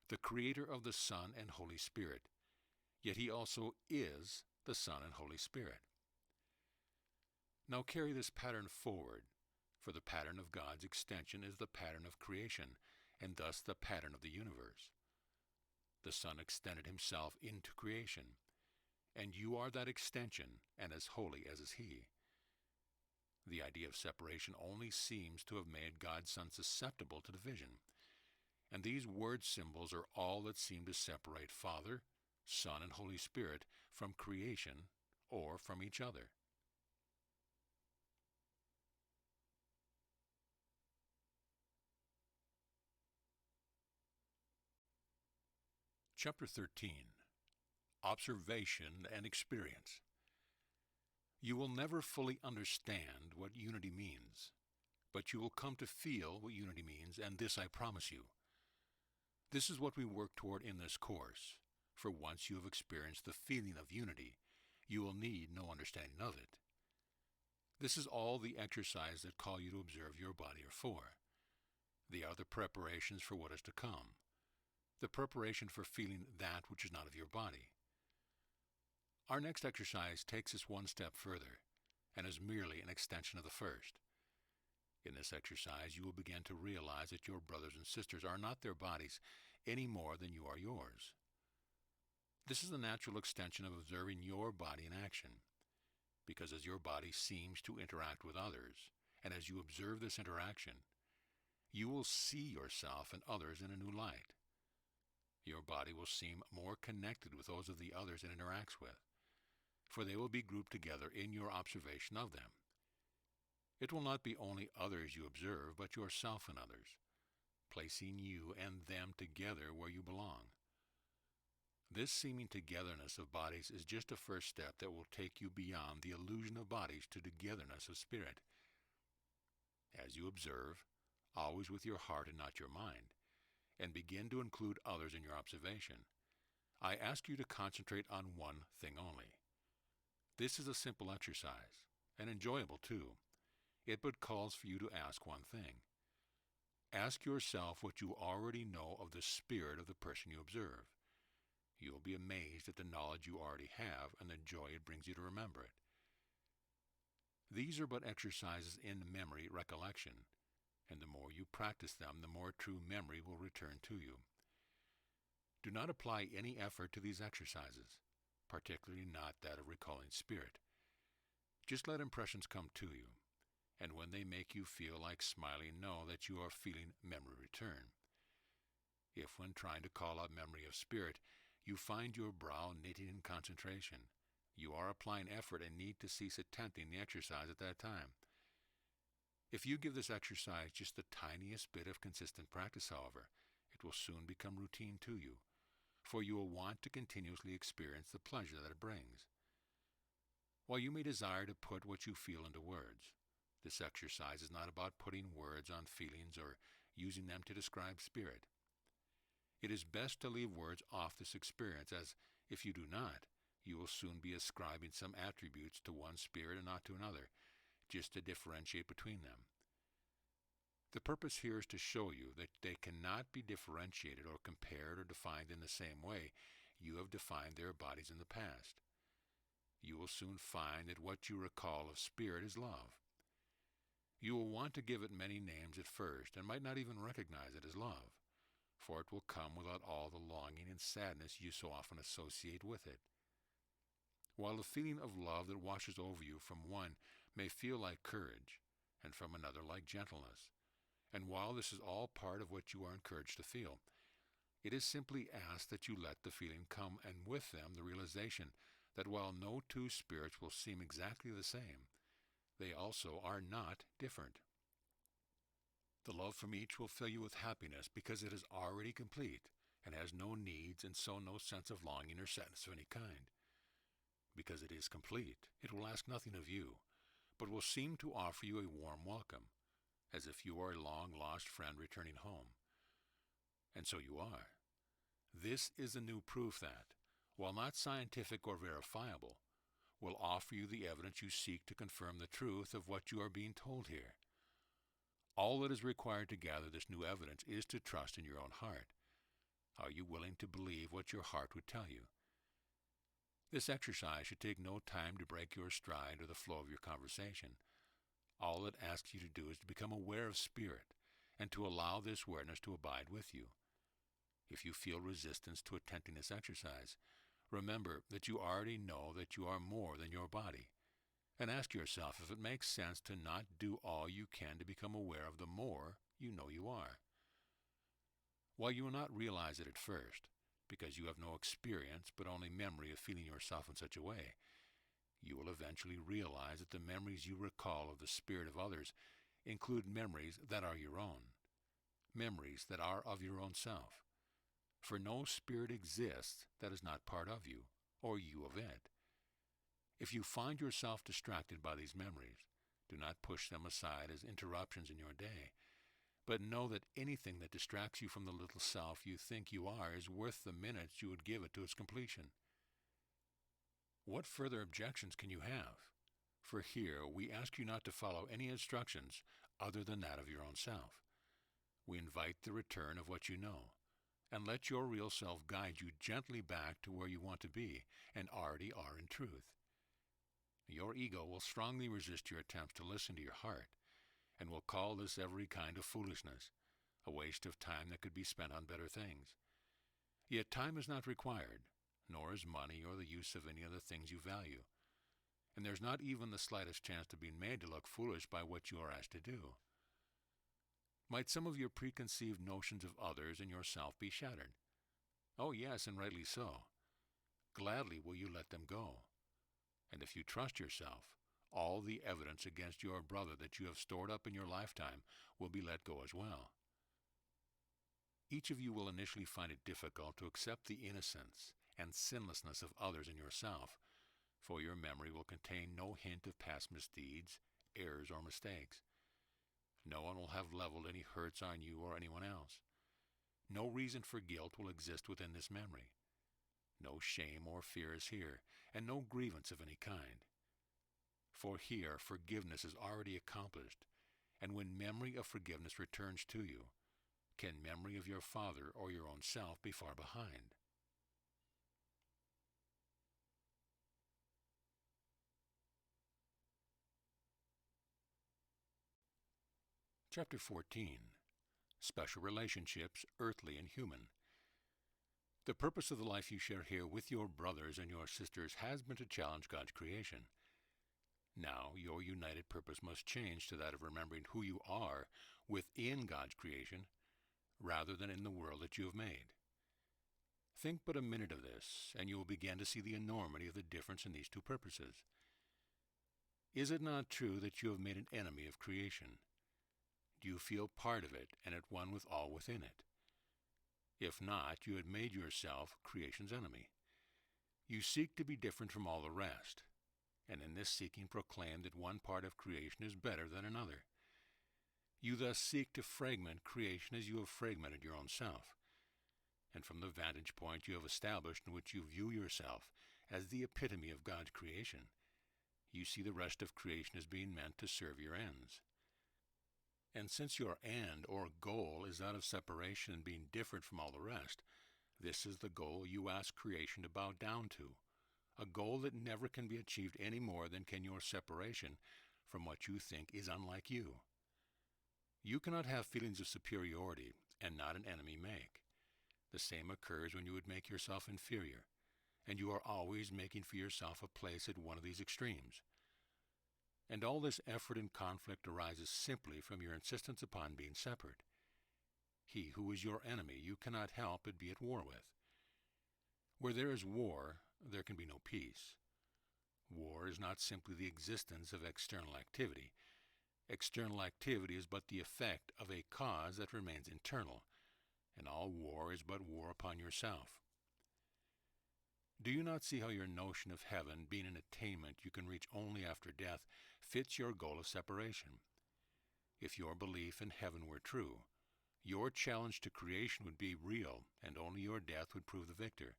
the creator of the Son and Holy Spirit, yet he also is the Son and Holy Spirit. Now carry this pattern forward, for the pattern of God's extension is the pattern of creation, and thus the pattern of the universe. The Son extended himself into creation, and you are that extension, and as holy as is he. The idea of separation only seems to have made God's Son susceptible to division, and these word symbols are all that seem to separate Father, Son, and Holy Spirit from creation or from each other. Chapter 13. Observation and Experience. You will never fully understand what unity means, but you will come to feel what unity means, and this I promise you. This is what we work toward in this course, for once you have experienced the feeling of unity, you will need no understanding of it. This is all the exercise that call you to observe your body are for. They are the preparations for what is to come, the preparation for feeling that which is not of your body. Our next exercise takes us one step further, and is merely an extension of the first. In this exercise, you will begin to realize that your brothers and sisters are not their bodies any more than you are yours. This is the natural extension of observing your body in action, because as your body seems to interact with others, and as you observe this interaction, you will see yourself and others in a new light. Your body will seem more connected with those of the others it interacts with, for they will be grouped together in your observation of them. It will not be only others you observe, but yourself and others, placing you and them together where you belong. This seeming togetherness of bodies is just a first step that will take you beyond the illusion of bodies to togetherness of spirit. As you observe, always with your heart and not your mind, and begin to include others in your observation, I ask you to concentrate on one thing only. This is a simple exercise, and enjoyable too. It but calls for you to ask one thing. Ask yourself what you already know of the spirit of the person you observe. You will be amazed at the knowledge you already have and the joy it brings you to remember it. These are but exercises in memory recollection, and the more you practice them, the more true memory will return to you. Do not apply any effort to these exercises, particularly not that of recalling spirit. Just let impressions come to you, and when they make you feel like smiling, know that you are feeling memory return. If when trying to call up memory of spirit, you find your brow knitting in concentration, you are applying effort and need to cease attempting the exercise at that time. If you give this exercise just the tiniest bit of consistent practice, however, it will soon become routine to you, for you will want to continuously experience the pleasure that it brings. While you may desire to put what you feel into words, this exercise is not about putting words on feelings or using them to describe spirit. It is best to leave words off this experience, as if you do not, you will soon be ascribing some attributes to one spirit and not to another, just to differentiate between them. The purpose here is to show you that they cannot be differentiated or compared or defined in the same way you have defined their bodies in the past. You will soon find that what you recall of spirit is love. You will want to give it many names at first, and might not even recognize it as love, for it will come without all the longing and sadness you so often associate with it. While the feeling of love that washes over you from one may feel like courage, and from another like gentleness, and while this is all part of what you are encouraged to feel, it is simply asked that you let the feeling come, and with them the realization that while no two spirits will seem exactly the same, they also are not different. The love from each will fill you with happiness because it is already complete and has no needs and so no sense of longing or sadness of any kind. Because it is complete, it will ask nothing of you, but will seem to offer you a warm welcome, as if you are a long-lost friend returning home. And so you are. This is a new proof that, while not scientific or verifiable, will offer you the evidence you seek to confirm the truth of what you are being told here. All that is required to gather this new evidence is to trust in your own heart. Are you willing to believe what your heart would tell you? This exercise should take no time to break your stride or the flow of your conversation. All it asks you to do is to become aware of spirit and to allow this awareness to abide with you. If you feel resistance to attempting this exercise, remember that you already know that you are more than your body, and ask yourself if it makes sense to not do all you can to become aware of the more you know you are. While you will not realize it at first, because you have no experience but only memory of feeling yourself in such a way, you will eventually realize that the memories you recall of the spirit of others include memories that are your own, memories that are of your own self. For no spirit exists that is not part of you, or you of it. If you find yourself distracted by these memories, do not push them aside as interruptions in your day, but know that anything that distracts you from the little self you think you are is worth the minutes you would give it to its completion. What further objections can you have? For here we ask you not to follow any instructions other than that of your own self. We invite the return of what you know, and let your real self guide you gently back to where you want to be and already are in truth. Your ego will strongly resist your attempts to listen to your heart, and will call this every kind of foolishness, a waste of time that could be spent on better things. Yet time is not required, nor is money or the use of any of the things you value, and there's not even the slightest chance of being made to look foolish by what you are asked to do. Might some of your preconceived notions of others and yourself be shattered? Oh yes, and rightly so. Gladly will you let them go. And if you trust yourself, all the evidence against your brother that you have stored up in your lifetime will be let go as well. Each of you will initially find it difficult to accept the innocence and sinlessness of others and yourself, for your memory will contain no hint of past misdeeds, errors, or mistakes. No one will have leveled any hurts on you or anyone else. No reason for guilt will exist within this memory. No shame or fear is here, and no grievance of any kind. For here forgiveness is already accomplished, and when memory of forgiveness returns to you, can memory of your father or your own self be far behind? Chapter 14. Special Relationships, Earthly and Human. The purpose of the life you share here with your brothers and your sisters has been to challenge God's creation. Now your united purpose must change to that of remembering who you are within God's creation, rather than in the world that you have made. Think but a minute of this, and you will begin to see the enormity of the difference in these two purposes. Is it not true that you have made an enemy of creation? Do you feel part of it and at one with all within it? If not, you had made yourself creation's enemy. You seek to be different from all the rest, and in this seeking proclaim that one part of creation is better than another. You thus seek to fragment creation as you have fragmented your own self, and from the vantage point you have established in which you view yourself as the epitome of God's creation, you see the rest of creation as being meant to serve your ends. And since your end or goal is that of separation and being different from all the rest, this is the goal you ask creation to bow down to, a goal that never can be achieved any more than can your separation from what you think is unlike you. You cannot have feelings of superiority and not an enemy make. The same occurs when you would make yourself inferior, and you are always making for yourself a place at one of these extremes. And all this effort and conflict arises simply from your insistence upon being separate. He who is your enemy you cannot help but be at war with. Where there is war, there can be no peace. War is not simply the existence of external activity. External activity is but the effect of a cause that remains internal, and all war is but war upon yourself. Do you not see how your notion of heaven being an attainment you can reach only after death fits your goal of separation? If your belief in heaven were true, your challenge to creation would be real, and only your death would prove the victor.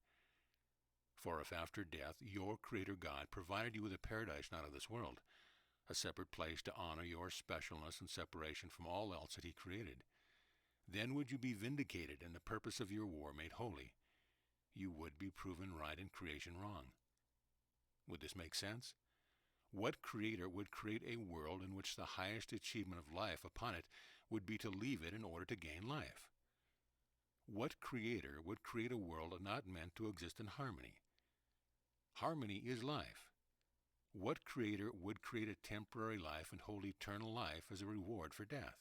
For if after death your Creator God provided you with a paradise not of this world, a separate place to honor your specialness and separation from all else that He created, then would you be vindicated and the purpose of your war made holy. You would be proven right and creation wrong. Would this make sense? What creator would create a world in which the highest achievement of life upon it would be to leave it in order to gain life? What creator would create a world not meant to exist in harmony? Harmony is life. What creator would create a temporary life and hold eternal life as a reward for death?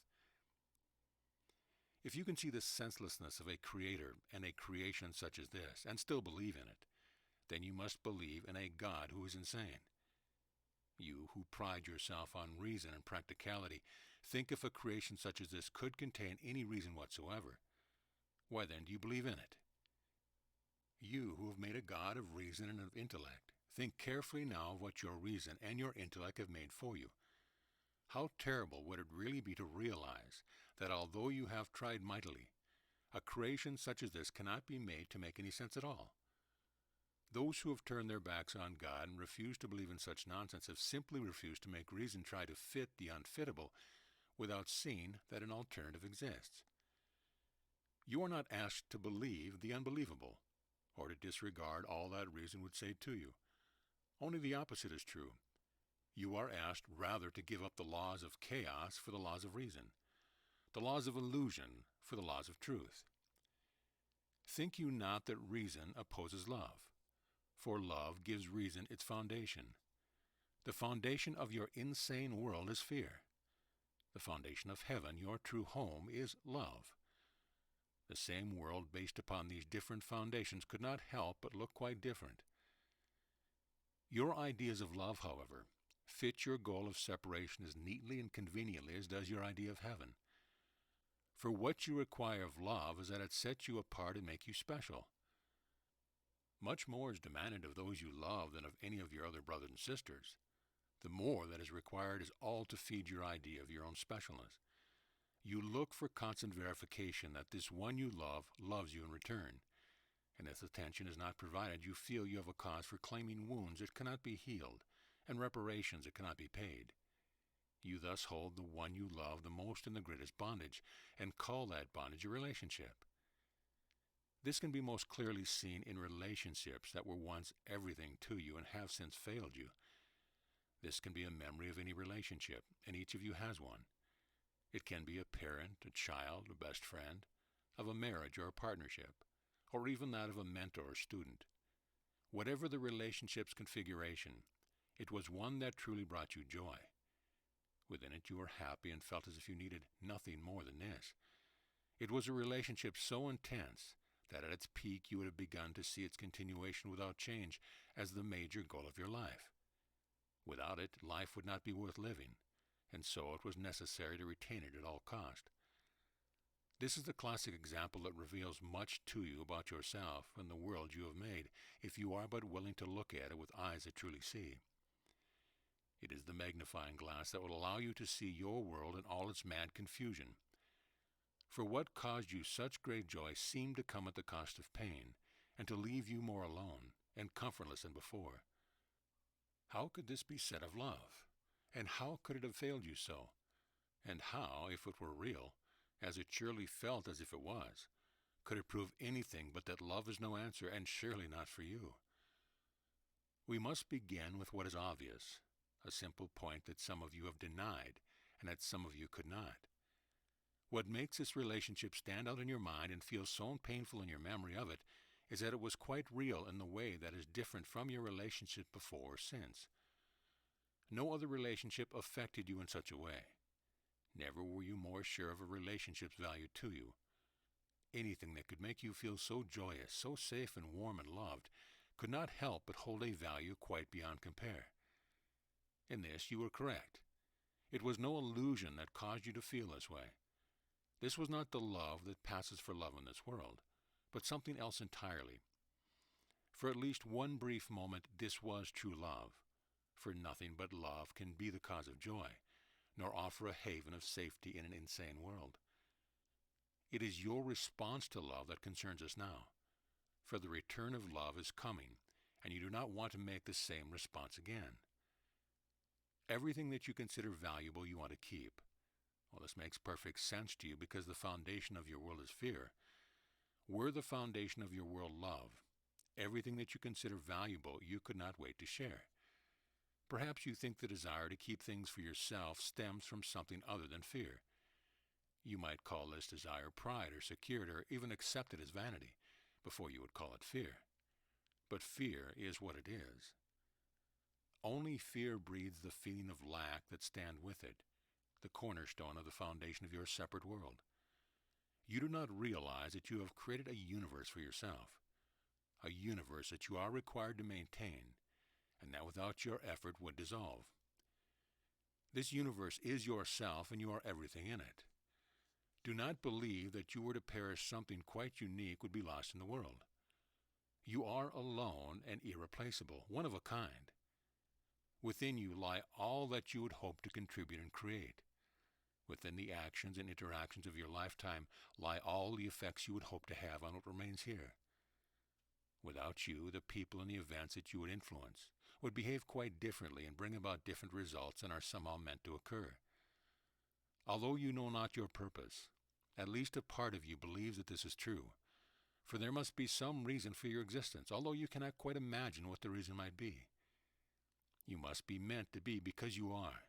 If you can see the senselessness of a creator and a creation such as this, and still believe in it, then you must believe in a God who is insane. You, who pride yourself on reason and practicality, think if a creation such as this could contain any reason whatsoever, why then do you believe in it? You, who have made a God of reason and of intellect, think carefully now of what your reason and your intellect have made for you. How terrible would it really be to realize that although you have tried mightily, a creation such as this cannot be made to make any sense at all. Those who have turned their backs on God and refuse to believe in such nonsense have simply refused to make reason try to fit the unfittable without seeing that an alternative exists. You are not asked to believe the unbelievable, or to disregard all that reason would say to you. Only the opposite is true. You are asked rather to give up the laws of chaos for the laws of reason, the laws of illusion for the laws of truth. Think you not that reason opposes love? For love gives reason its foundation. The foundation of your insane world is fear. The foundation of heaven, your true home, is love. The same world based upon these different foundations could not help but look quite different. Your ideas of love, however, fit your goal of separation as neatly and conveniently as does your idea of heaven. For what you require of love is that it sets you apart and make you special. Much more is demanded of those you love than of any of your other brothers and sisters. The more that is required is all to feed your idea of your own specialness. You look for constant verification that this one you love loves you in return, and if attention is not provided, you feel you have a cause for claiming wounds that cannot be healed and reparations that cannot be paid. You thus hold the one you love the most in the greatest bondage, and call that bondage a relationship. This can be most clearly seen in relationships that were once everything to you and have since failed you. This can be a memory of any relationship, and each of you has one. It can be a parent, a child, a best friend, of a marriage or a partnership, or even that of a mentor or student. Whatever the relationship's configuration, it was one that truly brought you joy. Within it you were happy and felt as if you needed nothing more than this. It was a relationship so intense that at its peak you would have begun to see its continuation without change as the major goal of your life. Without it, life would not be worth living, and so it was necessary to retain it at all cost. This is the classic example that reveals much to you about yourself and the world you have made, if you are but willing to look at it with eyes that truly see. It is the magnifying glass that will allow you to see your world in all its mad confusion. For what caused you such great joy seemed to come at the cost of pain, and to leave you more alone and comfortless than before. How could this be said of love? And how could it have failed you so? And how, if it were real, as it surely felt as if it was, could it prove anything but that love is no answer, and surely not for you? We must begin with what is obvious, a simple point that some of you have denied, and that some of you could not. What makes this relationship stand out in your mind and feel so painful in your memory of it is that it was quite real in the way that is different from your relationship before or since. No other relationship affected you in such a way. Never were you more sure of a relationship's value to you. Anything that could make you feel so joyous, so safe and warm and loved, could not help but hold a value quite beyond compare. In this you were correct. It was no illusion that caused you to feel this way. This was not the love that passes for love in this world, but something else entirely. For at least one brief moment this was true love, for nothing but love can be the cause of joy, nor offer a haven of safety in an insane world. It is your response to love that concerns us now, for the return of love is coming, and you do not want to make the same response again. Everything that you consider valuable you want to keep. Well, this makes perfect sense to you because the foundation of your world is fear. Were the foundation of your world love, everything that you consider valuable you could not wait to share. Perhaps you think the desire to keep things for yourself stems from something other than fear. You might call this desire pride or security, or even accept it as vanity, before you would call it fear. But fear is what it is. Only fear breeds the feeling of lack that stand with it, the cornerstone of the foundation of your separate world. You do not realize that you have created a universe for yourself, a universe that you are required to maintain, and that without your effort would dissolve. This universe is yourself, and you are everything in it. Do not believe that you were to perish something quite unique would be lost in the world. You are alone and irreplaceable, one of a kind. Within you lie all that you would hope to contribute and create. Within the actions and interactions of your lifetime lie all the effects you would hope to have on what remains here. Without you, the people and the events that you would influence would behave quite differently and bring about different results than are somehow meant to occur. Although you know not your purpose, at least a part of you believes that this is true, for there must be some reason for your existence, although you cannot quite imagine what the reason might be. You must be meant to be because you are,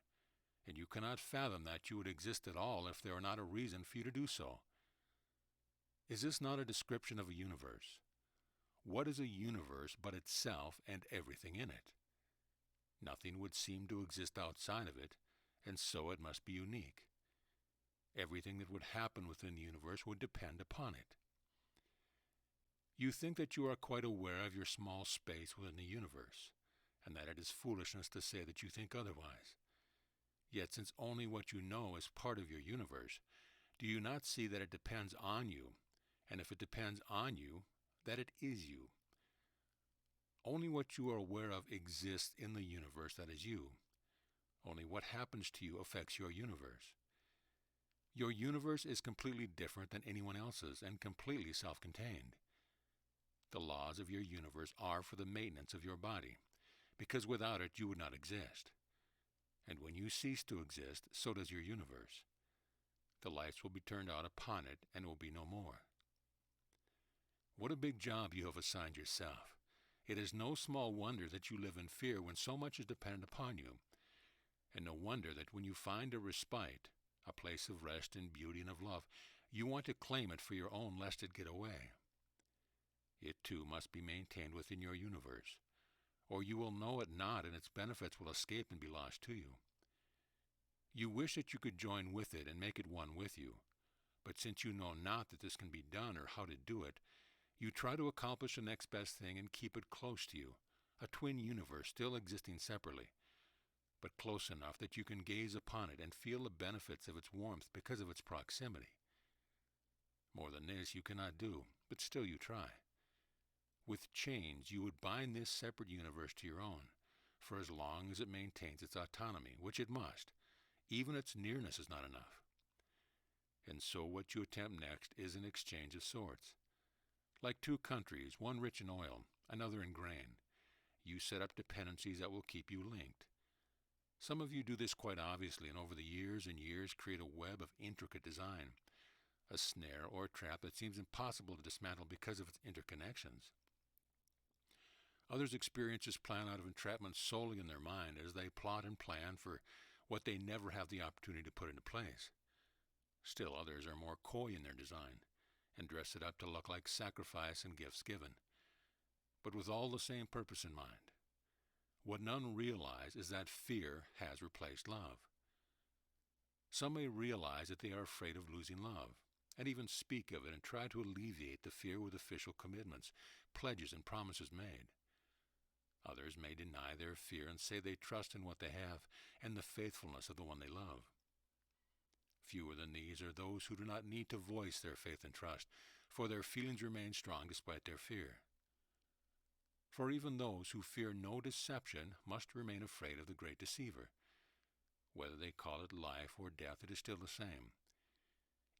and you cannot fathom that you would exist at all if there were not a reason for you to do so. Is this not a description of a universe? What is a universe but itself and everything in it? Nothing would seem to exist outside of it, and so it must be unique. Everything that would happen within the universe would depend upon it. You think that you are quite aware of your small space within the universe, and that it is foolishness to say that you think otherwise. Yet since only what you know is part of your universe, do you not see that it depends on you, and if it depends on you, that it is you? Only what you are aware of exists in the universe that is you. Only what happens to you affects your universe. Your universe is completely different than anyone else's and completely self-contained. The laws of your universe are for the maintenance of your body, because without it you would not exist. And when you cease to exist, so does your universe. The lights will be turned out upon it and will be no more. What a big job you have assigned yourself. It is no small wonder that you live in fear when so much is dependent upon you, and no wonder that when you find a respite, a place of rest and beauty and of love, you want to claim it for your own lest it get away. It too must be maintained within your universe, or you will know it not, and its benefits will escape and be lost to you. You wish that you could join with it and make it one with you, but since you know not that this can be done or how to do it, you try to accomplish the next best thing and keep it close to you, a twin universe still existing separately, but close enough that you can gaze upon it and feel the benefits of its warmth because of its proximity. More than this you cannot do, but still you try. With chains you would bind this separate universe to your own, for as long as it maintains its autonomy, which it must. Even its nearness is not enough. And so what you attempt next is an exchange of sorts. Like two countries, one rich in oil, another in grain, you set up dependencies that will keep you linked. Some of you do this quite obviously, and over the years and years create a web of intricate design, a snare or a trap that seems impossible to dismantle because of its interconnections. Others experience this plan out of entrapment solely in their mind as they plot and plan for what they never have the opportunity to put into place. Still others are more coy in their design and dress it up to look like sacrifice and gifts given, but with all the same purpose in mind. What none realize is that fear has replaced love. Some may realize that they are afraid of losing love, and even speak of it and try to alleviate the fear with official commitments, pledges, and promises made. Others may deny their fear and say they trust in what they have and the faithfulness of the one they love. Fewer than these are those who do not need to voice their faith and trust, for their feelings remain strong despite their fear. For even those who fear no deception must remain afraid of the great deceiver. Whether they call it life or death, it is still the same.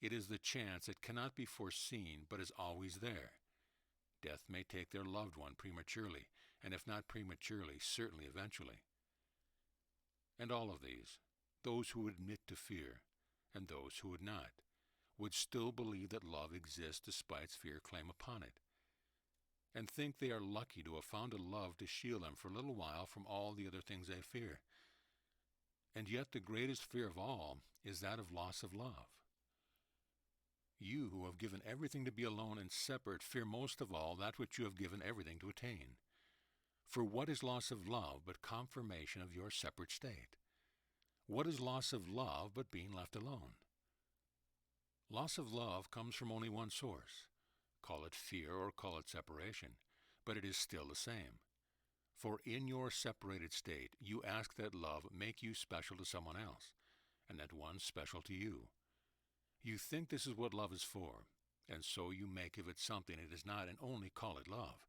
It is the chance that cannot be foreseen but is always there. Death may take their loved one prematurely, and if not prematurely, certainly eventually. And all of these, those who would admit to fear, and those who would not, would still believe that love exists despite fear claim upon it, and think they are lucky to have found a love to shield them for a little while from all the other things they fear. And yet the greatest fear of all is that of loss of love. You who have given everything to be alone and separate fear most of all that which you have given everything to attain. For what is loss of love but confirmation of your separate state? What is loss of love but being left alone? Loss of love comes from only one source. Call it fear or call it separation, but it is still the same. For in your separated state, you ask that love make you special to someone else, and that one special to you. You think this is what love is for, and so you make of it something it is not and only call it love.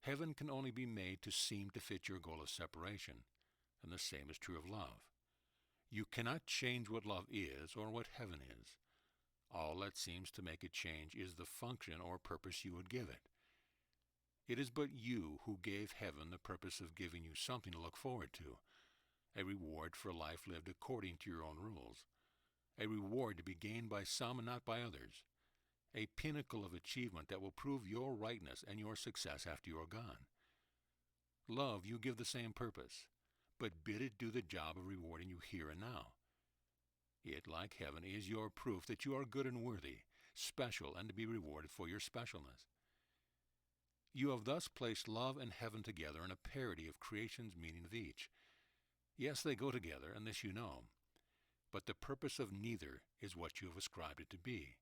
Heaven can only be made to seem to fit your goal of separation, and the same is true of love. You cannot change what love is or what heaven is. All that seems to make it change is the function or purpose you would give it. It is but you who gave heaven the purpose of giving you something to look forward to, a reward for a life lived according to your own rules, a reward to be gained by some and not by others, a pinnacle of achievement that will prove your rightness and your success after you are gone. Love you give the same purpose, but bid it do the job of rewarding you here and now. It, like heaven, is your proof that you are good and worthy, special, and to be rewarded for your specialness. You have thus placed love and heaven together in a parity of creation's meaning of each. Yes, they go together, and this you know, but the purpose of neither is what you have ascribed it to be.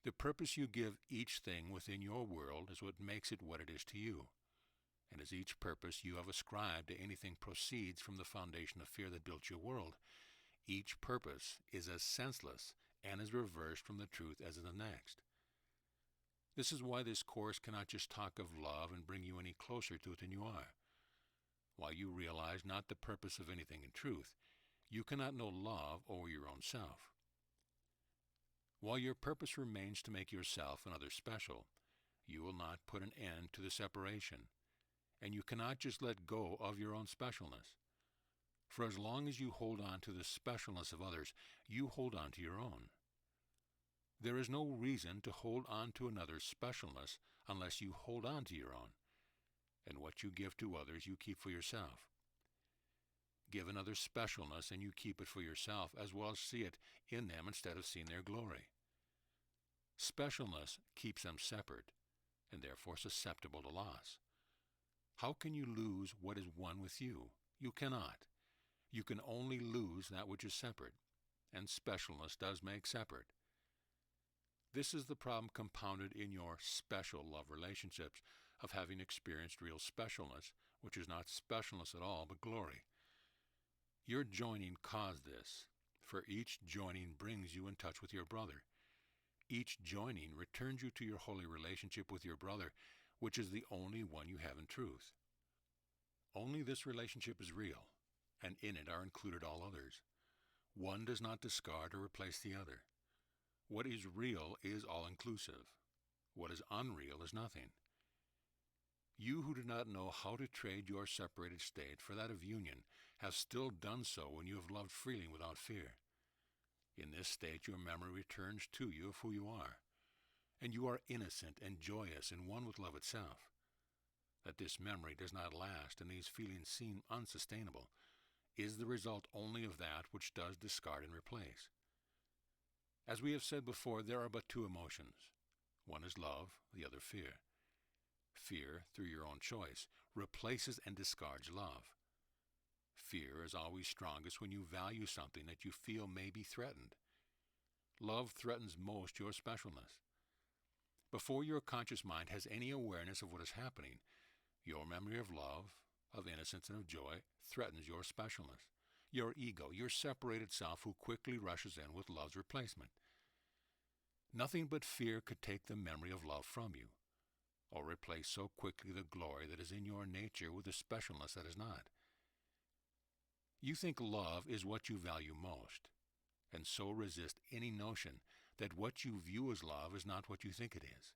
The purpose you give each thing within your world is what makes it what it is to you, and as each purpose you have ascribed to anything proceeds from the foundation of fear that built your world, each purpose is as senseless and as reversed from the truth as the next. This is why this course cannot just talk of love and bring you any closer to it than you are. While you realize not the purpose of anything in truth, you cannot know love or your own self. While your purpose remains to make yourself and others special, you will not put an end to the separation, and you cannot just let go of your own specialness. For as long as you hold on to the specialness of others, you hold on to your own. There is no reason to hold on to another's specialness unless you hold on to your own, and what you give to others you keep for yourself. Give another specialness and you keep it for yourself, as well as see it in them instead of seeing their glory. Specialness keeps them separate, and therefore susceptible to loss. How can you lose what is one with you? You cannot. You can only lose that which is separate, and specialness does make separate. This is the problem compounded in your special love relationships of having experienced real specialness, which is not specialness at all, but glory. Your joining caused this, for each joining brings you in touch with your brother. Each joining returns you to your holy relationship with your brother, which is the only one you have in truth. Only this relationship is real, and in it are included all others. One does not discard or replace the other. What is real is all-inclusive. What is unreal is nothing. You who do not know how to trade your separated state for that of union have still done so when you have loved freely without fear. In this state your memory returns to you of who you are, and you are innocent and joyous and one with love itself. That this memory does not last and these feelings seem unsustainable is the result only of that which does discard and replace. As we have said before, there are but two emotions. One is love, the other fear. Fear, through your own choice, replaces and discards love. Fear is always strongest when you value something that you feel may be threatened. Love threatens most your specialness. Before your conscious mind has any awareness of what is happening, your memory of love, of innocence, and of joy threatens your specialness, your ego, your separated self who quickly rushes in with love's replacement. Nothing but fear could take the memory of love from you. or replace so quickly the glory that is in your nature with a specialness that is not. You think love is what you value most, and so resist any notion that what you view as love is not what you think it is.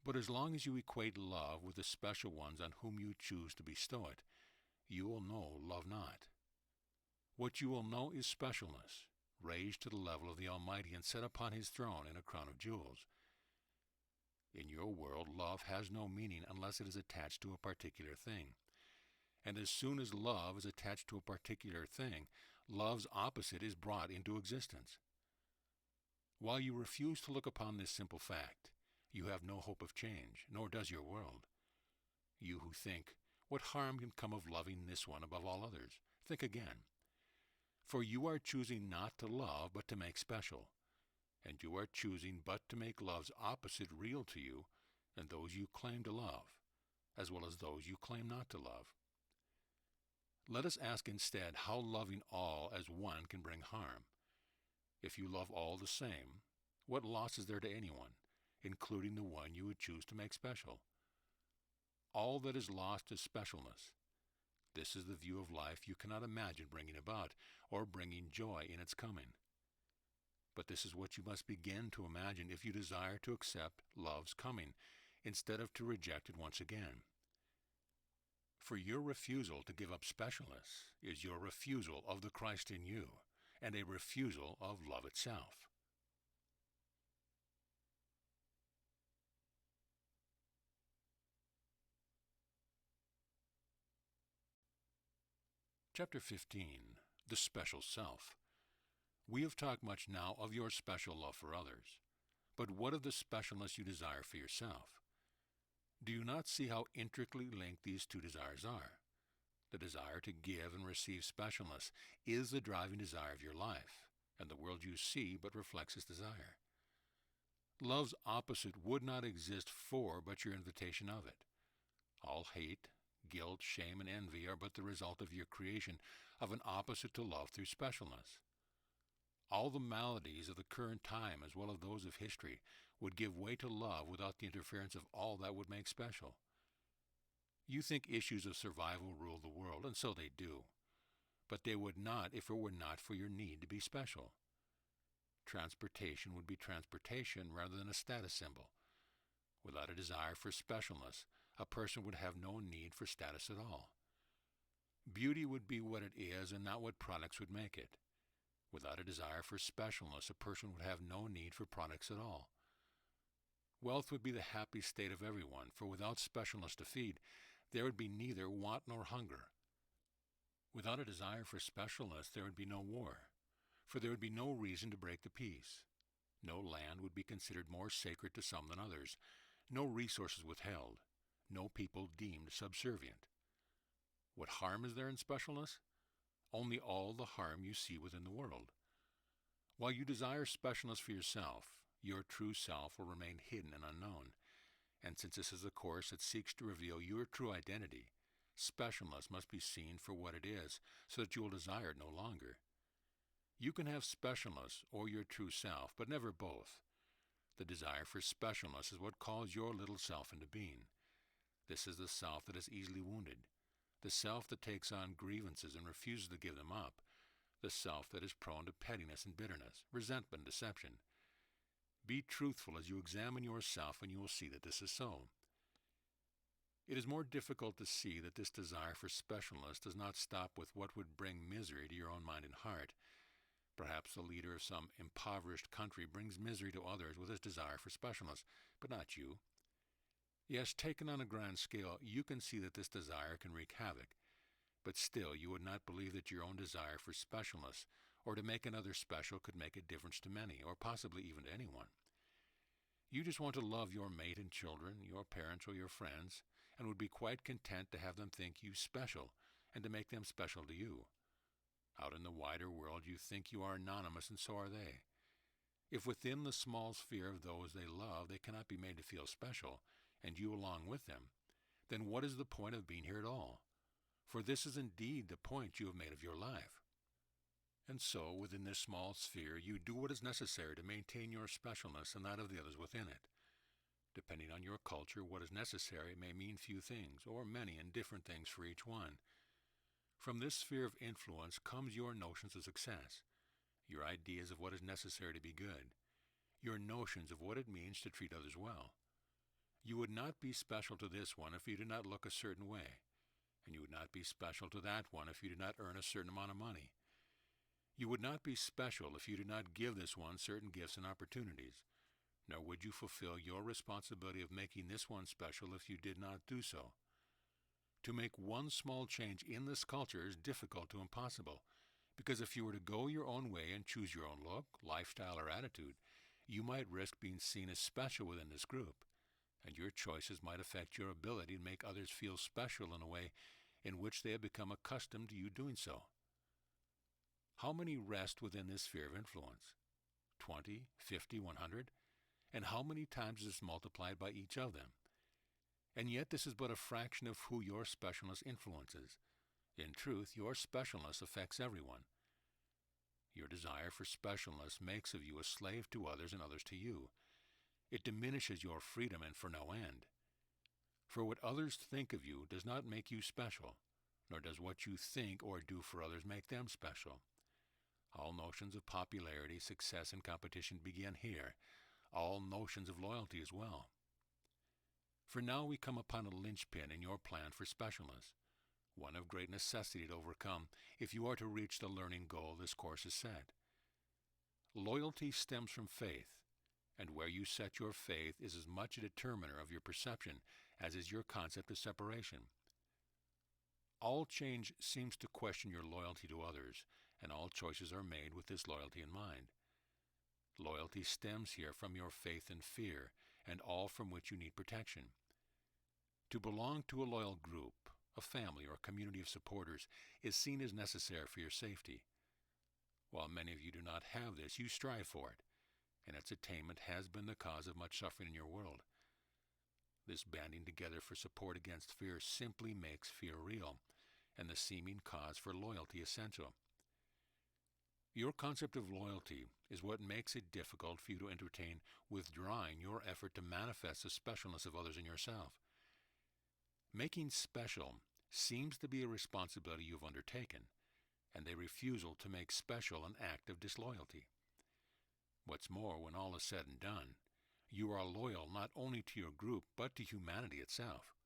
But as long as you equate love with the special ones on whom you choose to bestow it, you will know love not. What you will know is specialness, raised to the level of the Almighty and set upon His throne in a crown of jewels. In your world, love has no meaning unless it is attached to a particular thing. And as soon as love is attached to a particular thing, love's opposite is brought into existence. While you refuse to look upon this simple fact, you have no hope of change, nor does your world. You who think, what harm can come of loving this one above all others? Think again. For you are choosing not to love, but to make special. And you are choosing but to make love's opposite real to you, and those you claim to love, as well as those you claim not to love. Let us ask instead how loving all as one can bring harm. If you love all the same, what loss is there to anyone, including the one you would choose to make special? All that is lost is specialness. This is the view of life you cannot imagine bringing about, or bringing joy in its coming. But this is what you must begin to imagine if you desire to accept love's coming, instead of to reject it once again. For your refusal to give up specialness is your refusal of the Christ in you, and a refusal of love itself. Chapter 15. The Special Self. We have talked much now of your special love for others, but what of the specialness you desire for yourself? Do you not see how intricately linked these two desires are? The desire to give and receive specialness is the driving desire of your life, and the world you see but reflects its desire. Love's opposite would not exist for but your invitation of it. All hate, guilt, shame, and envy are but the result of your creation of an opposite to love through specialness. All the maladies of the current time, as well as those of history, would give way to love without the interference of all that would make special. You think issues of survival rule the world, and so they do. But they would not if it were not for your need to be special. Transportation would be transportation rather than a status symbol. Without a desire for specialness, a person would have no need for status at all. Beauty would be what it is and not what products would make it. Without a desire for specialness, a person would have no need for products at all. Wealth would be the happy state of everyone, for without specialness to feed, there would be neither want nor hunger. Without a desire for specialness, there would be no war, for there would be no reason to break the peace. No land would be considered more sacred to some than others, no resources withheld, no people deemed subservient. What harm is there in specialness? Only all the harm you see within the world. While you desire specialness for yourself, your true self will remain hidden and unknown. And since this is a course that seeks to reveal your true identity, specialness must be seen for what it is, so that you will desire it no longer. You can have specialness or your true self, but never both. The desire for specialness is what calls your little self into being. This is the self that is easily wounded, the self that takes on grievances and refuses to give them up, the self that is prone to pettiness and bitterness, resentment and deception. Be truthful as you examine yourself, and you will see that this is so. It is more difficult to see that this desire for specialness does not stop with what would bring misery to your own mind and heart. Perhaps the leader of some impoverished country brings misery to others with his desire for specialness, but not you. Yes, taken on a grand scale, you can see that this desire can wreak havoc, but still you would not believe that your own desire for specialness or to make another special could make a difference to many, or possibly even to anyone. You just want to love your mate and children, your parents or your friends, and would be quite content to have them think you special, and to make them special to you. Out in the wider world you think you are anonymous, and so are they. If within the small sphere of those they love they cannot be made to feel special, and you along with them, then what is the point of being here at all? For this is indeed the point you have made of your life. And so, within this small sphere, you do what is necessary to maintain your specialness and that of the others within it. Depending on your culture, what is necessary may mean few things, or many and different things for each one. From this sphere of influence comes your notions of success, your ideas of what is necessary to be good, your notions of what it means to treat others well. You would not be special to this one if you did not look a certain way, and you would not be special to that one if you did not earn a certain amount of money. You would not be special if you did not give this one certain gifts and opportunities, nor would you fulfill your responsibility of making this one special if you did not do so. To make one small change in this culture is difficult to impossible, because if you were to go your own way and choose your own look, lifestyle, or attitude, you might risk being seen as special within this group, and your choices might affect your ability to make others feel special in a way in which they have become accustomed to you doing so. How many rest within this sphere of influence? 20, 50, 100? And how many times is this multiplied by each of them? And yet this is but a fraction of who your specialness influences. In truth, your specialness affects everyone. Your desire for specialness makes of you a slave to others and others to you. It diminishes your freedom and for no end. For what others think of you does not make you special, nor does what you think or do for others make them special. All notions of popularity, success, and competition begin here, all notions of loyalty as well. For now we come upon a linchpin in your plan for specialness, one of great necessity to overcome if you are to reach the learning goal this course has set. Loyalty stems from faith, and where you set your faith is as much a determiner of your perception as is your concept of separation. All change seems to question your loyalty to others, and all choices are made with this loyalty in mind. Loyalty stems here from your faith and fear, and all from which you need protection. To belong to a loyal group, a family, or a community of supporters is seen as necessary for your safety. While many of you do not have this, you strive for it, and its attainment has been the cause of much suffering in your world. This banding together for support against fear simply makes fear real, and the seeming cause for loyalty essential. Your concept of loyalty is what makes it difficult for you to entertain withdrawing your effort to manifest the specialness of others in yourself. Making special seems to be a responsibility you have undertaken, and a refusal to make special an act of disloyalty. What's more, when all is said and done, you are loyal not only to your group, but to humanity itself.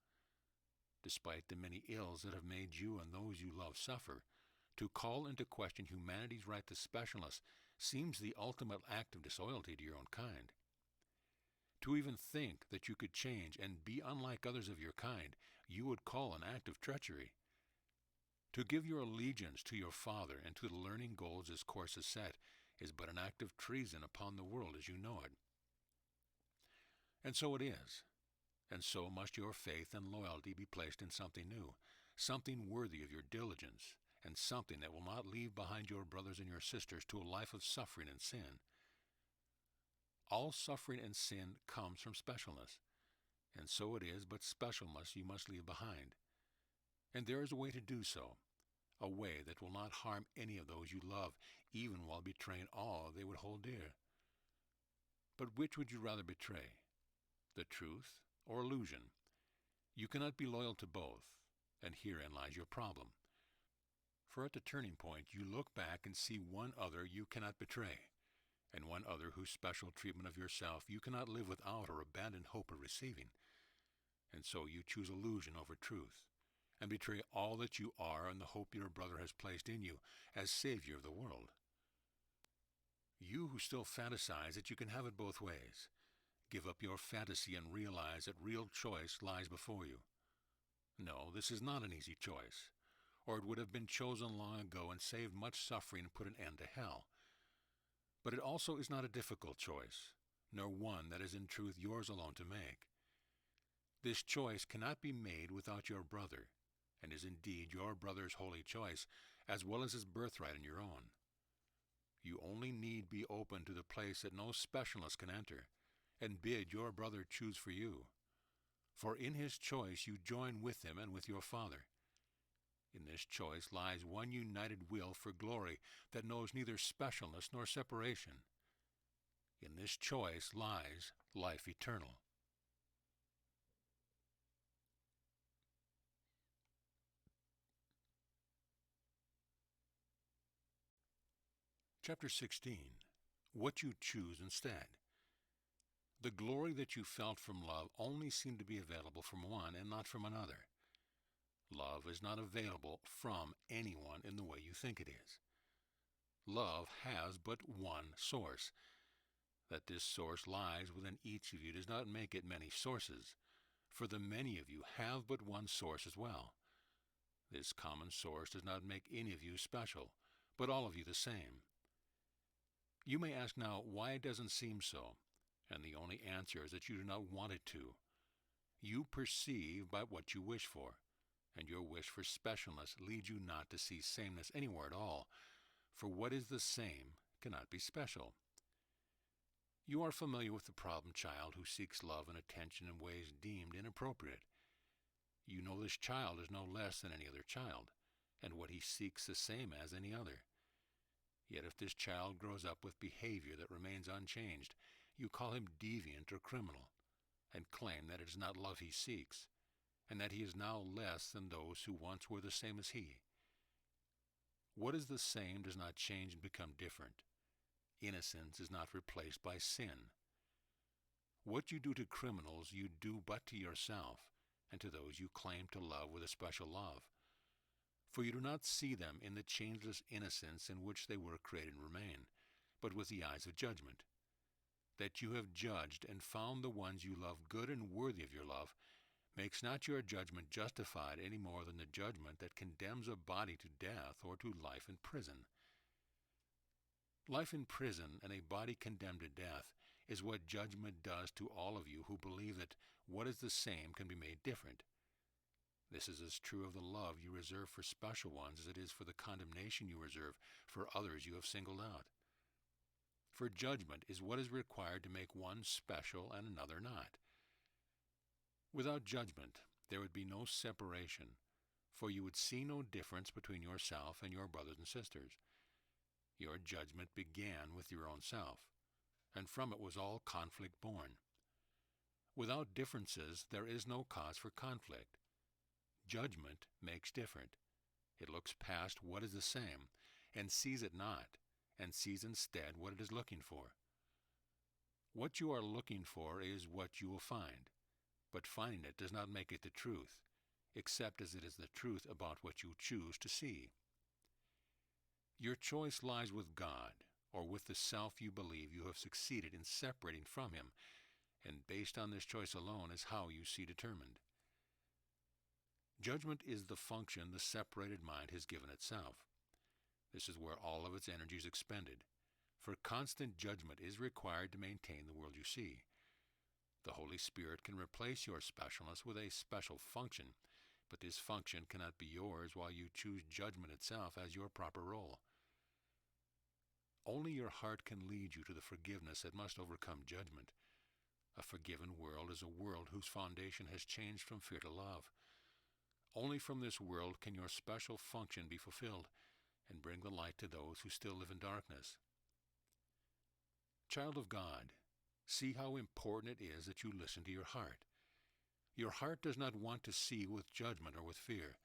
Despite the many ills that have made you and those you love suffer, to call into question humanity's right to specialness seems the ultimate act of disloyalty to your own kind. To even think that you could change and be unlike others of your kind, you would call an act of treachery. To give your allegiance to your father and to the learning goals this course has set is but an act of treason upon the world as you know it. And so it is. And so must your faith and loyalty be placed in something new, something worthy of your diligence, and something that will not leave behind your brothers and your sisters to a life of suffering and sin. All suffering and sin comes from specialness, and so it is but specialness you must leave behind. And there is a way to do so, a way that will not harm any of those you love, even while betraying all they would hold dear. But which would you rather betray, the truth or illusion? You cannot be loyal to both, and herein lies your problem. For at the turning point you look back and see one other you cannot betray, and one other whose special treatment of yourself you cannot live without or abandon hope of receiving. And so you choose illusion over truth, and betray all that you are and the hope your brother has placed in you as Savior of the world. You who still fantasize that you can have it both ways, give up your fantasy and realize that real choice lies before you. No, this is not an easy choice, or it would have been chosen long ago and saved much suffering and put an end to hell. But it also is not a difficult choice, nor one that is in truth yours alone to make. This choice cannot be made without your brother, and is indeed your brother's holy choice, as well as his birthright and your own. You only need be open to the place that no specialist can enter, and bid your brother choose for you. For in his choice you join with him and with your Father. In this choice lies one united will for glory that knows neither specialness nor separation. In this choice lies life eternal. Chapter 16. What you choose instead. The glory that you felt from love only seemed to be available from one and not from another. Love is not available from anyone in the way you think it is. Love has but one source. That this source lies within each of you does not make it many sources, for the many of you have but one source as well. This common source does not make any of you special, but all of you the same. You may ask now why it doesn't seem so, and the only answer is that you do not want it to. You perceive by what you wish for, and your wish for specialness leads you not to see sameness anywhere at all, for what is the same cannot be special. You are familiar with the problem child who seeks love and attention in ways deemed inappropriate. You know this child is no less than any other child, and what he seeks the same as any other. Yet if this child grows up with behavior that remains unchanged, you call him deviant or criminal, and claim that it is not love he seeks, and that he is now less than those who once were the same as he. What is the same does not change and become different. Innocence is not replaced by sin. What you do to criminals you do but to yourself, and to those you claim to love with a special love. For you do not see them in the changeless innocence in which they were created and remain, but with the eyes of judgment. That you have judged and found the ones you love good and worthy of your love makes not your judgment justified any more than the judgment that condemns a body to death or to life in prison. Life in prison and a body condemned to death is what judgment does to all of you who believe that what is the same can be made different. This is as true of the love you reserve for special ones as it is for the condemnation you reserve for others you have singled out. For judgment is what is required to make one special and another not. Without judgment, there would be no separation, for you would see no difference between yourself and your brothers and sisters. Your judgment began with your own self, and from it was all conflict born. Without differences, there is no cause for conflict. Judgment makes different. It looks past what is the same, and sees it not, and sees instead what it is looking for. What you are looking for is what you will find, but finding it does not make it the truth, except as it is the truth about what you choose to see. Your choice lies with God, or with the self you believe you have succeeded in separating from Him, and based on this choice alone is how you see determined. Judgment is the function the separated mind has given itself. This is where all of its energy is expended, for constant judgment is required to maintain the world you see. The Holy Spirit can replace your specialness with a special function, but this function cannot be yours while you choose judgment itself as your proper role. Only your heart can lead you to the forgiveness that must overcome judgment. A forgiven world is a world whose foundation has changed from fear to love. Only from this world can your special function be fulfilled and bring the light to those who still live in darkness. Child of God, see how important it is that you listen to your heart. Your heart does not want to see with judgment or with fear.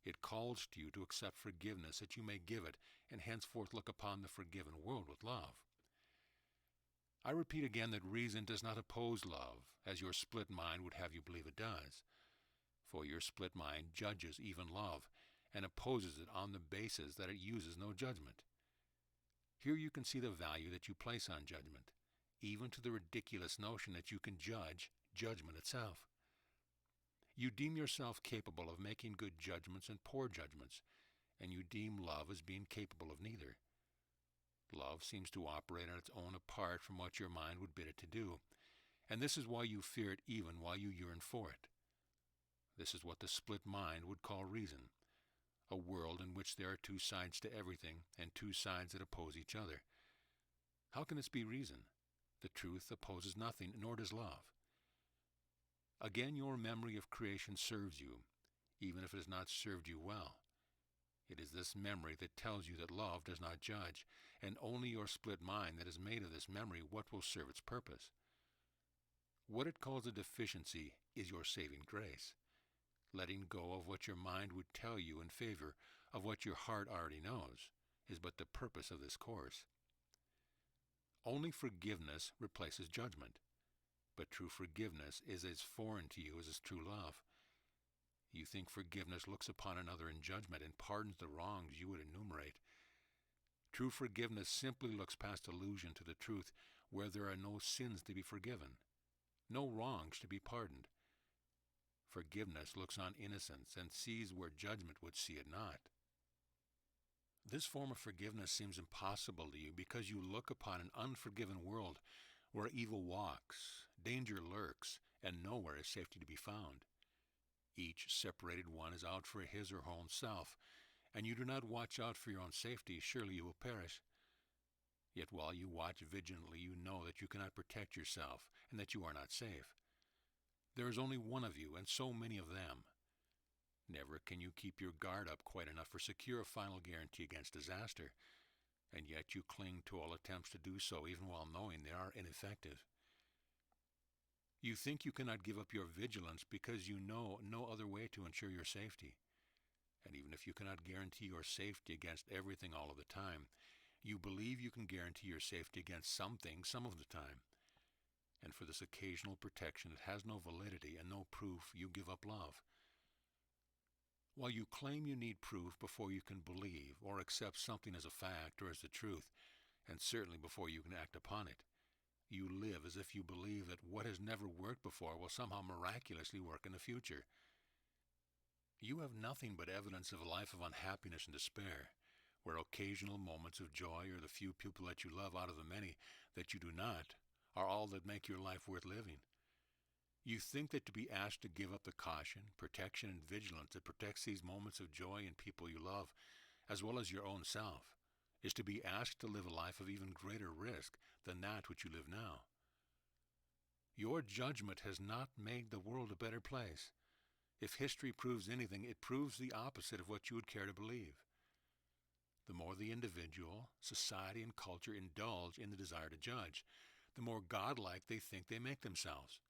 It calls to you to accept forgiveness that you may give it, and henceforth look upon the forgiven world with love. I repeat again that reason does not oppose love, as your split mind would have you believe it does. For your split mind judges even love, and opposes it on the basis that it uses no judgment. Here you can see the value that you place on judgment, even to the ridiculous notion that you can judge judgment itself. You deem yourself capable of making good judgments and poor judgments, and you deem love as being capable of neither. Love seems to operate on its own apart from what your mind would bid it to do, and this is why you fear it even while you yearn for it. This is what the split mind would call reason, a world in which there are two sides to everything and two sides that oppose each other. How can this be reason? The truth opposes nothing, nor does love. Again, your memory of creation serves you, even if it has not served you well. It is this memory that tells you that love does not judge, and only your split mind that is made of this memory what will serve its purpose. What it calls a deficiency is your saving grace. Letting go of what your mind would tell you in favor of what your heart already knows is but the purpose of this course. Only forgiveness replaces judgment, but true forgiveness is as foreign to you as is true love. You think forgiveness looks upon another in judgment and pardons the wrongs you would enumerate. True forgiveness simply looks past illusion to the truth, where there are no sins to be forgiven, no wrongs to be pardoned. Forgiveness looks on innocence and sees where judgment would see it not. This form of forgiveness seems impossible to you because you look upon an unforgiven world where evil walks, danger lurks, and nowhere is safety to be found. Each separated one is out for his or her own self, and you do not watch out for your own safety, surely you will perish. Yet while you watch vigilantly, you know that you cannot protect yourself and that you are not safe. There is only one of you, and so many of them. Never can you keep your guard up quite enough for secure a final guarantee against disaster, and yet you cling to all attempts to do so, even while knowing they are ineffective. You think you cannot give up your vigilance because you know no other way to ensure your safety. And even if you cannot guarantee your safety against everything all of the time, you believe you can guarantee your safety against something some of the time. And for this occasional protection that has no validity and no proof, you give up love. While you claim you need proof before you can believe or accept something as a fact or as the truth, and certainly before you can act upon it, you live as if you believe that what has never worked before will somehow miraculously work in the future. You have nothing but evidence of a life of unhappiness and despair, where occasional moments of joy or the few people that you love out of the many that you do not are all that make your life worth living. You think that to be asked to give up the caution, protection, and vigilance that protects these moments of joy in people you love, as well as your own self, is to be asked to live a life of even greater risk than that which you live now. Your judgment has not made the world a better place. If history proves anything, it proves the opposite of what you would care to believe. The more the individual, society, and culture indulge in the desire to judge, the more godlike they think they make themselves.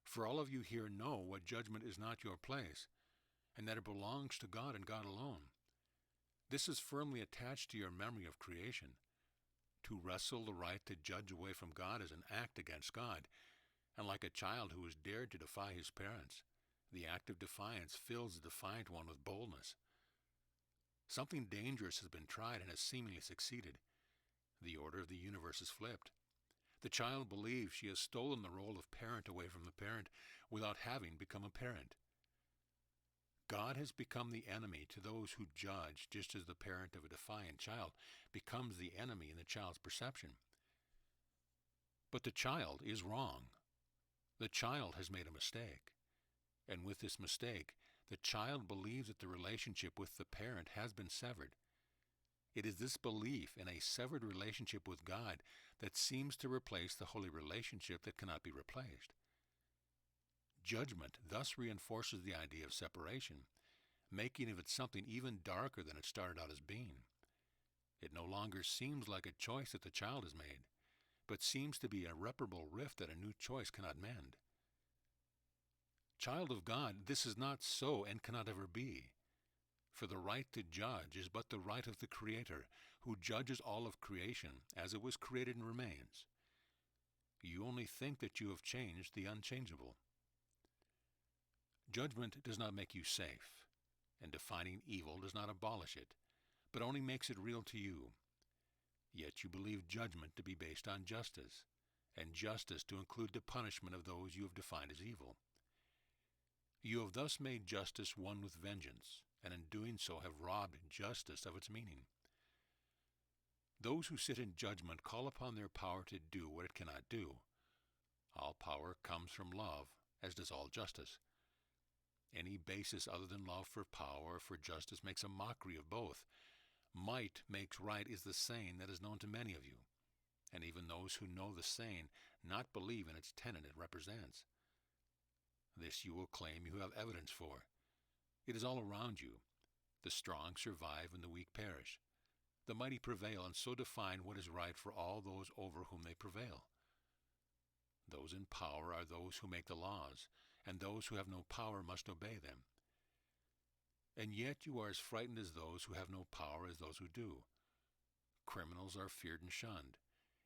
For all of you here know what judgment is not your place, and that it belongs to God and God alone. This is firmly attached to your memory of creation. To wrestle the right to judge away from God is an act against God, and like a child who has dared to defy his parents, the act of defiance fills the defiant one with boldness. Something dangerous has been tried and has seemingly succeeded. The order of the universe is flipped. The child believes she has stolen the role of parent away from the parent without having become a parent. God has become the enemy to those who judge, just as the parent of a defiant child becomes the enemy in the child's perception. But the child is wrong. The child has made a mistake. And with this mistake, the child believes that the relationship with the parent has been severed. It is this belief in a severed relationship with God that seems to replace the holy relationship that cannot be replaced. Judgment thus reinforces the idea of separation, making of it something even darker than it started out as being. It no longer seems like a choice that the child has made, but seems to be an irreparable rift that a new choice cannot mend. Child of God, this is not so and cannot ever be. For the right to judge is but the right of the Creator, who judges all of creation as it was created and remains. You only think that you have changed the unchangeable. Judgment does not make you safe, and defining evil does not abolish it, but only makes it real to you. Yet you believe judgment to be based on justice, and justice to include the punishment of those you have defined as evil. You have thus made justice one with vengeance, and in doing so have robbed justice of its meaning. Those who sit in judgment call upon their power to do what it cannot do. All power comes from love, as does all justice. Any basis other than love for power or for justice makes a mockery of both. Might makes right is the saying that is known to many of you, and even those who know the saying not believe in its tenet it represents. This you will claim you have evidence for. It is all around you. The strong survive and the weak perish. The mighty prevail and so define what is right for all those over whom they prevail. Those in power are those who make the laws, and those who have no power must obey them. And yet you are as frightened as those who have no power as those who do. Criminals are feared and shunned,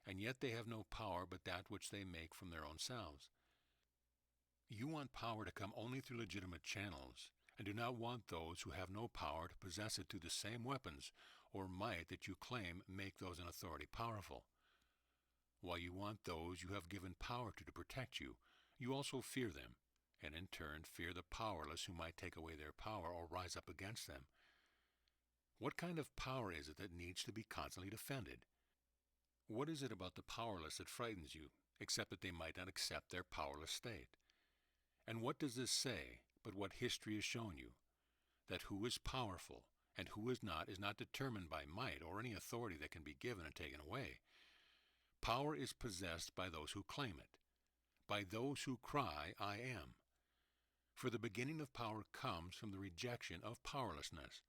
and yet they have no power but that which they make from their own selves. You want power to come only through legitimate channels, and do not want those who have no power to possess it through the same weapons or might that you claim make those in authority powerful. While you want those you have given power to protect you, you also fear them, and in turn fear the powerless who might take away their power or rise up against them. What kind of power is it that needs to be constantly defended? What is it about the powerless that frightens you, except that they might not accept their powerless state? And what does this say but what history has shown you? That who is powerful and who is not determined by might or any authority that can be given and taken away. Power is possessed by those who claim it, by those who cry, "I am." For the beginning of power comes from the rejection of powerlessness.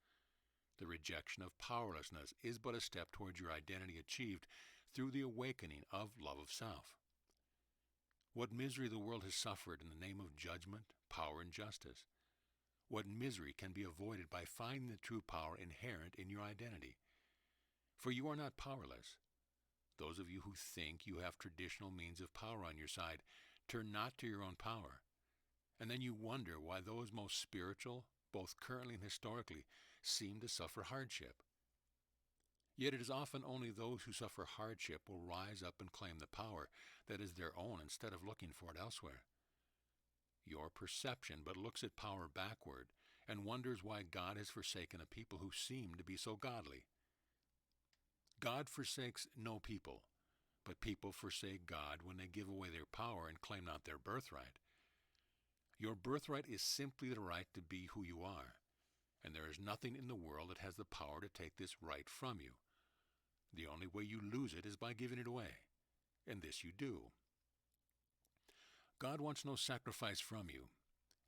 The rejection of powerlessness is but a step towards your identity achieved through the awakening of love of self. What misery the world has suffered in the name of judgment, power, and justice. What misery can be avoided by finding the true power inherent in your identity. For you are not powerless. Those of you who think you have traditional means of power on your side turn not to your own power. And then you wonder why those most spiritual, both currently and historically, seem to suffer hardship. Yet it is often only those who suffer hardship will rise up and claim the power that is their own instead of looking for it elsewhere. Your perception but looks at power backward and wonders why God has forsaken a people who seem to be so godly. God forsakes no people, but people forsake God when they give away their power and claim not their birthright. Your birthright is simply the right to be who you are, and there is nothing in the world that has the power to take this right from you. The only way you lose it is by giving it away, and this you do. God wants no sacrifice from you,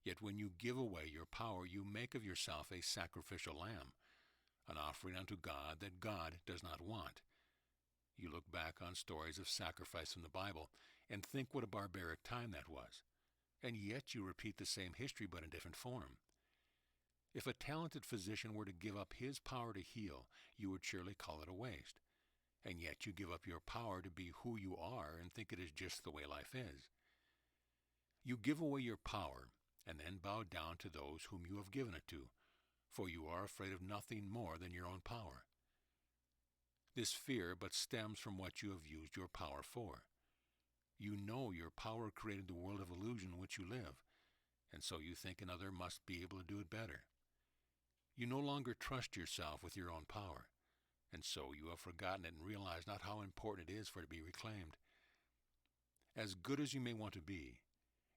yet when you give away your power, you make of yourself a sacrificial lamb, an offering unto God that God does not want. You look back on stories of sacrifice from the Bible and think what a barbaric time that was, and yet you repeat the same history but in different form. If a talented physician were to give up his power to heal, you would surely call it a waste, and yet you give up your power to be who you are and think it is just the way life is. You give away your power and then bow down to those whom you have given it to, for you are afraid of nothing more than your own power. This fear but stems from what you have used your power for. You know your power created the world of illusion in which you live, and so you think another must be able to do it better. You no longer trust yourself with your own power, and so you have forgotten it and realize not how important it is for it to be reclaimed. As good as you may want to be,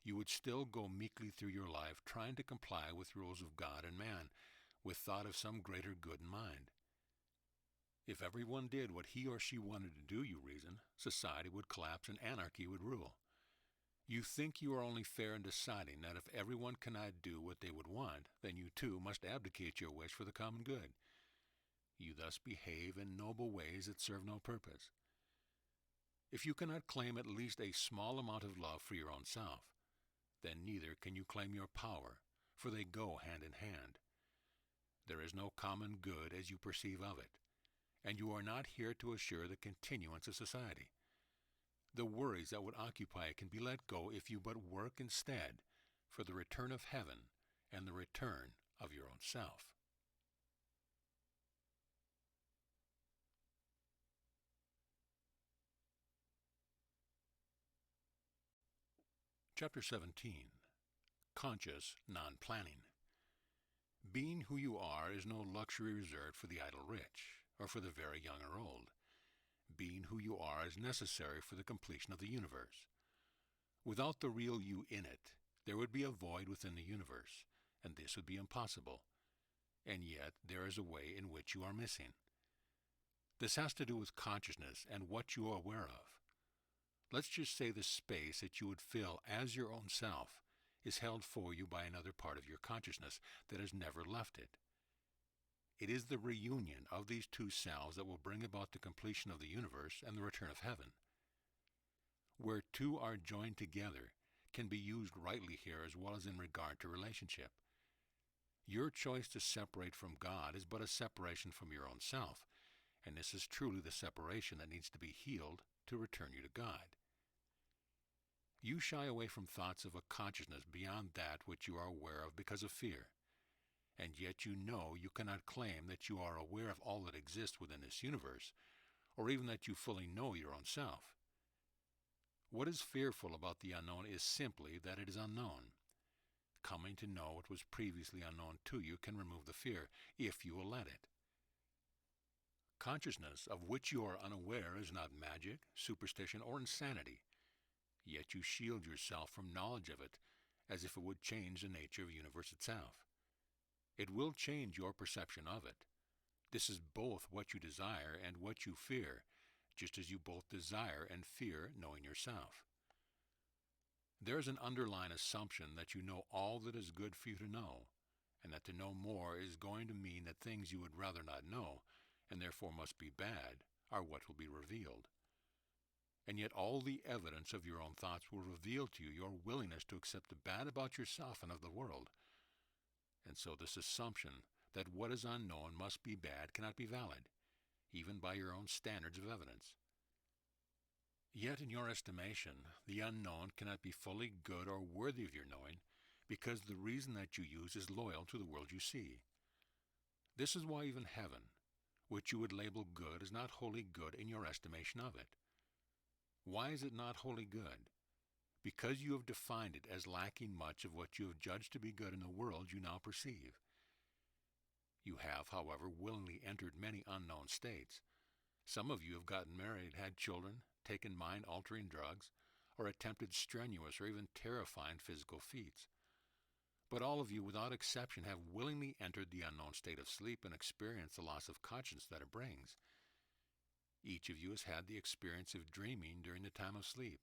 you would still go meekly through your life trying to comply with rules of God and man, with thought of some greater good in mind. If everyone did what he or she wanted to do, you reason, society would collapse and anarchy would rule. You think you are only fair in deciding that if everyone cannot do what they would want, then you too must abdicate your wish for the common good. You thus behave in noble ways that serve no purpose. If you cannot claim at least a small amount of love for your own self, then neither can you claim your power, for they go hand in hand. There is no common good as you perceive of it, and you are not here to assure the continuance of society. The worries that would occupy it can be let go if you but work instead for the return of heaven and the return of your own self. Chapter 17. Conscious Non-Planning. Being who you are is no luxury reserved for the idle rich, or for the very young or old. Being who you are is necessary for the completion of the universe. Without the real you in it, there would be a void within the universe, and this would be impossible. And yet there is a way in which you are missing. This has to do with consciousness and what you are aware of. Let's just say the space that you would fill as your own self is held for you by another part of your consciousness that has never left it. It is the reunion of these two selves that will bring about the completion of the universe and the return of heaven. Where two are joined together can be used rightly here as well as in regard to relationship. Your choice to separate from God is but a separation from your own self, and this is truly the separation that needs to be healed to return you to God. You shy away from thoughts of a consciousness beyond that which you are aware of because of fear, and yet you know you cannot claim that you are aware of all that exists within this universe, or even that you fully know your own self. What is fearful about the unknown is simply that it is unknown. Coming to know what was previously unknown to you can remove the fear, if you will let it. Consciousness of which you are unaware is not magic, superstition, or insanity, yet you shield yourself from knowledge of it as if it would change the nature of the universe itself. It will change your perception of it. This is both what you desire and what you fear, just as you both desire and fear knowing yourself. There is an underlying assumption that you know all that is good for you to know, and that to know more is going to mean that things you would rather not know, and therefore must be bad, are what will be revealed. And yet all the evidence of your own thoughts will reveal to you your willingness to accept the bad about yourself and of the world. And so this assumption that what is unknown must be bad cannot be valid, even by your own standards of evidence. Yet in your estimation, the unknown cannot be fully good or worthy of your knowing, because the reason that you use is loyal to the world you see. This is why even heaven, which you would label good, is not wholly good in your estimation of it. Why is it not wholly good? Because you have defined it as lacking much of what you have judged to be good in the world you now perceive. You have, however, willingly entered many unknown states. Some of you have gotten married, had children, taken mind-altering drugs, or attempted strenuous or even terrifying physical feats. But all of you, without exception, have willingly entered the unknown state of sleep and experienced the loss of conscience that it brings. Each of you has had the experience of dreaming during the time of sleep.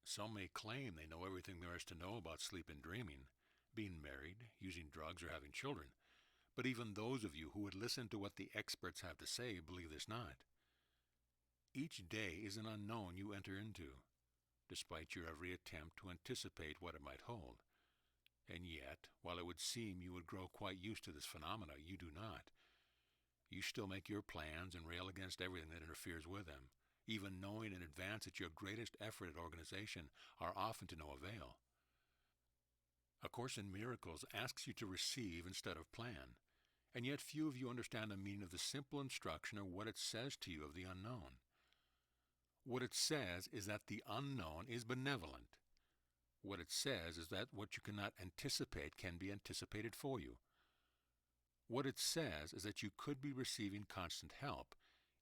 Some may claim they know everything there is to know about sleep and dreaming, being married, using drugs, or having children. But even those of you who would listen to what the experts have to say believe this not. Each day is an unknown you enter into, despite your every attempt to anticipate what it might hold. And yet, while it would seem you would grow quite used to this phenomena, you do not. You still make your plans and rail against everything that interferes with them, even knowing in advance that your greatest effort at organization are often to no avail. A Course in Miracles asks you to receive instead of plan, and yet few of you understand the meaning of the simple instruction or what it says to you of the unknown. What it says is that the unknown is benevolent. What it says is that what you cannot anticipate can be anticipated for you. What it says is that you could be receiving constant help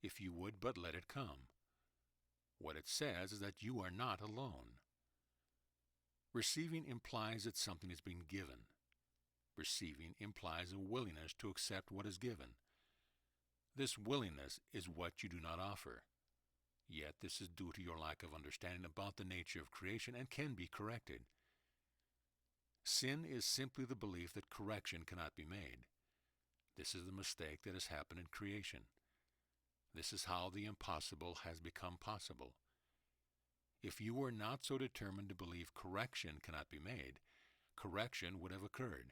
if you would but let it come. What it says is that you are not alone. Receiving implies that something is being given. Receiving implies a willingness to accept what is given. This willingness is what you do not offer. Yet this is due to your lack of understanding about the nature of creation and can be corrected. Sin is simply the belief that correction cannot be made. This is the mistake that has happened in creation. This is how the impossible has become possible. If you were not so determined to believe correction cannot be made, correction would have occurred.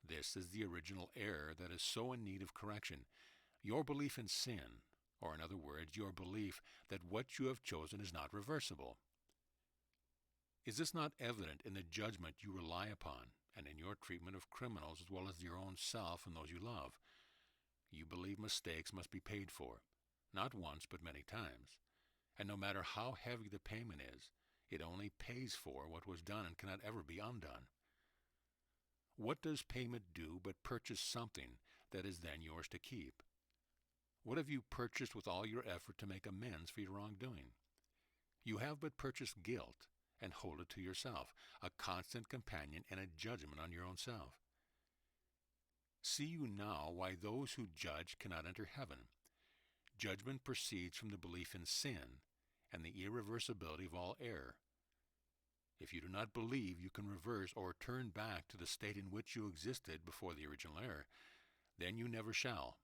This is the original error that is so in need of correction. Your belief in sin, or in other words, your belief that what you have chosen is not reversible. Is this not evident in the judgment you rely upon, and in your treatment of criminals as well as your own self and those you love? You believe mistakes must be paid for, not once but many times. And no matter how heavy the payment is, it only pays for what was done and cannot ever be undone. What does payment do but purchase something that is then yours to keep? What have you purchased with all your effort to make amends for your wrongdoing? You have but purchased guilt, and hold it to yourself, a constant companion and a judgment on your own self. See you now why those who judge cannot enter heaven. Judgment proceeds from the belief in sin and the irreversibility of all error. If you do not believe you can reverse or turn back to the state in which you existed before the original error, then you never shall.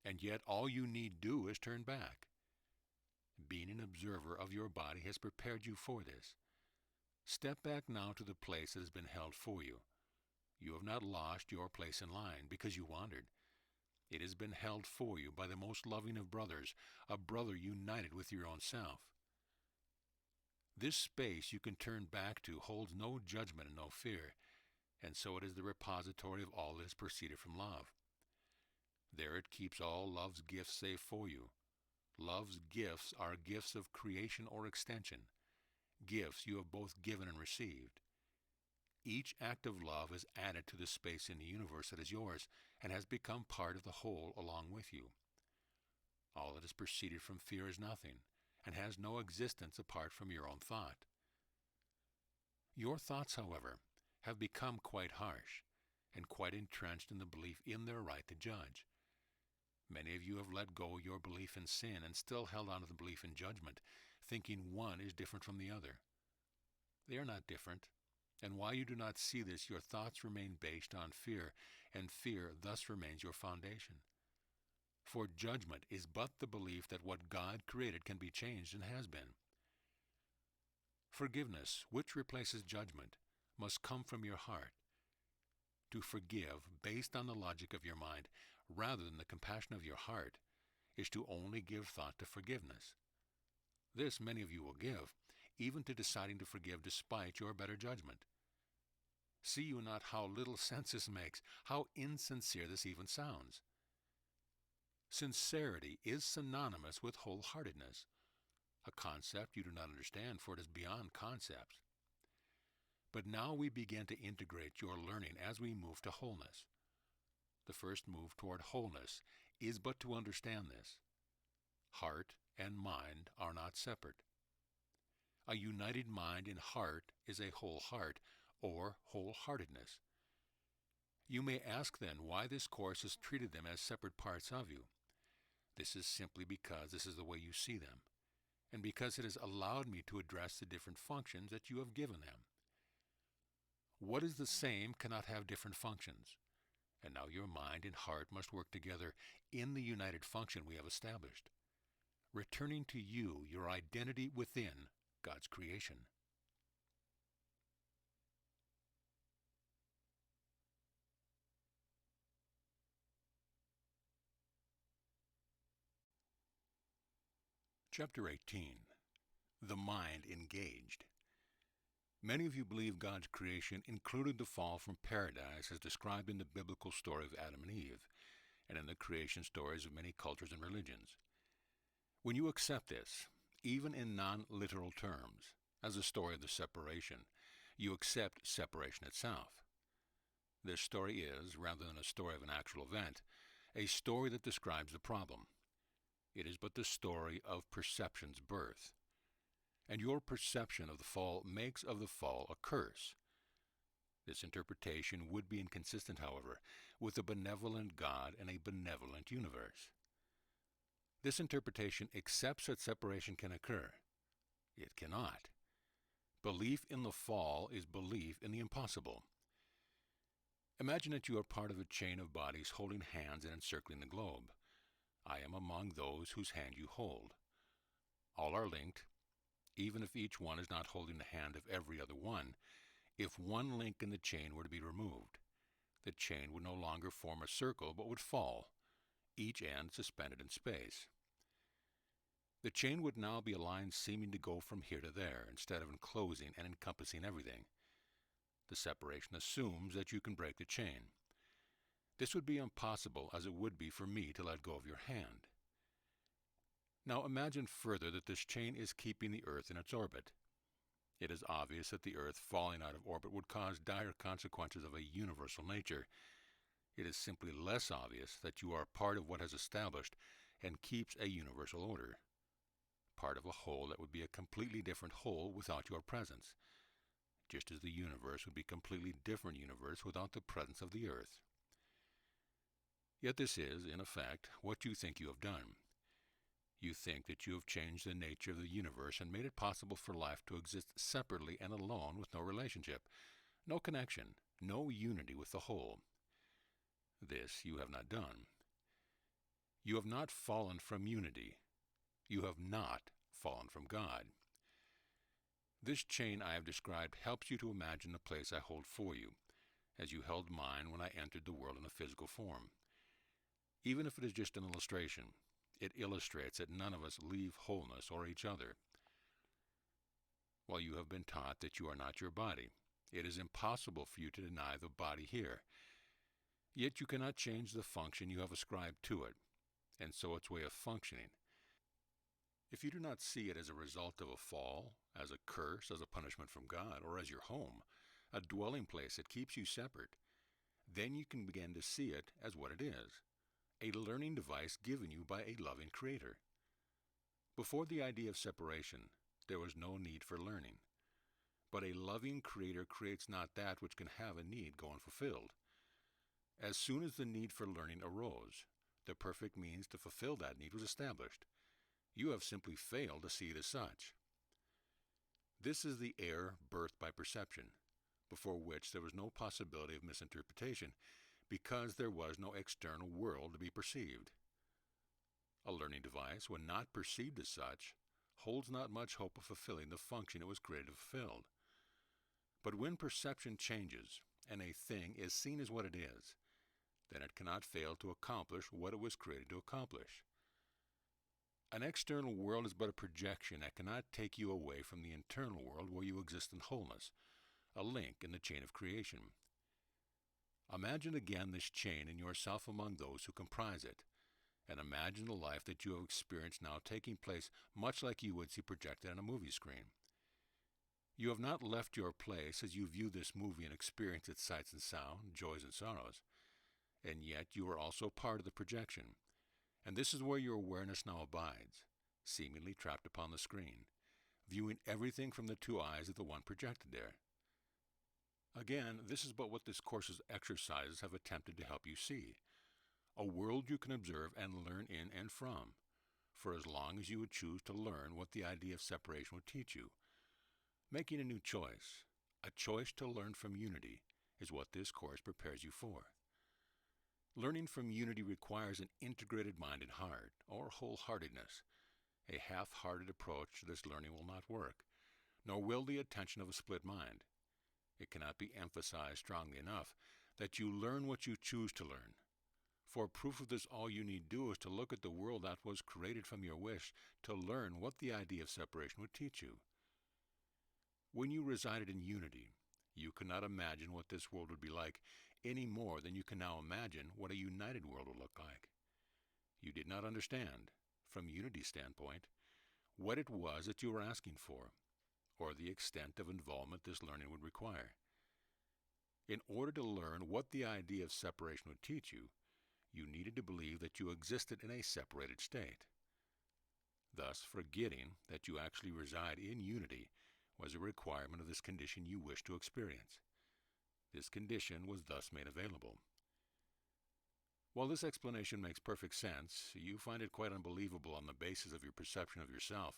And yet all you need do is turn back. Being an observer of your body has prepared you for this. Step back now to the place that has been held for you. You have not lost your place in line because you wandered. It has been held for you by the most loving of brothers, a brother united with your own self. This space you can turn back to holds no judgment and no fear, and so it is the repository of all that has proceeded from love. There it keeps all love's gifts safe for you. Love's gifts are gifts of creation or extension, gifts you have both given and received. Each act of love is added to the space in the universe that is yours and has become part of the whole along with you. All that has proceeded from fear is nothing and has no existence apart from your own thought. Your thoughts, however, have become quite harsh and quite entrenched in the belief in their right to judge. Many of you have let go your belief in sin and still held on to the belief in judgment, thinking one is different from the other. They are not different, and while you do not see this, your thoughts remain based on fear, and fear thus remains your foundation. For judgment is but the belief that what God created can be changed and has been. Forgiveness, which replaces judgment, must come from your heart. To forgive, based on the logic of your mind, rather than the compassion of your heart, is to only give thought to forgiveness. This many of you will give, even to deciding to forgive despite your better judgment. See you not how little sense this makes, how insincere this even sounds? Sincerity is synonymous with wholeheartedness, a concept you do not understand, for it is beyond concepts. But now we begin to integrate your learning as we move to wholeness. The first move toward wholeness is but to understand this. Heart and mind are not separate. A united mind and heart is a whole heart, or wholeheartedness. You may ask then why this course has treated them as separate parts of you. This is simply because this is the way you see them, and because it has allowed me to address the different functions that you have given them. What is the same cannot have different functions, and now your mind and heart must work together in the united function we have established, returning to you your identity within God's creation. Chapter 18. The Mind Engaged. Many of you believe God's creation included the fall from paradise as described in the biblical story of Adam and Eve, and in the creation stories of many cultures and religions. When you accept this, even in non-literal terms, as a story of the separation, you accept separation itself. This story is, rather than a story of an actual event, a story that describes the problem. It is but the story of perception's birth. And your perception of the fall makes of the fall a curse. This interpretation would be inconsistent, however, with a benevolent God and a benevolent universe. This interpretation accepts that separation can occur. It cannot. Belief in the fall is belief in the impossible. Imagine that you are part of a chain of bodies holding hands and encircling the globe. I am among those whose hand you hold. All are linked, even if each one is not holding the hand of every other one. If one link in the chain were to be removed, the chain would no longer form a circle but would fall, each end suspended in space. The chain would now be a line seeming to go from here to there, instead of enclosing and encompassing everything. The separation assumes that you can break the chain. This would be impossible, as it would be for me to let go of your hand. Now imagine further that this chain is keeping the Earth in its orbit. It is obvious that the Earth falling out of orbit would cause dire consequences of a universal nature. It is simply less obvious that you are part of what has established and keeps a universal order, part of a whole that would be a completely different whole without your presence, just as the universe would be a completely different universe without the presence of the Earth. Yet this is, in effect, what you think you have done. You think that you have changed the nature of the universe and made it possible for life to exist separately and alone with no relationship, no connection, no unity with the whole. This you have not done. You have not fallen from unity. You have not fallen from God. This chain I have described helps you to imagine the place I hold for you, as you held mine when I entered the world in a physical form. Even if it is just an illustration, it illustrates that none of us leave wholeness or each other. While you have been taught that you are not your body, it is impossible for you to deny the body here. Yet you cannot change the function you have ascribed to it, and so its way of functioning. If you do not see it as a result of a fall, as a curse, as a punishment from God, or as your home, a dwelling place that keeps you separate, then you can begin to see it as what it is, a learning device given you by a loving Creator. Before the idea of separation, there was no need for learning. But a loving Creator creates not that which can have a need go unfulfilled. As soon as the need for learning arose, the perfect means to fulfill that need was established. You have simply failed to see it as such. This is the error birthed by perception, before which there was no possibility of misinterpretation, because there was no external world to be perceived. A learning device, when not perceived as such, holds not much hope of fulfilling the function it was created to fulfill. But when perception changes, and a thing is seen as what it is, then it cannot fail to accomplish what it was created to accomplish. An external world is but a projection that cannot take you away from the internal world where you exist in wholeness, a link in the chain of creation. Imagine again this chain and yourself among those who comprise it, and imagine the life that you have experienced now taking place much like you would see projected on a movie screen. You have not left your place as you view this movie and experience its sights and sounds, joys and sorrows, and yet you are also part of the projection, and this is where your awareness now abides, seemingly trapped upon the screen, viewing everything from the two eyes of the one projected there. Again, this is but what this course's exercises have attempted to help you see, a world you can observe and learn in and from, for as long as you would choose to learn what the idea of separation would teach you. Making a new choice, a choice to learn from unity, is what this course prepares you for. Learning from unity requires an integrated mind and heart, or wholeheartedness. A half-hearted approach to this learning will not work, nor will the attention of a split mind. It cannot be emphasized strongly enough that you learn what you choose to learn. For proof of this, all you need do is to look at the world that was created from your wish to learn what the idea of separation would teach you. When you resided in unity, you could not imagine what this world would be like any more than you can now imagine what a united world would look like. You did not understand, from unity's standpoint, what it was that you were asking for, or the extent of involvement this learning would require. In order to learn what the idea of separation would teach you, you needed to believe that you existed in a separated state. Thus, forgetting that you actually reside in unity was a requirement of this condition you wish to experience. This condition was thus made available. While this explanation makes perfect sense, you find it quite unbelievable on the basis of your perception of yourself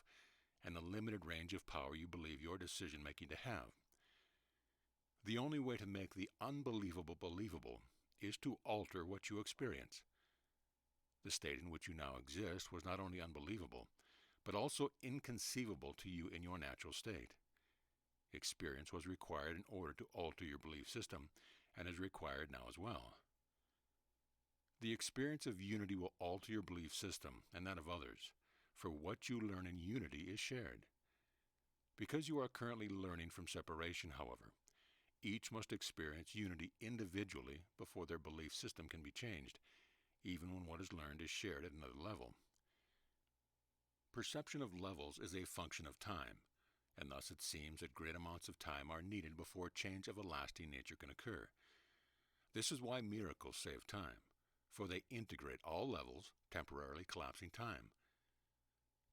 and the limited range of power you believe your decision-making to have. The only way to make the unbelievable believable is to alter what you experience. The state in which you now exist was not only unbelievable, but also inconceivable to you in your natural state. Experience was required in order to alter your belief system, and is required now as well. The experience of unity will alter your belief system and that of others, for what you learn in unity is shared. Because you are currently learning from separation, however, each must experience unity individually before their belief system can be changed, even when what is learned is shared at another level. Perception of levels is a function of time, and thus it seems that great amounts of time are needed before change of a lasting nature can occur. This is why miracles save time, for they integrate all levels, temporarily collapsing time.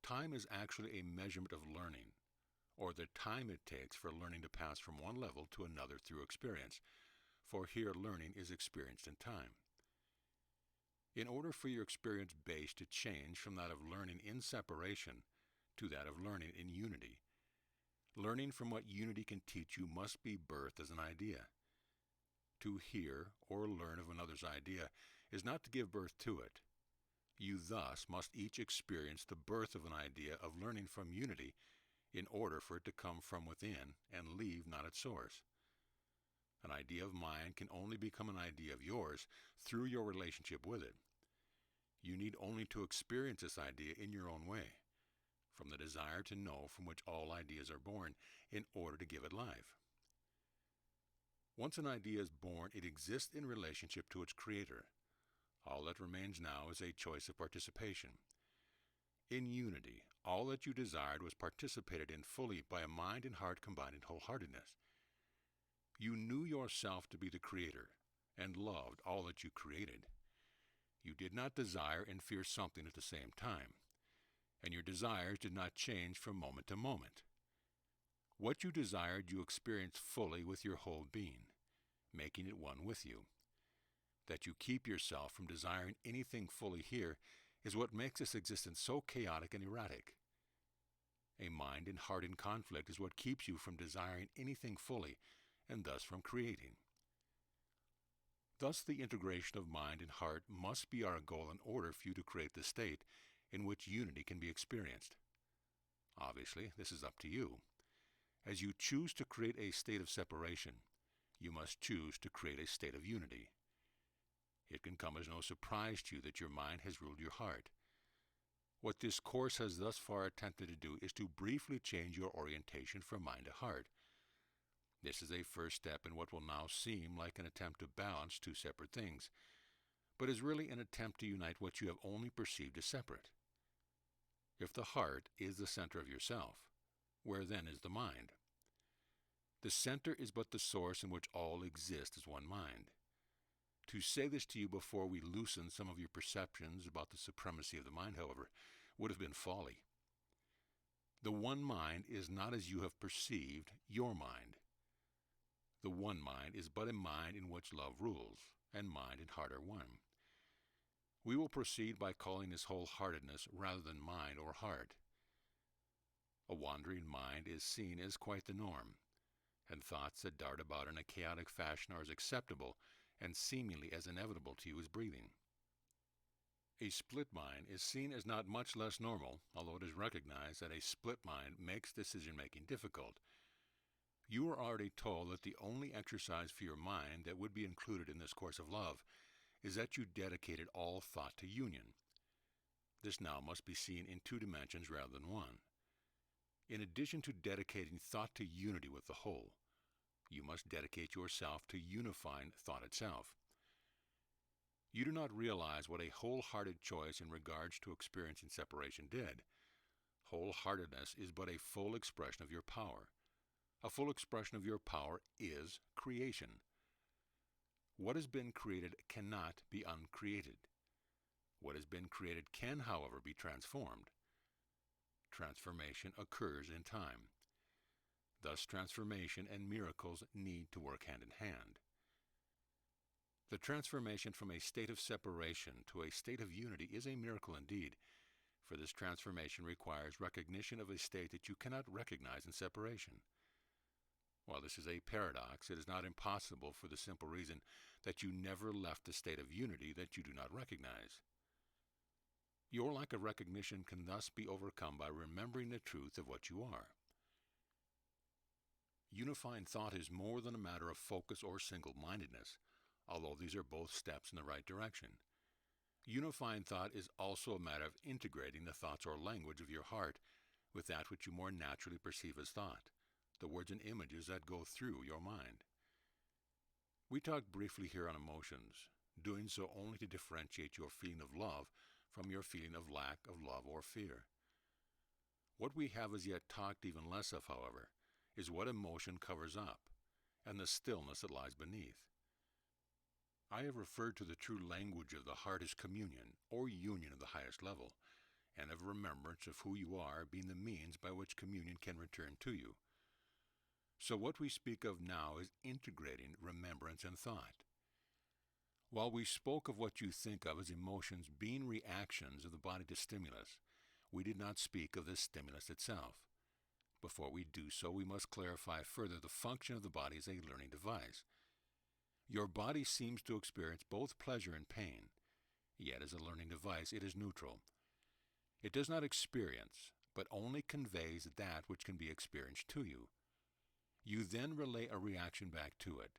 Time is actually a measurement of learning, or the time it takes for learning to pass from one level to another through experience, for here learning is experienced in time. In order for your experience base to change from that of learning in separation to that of learning in unity, learning from what unity can teach you must be birthed as an idea. To hear or learn of another's idea is not to give birth to it. You thus must each experience the birth of an idea of learning from unity in order for it to come from within and leave not its source. An idea of mine can only become an idea of yours through your relationship with it. You need only to experience this idea in your own way, from the desire to know from which all ideas are born, in order to give it life. Once an idea is born, it exists in relationship to its creator. All that remains now is a choice of participation. In unity, all that you desired was participated in fully by a mind and heart combined in wholeheartedness. You knew yourself to be the creator, and loved all that you created. You did not desire and fear something at the same time, and your desires did not change from moment to moment. What you desired you experienced fully with your whole being, making it one with you. That you keep yourself from desiring anything fully here is what makes this existence so chaotic and erratic. A mind and heart in conflict is what keeps you from desiring anything fully, and thus from creating. Thus the integration of mind and heart must be our goal in order for you to create the state in which unity can be experienced. Obviously, this is up to you. As you choose to create a state of separation, you must choose to create a state of unity. It can come as no surprise to you that your mind has ruled your heart. What this course has thus far attempted to do is to briefly change your orientation from mind to heart. This is a first step in what will now seem like an attempt to balance two separate things, but is really an attempt to unite what you have only perceived as separate. If the heart is the center of yourself, where then is the mind? The center is but the source in which all exist as one mind. To say this to you before we loosen some of your perceptions about the supremacy of the mind, however, would have been folly. The one mind is not as you have perceived your mind. The one mind is but a mind in which love rules, and mind and heart are one. We will proceed by calling this wholeheartedness rather than mind or heart. A wandering mind is seen as quite the norm, and thoughts that dart about in a chaotic fashion are as acceptable and seemingly as inevitable to you as breathing. A split mind is seen as not much less normal, although it is recognized that a split mind makes decision-making difficult. You are already told that the only exercise for your mind that would be included in this course of love is that you dedicated all thought to union. This now must be seen in two dimensions rather than one. In addition to dedicating thought to unity with the whole, you must dedicate yourself to unifying thought itself. You do not realize what a wholehearted choice in regards to experiencing separation did. Wholeheartedness is but a full expression of your power. A full expression of your power is creation. What has been created cannot be uncreated. What has been created can, however, be transformed. Transformation occurs in time. Thus, transformation and miracles need to work hand in hand. The transformation from a state of separation to a state of unity is a miracle indeed, for this transformation requires recognition of a state that you cannot recognize in separation. While this is a paradox, it is not impossible for the simple reason that you never left the state of unity that you do not recognize. Your lack of recognition can thus be overcome by remembering the truth of what you are. Unifying thought is more than a matter of focus or single-mindedness, although these are both steps in the right direction. Unifying thought is also a matter of integrating the thoughts or language of your heart with that which you more naturally perceive as thought, the words and images that go through your mind. We talked briefly here on emotions, doing so only to differentiate your feeling of love from your feeling of lack of love or fear. What we have as yet talked even less of, however, is what emotion covers up, and the stillness that lies beneath. I have referred to the true language of the heart as communion, or union of the highest level, and of remembrance of who you are being the means by which communion can return to you. So what we speak of now is integrating remembrance and thought. While we spoke of what you think of as emotions being reactions of the body to stimulus, we did not speak of the stimulus itself. Before we do so, we must clarify further the function of the body as a learning device. Your body seems to experience both pleasure and pain, yet as a learning device it is neutral. It does not experience, but only conveys that which can be experienced to you. You then relay a reaction back to it.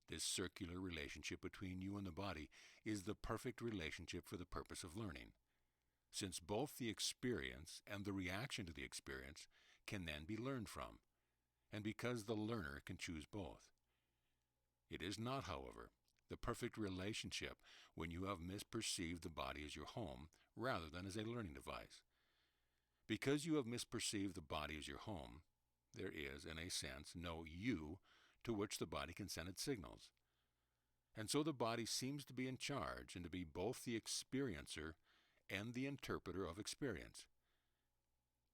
This circular relationship between you and the body is the perfect relationship for the purpose of learning, since both the experience and the reaction to the experience can then be learned from, and because the learner can choose both. It is not, however, the perfect relationship when you have misperceived the body as your home rather than as a learning device. Because you have misperceived the body as your home, there is, in a sense, no you to which the body can send its signals. And so the body seems to be in charge and to be both the experiencer and the interpreter of experience.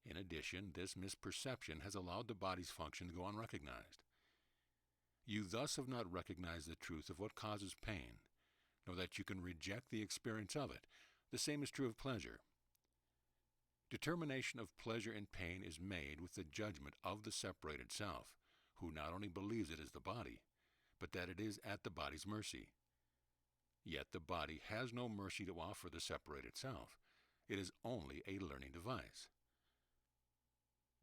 In addition, this misperception has allowed the body's function to go unrecognized. You thus have not recognized the truth of what causes pain, nor that you can reject the experience of it. The same is true of pleasure. Determination of pleasure and pain is made with the judgment of the separated self, who not only believes it is the body, but that it is at the body's mercy. Yet the body has no mercy to offer the separated self. It is only a learning device.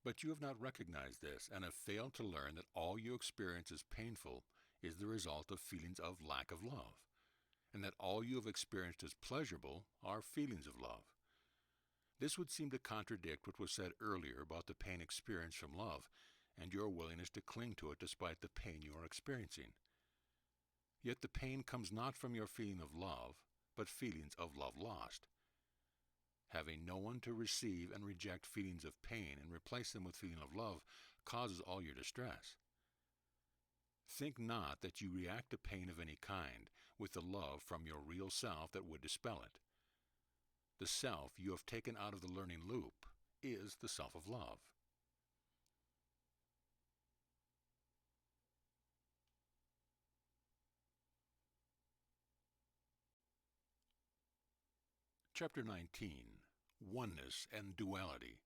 But you have not recognized this and have failed to learn that all you experience as painful is the result of feelings of lack of love, and that all you have experienced as pleasurable are feelings of love. This would seem to contradict what was said earlier about the pain experienced from love and your willingness to cling to it despite the pain you are experiencing. Yet the pain comes not from your feeling of love, but feelings of love lost. Having no one to receive and reject feelings of pain and replace them with feeling of love causes all your distress. Think not that you react to pain of any kind with the love from your real self that would dispel it. The self you have taken out of the learning loop is the self of love. Chapter 19. Oneness and Duality.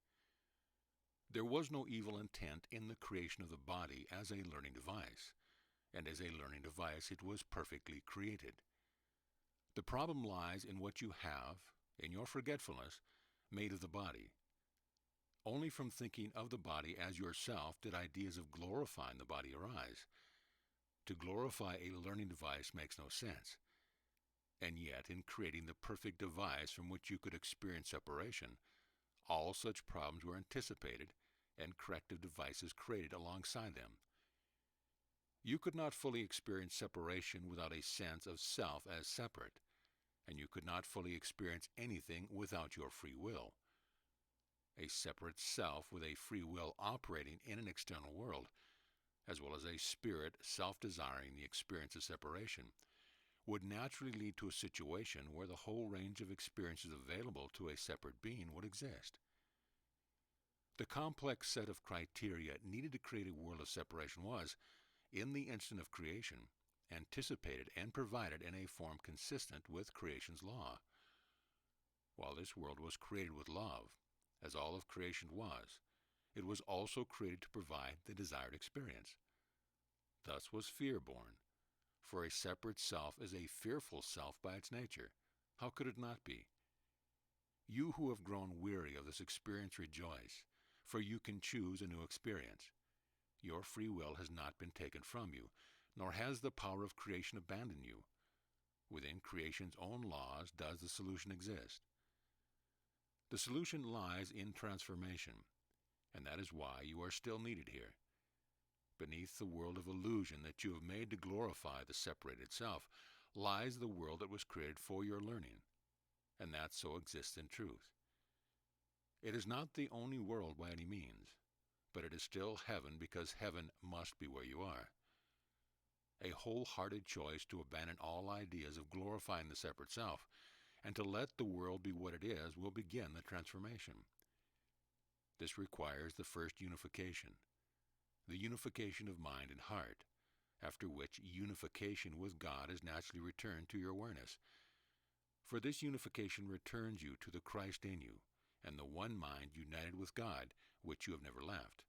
There was no evil intent in the creation of the body as a learning device, and as a learning device it was perfectly created. The problem lies in what you have, in your forgetfulness, made of the body. Only from thinking of the body as yourself did ideas of glorifying the body arise. To glorify a learning device makes no sense. And yet, in creating the perfect device from which you could experience separation, all such problems were anticipated and corrective devices created alongside them. You could not fully experience separation without a sense of self as separate, and you could not fully experience anything without your free will. A separate self with a free will operating in an external world, as well as a spirit self-desiring the experience of separation, would naturally lead to a situation where the whole range of experiences available to a separate being would exist. The complex set of criteria needed to create a world of separation was, in the instant of creation, anticipated and provided in a form consistent with creation's law. While this world was created with love, as all of creation was, it was also created to provide the desired experience. Thus was fear born, for a separate self is a fearful self by its nature. How could it not be? You who have grown weary of this experience rejoice, for you can choose a new experience. Your free will has not been taken from you, nor has the power of creation abandoned you. Within creation's own laws does the solution exist. The solution lies in transformation, and that is why you are still needed here. Beneath the world of illusion that you have made to glorify the separated self lies the world that was created for your learning, and that so exists in truth. It is not the only world by any means, but it is still heaven because heaven must be where you are. A wholehearted choice to abandon all ideas of glorifying the separate self and to let the world be what it is will begin the transformation. This requires the first unification, the unification of mind and heart, after which unification with God is naturally returned to your awareness. For this unification returns you to the Christ in you, and the one mind united with God, which you have never left.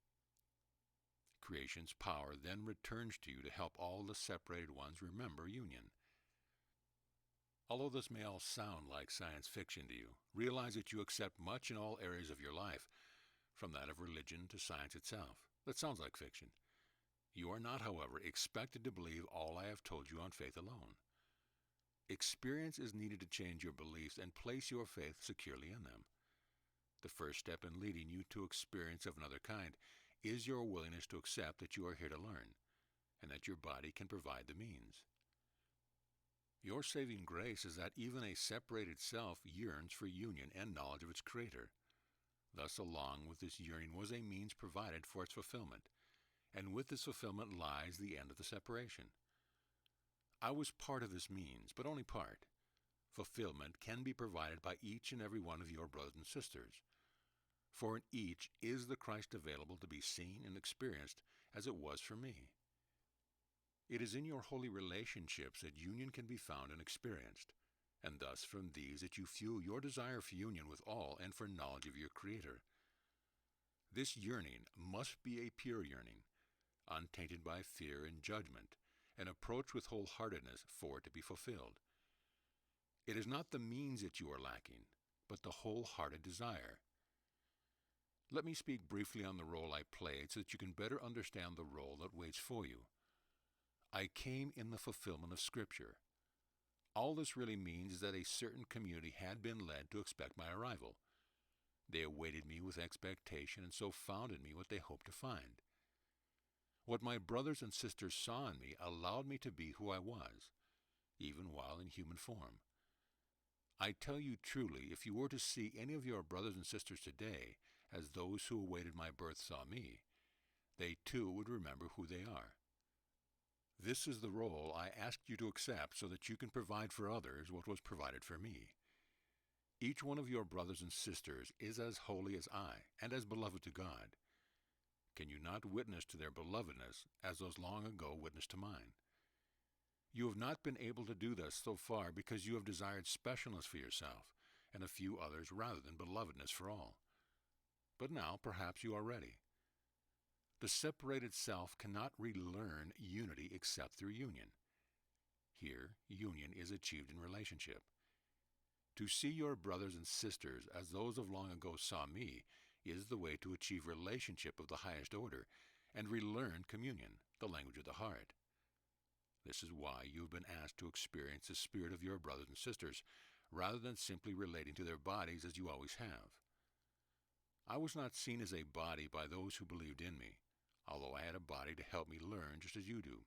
Creation's power then returns to you to help all the separated ones remember union. Although this may all sound like science fiction to you, realize that you accept much in all areas of your life, from that of religion to science itself. That sounds like fiction. You are not, however, expected to believe all I have told you on faith alone. Experience is needed to change your beliefs and place your faith securely in them. The first step in leading you to experience of another kind is your willingness to accept that you are here to learn, and that your body can provide the means. Your saving grace is that even a separated self yearns for union and knowledge of its Creator. Thus, along with this yearning was a means provided for its fulfillment, and with this fulfillment lies the end of the separation. I was part of this means, but only part. Fulfillment can be provided by each and every one of your brothers and sisters, for in each is the Christ available to be seen and experienced as it was for me. It is in your holy relationships that union can be found and experienced, and thus from these that you fuel your desire for union with all and for knowledge of your Creator. This yearning must be a pure yearning, untainted by fear and judgment, and approached with wholeheartedness for it to be fulfilled. It is not the means that you are lacking, but the wholehearted desire. Let me speak briefly on the role I played so that you can better understand the role that waits for you. I came in the fulfillment of Scripture. All this really means is that a certain community had been led to expect my arrival. They awaited me with expectation and so found in me what they hoped to find. What my brothers and sisters saw in me allowed me to be who I was, even while in human form. I tell you truly, if you were to see any of your brothers and sisters today as those who awaited my birth saw me, they too would remember who they are. This is the role I asked you to accept so that you can provide for others what was provided for me. Each one of your brothers and sisters is as holy as I and as beloved to God. Can you not witness to their belovedness as those long ago witnessed to mine? You have not been able to do this so far because you have desired specialness for yourself and a few others rather than belovedness for all. But now perhaps you are ready. The separated self cannot relearn unity except through union. Here, union is achieved in relationship. To see your brothers and sisters as those of long ago saw me is the way to achieve relationship of the highest order and relearn communion, the language of the heart. This is why you have been asked to experience the spirit of your brothers and sisters, rather than simply relating to their bodies as you always have. I was not seen as a body by those who believed in me, although I had a body to help me learn just as you do.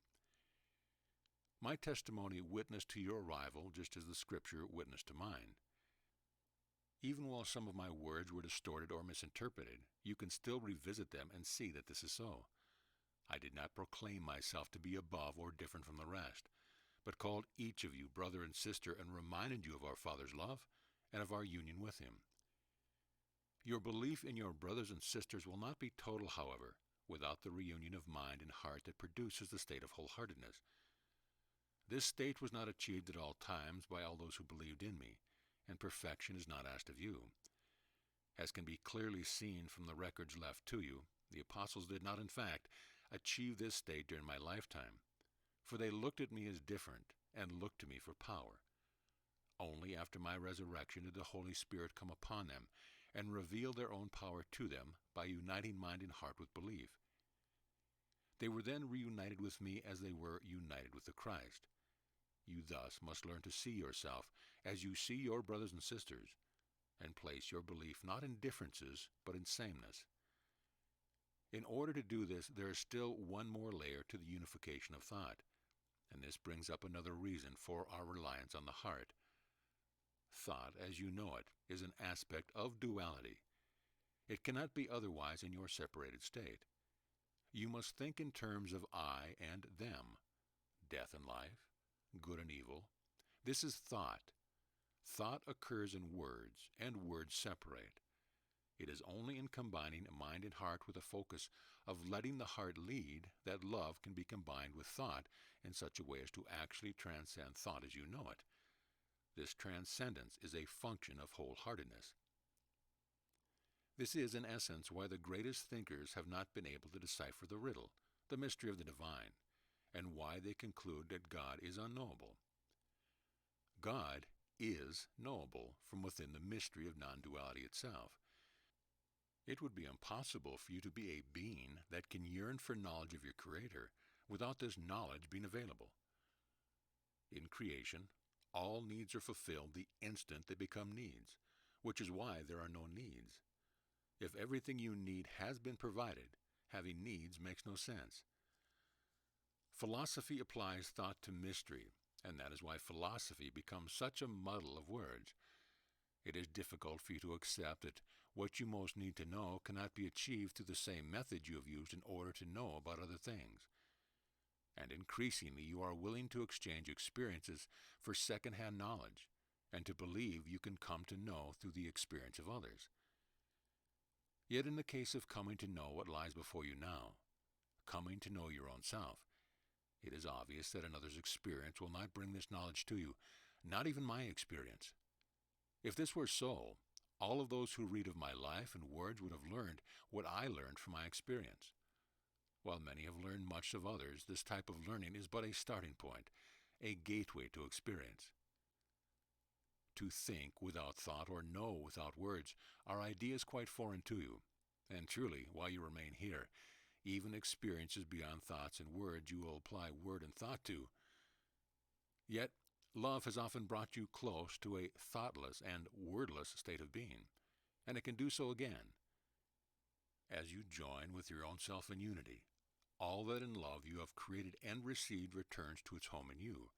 My testimony witnessed to your arrival just as the Scripture witnessed to mine. Even while some of my words were distorted or misinterpreted, you can still revisit them and see that this is so. I did not proclaim myself to be above or different from the rest, but called each of you brother and sister and reminded you of our Father's love and of our union with Him. Your belief in your brothers and sisters will not be total, however, without the reunion of mind and heart that produces the state of wholeheartedness. This state was not achieved at all times by all those who believed in me, and perfection is not asked of you. As can be clearly seen from the records left to you, the apostles did not, in fact, achieve this state during my lifetime, for they looked at me as different and looked to me for power. Only after my resurrection did the Holy Spirit come upon them and reveal their own power to them by uniting mind and heart with belief. They were then reunited with me as they were united with the Christ. You thus must learn to see yourself as you see your brothers and sisters, and place your belief not in differences, but in sameness. In order to do this, there is still one more layer to the unification of thought, and this brings up another reason for our reliance on the heart. Thought, as you know it, is an aspect of duality. It cannot be otherwise in your separated state. You must think in terms of I and them, death and life, good and evil. This is thought. Thought occurs in words, and words separate. It is only in combining mind and heart with a focus of letting the heart lead that love can be combined with thought in such a way as to actually transcend thought as you know it. This transcendence is a function of wholeheartedness. This is, in essence, why the greatest thinkers have not been able to decipher the riddle, the mystery of the divine, and why they conclude that God is unknowable. God is knowable from within the mystery of non-duality itself. It would be impossible for you to be a being that can yearn for knowledge of your Creator without this knowledge being available. In creation, all needs are fulfilled the instant they become needs, which is why there are no needs. If everything you need has been provided, having needs makes no sense. Philosophy applies thought to mystery, and that is why philosophy becomes such a muddle of words. It is difficult for you to accept that what you most need to know cannot be achieved through the same method you have used in order to know about other things. And increasingly you are willing to exchange experiences for second-hand knowledge, and to believe you can come to know through the experience of others. Yet in the case of coming to know what lies before you now, coming to know your own self, it is obvious that another's experience will not bring this knowledge to you, not even my experience. If this were so, all of those who read of my life and words would have learned what I learned from my experience. While many have learned much of others, this type of learning is but a starting point, a gateway to experience. To think without thought or know without words are ideas quite foreign to you, and truly, while you remain here, even experiences beyond thoughts and words you will apply word and thought to. Yet, love has often brought you close to a thoughtless and wordless state of being, and it can do so again. As you join with your own self in unity, all that in love you have created and received returns to its home in you,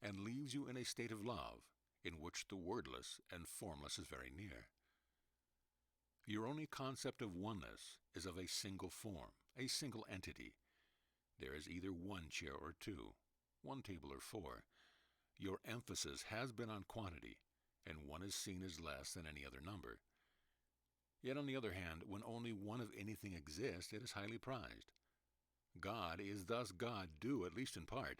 and leaves you in a state of love, in which the wordless and formless is very near. Your only concept of oneness is of a single form, a single entity. There is either one chair or two, one table or four. Your emphasis has been on quantity, and one is seen as less than any other number. Yet on the other hand, when only one of anything exists, it is highly prized. God is thus God due, at least in part,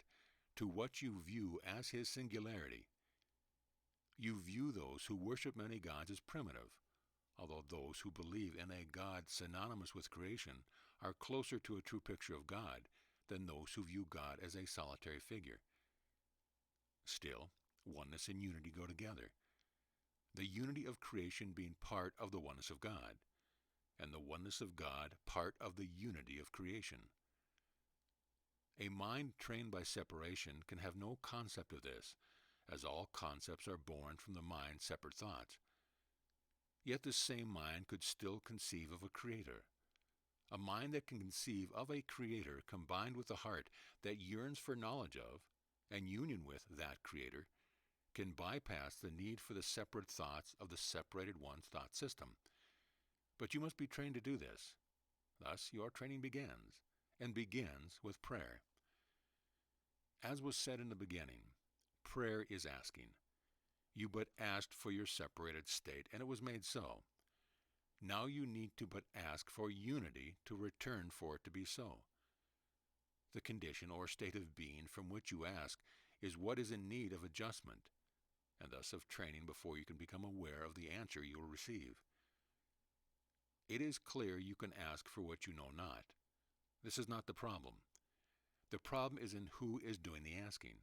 to what you view as his singularity. You view those who worship many gods as primitive, although those who believe in a God synonymous with creation are closer to a true picture of God than those who view God as a solitary figure. Still, oneness and unity go together, the unity of creation being part of the oneness of God, and the oneness of God part of the unity of creation. A mind trained by separation can have no concept of this, as all concepts are born from the mind's separate thoughts. Yet this same mind could still conceive of a creator. A mind that can conceive of a creator combined with a heart that yearns for knowledge of, and union with, that creator, can bypass the need for the separate thoughts of the separated one's thought system. But you must be trained to do this. Thus your training begins, and begins with prayer. As was said in the beginning, prayer is asking. You but asked for your separated state, and it was made so. Now you need to but ask for unity to return for it to be so. The condition or state of being from which you ask is what is in need of adjustment, and thus of training before you can become aware of the answer you will receive. It is clear you can ask for what you know not. This is not the problem. The problem is in who is doing the asking.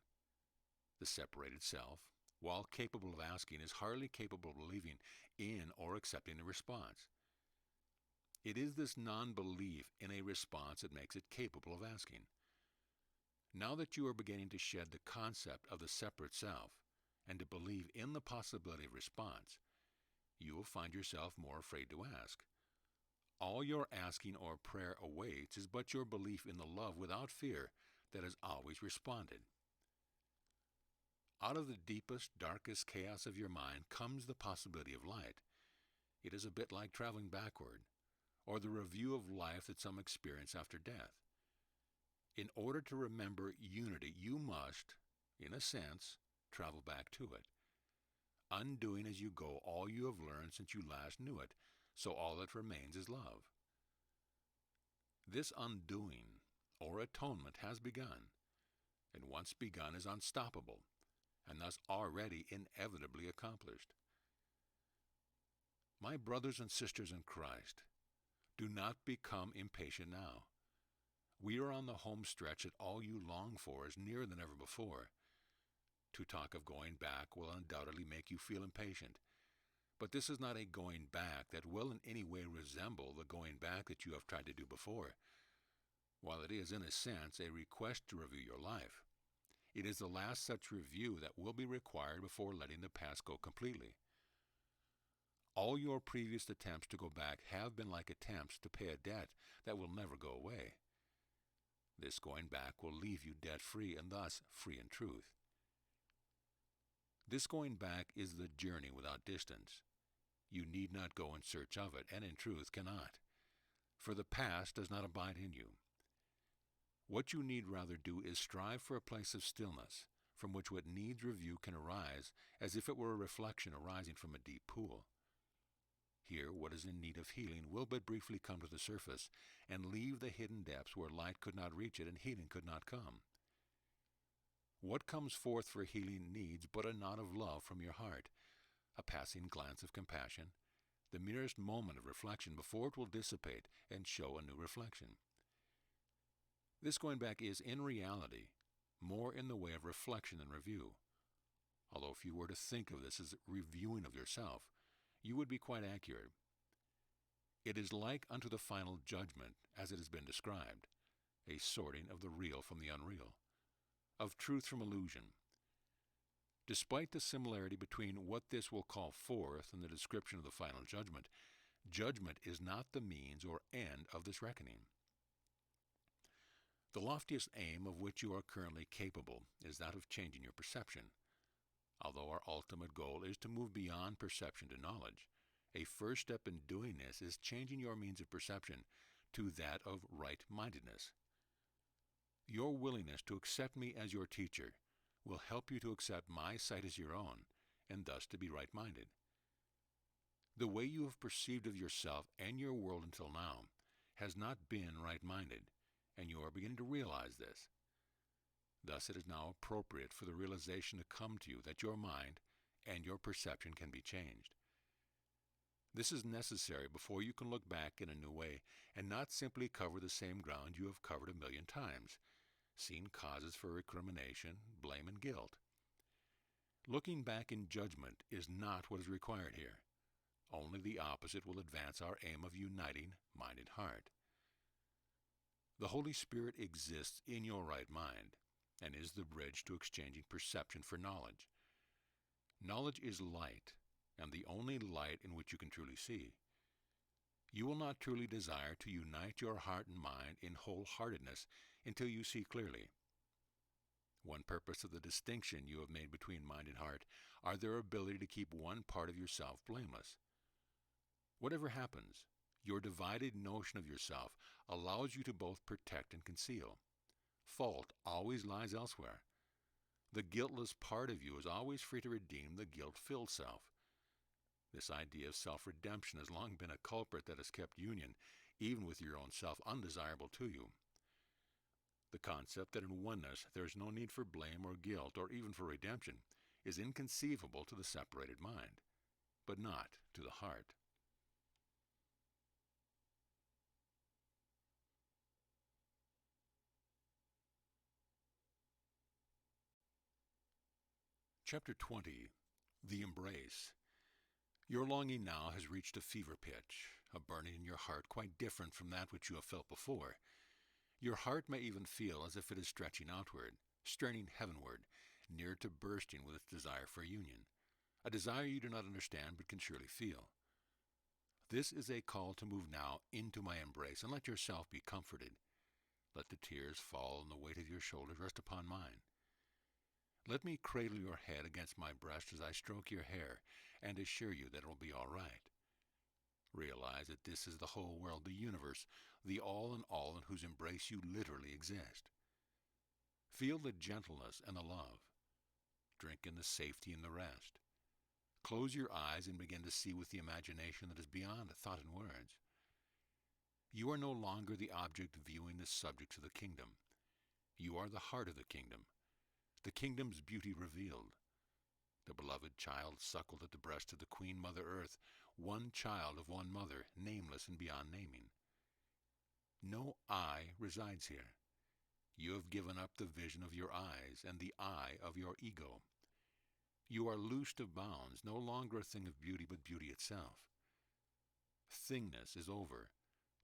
The separated self, while capable of asking, is hardly capable of believing in or accepting a response. It is this non-belief in a response that makes it capable of asking. Now that you are beginning to shed the concept of the separate self and to believe in the possibility of response, you will find yourself more afraid to ask. All your asking or prayer awaits is but your belief in the love without fear that has always responded. Out of the deepest, darkest chaos of your mind comes the possibility of light. It is a bit like traveling backward, or the review of life that some experience after death. In order to remember unity, you must, in a sense, travel back to it, undoing as you go all you have learned since you last knew it, so all that remains is love. This undoing, or atonement, has begun, and once begun is unstoppable, and thus already inevitably accomplished. My brothers and sisters in Christ, do not become impatient now. We are on the home stretch that all you long for is nearer than ever before. To talk of going back will undoubtedly make you feel impatient, But this is not a going back that will in any way resemble the going back that you have tried to do before. While it is, in a sense, a request to review your life, it is the last such review that will be required before letting the past go completely. All your previous attempts to go back have been like attempts to pay a debt that will never go away. This going back will leave you debt-free and thus free in truth. This going back is the journey without distance. You need not go in search of it, and in truth cannot, for the past does not abide in you. What you need rather do is strive for a place of stillness, from which what needs review can arise as if it were a reflection arising from a deep pool. Here what is in need of healing will but briefly come to the surface, and leave the hidden depths where light could not reach it and healing could not come. What comes forth for healing needs but a nod of love from your heart, a passing glance of compassion, the merest moment of reflection before it will dissipate and show a new reflection. This going back is, in reality, more in the way of reflection than review, although if you were to think of this as reviewing of yourself, you would be quite accurate. It is like unto the final judgment, as it has been described, a sorting of the real from the unreal, of truth from illusion. Despite the similarity between what this will call forth and the description of the final judgment, judgment is not the means or end of this reckoning. The loftiest aim of which you are currently capable is that of changing your perception. Although our ultimate goal is to move beyond perception to knowledge, a first step in doing this is changing your means of perception to that of right-mindedness. Your willingness to accept me as your teacher will help you to accept my sight as your own, and thus to be right-minded. The way you have perceived of yourself and your world until now has not been right-minded, and you are beginning to realize this. Thus it is now appropriate for the realization to come to you that your mind and your perception can be changed. This is necessary before you can look back in a new way and not simply cover the same ground you have covered 1,000,000 times, seen causes for recrimination, blame, and guilt. Looking back in judgment is not what is required here. Only the opposite will advance our aim of uniting mind and heart. The Holy Spirit exists in your right mind, and is the bridge to exchanging perception for knowledge. Knowledge is light, and the only light in which you can truly see. You will not truly desire to unite your heart and mind in wholeheartedness until you see clearly. One purpose of the distinction you have made between mind and heart are their ability to keep one part of yourself blameless. Whatever happens, your divided notion of yourself allows you to both protect and conceal. Fault always lies elsewhere. The guiltless part of you is always free to redeem the guilt-filled self. This idea of self-redemption has long been a culprit that has kept union, even with your own self, undesirable to you. The concept that in oneness there is no need for blame or guilt or even for redemption is inconceivable to the separated mind, but not to the heart. Chapter 20. The Embrace. Your longing now has reached a fever pitch, a burning in your heart quite different from that which you have felt before. Your heart may even feel as if it is stretching outward, straining heavenward, near to bursting with its desire for union, a desire you do not understand but can surely feel. This is a call to move now into my embrace and let yourself be comforted. Let the tears fall and the weight of your shoulders rest upon mine. Let me cradle your head against my breast as I stroke your hair and assure you that it will be all right. Realize that this is the whole world, the universe, the all in whose embrace you literally exist. Feel the gentleness and the love. Drink in the safety and the rest. Close your eyes and begin to see with the imagination that is beyond thought and words. You are no longer the object viewing the subjects of the kingdom. You are the heart of the kingdom's beauty revealed. The beloved child suckled at the breast of the Queen Mother Earth, one child of one mother, nameless and beyond naming. No I resides here. You have given up the vision of your eyes and the I of your ego. You are loosed of bounds, no longer a thing of beauty, but beauty itself. Thingness is over,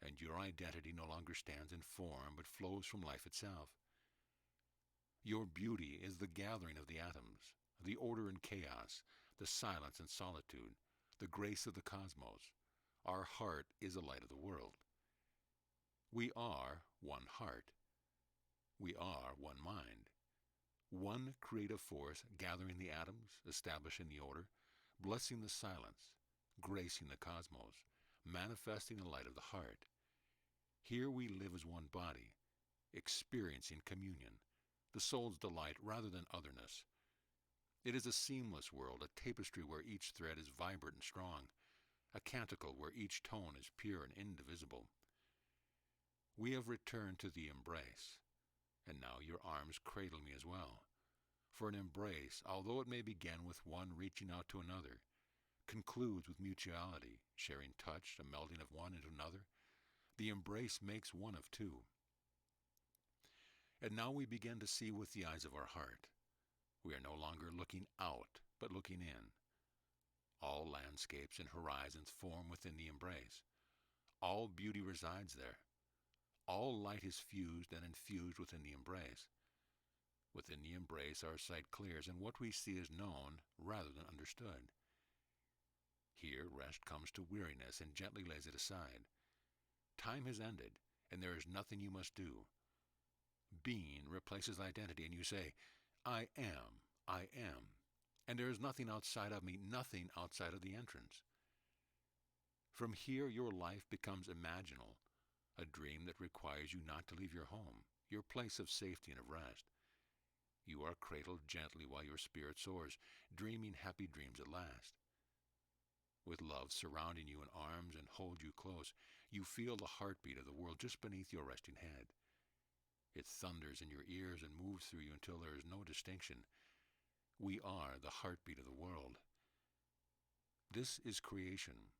and your identity no longer stands in form, but flows from life itself. Your beauty is the gathering of the atoms, the order and chaos, the silence and solitude, the grace of the cosmos. Our heart is the light of the world. We are one heart. We are one mind. One creative force gathering the atoms, establishing the order, blessing the silence, gracing the cosmos, manifesting the light of the heart. Here we live as one body, experiencing communion, the soul's delight rather than otherness. It is a seamless world, a tapestry where each thread is vibrant and strong, a canticle where each tone is pure and indivisible. We have returned to the embrace, and now your arms cradle me as well. For an embrace, although it may begin with one reaching out to another, concludes with mutuality, sharing touch, a melding of one into another. The embrace makes one of two. And now we begin to see with the eyes of our heart. We are no longer looking out, but looking in. All landscapes and horizons form within the embrace. All beauty resides there. All light is fused and infused within the embrace. Within the embrace our sight clears, and what we see is known rather than understood. Here rest comes to weariness and gently lays it aside. Time has ended, and there is nothing you must do. Being replaces identity, and you say, I am, and there is nothing outside of me, nothing outside of the entrance. From here your life becomes imaginal, a dream that requires you not to leave your home, your place of safety and of rest. You are cradled gently while your spirit soars, dreaming happy dreams at last. With love surrounding you in arms and hold you close, you feel the heartbeat of the world just beneath your resting head. It thunders in your ears and moves through you until there is no distinction. We are the heartbeat of the world. This is creation.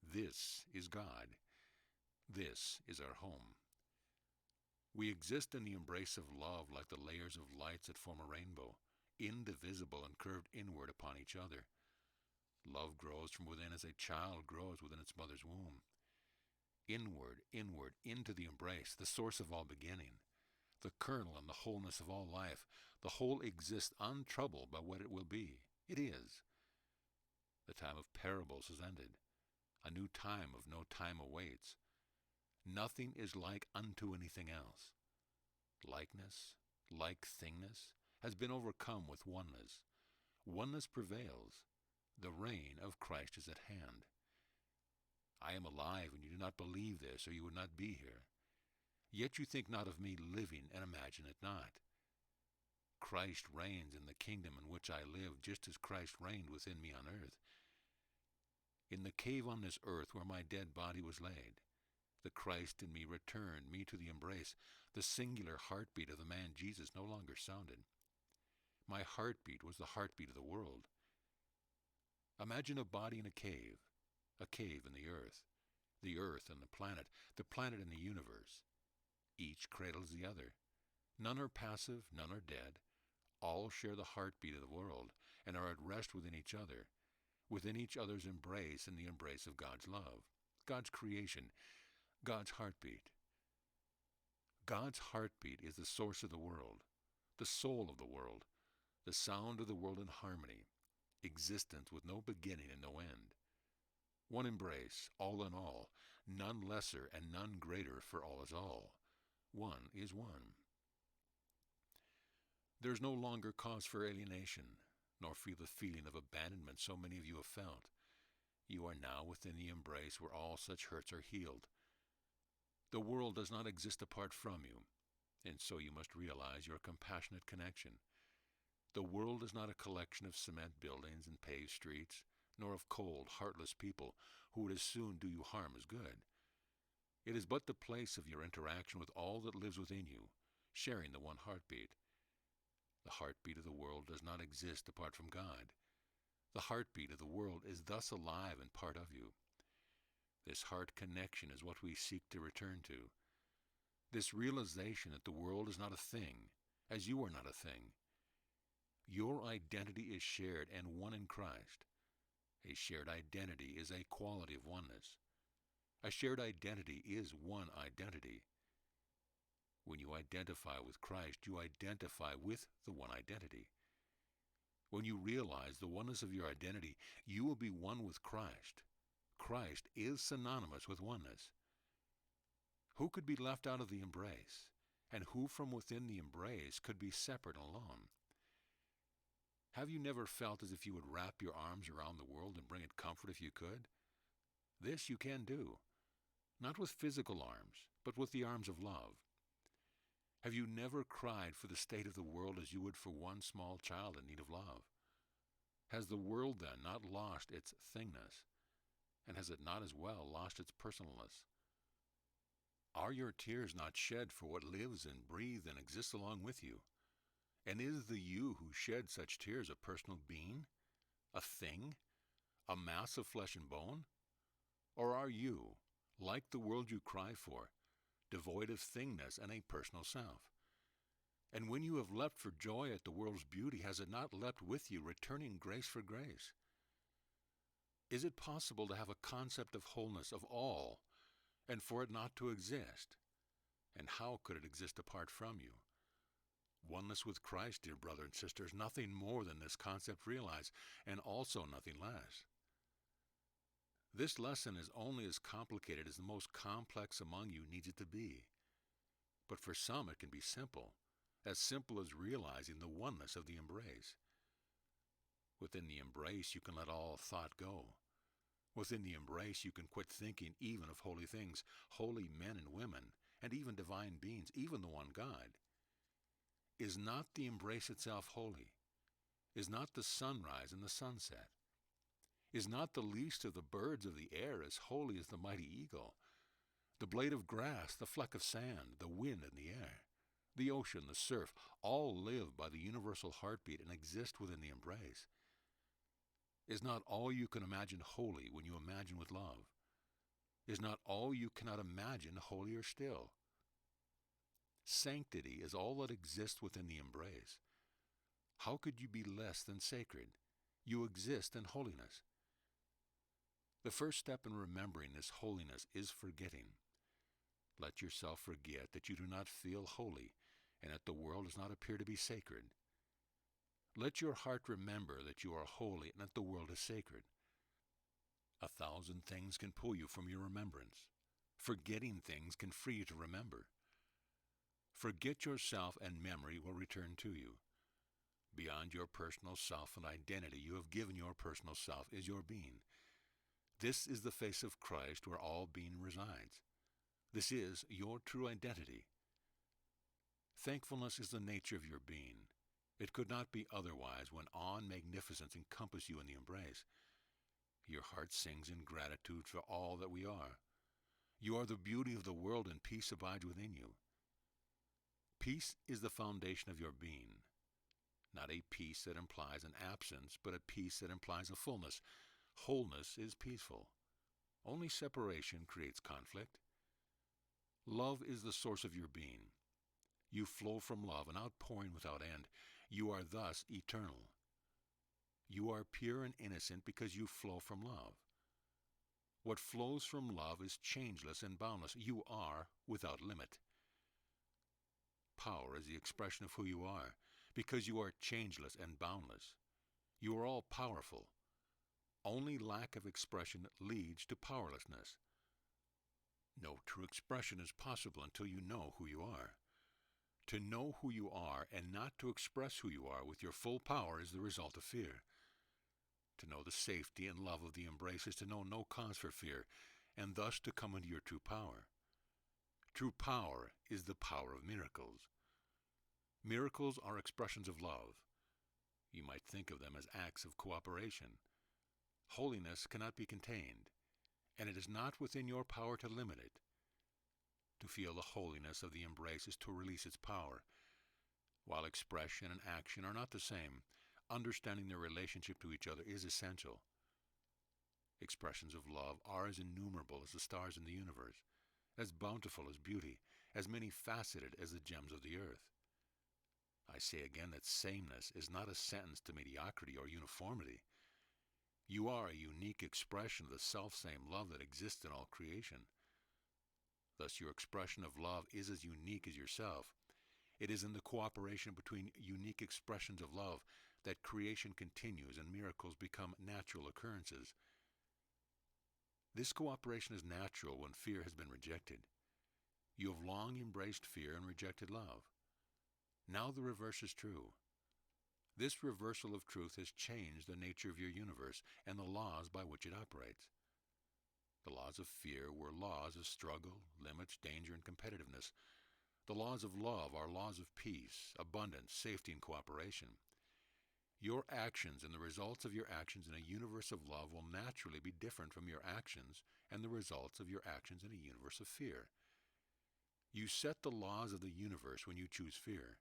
This is God. This is our home. We exist in the embrace of love like the layers of lights that form a rainbow, indivisible and curved inward upon each other. Love grows from within as a child grows within its mother's womb. Inward, into the embrace, the source of all beginning, the kernel and the wholeness of all life. The whole exists untroubled by what it will be. It is. The time of parables has ended. A new time of no time awaits. Nothing is like unto anything else. Likeness, like thingness, has been overcome with oneness. Oneness prevails. The reign of Christ is at hand. I am alive, and you do not believe this, or you would not be here. Yet you think not of me living, and imagine it not. Christ reigns in the kingdom in which I live, just as Christ reigned within me on earth. In the cave on this earth where my dead body was laid, the Christ in me returned me to the embrace. The singular heartbeat of the man Jesus no longer sounded. My heartbeat was the heartbeat of the world. Imagine a body in a cave in the earth and the planet and the universe. Each cradles the other. None are passive, none are dead. All share the heartbeat of the world and are at rest within each other, within each other's embrace and the embrace of God's love, God's creation, God's heartbeat. God's heartbeat is the source of the world, the soul of the world, the sound of the world in harmony, existence with no beginning and no end. One embrace, all in all, none lesser and none greater, for all is all. One is one. There is no longer cause for alienation, nor feel the feeling of abandonment so many of you have felt. You are now within the embrace where all such hurts are healed. The world does not exist apart from you, and so you must realize your compassionate connection. The world is not a collection of cement buildings and paved streets, nor of cold, heartless people who would as soon do you harm as good. It is but the place of your interaction with all that lives within you, sharing the one heartbeat. The heartbeat of the world does not exist apart from God. The heartbeat of the world is thus alive and part of you. This heart connection is what we seek to return to. This realization that the world is not a thing, as you are not a thing. Your identity is shared and one in Christ. A shared identity is a quality of oneness. A shared identity is one identity. When you identify with Christ, you identify with the one identity. When you realize the oneness of your identity, you will be one with Christ. Christ is synonymous with oneness. Who could be left out of the embrace? And who from within the embrace could be separate and alone? Have you never felt as if you would wrap your arms around the world and bring it comfort if you could? This you can do, not with physical arms, but with the arms of love. Have you never cried for the state of the world as you would for one small child in need of love? Has the world then not lost its thingness? And has it not as well lost its personalness? Are your tears not shed for what lives and breathes and exists along with you? And is the you who shed such tears a personal being? A thing? A mass of flesh and bone? Or are you, like the world you cry for, devoid of thingness and a personal self? And when you have leapt for joy at the world's beauty, has it not leapt with you, returning grace for grace? Is it possible to have a concept of wholeness of all, and for it not to exist? And how could it exist apart from you? Oneness with Christ, dear brother and sisters, nothing more than this concept realize, and also nothing less. This lesson is only as complicated as the most complex among you needs it to be. But for some it can be simple as realizing the oneness of the embrace. Within the embrace you can let all thought go. Within the embrace you can quit thinking even of holy things, holy men and women, and even divine beings, even the one God. Is not the embrace itself holy? Is not the sunrise and the sunset? Is not the least of the birds of the air as holy as the mighty eagle? The blade of grass, the fleck of sand, the wind and the air, the ocean, the surf, all live by the universal heartbeat and exist within the embrace. Is not all you can imagine holy when you imagine with love? Is not all you cannot imagine holier still? Sanctity is all that exists within the embrace. How could you be less than sacred? You exist in holiness. The first step in remembering this holiness is forgetting. Let yourself forget that you do not feel holy, and that the world does not appear to be sacred. Let your heart remember that you are holy and that the world is sacred. 1,000 things can pull you from your remembrance. Forgetting things can free you to remember. Forget yourself and memory will return to you. Beyond your personal self and identity you have given your personal self is your being. This is the face of Christ where all being resides. This is your true identity. Thankfulness is the nature of your being. It could not be otherwise when awe and magnificence encompass you in the embrace. Your heart sings in gratitude for all that we are. You are the beauty of the world, and peace abides within you. Peace is the foundation of your being. Not a peace that implies an absence, but a peace that implies a fullness. Wholeness is peaceful. Only separation creates conflict. Love is the source of your being. You flow from love, an outpouring without end. You are thus eternal. You are pure and innocent because you flow from love. What flows from love is changeless and boundless. You are without limit. Power is the expression of who you are, because you are changeless and boundless. You are all powerful. Only lack of expression leads to powerlessness. No true expression is possible until you know who you are. To know who you are and not to express who you are with your full power is the result of fear. To know the safety and love of the embrace is to know no cause for fear, and thus to come into your true power. True power is the power of miracles. Miracles are expressions of love. You might think of them as acts of cooperation. Holiness cannot be contained, and it is not within your power to limit it. To feel the holiness of the embrace is to release its power. While expression and action are not the same, understanding their relationship to each other is essential. Expressions of love are as innumerable as the stars in the universe, as bountiful as beauty, as many-faceted as the gems of the earth. I say again that sameness is not a sentence to mediocrity or uniformity. You are a unique expression of the self-same love that exists in all creation. Thus your expression of love is as unique as yourself. It is in the cooperation between unique expressions of love that creation continues and miracles become natural occurrences. This cooperation is natural when fear has been rejected. You have long embraced fear and rejected love. Now the reverse is true. This reversal of truth has changed the nature of your universe and the laws by which it operates. The laws of fear were laws of struggle, limits, danger, and competitiveness. The laws of love are laws of peace, abundance, safety, and cooperation. Your actions and the results of your actions in a universe of love will naturally be different from your actions and the results of your actions in a universe of fear. You set the laws of the universe when you choose fear.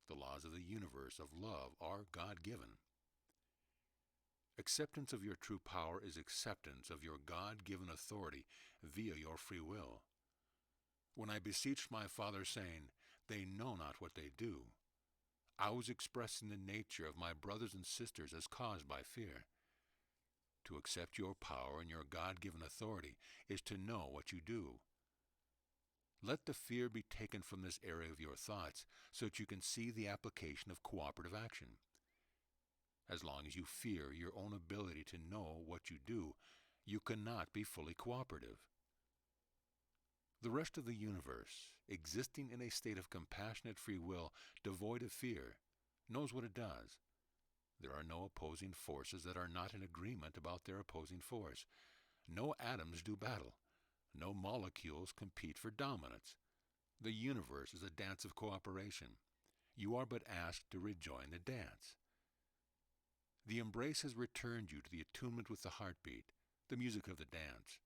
The laws of the universe of love are God-given. Acceptance of your true power is acceptance of your God-given authority via your free will. When I beseeched my Father, saying, "They know not what they do," I was expressing the nature of my brothers and sisters as caused by fear. To accept your power and your God-given authority is to know what you do. Let the fear be taken from this area of your thoughts so that you can see the application of cooperative action. As long as you fear your own ability to know what you do, you cannot be fully cooperative. The rest of the universe, existing in a state of compassionate free will, devoid of fear, knows what it does. There are no opposing forces that are not in agreement about their opposing force. No atoms do battle. No molecules compete for dominance. The universe is a dance of cooperation. You are but asked to rejoin the dance. The embrace has returned you to the attunement with the heartbeat, the music of the dance.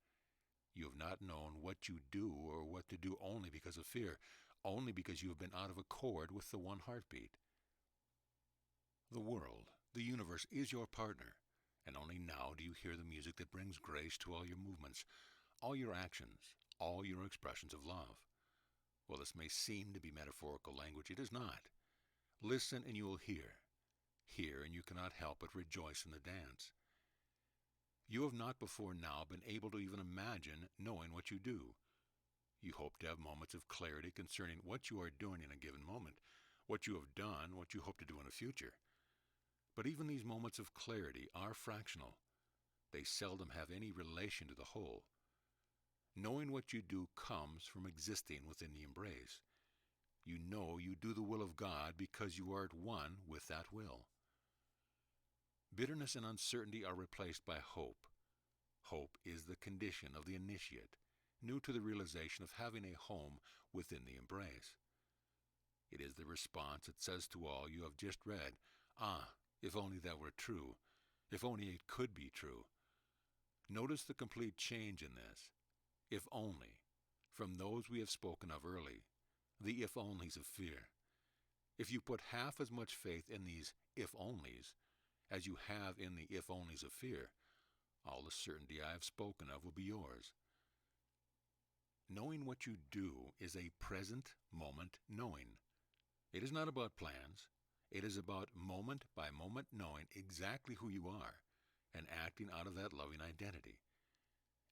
You have not known what you do or what to do only because of fear, only because you have been out of accord with the one heartbeat. The world, the universe, is your partner, and only now do you hear the music that brings grace to all your movements, all your actions, all your expressions of love. While this may seem to be metaphorical language, it is not. Listen and you will hear. Hear and you cannot help but rejoice in the dance. You have not before now been able to even imagine knowing what you do. You hope to have moments of clarity concerning what you are doing in a given moment, what you have done, what you hope to do in the future. But even these moments of clarity are fractional. They seldom have any relation to the whole. Knowing what you do comes from existing within the embrace. You know you do the will of God because you are at one with that will. Bitterness and uncertainty are replaced by hope. Hope is the condition of the initiate, new to the realization of having a home within the embrace. It is the response that says to all you have just read, "Ah, if only that were true, if only it could be true." Notice the complete change in this. If only, from those we have spoken of early, the if-onlys of fear. If you put half as much faith in these if-onlys as you have in the if-onlys of fear, all the certainty I have spoken of will be yours. Knowing what you do is a present moment knowing. It is not about plans. It is about moment by moment knowing exactly who you are and acting out of that loving identity.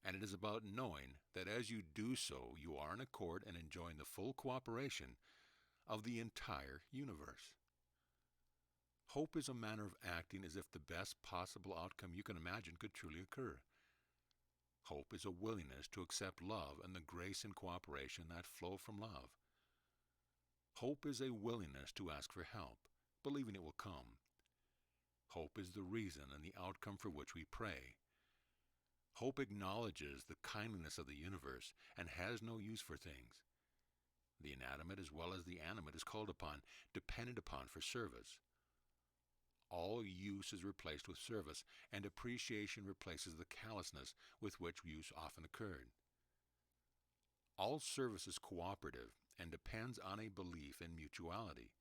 And it is about knowing that as you do so, you are in accord and enjoying the full cooperation of the entire universe. Hope is a manner of acting as if the best possible outcome you can imagine could truly occur. Hope is a willingness to accept love and the grace and cooperation that flow from love. Hope is a willingness to ask for help, believing it will come. Hope is the reason and the outcome for which we pray. Hope acknowledges the kindliness of the universe and has no use for things. The inanimate as well as the animate is called upon, depended upon for service. All use is replaced with service, and appreciation replaces the callousness with which use often occurred. All service is cooperative and depends on a belief in mutuality.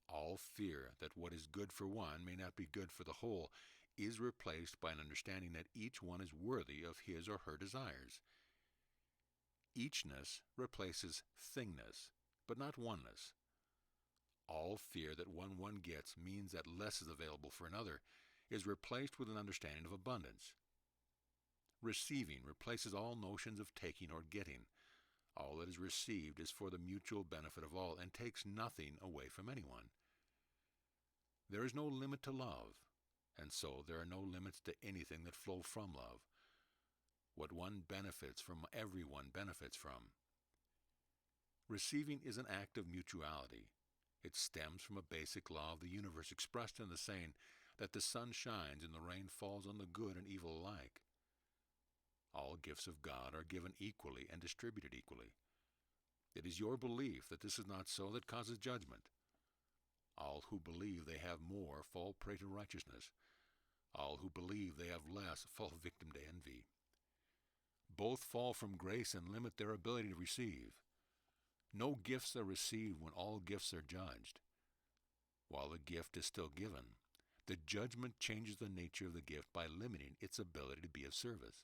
All fear that what is good for one may not be good for the whole is replaced by an understanding that each one is worthy of his or her desires. Eachness replaces thingness, but not oneness. All fear that one gets means that less is available for another is replaced with an understanding of abundance. Receiving replaces all notions of taking or getting. All that is received is for the mutual benefit of all and takes nothing away from anyone. There is no limit to love, and so there are no limits to anything that flow from love. What one benefits from, everyone benefits from. Receiving is an act of mutuality. It stems from a basic law of the universe expressed in the saying that the sun shines and the rain falls on the good and evil alike. All gifts of God are given equally and distributed equally. It is your belief that this is not so that causes judgment. All who believe they have more fall prey to righteousness. All who believe they have less fall victim to envy. Both fall from grace and limit their ability to receive. No gifts are received when all gifts are judged. While the gift is still given, the judgment changes the nature of the gift by limiting its ability to be of service.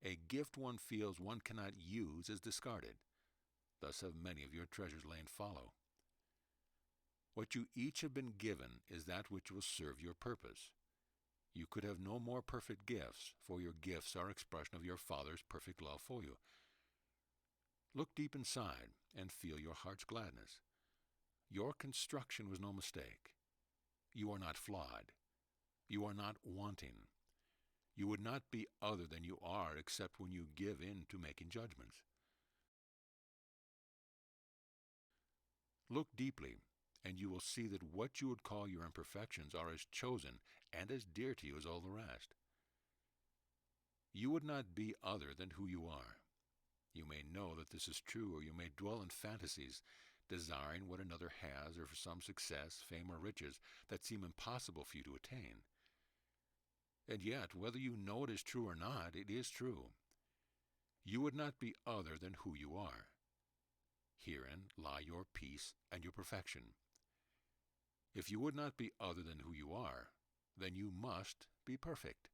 A gift one feels one cannot use is discarded. Thus have many of your treasures lain fallow. What you each have been given is that which will serve your purpose. You could have no more perfect gifts, for your gifts are expression of your Father's perfect love for you. Look deep inside and feel your heart's gladness. Your construction was no mistake. You are not flawed. You are not wanting. You would not be other than you are except when you give in to making judgments. Look deeply, and you will see that what you would call your imperfections are as chosen and as dear to you as all the rest. You would not be other than who you are. You may know that this is true, or you may dwell in fantasies, desiring what another has, or for some success, fame, or riches that seem impossible for you to attain. And yet, whether you know it is true or not, it is true. You would not be other than who you are. Herein lie your peace and your perfection. If you would not be other than who you are, then you must be perfect.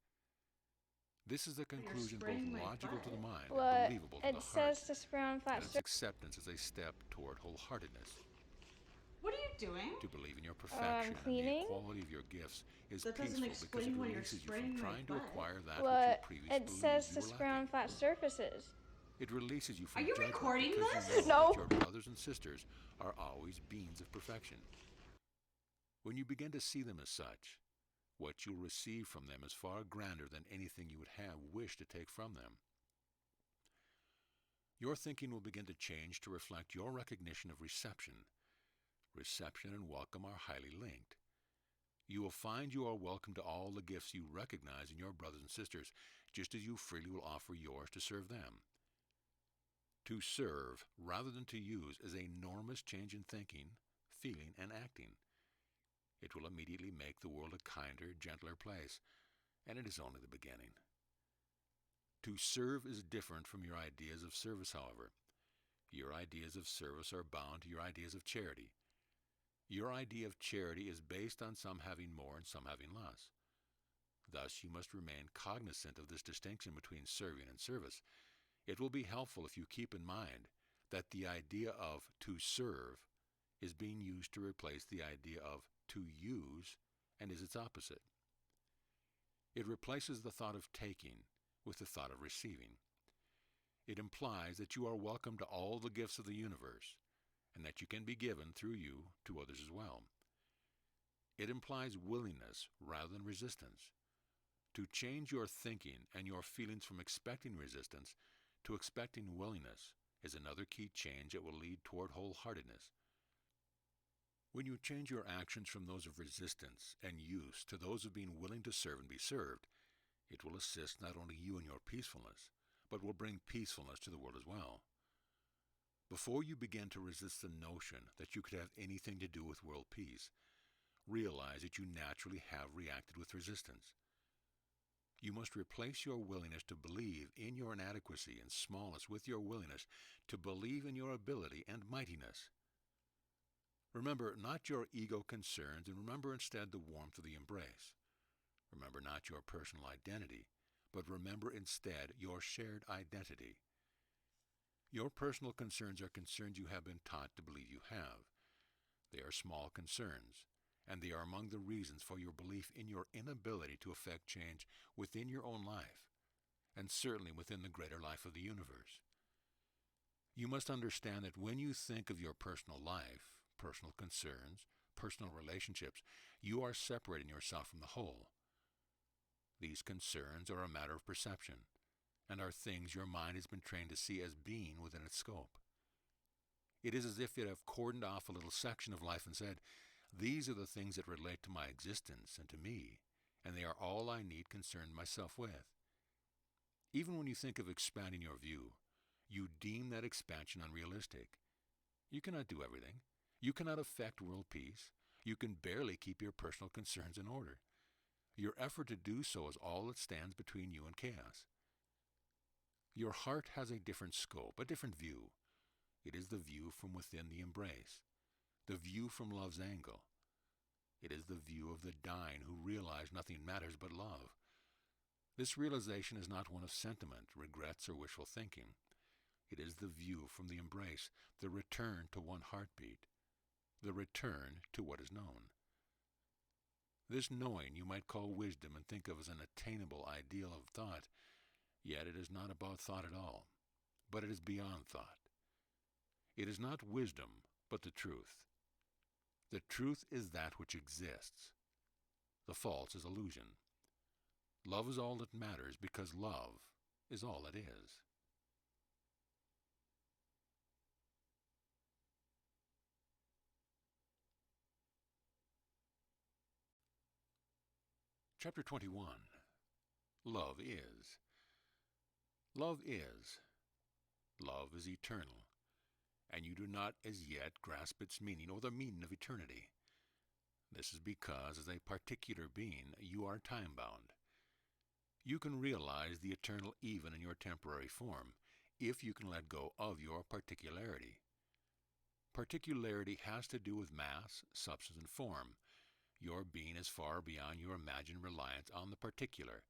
This is a conclusion both logical to the mind and believable to the heart, says to spray on flat and its acceptance is a step toward wholeheartedness. What are you doing? To believe in your perfection and the equality of your gifts is That doesn't peaceful because it explain why you're releases you spraying from my trying to butt. acquire that which What you previously it says believed to you were spray on lacking. flat surfaces. It releases you from Are you judgment recording because this? you know No. that your brothers and sisters are always beings of perfection. When you begin to see them as such, what you'll receive from them is far grander than anything you would have wished to take from them. Your thinking will begin to change to reflect your recognition of reception. Reception and welcome are highly linked. You will find you are welcome to all the gifts you recognize in your brothers and sisters, just as you freely will offer yours to serve them. To serve, rather than to use, is an enormous change in thinking, feeling, and acting. It will immediately make the world a kinder, gentler place, and it is only the beginning. To serve is different from your ideas of service, however. Your ideas of service are bound to your ideas of charity. Your idea of charity is based on some having more and some having less. Thus, you must remain cognizant of this distinction between serving and service. It will be helpful if you keep in mind that the idea of to serve is being used to replace the idea of to use and is its opposite. It replaces the thought of taking with the thought of receiving. It implies that you are welcome to all the gifts of the universe and that you can be given through you to others as well. It implies willingness rather than resistance. To change your thinking and your feelings from expecting resistance to expecting willingness is another key change that will lead toward wholeheartedness. When you change your actions from those of resistance and use to those of being willing to serve and be served, it will assist not only you in your peacefulness, but will bring peacefulness to the world as well. Before you begin to resist the notion that you could have anything to do with world peace, realize that you naturally have reacted with resistance. You must replace your willingness to believe in your inadequacy and smallness with your willingness to believe in your ability and mightiness. Remember not your ego concerns, and remember instead the warmth of the embrace. Remember not your personal identity, but remember instead your shared identity. Your personal concerns are concerns you have been taught to believe you have. They are small concerns, and they are among the reasons for your belief in your inability to effect change within your own life, and certainly within the greater life of the universe. You must understand that when you think of your personal life, personal concerns, personal relationships, you are separating yourself from the whole. These concerns are a matter of perception, and are things your mind has been trained to see as being within its scope. It is as if it have cordoned off a little section of life and said, "These are the things that relate to my existence and to me, and they are all I need concern myself with." Even when you think of expanding your view, you deem that expansion unrealistic. You cannot do everything. You cannot affect world peace. You can barely keep your personal concerns in order. Your effort to do so is all that stands between you and chaos. Your heart has a different scope, a different view. It is the view from within the embrace, the view from love's angle. It is the view of the dying who realize nothing matters but love. This realization is not one of sentiment, regrets, or wishful thinking. It is the view from the embrace, the return to one heartbeat, the return to what is known. This knowing you might call wisdom and think of as an attainable ideal of thought, yet it is not about thought at all, but it is beyond thought. It is not wisdom, but the truth. The truth is that which exists. The false is illusion. Love is all that matters because love is all that is. Chapter 21. Love is. Love is. Love is eternal, and you do not as yet grasp its meaning or the meaning of eternity. This is because, as a particular being, you are time-bound. You can realize the eternal even in your temporary form, if you can let go of your particularity. Particularity has to do with mass, substance, and form. Your being is far beyond your imagined reliance on the particular.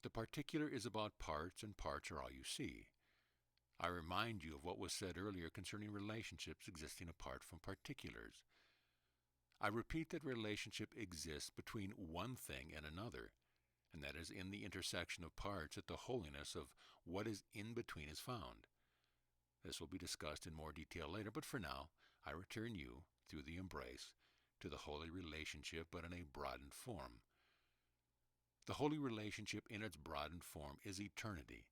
The particular is about parts, and parts are all you see. I remind you of what was said earlier concerning relationships existing apart from particulars. I repeat that relationship exists between one thing and another, and that is in the intersection of parts that the holiness of what is in between is found. This will be discussed in more detail later, but for now, I return you, through the embrace, to the holy relationship, but in a broadened form. The holy relationship in its broadened form is eternity,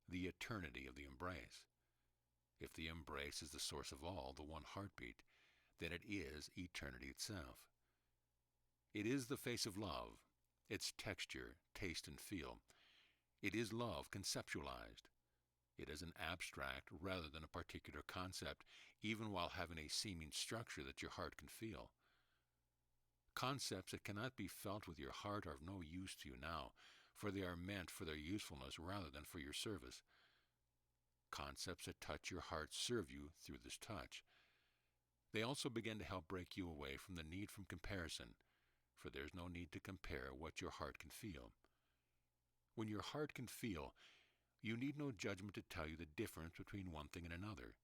the eternity of the embrace. If the embrace is the source of all, the one heartbeat, then it is eternity itself. It is the face of love, its texture, taste, and feel. It is love conceptualized. It is an abstract rather than a particular concept, even while having a seeming structure that your heart can feel. Concepts that cannot be felt with your heart are of no use to you now, for they are meant for their usefulness rather than for your service. Concepts that touch your heart serve you through this touch. They also begin to help break you away from the need from comparison, for there is no need to compare what your heart can feel. When your heart can feel, you need no judgment to tell you the difference between one thing and another.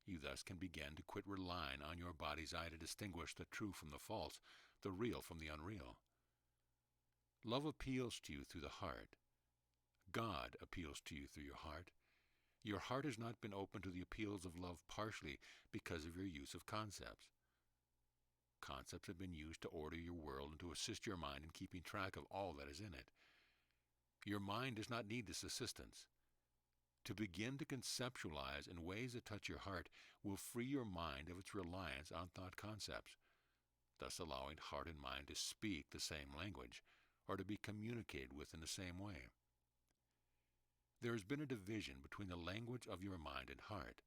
You thus can begin to quit relying on your body's eye to distinguish the true from the false, the real from the unreal. Love appeals to you through the heart. God appeals to you through your heart. Your heart has not been open to the appeals of love partially because of your use of concepts. Concepts have been used to order your world and to assist your mind in keeping track of all that is in it. Your mind does not need this assistance. To begin to conceptualize in ways that touch your heart will free your mind of its reliance on thought concepts, thus allowing heart and mind to speak the same language, or to be communicated with in the same way. There has been a division between the language of your mind and heart.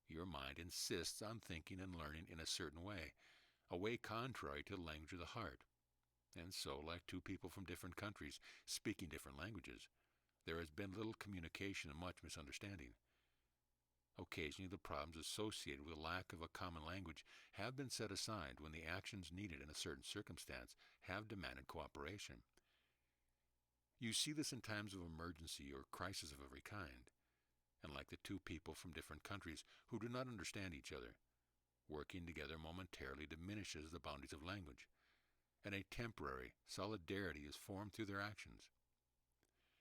Your mind insists on thinking and learning in a certain way, a way contrary to the language of the heart. And so, like two people from different countries speaking different languages, there has been little communication and much misunderstanding. Occasionally, the problems associated with the lack of a common language have been set aside when the actions needed in a certain circumstance have demanded cooperation. You see this in times of emergency or crisis of every kind, and like the two people from different countries who do not understand each other, Working together momentarily diminishes the boundaries of language, and a temporary solidarity is formed through their actions.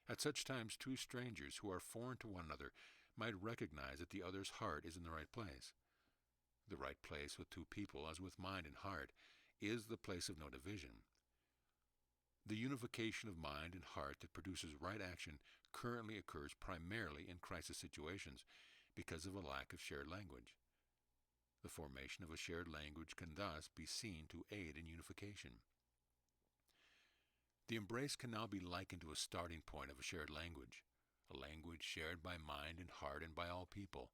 At such times, two strangers who are foreign to one another might recognize that the other's heart is in the right place. The right place with two people, as with mind and heart, is the place of no division. The unification of mind and heart that produces right action currently occurs primarily in crisis situations because of a lack of shared language. The formation of a shared language can thus be seen to aid in unification. The embrace can now be likened to a starting point of a shared language, a language shared by mind and heart and by all people.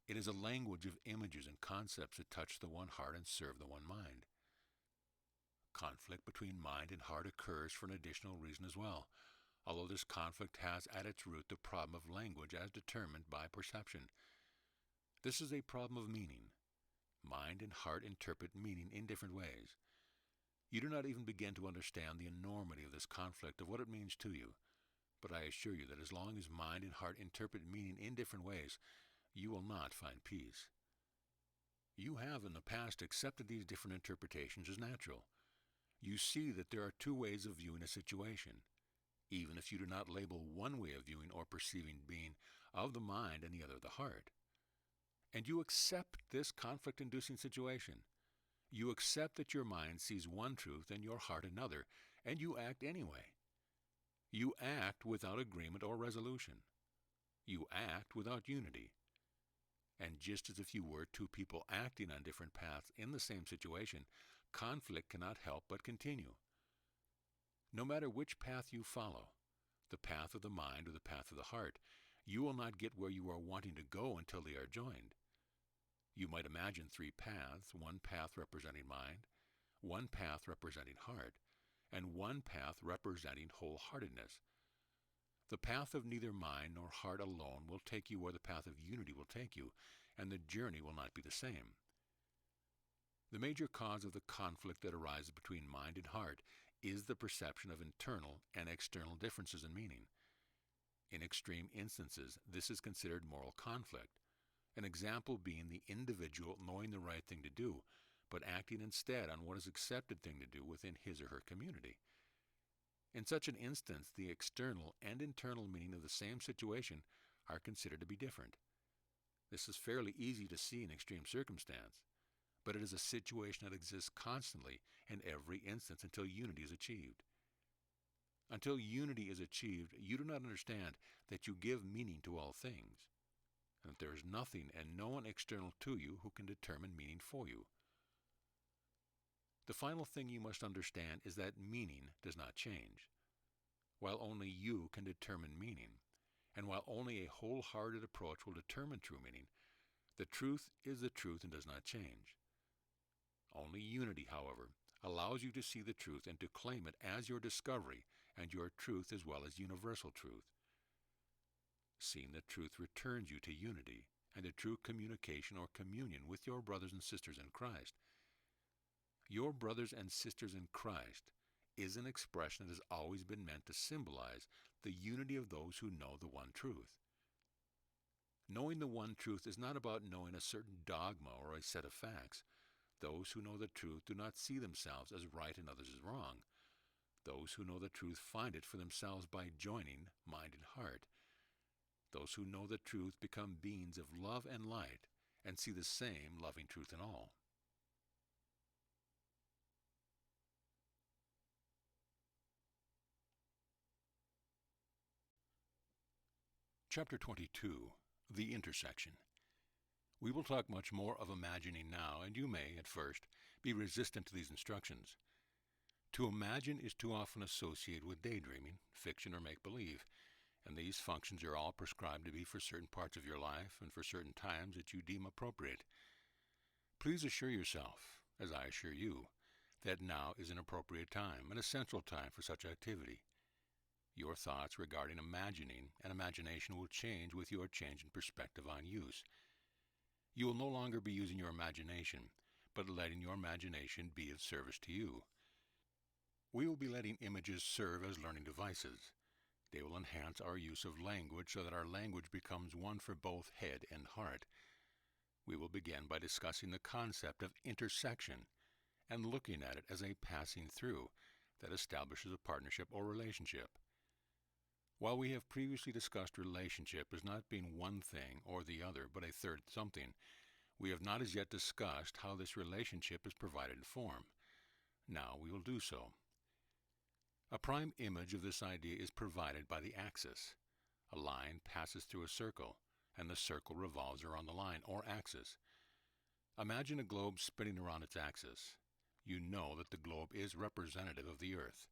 It is a language of images and concepts that touch the one heart and serve the one mind. Conflict between mind and heart occurs for an additional reason as well, although this conflict has at its root the problem of language as determined by perception. This is a problem of meaning. Mind and heart interpret meaning in different ways. You do not even begin to understand the enormity of this conflict, of what it means to you, but I assure you that as long as mind and heart interpret meaning in different ways, you will not find peace. You have in the past accepted these different interpretations as natural. You see that there are two ways of viewing a situation, even if you do not label one way of viewing or perceiving being of the mind and the other of the heart. And you accept this conflict-inducing situation. You accept that your mind sees one truth and your heart another, and you act anyway. You act without agreement or resolution. You act without unity. And just as if you were two people acting on different paths in the same situation, conflict cannot help but continue. No matter which path you follow, the path of the mind or the path of the heart, you will not get where you are wanting to go until they are joined. You might imagine three paths, one path representing mind, one path representing heart, and one path representing wholeheartedness. The path of neither mind nor heart alone will take you where the path of unity will take you, and the journey will not be the same. The major cause of the conflict that arises between mind and heart is the perception of internal and external differences in meaning. In extreme instances, this is considered moral conflict, an example being the individual knowing the right thing to do, but acting instead on what is accepted thing to do within his or her community. In such an instance, the external and internal meaning of the same situation are considered to be different. This is fairly easy to see in extreme circumstance, but it is a situation that exists constantly in every instance until unity is achieved. Until unity is achieved, you do not understand that you give meaning to all things, and that there is nothing and no one external to you who can determine meaning for you. The final thing you must understand is that meaning does not change. While only you can determine meaning, and while only a wholehearted approach will determine true meaning, the truth is the truth and does not change. Only unity, however, allows you to see the truth and to claim it as your discovery and your truth as well as universal truth. Seeing the truth returns you to unity and to true communication or communion with your brothers and sisters in Christ. Your brothers and sisters in Christ is an expression that has always been meant to symbolize the unity of those who know the one truth. Knowing the one truth is not about knowing a certain dogma or a set of facts. Those who know the truth do not see themselves as right and others as wrong. Those who know the truth find it for themselves by joining mind and heart. Those who know the truth become beings of love and light and see the same loving truth in all. Chapter 22, The Intersection. We will talk much more of imagining now, and you may, at first, be resistant to these instructions. To imagine is too often associated with daydreaming, fiction, or make-believe, and these functions are all prescribed to be for certain parts of your life and for certain times that you deem appropriate. Please assure yourself, as I assure you, that now is an appropriate time, an essential time for such activity. Your thoughts regarding imagining and imagination will change with your change in perspective on use. You will no longer be using your imagination, but letting your imagination be of service to you. We will be letting images serve as learning devices. They will enhance our use of language so that our language becomes one for both head and heart. We will begin by discussing the concept of intersection and looking at it as a passing through that establishes a partnership or relationship. While we have previously discussed relationship as not being one thing or the other but a third something, we have not as yet discussed how this relationship is provided in form. Now we will do so. A prime image of this idea is provided by the axis. A line passes through a circle, and the circle revolves around the line or axis. Imagine a globe spinning around its axis. You know that the globe is representative of the Earth.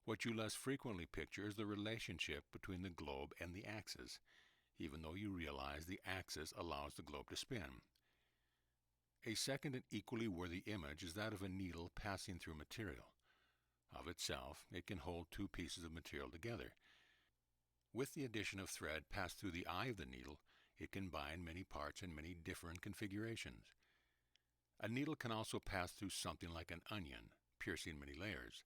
What you less frequently picture is the relationship between the globe and the axis, even though you realize the axis allows the globe to spin. A second and equally worthy image is that of a needle passing through material. Of itself, it can hold two pieces of material together. With the addition of thread passed through the eye of the needle, it can bind many parts in many different configurations. A needle can also pass through something like an onion, piercing many layers.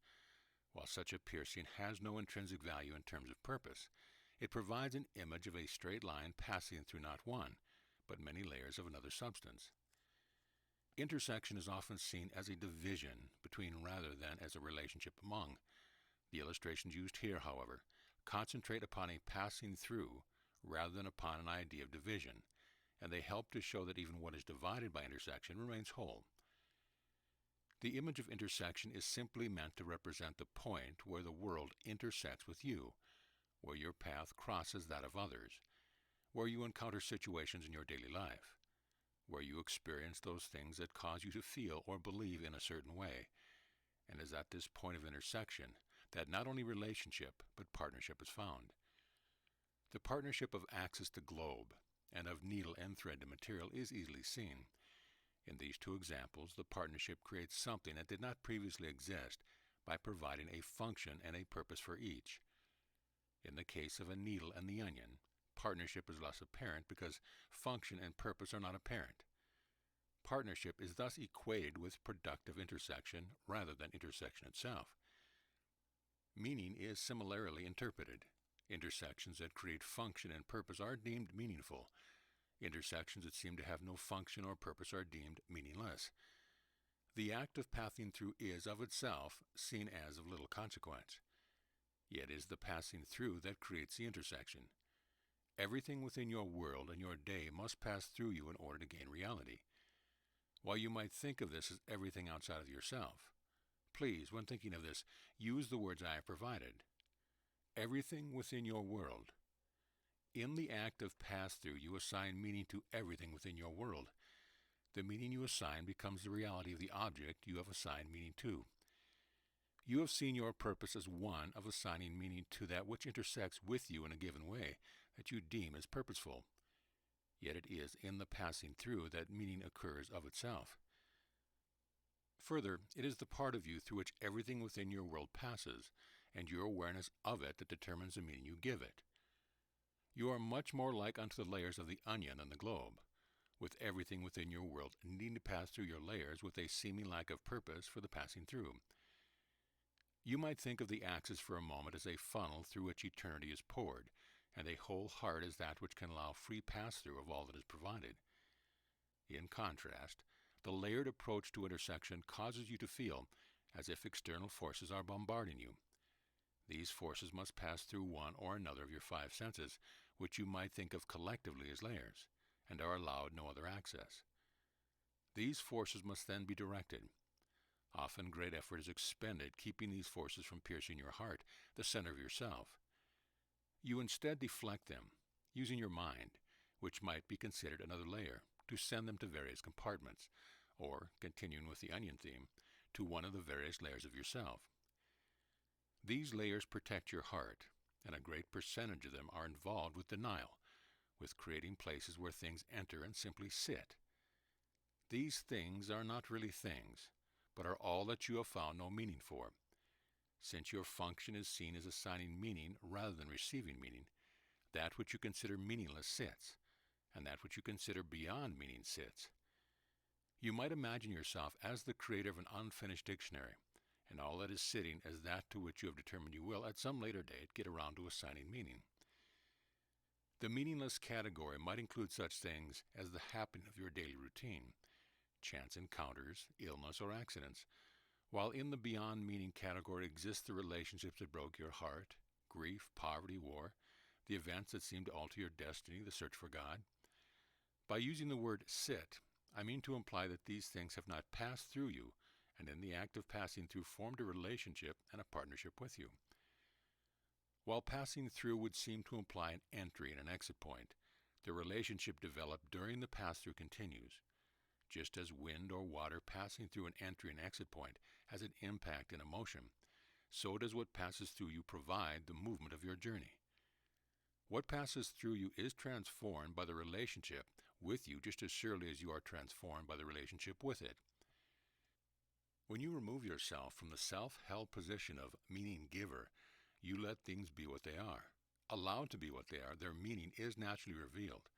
While such a piercing has no intrinsic value in terms of purpose, it provides an image of a straight line passing through not one, but many layers of another substance. Intersection is often seen as a division between rather than as a relationship among. The illustrations used here, however, concentrate upon a passing through rather than upon an idea of division, and they help to show that even what is divided by intersection remains whole. The image of intersection is simply meant to represent the point where the world intersects with you, where your path crosses that of others, where you encounter situations in your daily life, where you experience those things that cause you to feel or believe in a certain way, and is at this point of intersection that not only relationship but partnership is found. The partnership of axis to globe and of needle and thread to material is easily seen. In these two examples, the partnership creates something that did not previously exist by providing a function and a purpose for each. In the case of a needle and the onion, partnership is less apparent because function and purpose are not apparent. Partnership is thus equated with productive intersection rather than intersection itself. Meaning is similarly interpreted. Intersections that create function and purpose are deemed meaningful. Intersections that seem to have no function or purpose are deemed meaningless. The act of passing through is of itself seen as of little consequence. Yet it is the passing through that creates the intersection. Everything within your world and your day must pass through you in order to gain reality. While you might think of this as everything outside of yourself, please, when thinking of this, use the words I have provided. Everything within your world. In the act of pass-through, you assign meaning to everything within your world. The meaning you assign becomes the reality of the object you have assigned meaning to. You have seen your purpose as one of assigning meaning to that which intersects with you in a given way that you deem as purposeful. Yet it is in the passing through that meaning occurs of itself. Further, it is the part of you through which everything within your world passes, and your awareness of it that determines the meaning you give it. You are much more like unto the layers of the onion than the globe, with everything within your world needing to pass through your layers with a seeming lack of purpose for the passing through. You might think of the axis for a moment as a funnel through which eternity is poured, and a whole heart as that which can allow free pass-through of all that is provided. In contrast, the layered approach to intersection causes you to feel as if external forces are bombarding you. These forces must pass through one or another of your five senses, which you might think of collectively as layers, and are allowed no other access. These forces must then be directed. Often great effort is expended keeping these forces from piercing your heart, the center of yourself. You instead deflect them, using your mind, which might be considered another layer, to send them to various compartments, or, continuing with the onion theme, to one of the various layers of yourself. These layers protect your heart, and a great percentage of them are involved with denial, with creating places where things enter and simply sit. These things are not really things, but are all that you have found no meaning for. Since your function is seen as assigning meaning rather than receiving meaning, that which you consider meaningless sits, and that which you consider beyond meaning sits. You might imagine yourself as the creator of an unfinished dictionary, and all that is sitting as that to which you have determined you will, at some later date, get around to assigning meaning. The meaningless category might include such things as the happening of your daily routine, chance encounters, illness, or accidents, while in the beyond meaning category exist the relationships that broke your heart, grief, poverty, war, the events that seem to alter your destiny, the search for God. By using the word sit, I mean to imply that these things have not passed through you, and in the act of passing through formed a relationship and a partnership with you. While passing through would seem to imply an entry and an exit point, the relationship developed during the pass-through continues. Just as wind or water passing through an entry and exit point has an impact and emotion, so does what passes through you provide the movement of your journey. What passes through you is transformed by the relationship with you just as surely as you are transformed by the relationship with it. When you remove yourself from the self-held position of meaning giver, you let things be what they are. Allowed to be what they are, their meaning is naturally revealed.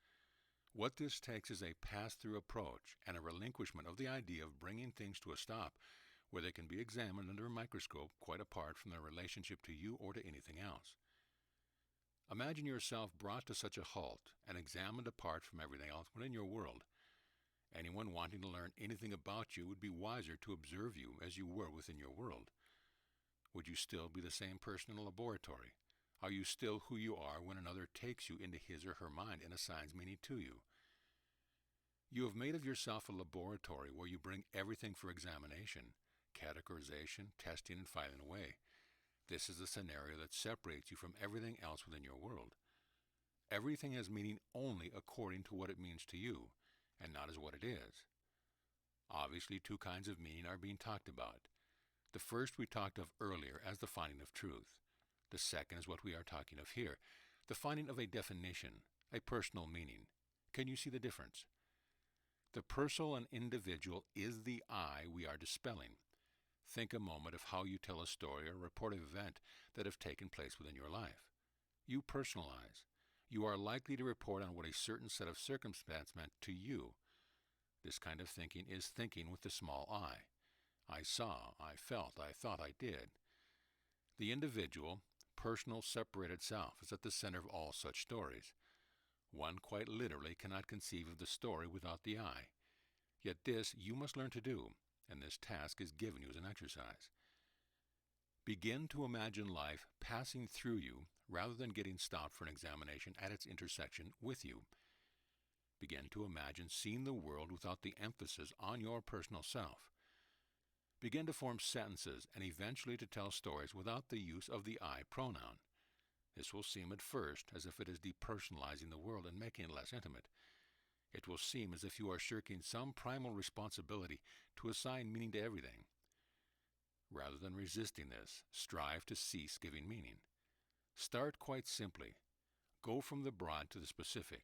What this takes is a pass-through approach and a relinquishment of the idea of bringing things to a stop where they can be examined under a microscope quite apart from their relationship to you or to anything else. Imagine yourself brought to such a halt and examined apart from everything else within your world. Anyone wanting to learn anything about you would be wiser to observe you as you were within your world. Would you still be the same person in a laboratory? Are you still who you are when another takes you into his or her mind and assigns meaning to you? You have made of yourself a laboratory where you bring everything for examination, categorization, testing, and filing away. This is the scenario that separates you from everything else within your world. Everything has meaning only according to what it means to you, and not as what it is. Obviously, two kinds of meaning are being talked about. The first we talked of earlier as the finding of truth. The second is what we are talking of here, the finding of a definition, a personal meaning. Can you see the difference? The personal and individual is the I we are dispelling. Think a moment of how you tell a story or report an event that have taken place within your life. You personalize. You are likely to report on what a certain set of circumstances meant to you. This kind of thinking is thinking with the small I. I saw, I felt, I thought, I did. The individual, personal, separated self is at the center of all such stories. One quite literally cannot conceive of the story without the I. Yet this you must learn to do, and this task is given you as an exercise. Begin to imagine life passing through you rather than getting stopped for an examination at its intersection with you. Begin to imagine seeing the world without the emphasis on your personal self. Begin to form sentences and eventually to tell stories without the use of the I pronoun. This will seem at first as if it is depersonalizing the world and making it less intimate. It will seem as if you are shirking some primal responsibility to assign meaning to everything. Rather than resisting this, strive to cease giving meaning. Start quite simply. Go from the broad to the specific.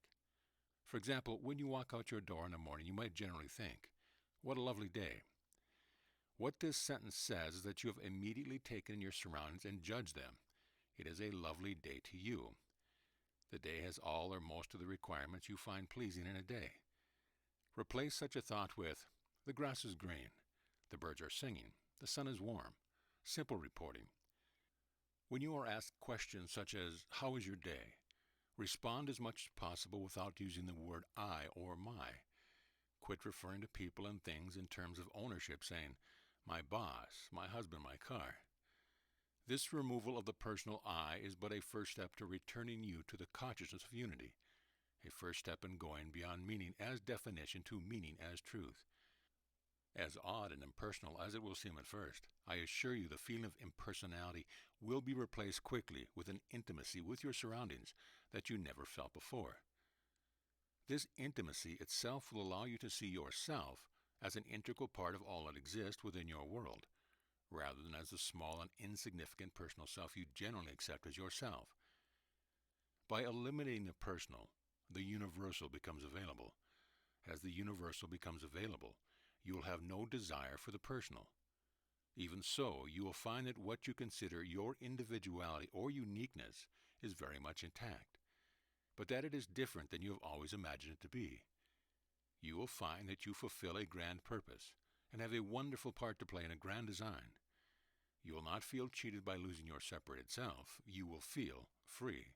For example, when you walk out your door in the morning, you might generally think, "What a lovely day." What this sentence says is that you have immediately taken your surroundings and judged them. It is a lovely day to you. The day has all or most of the requirements you find pleasing in a day. Replace such a thought with, "The grass is green, the birds are singing, the sun is warm." Simple reporting. When you are asked questions such as, "How is your day?" respond as much as possible without using the word I or my. Quit referring to people and things in terms of ownership, saying, "My boss, my husband, my car." This removal of the personal I is but a first step to returning you to the consciousness of unity, a first step in going beyond meaning as definition to meaning as truth. As odd and impersonal as it will seem at first, I assure you the feeling of impersonality will be replaced quickly with an intimacy with your surroundings that you never felt before. This intimacy itself will allow you to see yourself as an integral part of all that exists within your world, rather than as the small and insignificant personal self you generally accept as yourself. By eliminating the personal, the universal becomes available. As the universal becomes available, you will have no desire for the personal. Even so, you will find that what you consider your individuality or uniqueness is very much intact, but that it is different than you have always imagined it to be. You will find that you fulfill a grand purpose and have a wonderful part to play in a grand design. You will not feel cheated by losing your separated self. You will feel free.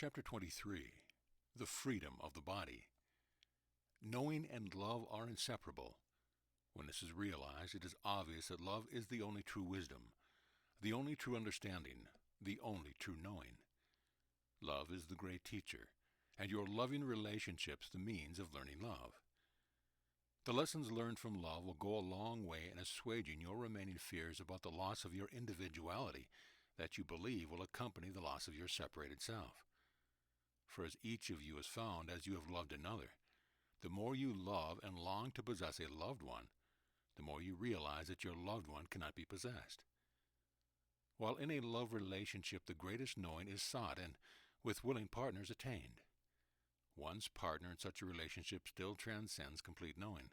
Chapter 23. The Freedom of the Body. Knowing and love are inseparable. When this is realized, it is obvious that love is the only true wisdom, the only true understanding, the only true knowing. Love is the great teacher, and your loving relationships the means of learning love. The lessons learned from love will go a long way in assuaging your remaining fears about the loss of your individuality that you believe will accompany the loss of your separated self. For as each of you is found as you have loved another, the more you love and long to possess a loved one, the more you realize that your loved one cannot be possessed. While in a love relationship, the greatest knowing is sought and, with willing partners, attained. One's partner in such a relationship still transcends complete knowing.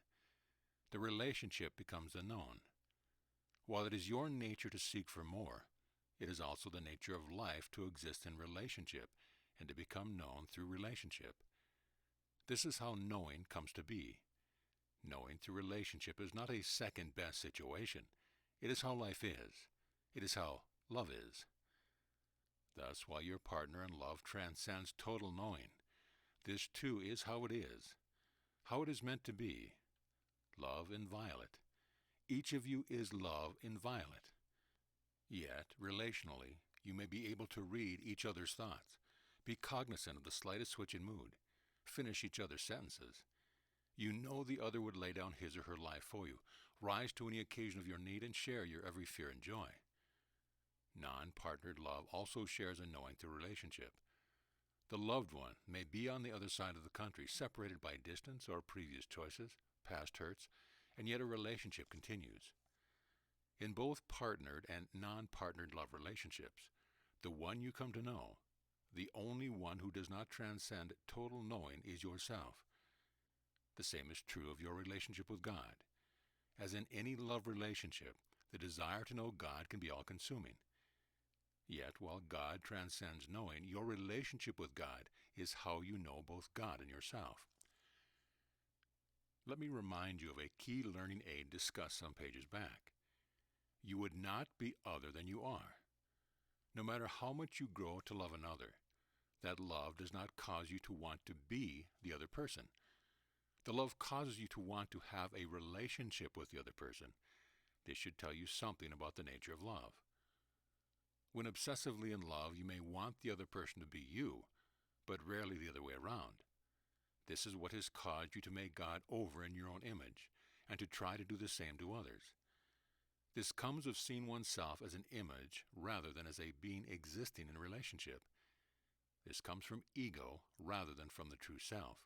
The relationship becomes the known. While it is your nature to seek for more, it is also the nature of life to exist in relationship and to become known through relationship. This is how knowing comes to be. Knowing through relationship is not a second-best situation. It is how life is. It is how love is. Thus, while your partner in love transcends total knowing, this too is how it is meant to be. Love inviolate. Each of you is love inviolate. Yet, relationally, you may be able to read each other's thoughts, be cognizant of the slightest switch in mood, finish each other's sentences. You know the other would lay down his or her life for you, rise to any occasion of your need, and share your every fear and joy. Non-partnered love also shares a knowing through relationship. The loved one may be on the other side of the country, separated by distance or previous choices, past hurts, and yet a relationship continues. In both partnered and non-partnered love relationships, the one you come to know, the only one who does not transcend total knowing, is yourself. The same is true of your relationship with God. As in any love relationship, the desire to know God can be all-consuming. Yet, while God transcends knowing, your relationship with God is how you know both God and yourself. Let me remind you of a key learning aid discussed some pages back. You would not be other than you are. No matter how much you grow to love another, that love does not cause you to want to be the other person. The love causes you to want to have a relationship with the other person. This should tell you something about the nature of love. When obsessively in love, you may want the other person to be you, but rarely the other way around. This is what has caused you to make God over in your own image, and to try to do the same to others. This comes of seeing oneself as an image rather than as a being existing in a relationship. This comes from ego rather than from the true self.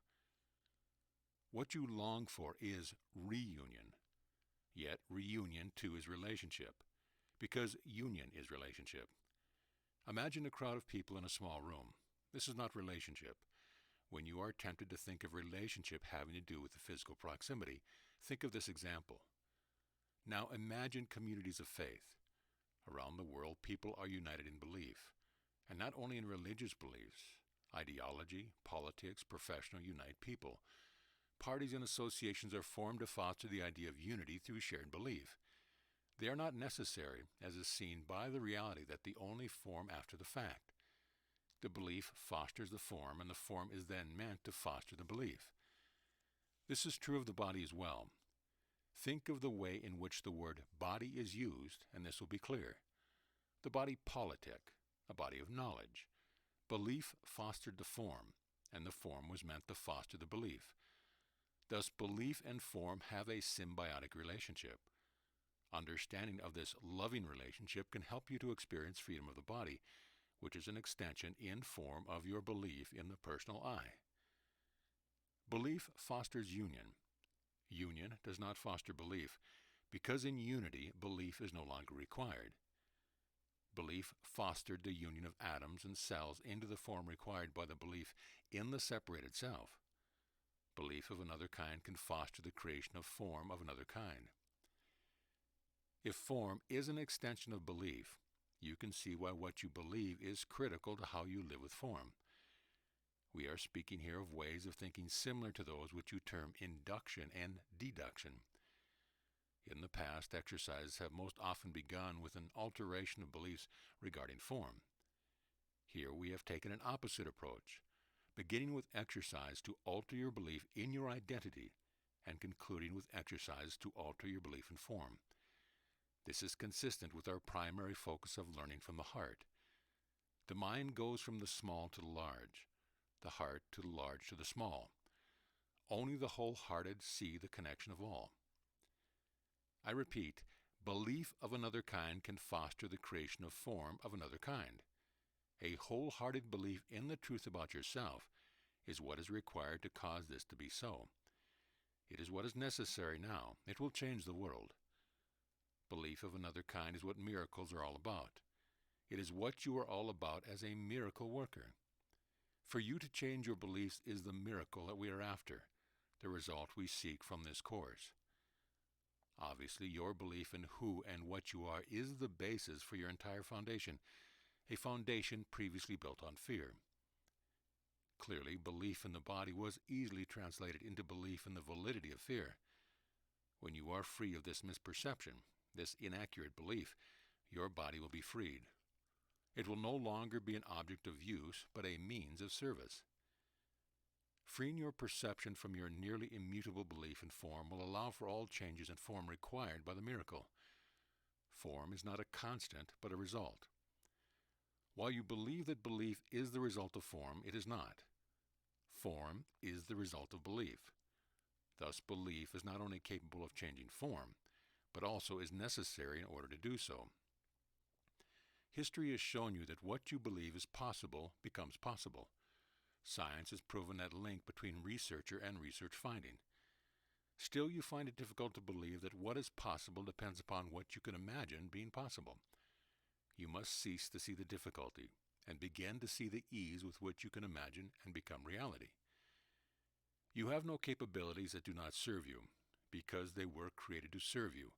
What you long for is reunion. Yet reunion too is relationship, because union is relationship. Imagine a crowd of people in a small room. This is not relationship. When you are tempted to think of relationship having to do with the physical proximity, think of this example. Now imagine communities of faith. Around the world, people are united in belief, and not only in religious beliefs. Ideology, politics, professional unite people. Parties and associations are formed to foster the idea of unity through shared belief. They are not necessary, as is seen by the reality that they only form after the fact. The belief fosters the form, and the form is then meant to foster the belief. This is true of the body as well. Think of the way in which the word body is used, and this will be clear. The body politic, a body of knowledge. Belief fostered the form, and the form was meant to foster the belief. Thus, belief and form have a symbiotic relationship. Understanding of this loving relationship can help you to experience freedom of the body, which is an extension in form of your belief in the personal I. Belief fosters union. Union does not foster belief, because in unity, belief is no longer required. Belief fostered the union of atoms and cells into the form required by the belief in the separated self. Belief of another kind can foster the creation of form of another kind. If form is an extension of belief, you can see why what you believe is critical to how you live with form. We are speaking here of ways of thinking similar to those which you term induction and deduction. In the past, exercises have most often begun with an alteration of beliefs regarding form. Here we have taken an opposite approach, beginning with exercise to alter your belief in your identity and concluding with exercise to alter your belief in form. This is consistent with our primary focus of learning from the heart. The mind goes from the small to the large, the heart to the large to the small. Only the wholehearted see the connection of all. I repeat, belief of another kind can foster the creation of form of another kind. A wholehearted belief in the truth about yourself is what is required to cause this to be so. It is what is necessary now. It will change the world. Belief of another kind is what miracles are all about. It is what you are all about as a miracle worker. For you to change your beliefs is the miracle that we are after, the result we seek from this course. Obviously, your belief in who and what you are is the basis for your entire foundation, a foundation previously built on fear. Clearly, belief in the body was easily translated into belief in the validity of fear. When you are free of this misperception, this inaccurate belief, your body will be freed. It will no longer be an object of use, but a means of service. Freeing your perception from your nearly immutable belief in form will allow for all changes in form required by the miracle. Form is not a constant, but a result. While you believe that belief is the result of form, it is not. Form is the result of belief. Thus, belief is not only capable of changing form, but also is necessary in order to do so. History has shown you that what you believe is possible becomes possible. Science has proven that link between researcher and research finding. Still, you find it difficult to believe that what is possible depends upon what you can imagine being possible. You must cease to see the difficulty and begin to see the ease with which you can imagine and become reality. You have no capabilities that do not serve you, because they were created to serve you.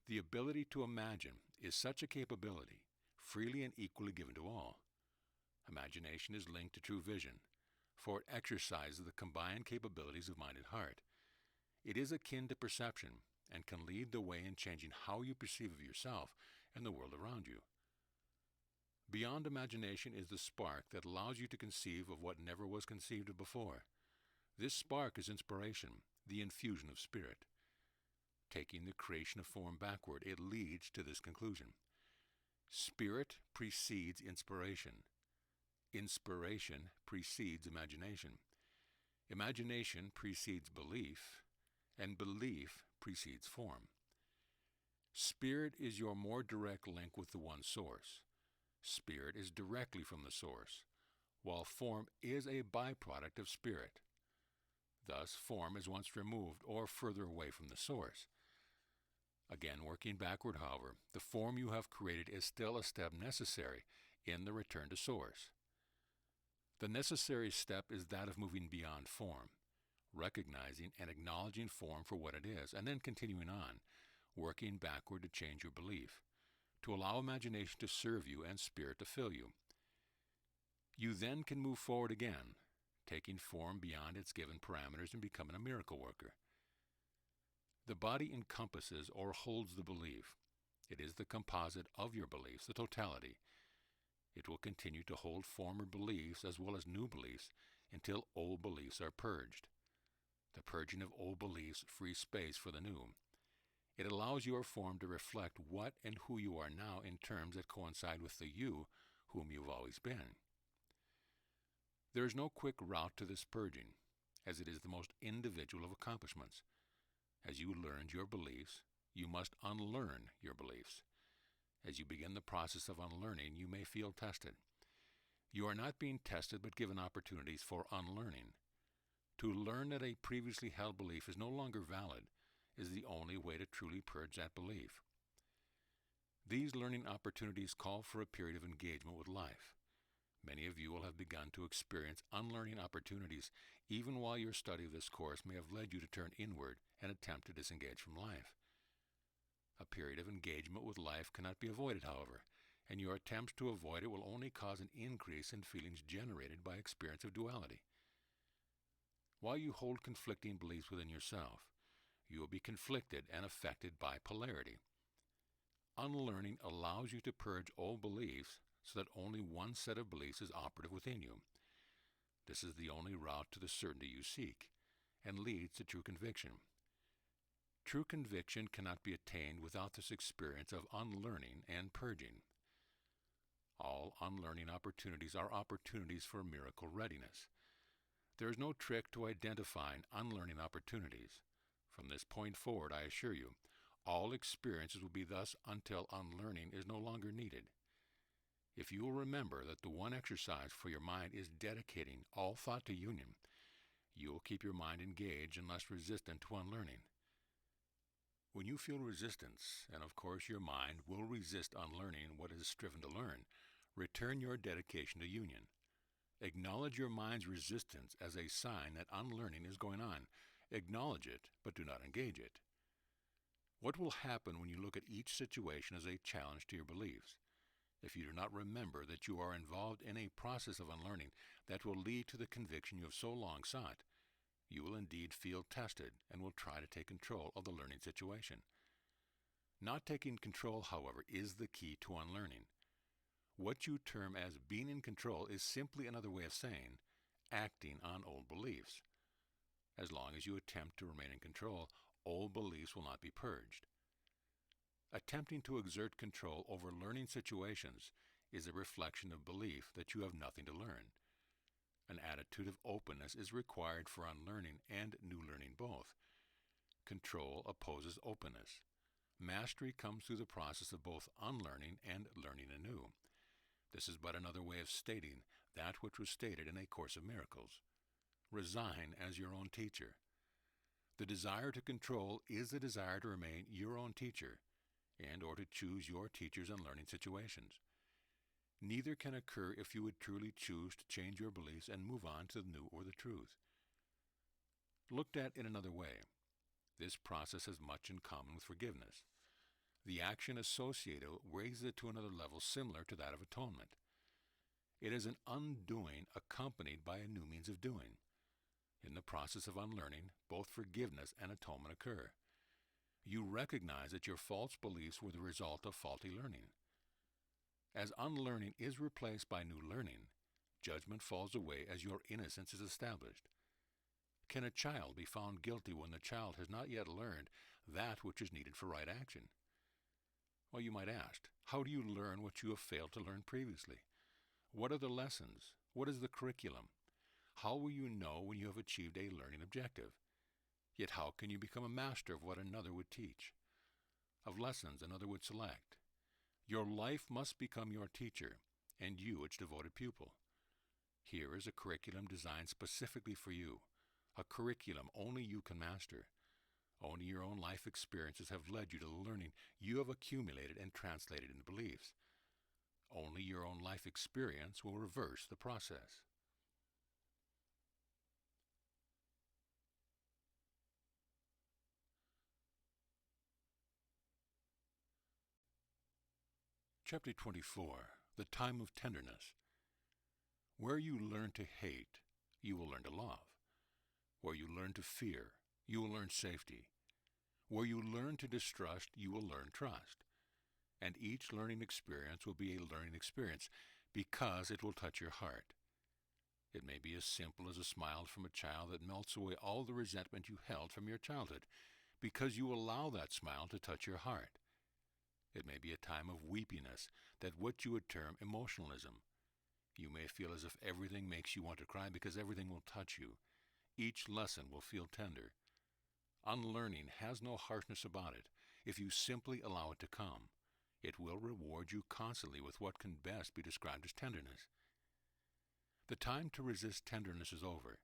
The ability to imagine is such a capability, freely and equally given to all. Imagination is linked to true vision, for it exercises the combined capabilities of mind and heart. It is akin to perception and can lead the way in changing how you perceive of yourself and the world around you. Beyond imagination is the spark that allows you to conceive of what never was conceived of before. This spark is inspiration, the infusion of spirit. Taking the creation of form backward, it leads to this conclusion. Spirit precedes inspiration. Inspiration precedes imagination. Imagination precedes belief, and belief precedes form. Spirit is your more direct link with the one source. Spirit is directly from the source, while form is a byproduct of spirit. Thus, form is once removed or further away from the source. Again, working backward, however, the form you have created is still a step necessary in the return to source. The necessary step is that of moving beyond form, recognizing and acknowledging form for what it is, and then continuing on, working backward to change your belief, to allow imagination to serve you and spirit to fill you. You then can move forward again, taking form beyond its given parameters and becoming a miracle worker. The body encompasses or holds the belief. It is the composite of your beliefs, the totality. It will continue to hold former beliefs as well as new beliefs until old beliefs are purged. The purging of old beliefs frees space for the new. It allows your form to reflect what and who you are now in terms that coincide with the you whom you've always been. There is no quick route to this purging, as it is the most individual of accomplishments. As you learned your beliefs, you must unlearn your beliefs. As you begin the process of unlearning, you may feel tested. You are not being tested, but given opportunities for unlearning. To learn that a previously held belief is no longer valid is the only way to truly purge that belief. These learning opportunities call for a period of engagement with life. Many of you will have begun to experience unlearning opportunities even while your study of this course may have led you to turn inward and attempt to disengage from life. A period of engagement with life cannot be avoided, however, and your attempts to avoid it will only cause an increase in feelings generated by experience of duality. While you hold conflicting beliefs within yourself, you will be conflicted and affected by polarity. Unlearning allows you to purge old beliefs so that only one set of beliefs is operative within you. This is the only route to the certainty you seek, and leads to true conviction. True conviction cannot be attained without this experience of unlearning and purging. All unlearning opportunities are opportunities for miracle readiness. There is no trick to identifying unlearning opportunities. From this point forward, I assure you, all experiences will be thus until unlearning is no longer needed. If you will remember that the one exercise for your mind is dedicating all thought to union, you will keep your mind engaged and less resistant to unlearning. When you feel resistance, and of course your mind will resist unlearning what it has striven to learn, return your dedication to union. Acknowledge your mind's resistance as a sign that unlearning is going on. Acknowledge it, but do not engage it. What will happen when you look at each situation as a challenge to your beliefs? If you do not remember that you are involved in a process of unlearning that will lead to the conviction you have so long sought, you will indeed feel tested and will try to take control of the learning situation. Not taking control, however, is the key to unlearning. What you term as being in control is simply another way of saying acting on old beliefs. As long as you attempt to remain in control, old beliefs will not be purged. Attempting to exert control over learning situations is a reflection of belief that you have nothing to learn. An attitude of openness is required for unlearning and new learning both. Control opposes openness. Mastery comes through the process of both unlearning and learning anew. This is but another way of stating that which was stated in A Course of Miracles. Resign as your own teacher. The desire to control is the desire to remain your own teacher, and or to choose your teachers in learning situations. Neither can occur if you would truly choose to change your beliefs and move on to the new or the truth. Looked at in another way, this process has much in common with forgiveness. The action associated raises it to another level similar to that of atonement. It is an undoing accompanied by a new means of doing. In the process of unlearning, both forgiveness and atonement occur. You recognize that your false beliefs were the result of faulty learning. As unlearning is replaced by new learning, judgment falls away as your innocence is established. Can a child be found guilty when the child has not yet learned that which is needed for right action? Well, you might ask, how do you learn what you have failed to learn previously? What are the lessons? What is the curriculum? How will you know when you have achieved a learning objective? Yet how can you become a master of what another would teach, of lessons another would select? Your life must become your teacher, and you its devoted pupil. Here is a curriculum designed specifically for you, a curriculum only you can master. Only your own life experiences have led you to the learning you have accumulated and translated into beliefs. Only your own life experience will reverse the process. Chapter 24, The Time of Tenderness. Where you learn to hate, you will learn to love. Where you learn to fear, you will learn safety. Where you learn to distrust, you will learn trust. And each learning experience will be a learning experience because it will touch your heart. It may be as simple as a smile from a child that melts away all the resentment you held from your childhood because you allow that smile to touch your heart. It may be a time of weepiness, that what you would term emotionalism. You may feel as if everything makes you want to cry because everything will touch you. Each lesson will feel tender. Unlearning has no harshness about it if you simply allow it to come. It will reward you constantly with what can best be described as tenderness. The time to resist tenderness is over.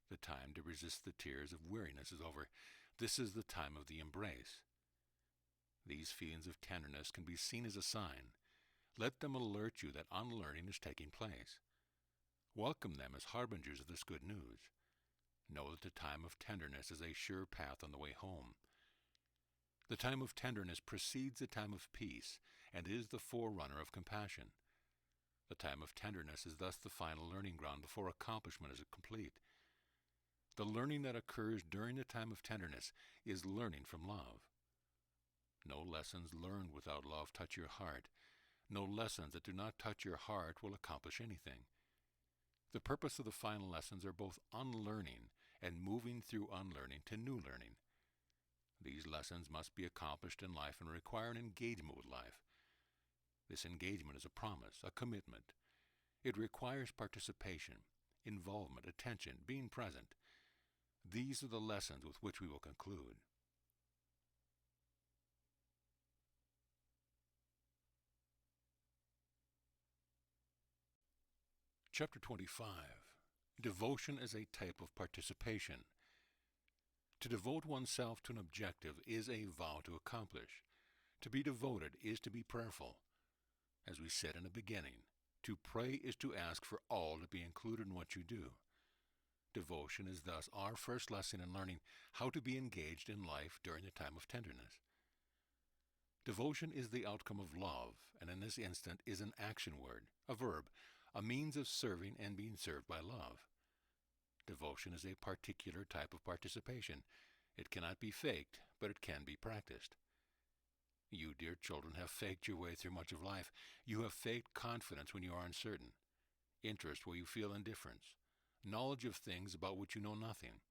The time to resist the tears of weariness is over. This is the time of the embrace. These feelings of tenderness can be seen as a sign. Let them alert you that unlearning is taking place. Welcome them as harbingers of this good news. Know that the time of tenderness is a sure path on the way home. The time of tenderness precedes the time of peace and is the forerunner of compassion. The time of tenderness is thus the final learning ground before accomplishment is complete. The learning that occurs during the time of tenderness is learning from love. No lessons learned without love touch your heart. No lessons that do not touch your heart will accomplish anything. The purpose of the final lessons are both unlearning and moving through unlearning to new learning. These lessons must be accomplished in life and require an engagement with life. This engagement is a promise, a commitment. It requires participation, involvement, attention, being present. These are the lessons with which we will conclude. Chapter 25. Devotion as a type of participation. To devote oneself to an objective is a vow to accomplish. To be devoted is to be prayerful. As we said in the beginning, to pray is to ask for all to be included in what you do. Devotion is thus our first lesson in learning how to be engaged in life during the time of tenderness. Devotion is the outcome of love, and in this instant is an action word, a verb, a means of serving and being served by love. Devotion is a particular type of participation. It cannot be faked, but it can be practiced. You, dear children, have faked your way through much of life. You have faked confidence when you are uncertain, interest where you feel indifference, knowledge of things about which you know nothing.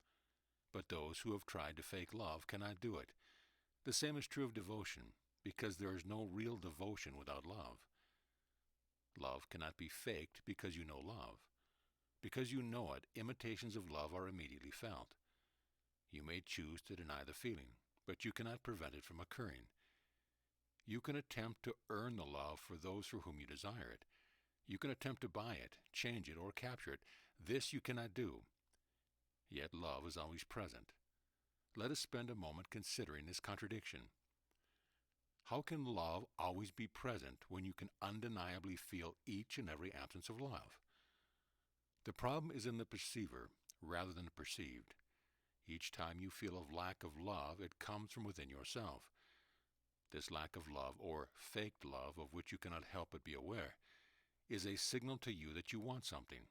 But those who have tried to fake love cannot do it. The same is true of devotion, because there is no real devotion without love. Love cannot be faked because you know love. Because you know it, imitations of love are immediately felt. You may choose to deny the feeling, but you cannot prevent it from occurring. You can attempt to earn the love for those for whom you desire it. You can attempt to buy it, change it, or capture it. This you cannot do. Yet love is always present. Let us spend a moment considering this contradiction. How can love always be present when you can undeniably feel each and every absence of love? The problem is in the perceiver rather than the perceived. Each time you feel a lack of love, it comes from within yourself. This lack of love, or faked love, of which you cannot help but be aware, is a signal to you that you want something.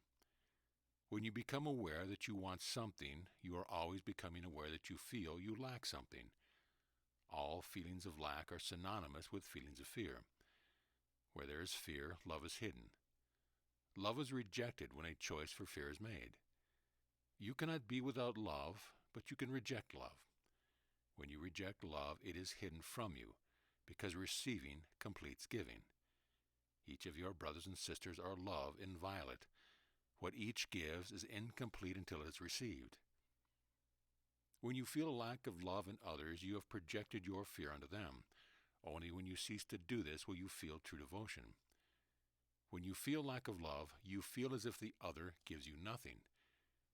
When you become aware that you want something, you are always becoming aware that you feel you lack something. All feelings of lack are synonymous with feelings of fear. Where there is fear, love is hidden. Love is rejected when a choice for fear is made. You cannot be without love, but you can reject love. When you reject love, it is hidden from you, because receiving completes giving. Each of your brothers and sisters are love inviolate. What each gives is incomplete until it is received. When you feel a lack of love in others, you have projected your fear onto them. Only when you cease to do this will you feel true devotion. When you feel lack of love, you feel as if the other gives you nothing.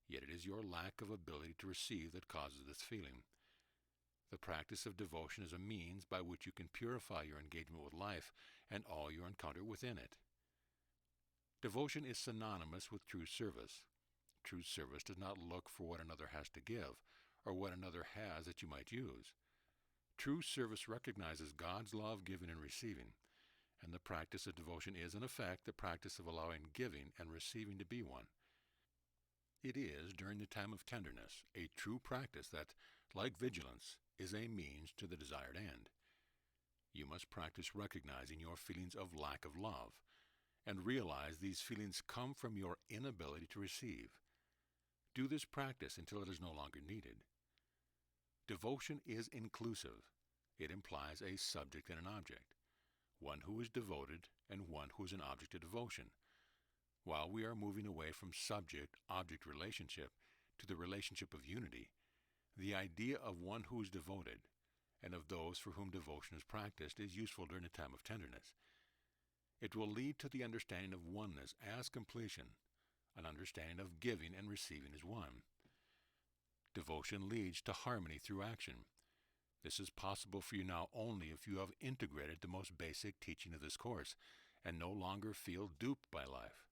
Yet it is your lack of ability to receive that causes this feeling. The practice of devotion is a means by which you can purify your engagement with life and all your encounter within it. Devotion is synonymous with true service. True service does not look for what another has to give, or what another has that you might use. True service recognizes God's love given and receiving, and the practice of devotion is, in effect, the practice of allowing giving and receiving to be one. It is, during the time of tenderness, a true practice that, like vigilance, is a means to the desired end. You must practice recognizing your feelings of lack of love, and realize these feelings come from your inability to receive. Do this practice until it is no longer needed. Devotion is inclusive. It implies a subject and an object, one who is devoted and one who is an object of devotion. While we are moving away from subject-object relationship to the relationship of unity, the idea of one who is devoted and of those for whom devotion is practiced is useful during the time of tenderness. It will lead to the understanding of oneness as completion, an understanding of giving and receiving as one. Devotion leads to harmony through action. This is possible for you now only if you have integrated the most basic teaching of this course and no longer feel duped by life.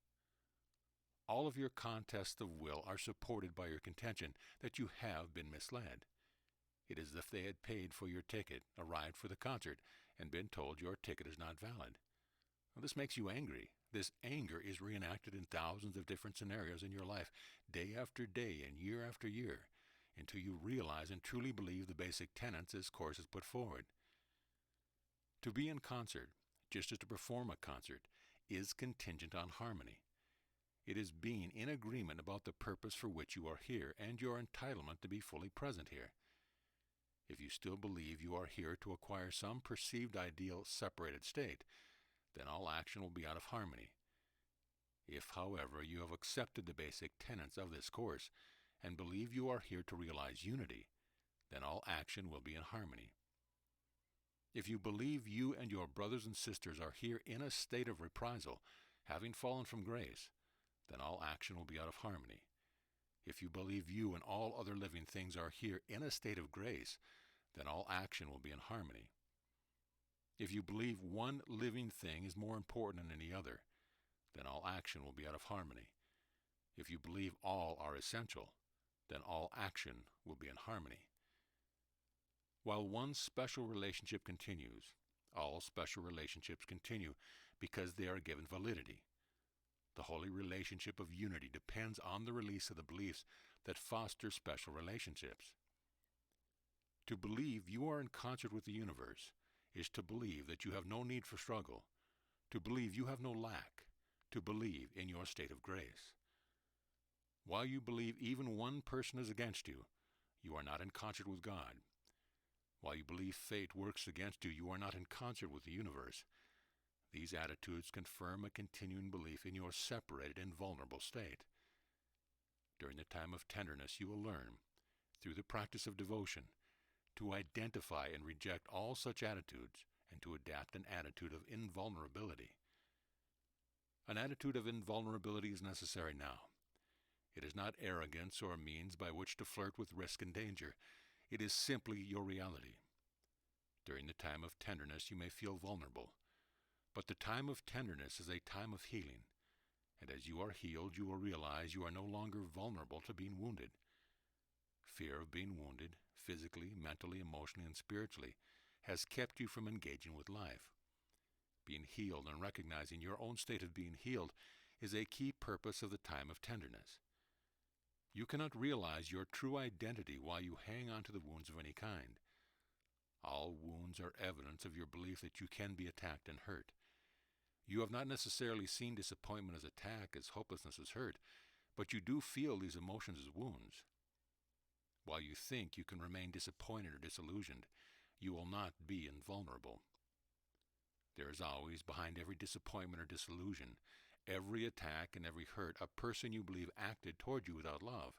All of your contests of will are supported by your contention that you have been misled. It is as if they had paid for your ticket, arrived for the concert, and been told your ticket is not valid. Well, this makes you angry. This anger is reenacted in thousands of different scenarios in your life, day after day and year after year, until you realize and truly believe the basic tenets this course has put forward. To be in concert, just as to perform a concert, is contingent on harmony. It is being in agreement about the purpose for which you are here and your entitlement to be fully present here. If you still believe you are here to acquire some perceived ideal separated state, then all action will be out of harmony. If, however, you have accepted the basic tenets of this course and believe you are here to realize unity, then all action will be in harmony. If you believe you and your brothers and sisters are here in a state of reprisal, having fallen from grace, then all action will be out of harmony. If you believe you and all other living things are here in a state of grace, then all action will be in harmony. If you believe one living thing is more important than any other, then all action will be out of harmony. If you believe all are essential, then all action will be in harmony. While one special relationship continues, all special relationships continue because they are given validity. The holy relationship of unity depends on the release of the beliefs that foster special relationships. To believe you are in concert with the universe is to believe that you have no need for struggle, to believe you have no lack, to believe in your state of grace. While you believe even one person is against you, you are not in concert with God. While you believe fate works against you, you are not in concert with the universe. These attitudes confirm a continuing belief in your separated and vulnerable state. During the time of tenderness, you will learn, through the practice of devotion, to identify and reject all such attitudes and to adapt an attitude of invulnerability. An attitude of invulnerability is necessary now. It is not arrogance or a means by which to flirt with risk and danger. It is simply your reality. During the time of tenderness, you may feel vulnerable, but the time of tenderness is a time of healing, and as you are healed, you will realize you are no longer vulnerable to being wounded. Fear of being wounded, physically, mentally, emotionally, and spiritually, has kept you from engaging with life. Being healed and recognizing your own state of being healed is a key purpose of the time of tenderness. You cannot realize your true identity while you hang on to the wounds of any kind. All wounds are evidence of your belief that you can be attacked and hurt. You have not necessarily seen disappointment as attack, as hopelessness as hurt, but you do feel these emotions as wounds. While you think you can remain disappointed or disillusioned, you will not be invulnerable. There is always, behind every disappointment or disillusion, every attack and every hurt, a person you believe acted toward you without love.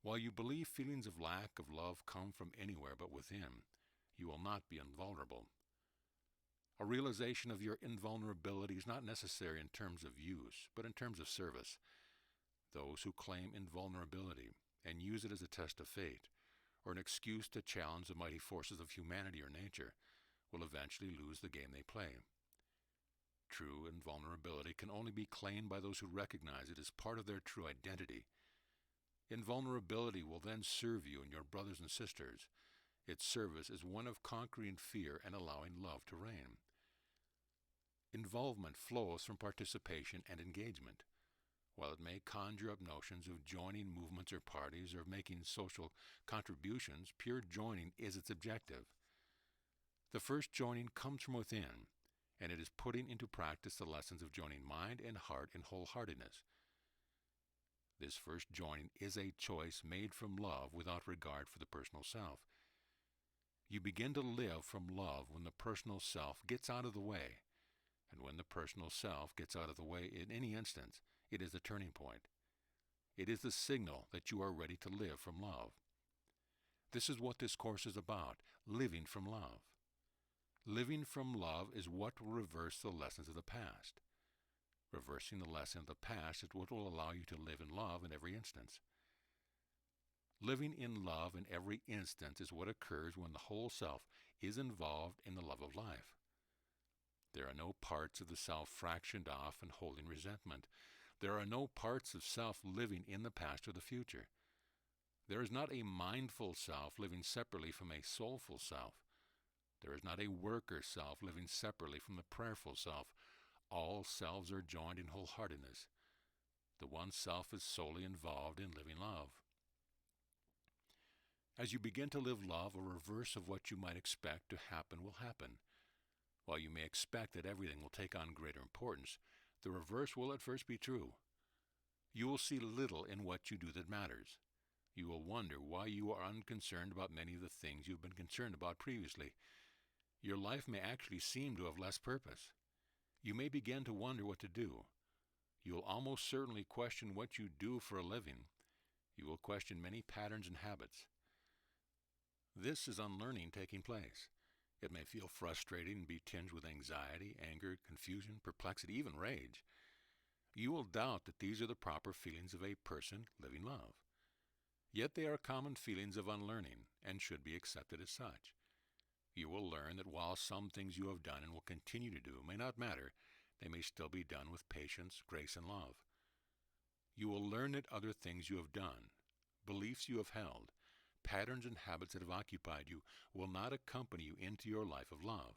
While you believe feelings of lack of love come from anywhere but within, you will not be invulnerable. A realization of your invulnerability is not necessary in terms of use, but in terms of service. Those who claim invulnerability and use it as a test of fate, or an excuse to challenge the mighty forces of humanity or nature, will eventually lose the game they play. True invulnerability can only be claimed by those who recognize it as part of their true identity. Invulnerability will then serve you and your brothers and sisters. Its service is one of conquering fear and allowing love to reign. Involvement flows from participation and engagement. While it may conjure up notions of joining movements or parties or of making social contributions, pure joining is its objective. The first joining comes from within, and it is putting into practice the lessons of joining mind and heart in wholeheartedness. This first joining is a choice made from love without regard for the personal self. You begin to live from love when the personal self gets out of the way, and when the personal self gets out of the way in any instance, it is the turning point. It is the signal that you are ready to live from love. This is what this course is about, living from love. Living from love is what will reverse the lessons of the past. Reversing the lesson of the past is what will allow you to live in love in every instance. Living in love in every instance is what occurs when the whole self is involved in the love of life. There are no parts of the self fractioned off and holding resentment. There are no parts of self living in the past or the future. There is not a mindful self living separately from a soulful self. There is not a worker self living separately from the prayerful self. All selves are joined in wholeheartedness. The one self is solely involved in living love. As you begin to live love, a reverse of what you might expect to happen will happen. While you may expect that everything will take on greater importance, the reverse will at first be true. You will see little in what you do that matters. You will wonder why you are unconcerned about many of the things you've been concerned about previously. Your life may actually seem to have less purpose. You may begin to wonder what to do. You will almost certainly question what you do for a living. You will question many patterns and habits. This is unlearning taking place. It may feel frustrating and be tinged with anxiety, anger, confusion, perplexity, even rage. You will doubt that these are the proper feelings of a person living love. Yet they are common feelings of unlearning and should be accepted as such. You will learn that while some things you have done and will continue to do may not matter, they may still be done with patience, grace, and love. You will learn that other things you have done, beliefs you have held, patterns and habits that have occupied you will not accompany you into your life of love.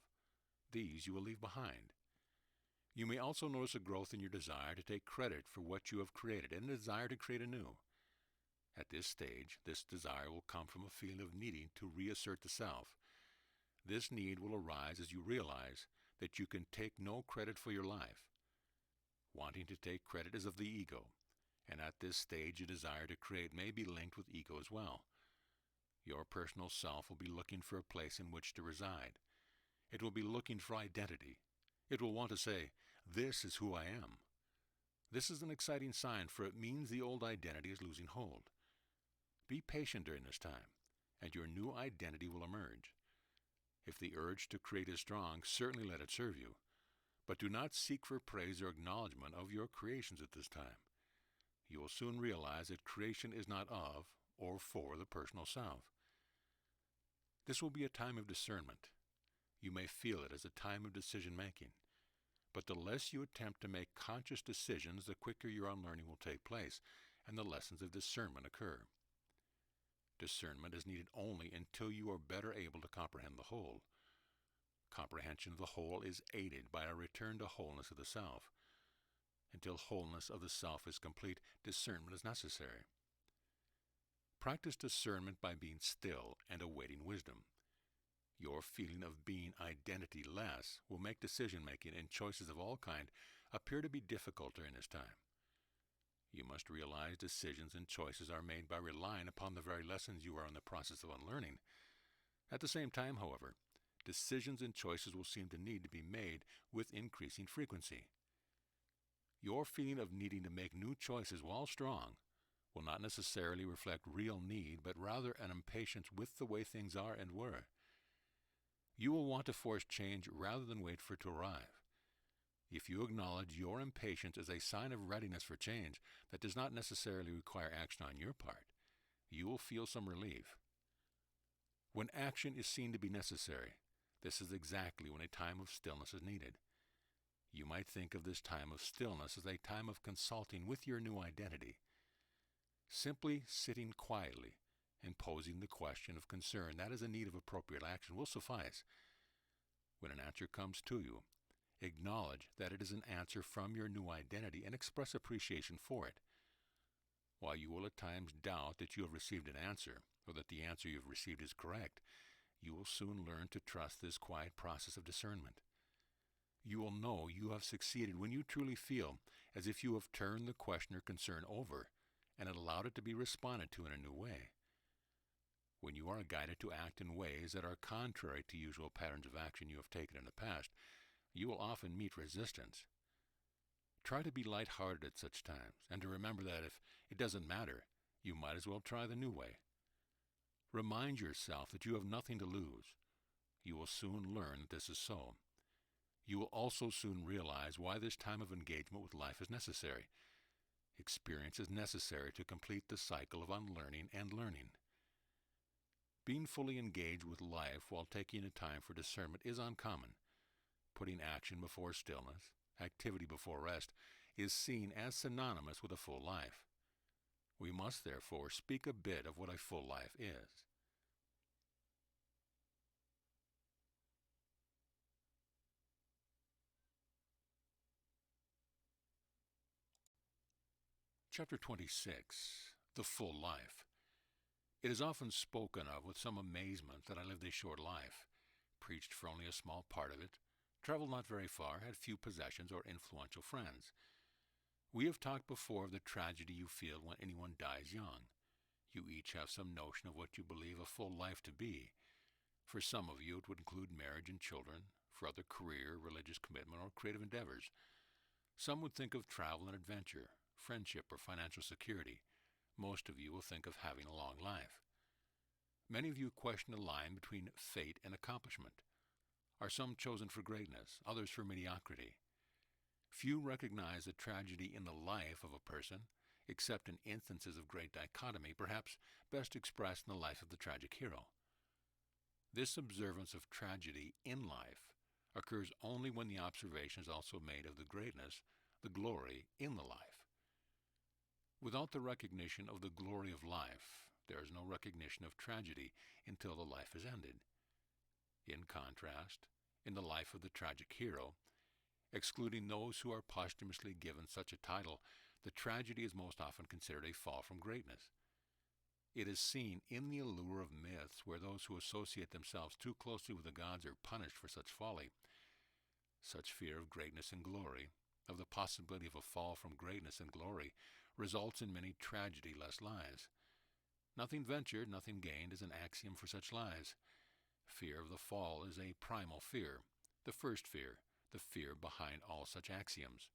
These you will leave behind. You may also notice a growth in your desire to take credit for what you have created and a desire to create anew. At this stage, this desire will come from a feeling of needing to reassert the self. This need will arise as you realize that you can take no credit for your life. Wanting to take credit is of the ego, and at this stage a desire to create may be linked with ego as well. Your personal self will be looking for a place in which to reside. It will be looking for identity. It will want to say, "This is who I am." This is an exciting sign, for it means the old identity is losing hold. Be patient during this time, and your new identity will emerge. If the urge to create is strong, certainly let it serve you, but do not seek for praise or acknowledgement of your creations at this time. You will soon realize that creation is not of or for the personal self. This will be a time of discernment. You may feel it as a time of decision-making, but the less you attempt to make conscious decisions, the quicker your unlearning will take place, and the lessons of discernment occur. Discernment is needed only until you are better able to comprehend the whole. Comprehension of the whole is aided by a return to wholeness of the self. Until wholeness of the self is complete, discernment is necessary. Practice discernment by being still and awaiting wisdom. Your feeling of being identity-less will make decision-making and choices of all kind appear to be difficult during this time. You must realize decisions and choices are made by relying upon the very lessons you are in the process of unlearning. At the same time, however, decisions and choices will seem to need to be made with increasing frequency. Your feeling of needing to make new choices, while strong, will not necessarily reflect real need, but rather an impatience with the way things are and were. You will want to force change rather than wait for it to arrive. If you acknowledge your impatience as a sign of readiness for change that does not necessarily require action on your part, you will feel some relief. When action is seen to be necessary, this is exactly when a time of stillness is needed. You might think of this time of stillness as a time of consulting with your new identity. Simply sitting quietly and posing the question of concern that is in need of appropriate action will suffice. When an answer comes to you, acknowledge that it is an answer from your new identity and express appreciation for it. While you will at times doubt that you have received an answer or that the answer you have received is correct, you will soon learn to trust this quiet process of discernment. You will know you have succeeded when you truly feel as if you have turned the question or concern over and allowed it to be responded to in a new way. When you are guided to act in ways that are contrary to usual patterns of action you have taken in the past, you will often meet resistance. Try to be light-hearted at such times, and to remember that if it doesn't matter, you might as well try the new way. Remind yourself that you have nothing to lose. You will soon learn that this is so. You will also soon realize why this time of engagement with life is necessary. Experience is necessary to complete the cycle of unlearning and learning. Being fully engaged with life while taking a time for discernment is uncommon. Putting action before stillness, activity before rest, is seen as synonymous with a full life. We must therefore speak a bit of what a full life is. Chapter 26, The Full Life. It is often spoken of with some amazement that I lived a short life, preached for only a small part of it, traveled not very far, had few possessions or influential friends. We have talked before of the tragedy you feel when anyone dies young. You each have some notion of what you believe a full life to be. For some of you it would include marriage and children, for other career, religious commitment, or creative endeavors. Some would think of travel and adventure, friendship, or financial security. Most of you will think of having a long life. Many of you question the line between fate and accomplishment. Are some chosen for greatness, others for mediocrity? Few recognize the tragedy in the life of a person, except in instances of great dichotomy, perhaps best expressed in the life of the tragic hero. This observance of tragedy in life occurs only when the observation is also made of the greatness, the glory in the life. Without the recognition of the glory of life, there is no recognition of tragedy until the life is ended. In contrast, in the life of the tragic hero, excluding those who are posthumously given such a title, the tragedy is most often considered a fall from greatness. It is seen in the allure of myths where those who associate themselves too closely with the gods are punished for such folly. Such fear of greatness and glory, of the possibility of a fall from greatness and glory, results in many tragedy-less lives. Nothing ventured, nothing gained is an axiom for such lives. Fear of the fall is a primal fear, the first fear, the fear behind all such axioms.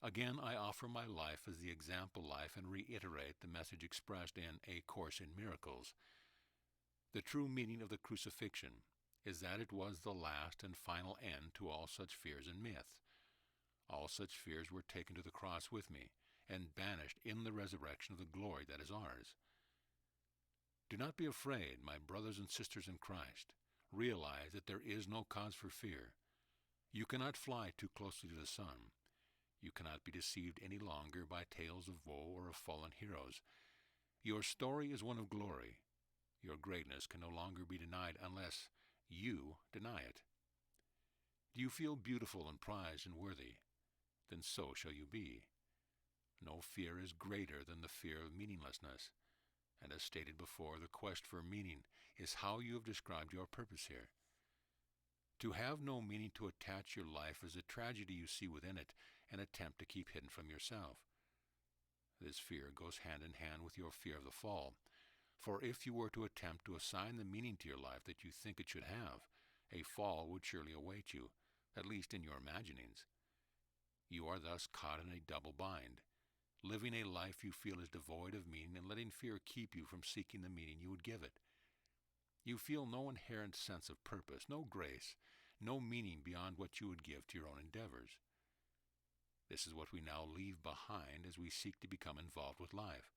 Again, I offer my life as the example life and reiterate the message expressed in A Course in Miracles. The true meaning of the crucifixion is that it was the last and final end to all such fears and myths. All such fears were taken to the cross with me and banished in the resurrection of the glory that is ours. Do not be afraid, my brothers and sisters in Christ. Realize that there is no cause for fear. You cannot fly too closely to the sun. You cannot be deceived any longer by tales of woe or of fallen heroes. Your story is one of glory. Your greatness can no longer be denied unless you deny it. Do you feel beautiful and prized and worthy? Then so shall you be. No fear is greater than the fear of meaninglessness. And as stated before, the quest for meaning is how you have described your purpose here. To have no meaning to attach your life is a tragedy you see within it, an attempt to keep hidden from yourself. This fear goes hand in hand with your fear of the fall, for if you were to attempt to assign the meaning to your life that you think it should have, a fall would surely await you, at least in your imaginings. You are thus caught in a double bind, living a life you feel is devoid of meaning and letting fear keep you from seeking the meaning you would give it. You feel no inherent sense of purpose, no grace, no meaning beyond what you would give to your own endeavors. This is what we now leave behind as we seek to become involved with life.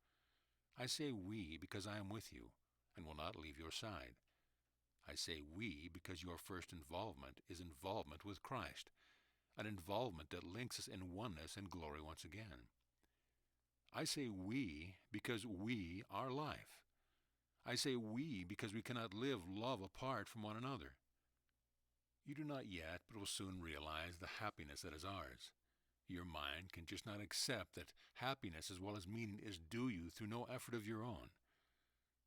I say we because I am with you and will not leave your side. I say we because your first involvement is involvement with Christ, an involvement that links us in oneness and glory once again. I say we because we are life. I say we because we cannot live love apart from one another. You do not yet, but will soon realize the happiness that is ours. Your mind can just not accept that happiness as well as meaning is due you through no effort of your own.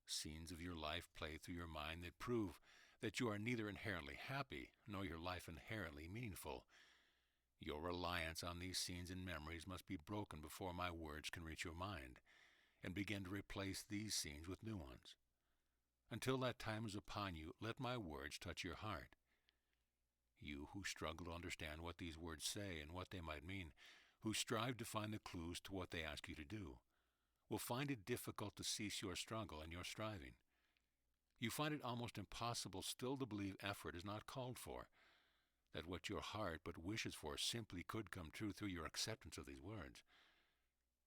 Scenes of your life play through your mind that prove that you are neither inherently happy nor your life inherently meaningful. Your reliance on these scenes and memories must be broken before my words can reach your mind and begin to replace these scenes with new ones. Until that time is upon you, let my words touch your heart. You who struggle to understand what these words say and what they might mean, who strive to find the clues to what they ask you to do, will find it difficult to cease your struggle and your striving. You find it almost impossible still to believe effort is not called for, that what your heart but wishes for simply could come true through your acceptance of these words.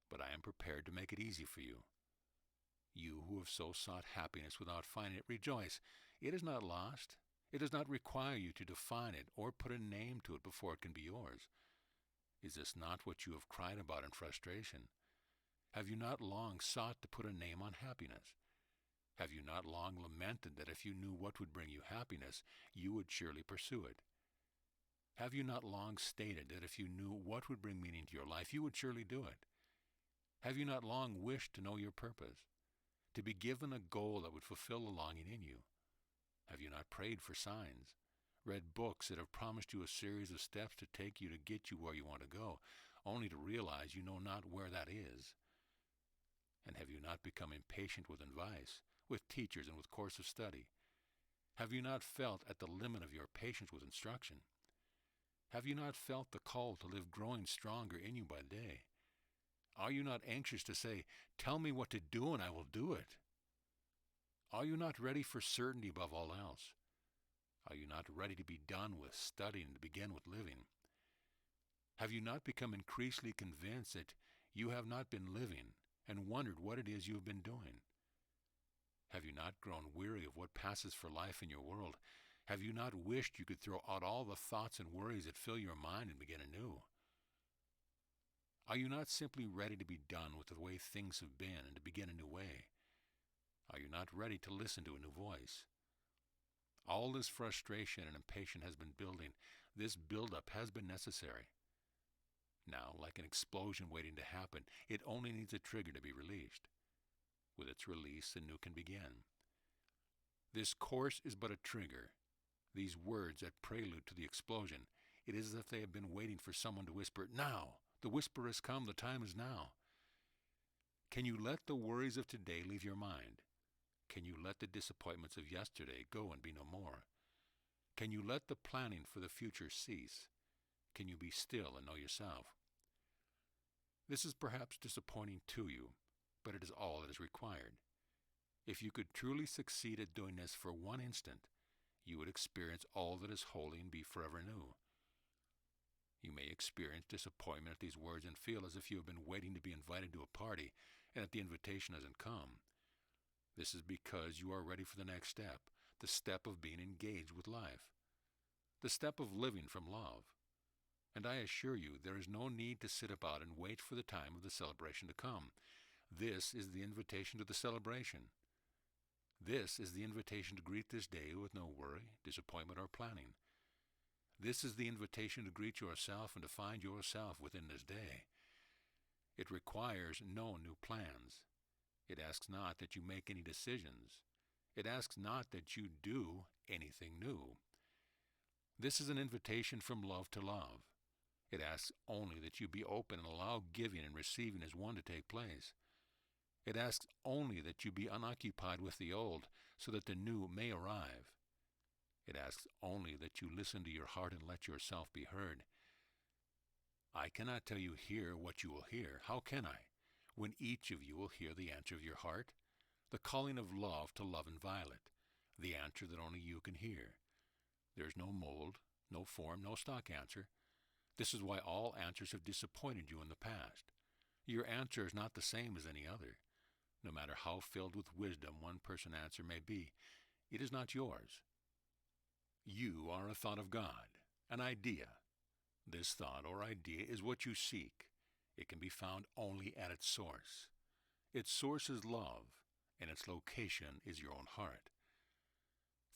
But I am prepared to make it easy for you. You who have so sought happiness without finding it, rejoice. It is not lost. It does not require you to define it or put a name to it before it can be yours. Is this not what you have cried about in frustration? Have you not long sought to put a name on happiness? Have you not long lamented that if you knew what would bring you happiness, you would surely pursue it? Have you not long stated that if you knew what would bring meaning to your life, you would surely do it? Have you not long wished to know your purpose, to be given a goal that would fulfill the longing in you? Have you not prayed for signs, read books that have promised you a series of steps to take you to get you where you want to go, only to realize you know not where that is? And have you not become impatient with advice, with teachers, and with course of study? Have you not felt at the limit of your patience with instruction? Have you not felt the call to live growing stronger in you by the day? Are you not anxious to say, "Tell me what to do and I will do it"? Are you not ready for certainty above all else? Are you not ready to be done with studying and to begin with living? Have you not become increasingly convinced that you have not been living and wondered what it is you have been doing? Have you not grown weary of what passes for life in your world? Have you not wished you could throw out all the thoughts and worries that fill your mind and begin anew? Are you not simply ready to be done with the way things have been and to begin a new way? Are you not ready to listen to a new voice? All this frustration and impatience has been building. This buildup has been necessary. Now, like an explosion waiting to happen, it only needs a trigger to be released. With its release, the new can begin. This course is but a trigger. These words that prelude to the explosion, it is as if they have been waiting for someone to whisper, "Now! The whisper has come, the time is now." Can you let the worries of today leave your mind? Can you let the disappointments of yesterday go and be no more? Can you let the planning for the future cease? Can you be still and know yourself? This is perhaps disappointing to you, but it is all that is required. If you could truly succeed at doing this for one instant, you would experience all that is holy and be forever new. You may experience disappointment at these words and feel as if you have been waiting to be invited to a party and that the invitation hasn't come. This is because you are ready for the next step, the step of being engaged with life, the step of living from love. And I assure you, there is no need to sit about and wait for the time of the celebration to come. This is the invitation to the celebration. This is the invitation to greet this day with no worry, disappointment, or planning. This is the invitation to greet yourself and to find yourself within this day. It requires no new plans. It asks not that you make any decisions. It asks not that you do anything new. This is an invitation from love to love. It asks only that you be open and allow giving and receiving as one to take place. It asks only that you be unoccupied with the old so that the new may arrive. It asks only that you listen to your heart and let yourself be heard. I cannot tell you here what you will hear. How can I, when each of you will hear the answer of your heart, the calling of love to love and violet, the answer that only you can hear? There is no mold, no form, no stock answer. This is why all answers have disappointed you in the past. Your answer is not the same as any other. No matter how filled with wisdom one person's answer may be, it is not yours. You are a thought of God, an idea. This thought or idea is what you seek. It can be found only at its source. Its source is love, and its location is your own heart.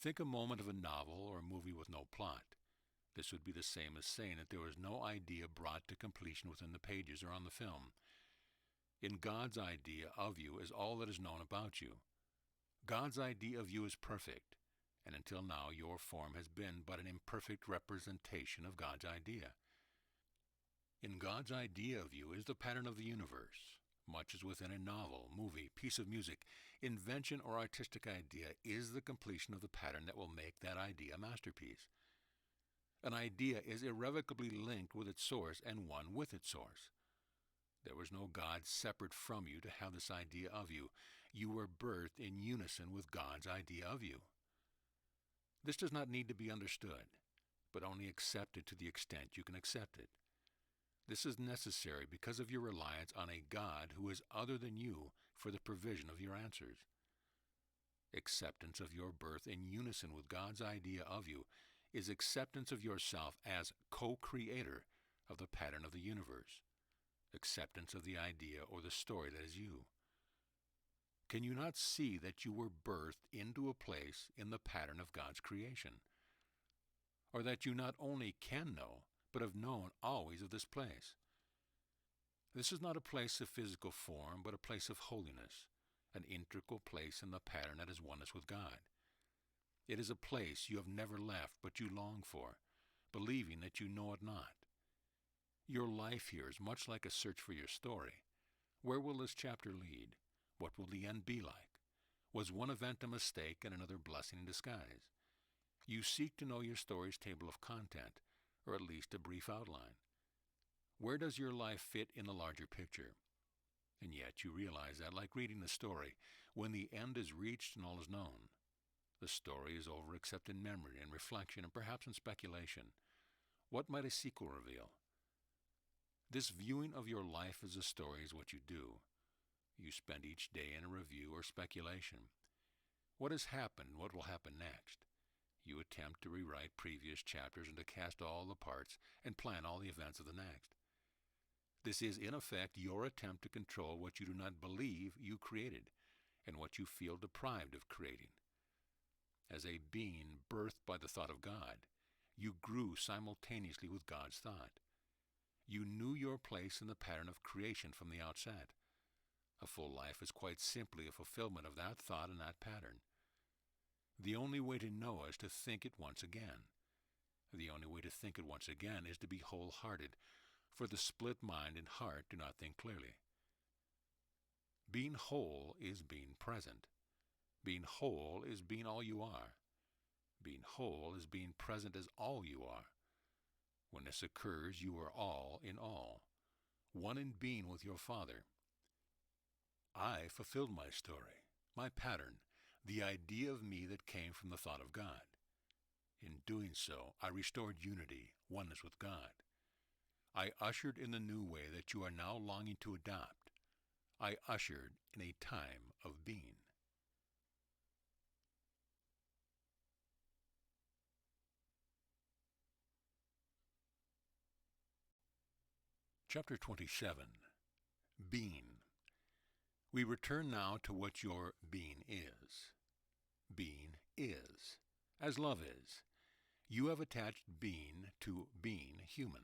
Think a moment of a novel or a movie with no plot. This would be the same as saying that there was no idea brought to completion within the pages or on the film. In God's idea of you is all that is known about you. God's idea of you is perfect, and until now your form has been but an imperfect representation of God's idea. In God's idea of you is the pattern of the universe. Much as within a novel, movie, piece of music, invention, or artistic idea is the completion of the pattern that will make that idea a masterpiece. An idea is irrevocably linked with its source and one with its source. There was no God separate from you to have this idea of you. You were birthed in unison with God's idea of you. This does not need to be understood, but only accepted to the extent you can accept it. This is necessary because of your reliance on a God who is other than you for the provision of your answers. Acceptance of your birth in unison with God's idea of you is acceptance of yourself as co-creator of the pattern of the universe, acceptance of the idea or the story that is you. Can you not see that you were birthed into a place in the pattern of God's creation? Or that you not only can know, but have known always of this place? This is not a place of physical form, but a place of holiness, an integral place in the pattern that is oneness with God. It is a place you have never left but you long for, believing that you know it not. Your life here is much like a search for your story. Where will this chapter lead? What will the end be like? Was one event a mistake and another blessing in disguise? You seek to know your story's table of content, or at least a brief outline. Where does your life fit in the larger picture? And yet you realize that, like reading the story, when the end is reached and all is known, the story is over except in memory and reflection and perhaps in speculation. What might a sequel reveal? This viewing of your life as a story is what you do. You spend each day in a review or speculation. What has happened? What will happen next? You attempt to rewrite previous chapters and to cast all the parts and plan all the events of the next. This is, in effect, your attempt to control what you do not believe you created and what you feel deprived of creating. As a being birthed by the thought of God, you grew simultaneously with God's thought. You knew your place in the pattern of creation from the outset. A full life is quite simply a fulfillment of that thought and that pattern. The only way to know is to think it once again. The only way to think it once again is to be wholehearted, for the split mind and heart do not think clearly. Being whole is being present. Being whole is being all you are. Being whole is being present as all you are. When this occurs, you are all in all, one in being with your Father. I fulfilled my story, my pattern, the idea of me that came from the thought of God. In doing so, I restored unity, oneness with God. I ushered in the new way that you are now longing to adopt. I ushered in a time of being. Chapter 27. Being. We return now to what your being is. Being is, as love is. You have attached being to being human.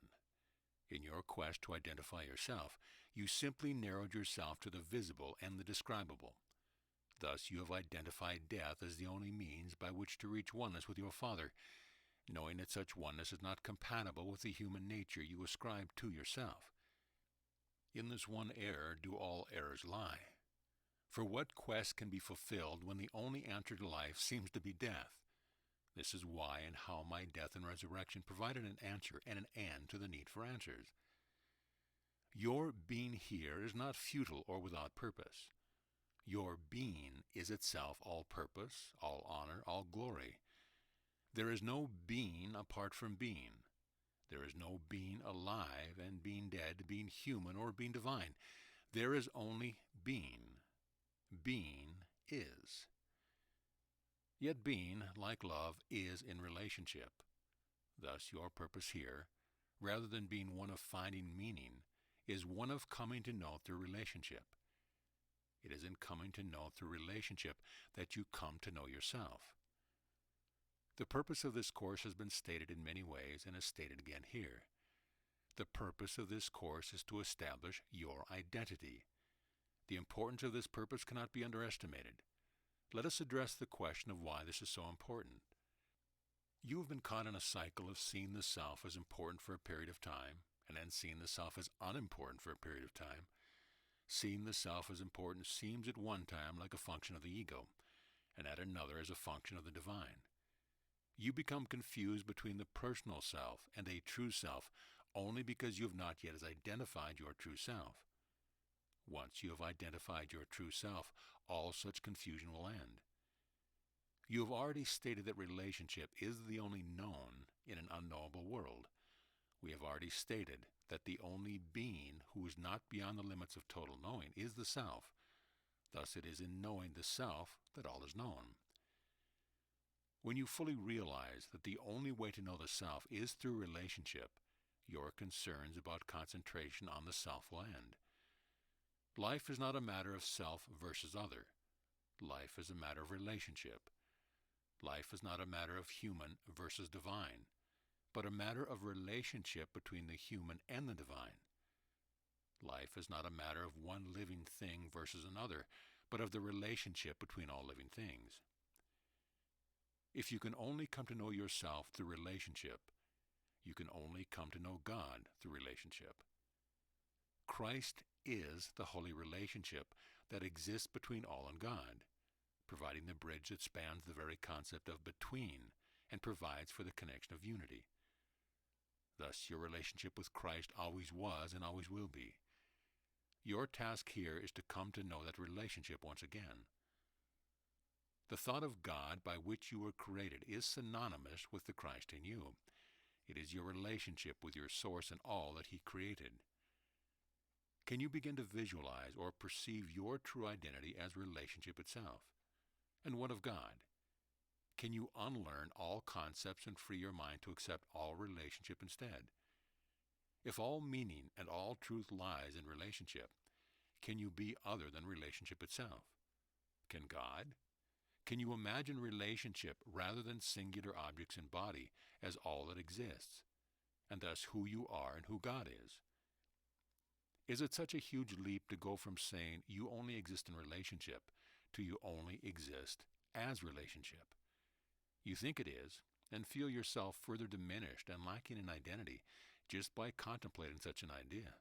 In your quest to identify yourself, you simply narrowed yourself to the visible and the describable. Thus you have identified death as the only means by which to reach oneness with your Father, knowing that such oneness is not compatible with the human nature you ascribe to yourself. In this one error do all errors lie. For what quest can be fulfilled when the only answer to life seems to be death? This is why and how my death and resurrection provided an answer and an end to the need for answers. Your being here is not futile or without purpose. Your being is itself all purpose, all honor, all glory. There is no being apart from being. There is no being alive and being dead, being human or being divine. There is only being. Being is. Yet being, like love, is in relationship. Thus your purpose here, rather than being one of finding meaning, is one of coming to know through relationship. It is in coming to know through relationship that you come to know yourself. The purpose of this course has been stated in many ways and is stated again here. The purpose of this course is to establish your identity. The importance of this purpose cannot be underestimated. Let us address the question of why this is so important. You have been caught in a cycle of seeing the self as important for a period of time, and then seeing the self as unimportant for a period of time. Seeing the self as important seems at one time like a function of the ego, and at another as a function of the divine. You become confused between the personal self and a true self only because you have not yet identified your true self. Once you have identified your true self, all such confusion will end. You have already stated that relationship is the only known in an unknowable world. We have already stated that the only being who is not beyond the limits of total knowing is the self. Thus it is in knowing the self that all is known. When you fully realize that the only way to know the self is through relationship, your concerns about concentration on the self will end. Life is not a matter of self versus other. Life is a matter of relationship. Life is not a matter of human versus divine, but a matter of relationship between the human and the divine. Life is not a matter of one living thing versus another, but of the relationship between all living things. If you can only come to know yourself through relationship, you can only come to know God through relationship. Christ is the holy relationship that exists between all and God, providing the bridge that spans the very concept of between and provides for the connection of unity. Thus, your relationship with Christ always was and always will be. Your task here is to come to know that relationship once again. The thought of God by which you were created is synonymous with the Christ in you. It is your relationship with your source and all that He created. Can you begin to visualize or perceive your true identity as relationship itself? And what of God? Can you unlearn all concepts and free your mind to accept all relationship instead? If all meaning and all truth lies in relationship, can you be other than relationship itself? Can God? Can you imagine relationship rather than singular objects in body as all that exists, and thus who you are and who God is? Is it such a huge leap to go from saying you only exist in relationship to you only exist as relationship? You think it is, and feel yourself further diminished and lacking in identity just by contemplating such an idea.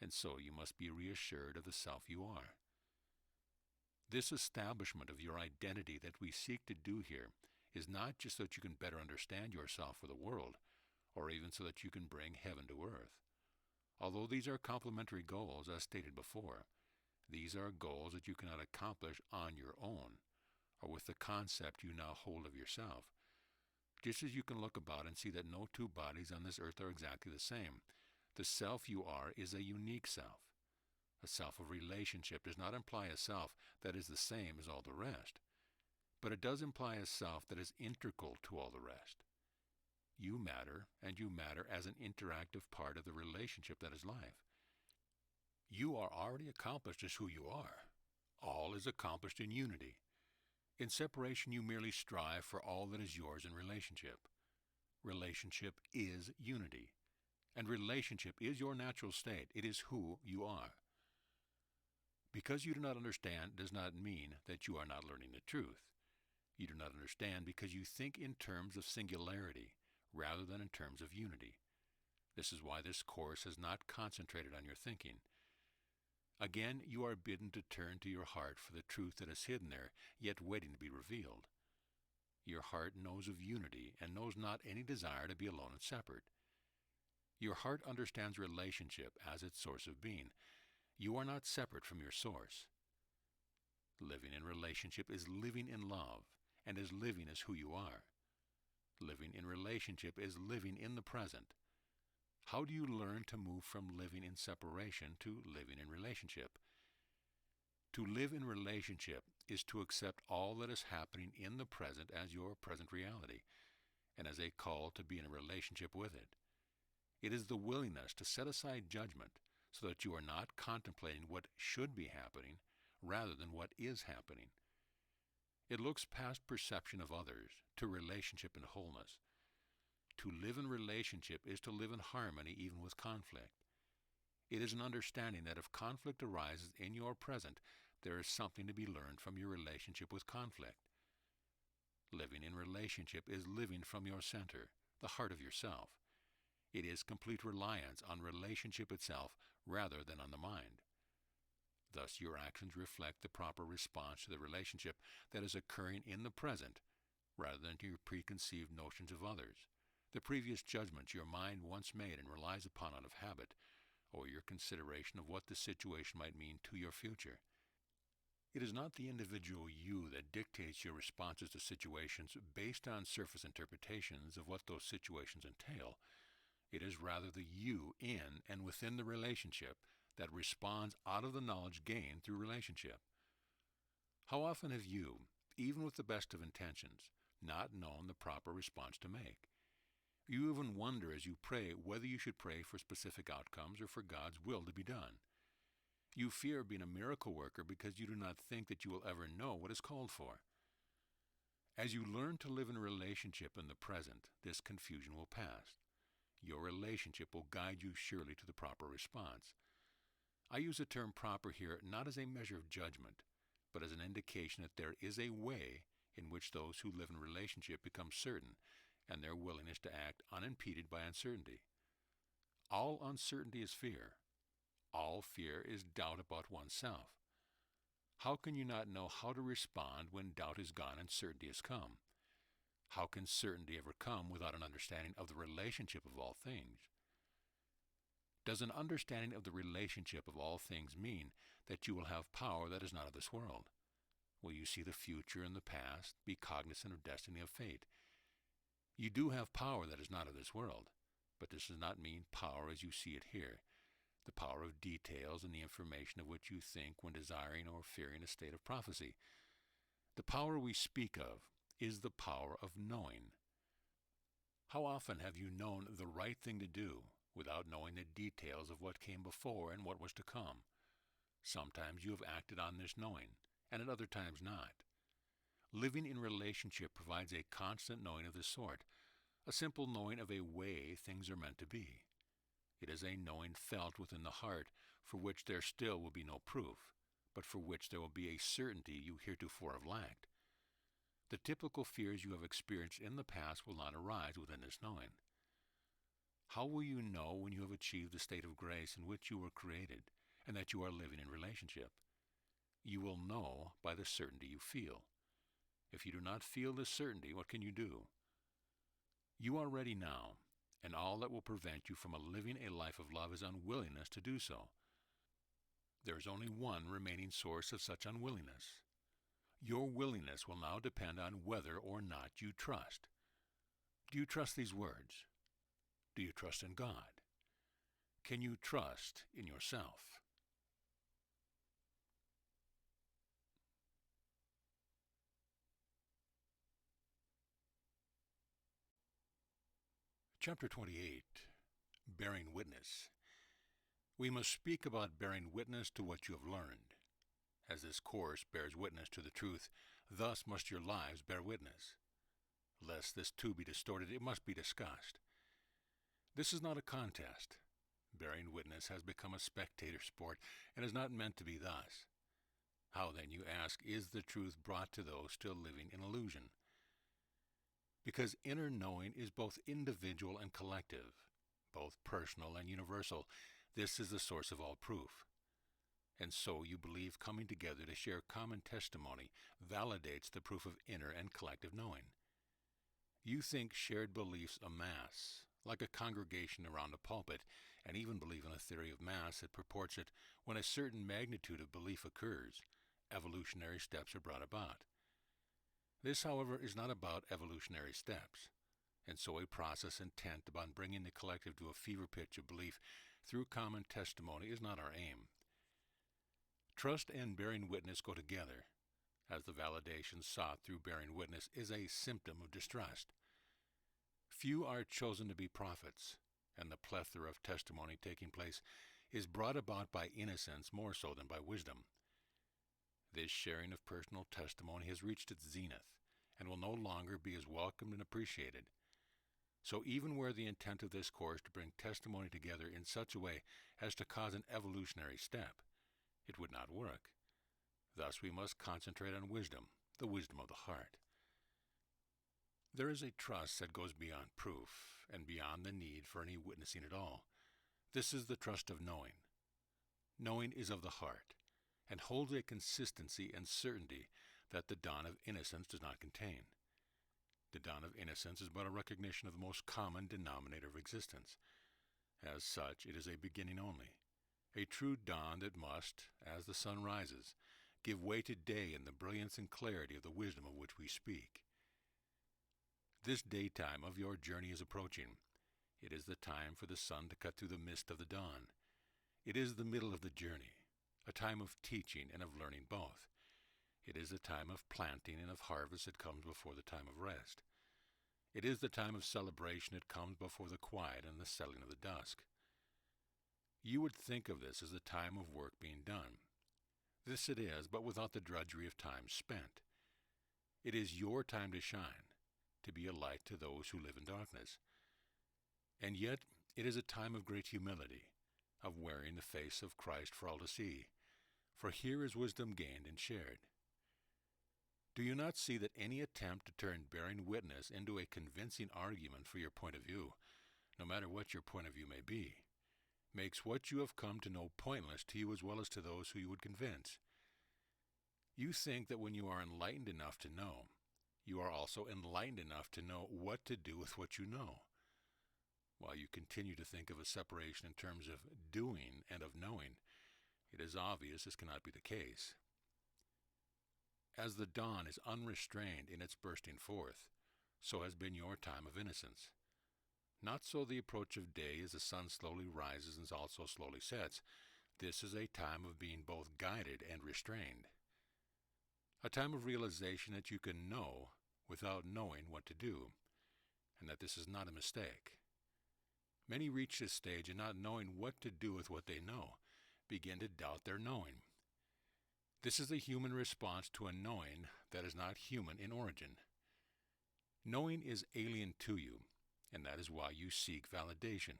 And so you must be reassured of the self you are. This establishment of your identity that we seek to do here is not just so that you can better understand yourself for the world, or even so that you can bring heaven to earth. Although these are complementary goals, as stated before, these are goals that you cannot accomplish on your own, or with the concept you now hold of yourself. Just as you can look about and see that no two bodies on this earth are exactly the same, the self you are is a unique self. A self of relationship does not imply a self that is the same as all the rest, but it does imply a self that is integral to all the rest. You matter, and you matter as an interactive part of the relationship that is life. You are already accomplished as who you are. All is accomplished in unity. In separation, you merely strive for all that is yours in relationship. Relationship is unity, and relationship is your natural state. It is who you are. Because you do not understand does not mean that you are not learning the truth. You do not understand because you think in terms of singularity rather than in terms of unity. This is why this course has not concentrated on your thinking. Again, you are bidden to turn to your heart for the truth that is hidden there, yet waiting to be revealed. Your heart knows of unity and knows not any desire to be alone and separate. Your heart understands relationship as its source of being. You are not separate from your source. Living in relationship is living in love, and is living as who you are. Living in relationship is living in the present. How do you learn to move from living in separation to living in relationship? To live in relationship is to accept all that is happening in the present as your present reality, and as a call to be in a relationship with it. It is the willingness to set aside judgment so that you are not contemplating what should be happening rather than what is happening. It looks past perception of others to relationship and wholeness. To live in relationship is to live in harmony even with conflict. It is an understanding that if conflict arises in your present, there is something to be learned from your relationship with conflict. Living in relationship is living from your center, the heart of yourself. It is complete reliance on relationship itself rather than on the mind. Thus, your actions reflect the proper response to the relationship that is occurring in the present, rather than to your preconceived notions of others, the previous judgments your mind once made and relies upon out of habit, or your consideration of what the situation might mean to your future. It is not the individual you that dictates your responses to situations based on surface interpretations of what those situations entail. It is rather the you in and within the relationship that responds out of the knowledge gained through relationship. How often have you, even with the best of intentions, not known the proper response to make? You even wonder as you pray whether you should pray for specific outcomes or for God's will to be done. You fear being a miracle worker because you do not think that you will ever know what is called for. As you learn to live in a relationship in the present, this confusion will pass. Your relationship will guide you surely to the proper response. I use the term proper here not as a measure of judgment, but as an indication that there is a way in which those who live in relationship become certain, and their willingness to act unimpeded by uncertainty. All uncertainty is fear. All fear is doubt about oneself. How can you not know how to respond when doubt is gone and certainty has come? How can certainty ever come without an understanding of the relationship of all things? Does an understanding of the relationship of all things mean that you will have power that is not of this world? Will you see the future and the past, be cognizant of destiny, of fate? You do have power that is not of this world, but this does not mean power as you see it here, the power of details and the information of which you think when desiring or fearing a state of prophecy. The power we speak of is the power of knowing. How often have you known the right thing to do without knowing the details of what came before and what was to come? Sometimes you have acted on this knowing, and at other times not. Living in relationship provides a constant knowing of this sort, a simple knowing of a way things are meant to be. It is a knowing felt within the heart, for which there still will be no proof, but for which there will be a certainty you heretofore have lacked. The typical fears you have experienced in the past will not arise within this knowing. How will you know when you have achieved the state of grace in which you were created, and that you are living in relationship? You will know by the certainty you feel. If you do not feel this certainty, what can you do? You are ready now, and all that will prevent you from living a life of love is unwillingness to do so. There is only one remaining source of such unwillingness. Your willingness will now depend on whether or not you trust. Do you trust these words? Do you trust in God? Can you trust in yourself? Chapter 28. Bearing Witness. We must speak about bearing witness to what you have learned. As this course bears witness to the truth, thus must your lives bear witness. Lest this too be distorted, it must be discussed. This is not a contest. Bearing witness has become a spectator sport, and is not meant to be thus. How then, you ask, is the truth brought to those still living in illusion? Because inner knowing is both individual and collective, both personal and universal. This is the source of all proof. And so you believe coming together to share common testimony validates the proof of inner and collective knowing. You think shared beliefs amass, like a congregation around a pulpit, and even believe in a theory of mass that purports that when a certain magnitude of belief occurs, evolutionary steps are brought about. This, however, is not about evolutionary steps, and so a process intent upon bringing the collective to a fever pitch of belief through common testimony is not our aim. Trust and bearing witness go together, as the validation sought through bearing witness is a symptom of distrust. Few are chosen to be prophets, and the plethora of testimony taking place is brought about by innocence more so than by wisdom. This sharing of personal testimony has reached its zenith, and will no longer be as welcomed and appreciated. So even were the intent of this course to bring testimony together in such a way as to cause an evolutionary step, it would not work. Thus we must concentrate on wisdom, the wisdom of the heart. There is a trust that goes beyond proof, and beyond the need for any witnessing at all. This is the trust of knowing. Knowing is of the heart, and holds a consistency and certainty that the dawn of innocence does not contain. The dawn of innocence is but a recognition of the most common denominator of existence. As such, it is a beginning only, a true dawn that must, as the sun rises, give way to day in the brilliance and clarity of the wisdom of which we speak. This daytime of your journey is approaching. It is the time for the sun to cut through the mist of the dawn. It is the middle of the journey, a time of teaching and of learning both. It is the time of planting and of harvest that comes before the time of rest. It is the time of celebration that comes before the quiet and the settling of the dusk. You would think of this as the time of work being done. This it is, but without the drudgery of time spent. It is your time to shine, to be a light to those who live in darkness. And yet it is a time of great humility, of wearing the face of Christ for all to see, for here is wisdom gained and shared. Do you not see that any attempt to turn bearing witness into a convincing argument for your point of view, no matter what your point of view may be, makes what you have come to know pointless to you as well as to those who you would convince? You think that when you are enlightened enough to know, you are also enlightened enough to know what to do with what you know. While you continue to think of a separation in terms of doing and of knowing, it is obvious this cannot be the case. As the dawn is unrestrained in its bursting forth, so has been your time of innocence. Not so the approach of day as the sun slowly rises and also slowly sets. This is a time of being both guided and restrained. A time of realization that you can know without knowing what to do, and that this is not a mistake. Many reach this stage and not knowing what to do with what they know, begin to doubt their knowing. This is a human response to a knowing that is not human in origin. Knowing is alien to you, and that is why you seek validation.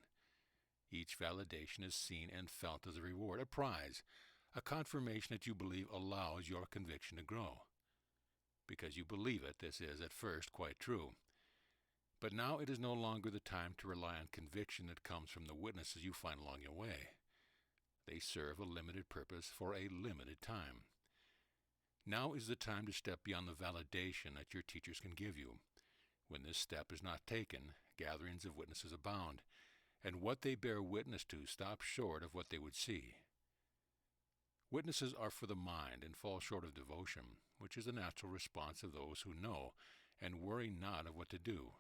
Each validation is seen and felt as a reward, a prize, a confirmation that you believe allows your conviction to grow. Because you believe it, this is at first quite true. But now it is no longer the time to rely on conviction that comes from the witnesses you find along your way. They serve a limited purpose for a limited time. Now is the time to step beyond the validation that your teachers can give you. When this step is not taken, gatherings of witnesses abound, and what they bear witness to stops short of what they would see. Witnesses are for the mind and fall short of devotion, which is the natural response of those who know and worry not of what to do.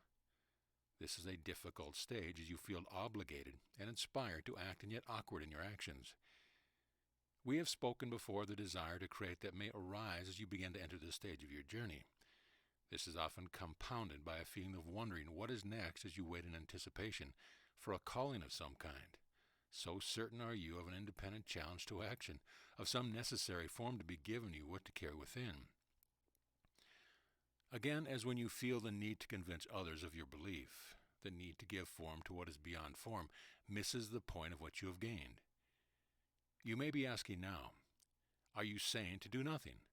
This is a difficult stage as you feel obligated and inspired to act and yet awkward in your actions. We have spoken before the desire to create that may arise as you begin to enter this stage of your journey. This is often compounded by a feeling of wondering what is next as you wait in anticipation for a calling of some kind. So certain are you of an independent challenge to action, of some necessary form to be given you what to carry within. Again, as when you feel the need to convince others of your belief, the need to give form to what is beyond form misses the point of what you have gained. You may be asking now, are you saying to do nothing?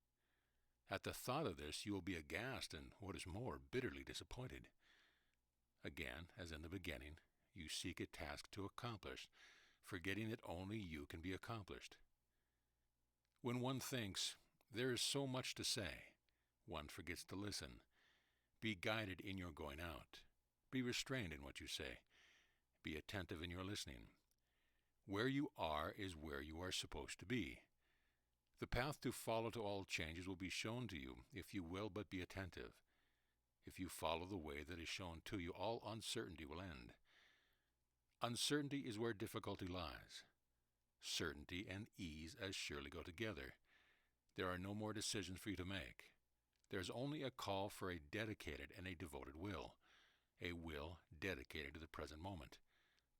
At the thought of this, you will be aghast and, what is more, bitterly disappointed. Again, as in the beginning, you seek a task to accomplish, forgetting that only you can be accomplished. When one thinks, there is so much to say, one forgets to listen. Be guided in your going out. Be restrained in what you say. Be attentive in your listening. Where you are is where you are supposed to be. The path to follow to all changes will be shown to you if you will but be attentive. If you follow the way that is shown to you, all uncertainty will end. Uncertainty is where difficulty lies. Certainty and ease as surely go together. There are no more decisions for you to make. There is only a call for a dedicated and a devoted will, a will dedicated to the present moment,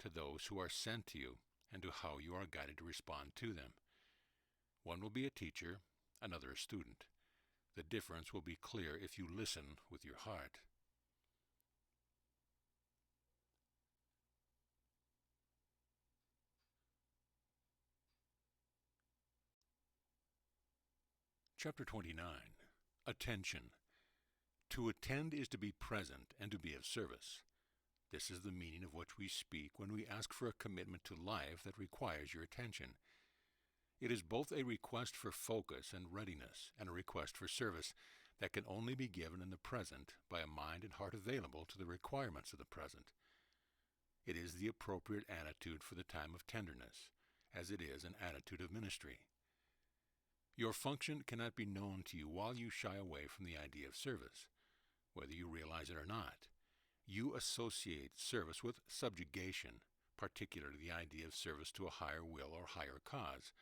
to those who are sent to you, and to how you are guided to respond to them. One will be a teacher, another a student. The difference will be clear if you listen with your heart. Chapter 29. Attention. To attend is to be present and to be of service. This is the meaning of what we speak when we ask for a commitment to life that requires your attention. It is both a request for focus and readiness and a request for service that can only be given in the present by a mind and heart available to the requirements of the present. It is the appropriate attitude for the time of tenderness, as it is an attitude of ministry. Your function cannot be known to you while you shy away from the idea of service, whether you realize it or not. You associate service with subjugation, particularly the idea of service to a higher will or higher cause.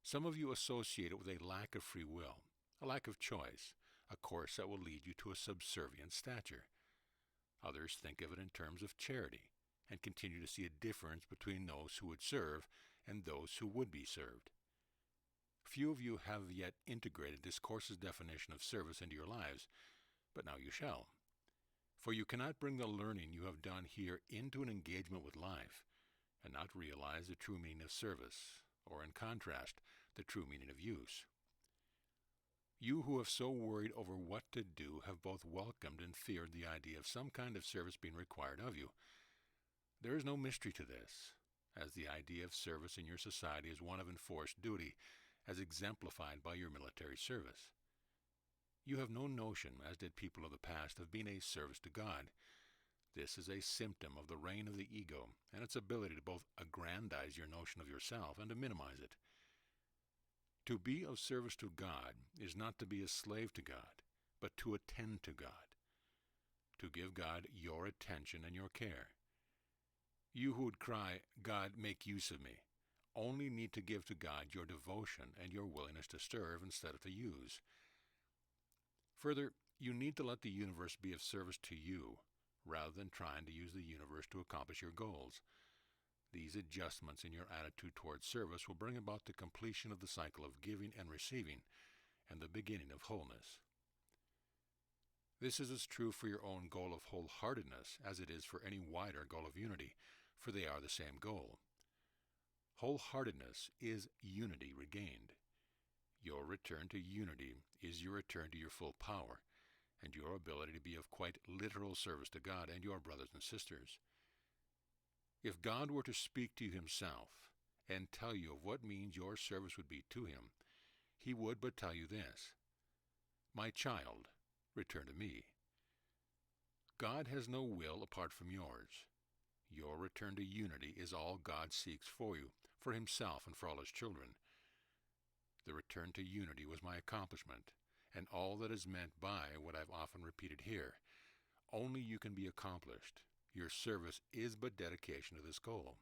Some of you associate it with a lack of free will, a lack of choice, a course that will lead you to a subservient stature. Others think of it in terms of charity, and continue to see a difference between those who would serve and those who would be served. Few of you have yet integrated this course's definition of service into your lives, but now you shall. For you cannot bring the learning you have done here into an engagement with life, and not realize the true meaning of service, or in contrast, the true meaning of use. You who have so worried over what to do have both welcomed and feared the idea of some kind of service being required of you. There is no mystery to this, as the idea of service in your society is one of enforced duty, as exemplified by your military service. You have no notion, as did people of the past, of being a service to God. This is a symptom of the reign of the ego and its ability to both aggrandize your notion of yourself and to minimize it. To be of service to God is not to be a slave to God, but to attend to God, to give God your attention and your care. You who would cry, "God, make use of me," only need to give to God your devotion and your willingness to serve instead of to use. Further, you need to let the universe be of service to you, rather than trying to use the universe to accomplish your goals. These adjustments in your attitude towards service will bring about the completion of the cycle of giving and receiving, and the beginning of wholeness. This is as true for your own goal of wholeheartedness as it is for any wider goal of unity, for they are the same goal. Wholeheartedness is unity regained. Your return to unity is your return to your full power, and your ability to be of quite literal service to God and your brothers and sisters. If God were to speak to you himself and tell you of what means your service would be to him, he would but tell you this: "My child, return to me." God has no will apart from yours. Your return to unity is all God seeks for you, for himself and for all his children. The return to unity was my accomplishment, and all that is meant by what I've often repeated here. Only you can be accomplished. Your service is but dedication to this goal.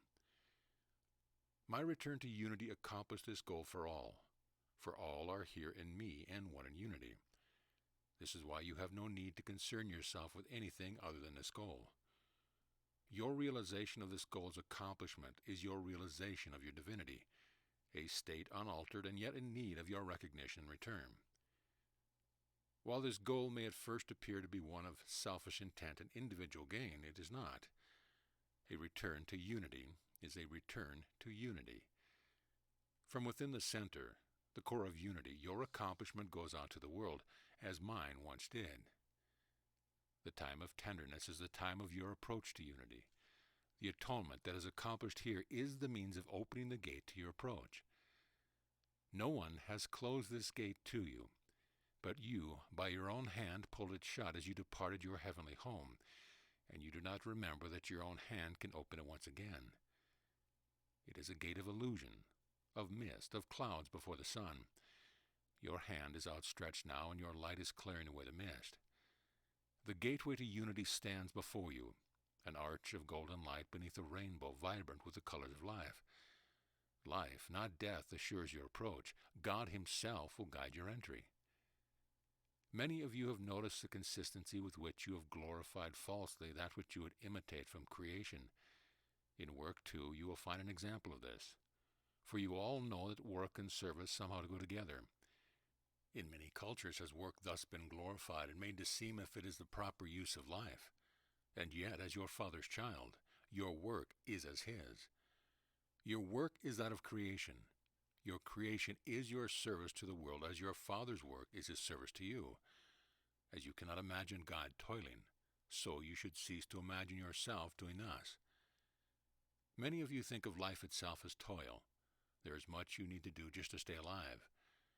My return to unity accomplished this goal for all are here in me and one in unity. This is why you have no need to concern yourself with anything other than this goal. Your realization of this goal's accomplishment is your realization of your divinity, a state unaltered and yet in need of your recognition and return. While this goal may at first appear to be one of selfish intent and individual gain, it is not. A return to unity is a return to unity. From within the center, the core of unity, your accomplishment goes out to the world, as mine once did. The time of tenderness is the time of your approach to unity. The atonement that is accomplished here is the means of opening the gate to your approach. No one has closed this gate to you, but you, by your own hand, pulled it shut as you departed your heavenly home, and you do not remember that your own hand can open it once again. It is a gate of illusion, of mist, of clouds before the sun. Your hand is outstretched now, and your light is clearing away the mist. The gateway to unity stands before you, an arch of golden light beneath a rainbow vibrant with the colors of life. Life, not death, assures your approach. God himself will guide your entry. Many of you have noticed the consistency with which you have glorified falsely that which you would imitate from creation. In work, too, you will find an example of this, for you all know that work and service somehow go together. In many cultures has work thus been glorified and made to seem if it is the proper use of life. And yet, as your Father's child, your work is as his. Your work is that of creation. Your creation is your service to the world, as your Father's work is his service to you. As you cannot imagine God toiling, so you should cease to imagine yourself doing thus. Many of you think of life itself as toil. There is much you need to do just to stay alive,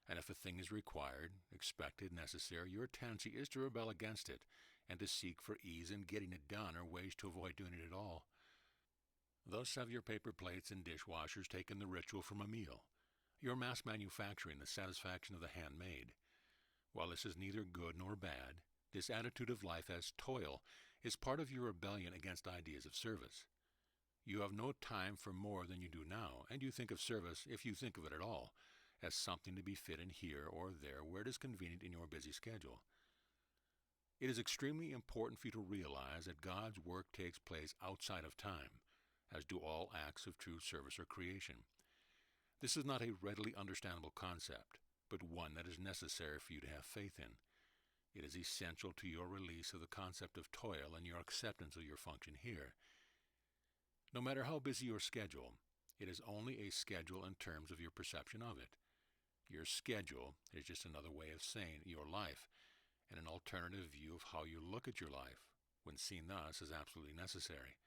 and if a thing is required, expected, necessary, your tendency is to rebel against it, and to seek for ease in getting it done or ways to avoid doing it at all. Thus have your paper plates and dishwashers taken the ritual from a meal, your mass manufacturing the satisfaction of the handmade. While this is neither good nor bad, this attitude of life as toil is part of your rebellion against ideas of service. You have no time for more than you do now, and you think of service, if you think of it at all, as something to be fit in here or there where it is convenient in your busy schedule. It is extremely important for you to realize that God's work takes place outside of time, as do all acts of true service or creation. This is not a readily understandable concept, but one that is necessary for you to have faith in. It is essential to your release of the concept of toil and your acceptance of your function here. No matter how busy your schedule, it is only a schedule in terms of your perception of it. Your schedule is just another way of saying your life, and an alternative view of how you look at your life, when seen thus, is absolutely necessary.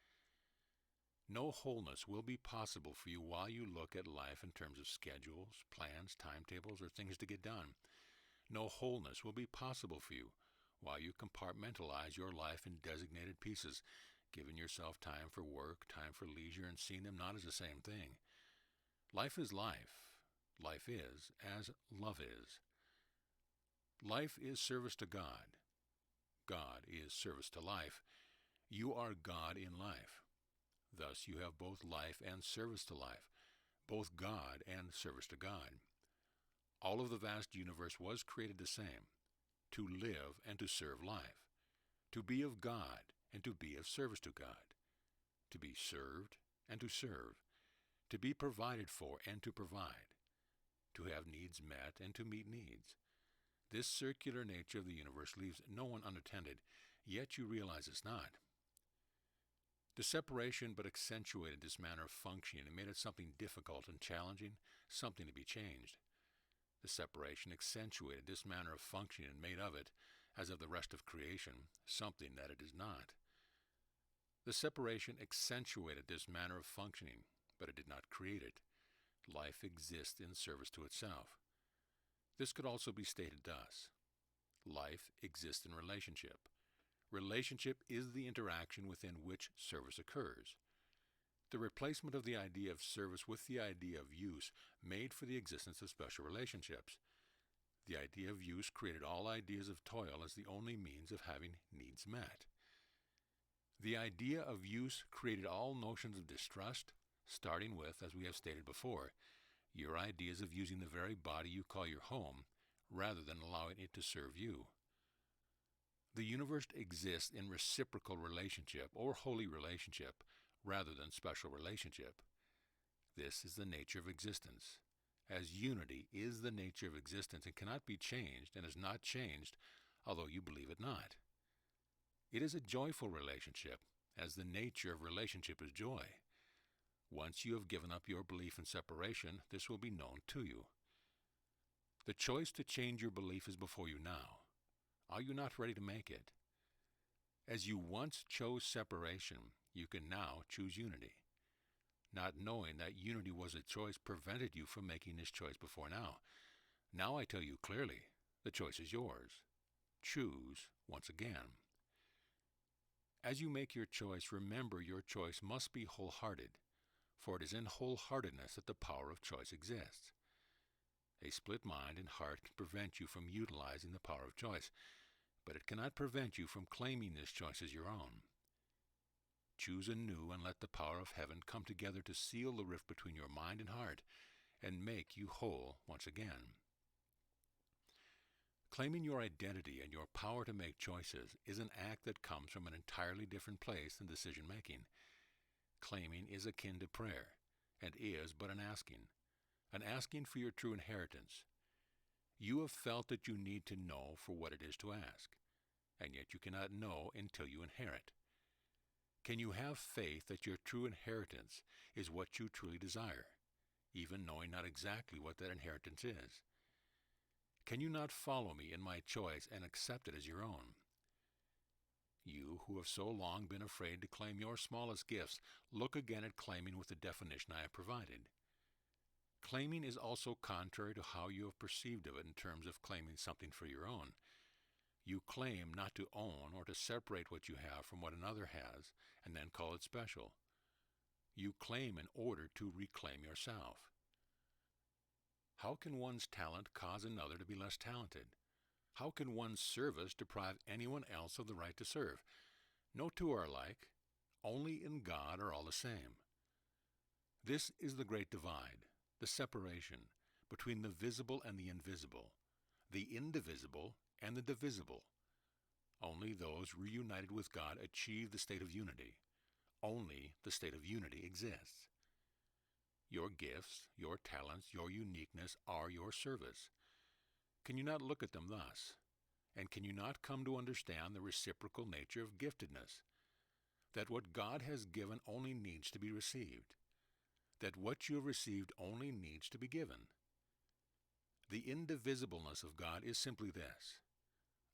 No wholeness will be possible for you while you look at life in terms of schedules, plans, timetables, or things to get done. No wholeness will be possible for you while you compartmentalize your life in designated pieces, giving yourself time for work, time for leisure, and seeing them not as the same thing. Life is life. Life is as love is. Life is service to God. God is service to life. You are God in life. Thus you have both life and service to life, both God and service to God. All of the vast universe was created the same, to live and to serve life, to be of God and to be of service to God, to be served and to serve, to be provided for and to provide, to have needs met and to meet needs. This circular nature of the universe leaves no one unattended, yet you realize it's not. The separation but accentuated this manner of functioning and made it something difficult and challenging, something to be changed. The separation accentuated this manner of functioning and made of it, as of the rest of creation, something that it is not. The separation accentuated this manner of functioning, but it did not create it. Life exists in service to itself. This could also be stated thus: life exists in relationship. Relationship is the interaction within which service occurs. The replacement of the idea of service with the idea of use made for the existence of special relationships. The idea of use created all ideas of toil as the only means of having needs met. The idea of use created all notions of distrust, starting with, as we have stated before, your ideas of using the very body you call your home, rather than allowing it to serve you. The universe exists in reciprocal relationship or holy relationship, rather than special relationship. This is the nature of existence, as unity is the nature of existence and cannot be changed and is not changed, although you believe it not. It is a joyful relationship, as the nature of relationship is joy. Once you have given up your belief in separation, this will be known to you. The choice to change your belief is before you now. Are you not ready to make it? As you once chose separation, you can now choose unity. Not knowing that unity was a choice prevented you from making this choice before now. Now I tell you clearly, the choice is yours. Choose once again. As you make your choice, remember your choice must be wholehearted, for it is in wholeheartedness that the power of choice exists. A split mind and heart can prevent you from utilizing the power of choice, but it cannot prevent you from claiming this choice as your own. Choose anew and let the power of heaven come together to seal the rift between your mind and heart and make you whole once again. Claiming your identity and your power to make choices is an act that comes from an entirely different place than decision-making. Claiming is akin to prayer, and is but an asking for your true inheritance. You have felt that you need to know for what it is to ask, and yet you cannot know until you inherit. Can you have faith that your true inheritance is what you truly desire, even knowing not exactly what that inheritance is? Can you not follow me in my choice and accept it as your own? You who have so long been afraid to claim your smallest gifts, look again at claiming with the definition I have provided. Claiming is also contrary to how you have perceived of it in terms of claiming something for your own. You claim not to own or to separate what you have from what another has and then call it special. You claim in order to reclaim yourself. How can one's talent cause another to be less talented? How can one's service deprive anyone else of the right to serve? No two are alike. Only in God are all the same. This is the great divide, the separation between the visible and the invisible, the indivisible and the divisible. Only those reunited with God achieve the state of unity. Only the state of unity exists. Your gifts, your talents, your uniqueness are your service. Can you not look at them thus? And can you not come to understand the reciprocal nature of giftedness? That what God has given only needs to be received. That what you have received only needs to be given. The indivisibleness of God is simply this: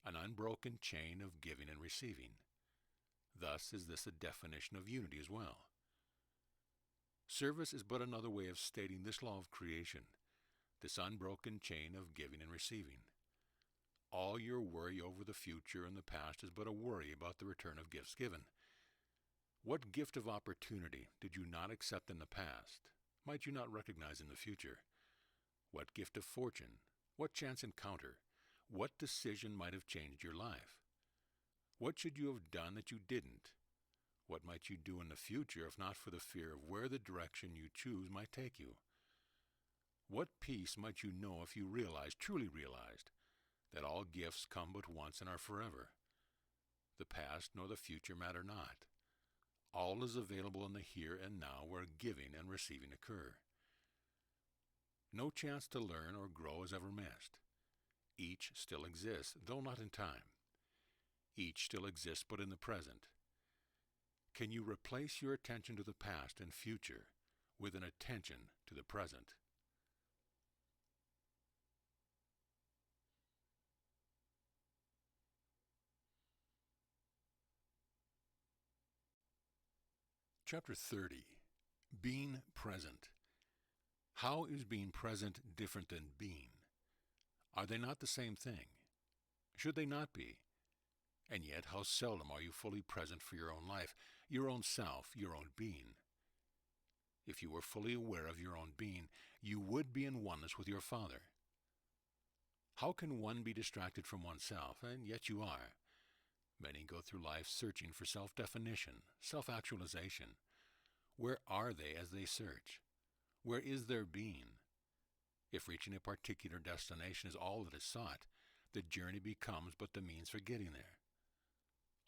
an unbroken chain of giving and receiving. Thus is this a definition of unity as well. Service is but another way of stating this law of creation, this unbroken chain of giving and receiving. All your worry over the future and the past is but a worry about the return of gifts given. What gift of opportunity did you not accept in the past might you not recognize in the future? What gift of fortune, what chance encounter, what decision might have changed your life? What should you have done that you didn't? What might you do in the future if not for the fear of where the direction you choose might take you? What peace might you know if you realized, truly realized, that all gifts come but once and are forever? The past nor the future matter not. All is available in the here and now where giving and receiving occur. No chance to learn or grow is ever missed. Each still exists, though not in time. Each still exists but in the present. Can you replace your attention to the past and future with an attention to the present? Chapter 30. Being present. How is being present different than being? Are they not the same thing? Should they not be? And yet how seldom are you fully present for your own life, your own self, your own being? If you were fully aware of your own being, you would be in oneness with your Father. How can one be distracted from oneself, and yet you are? Many go through life searching for self-definition, self-actualization. Where are they as they search? Where is their being? If reaching a particular destination is all that is sought, the journey becomes but the means for getting there.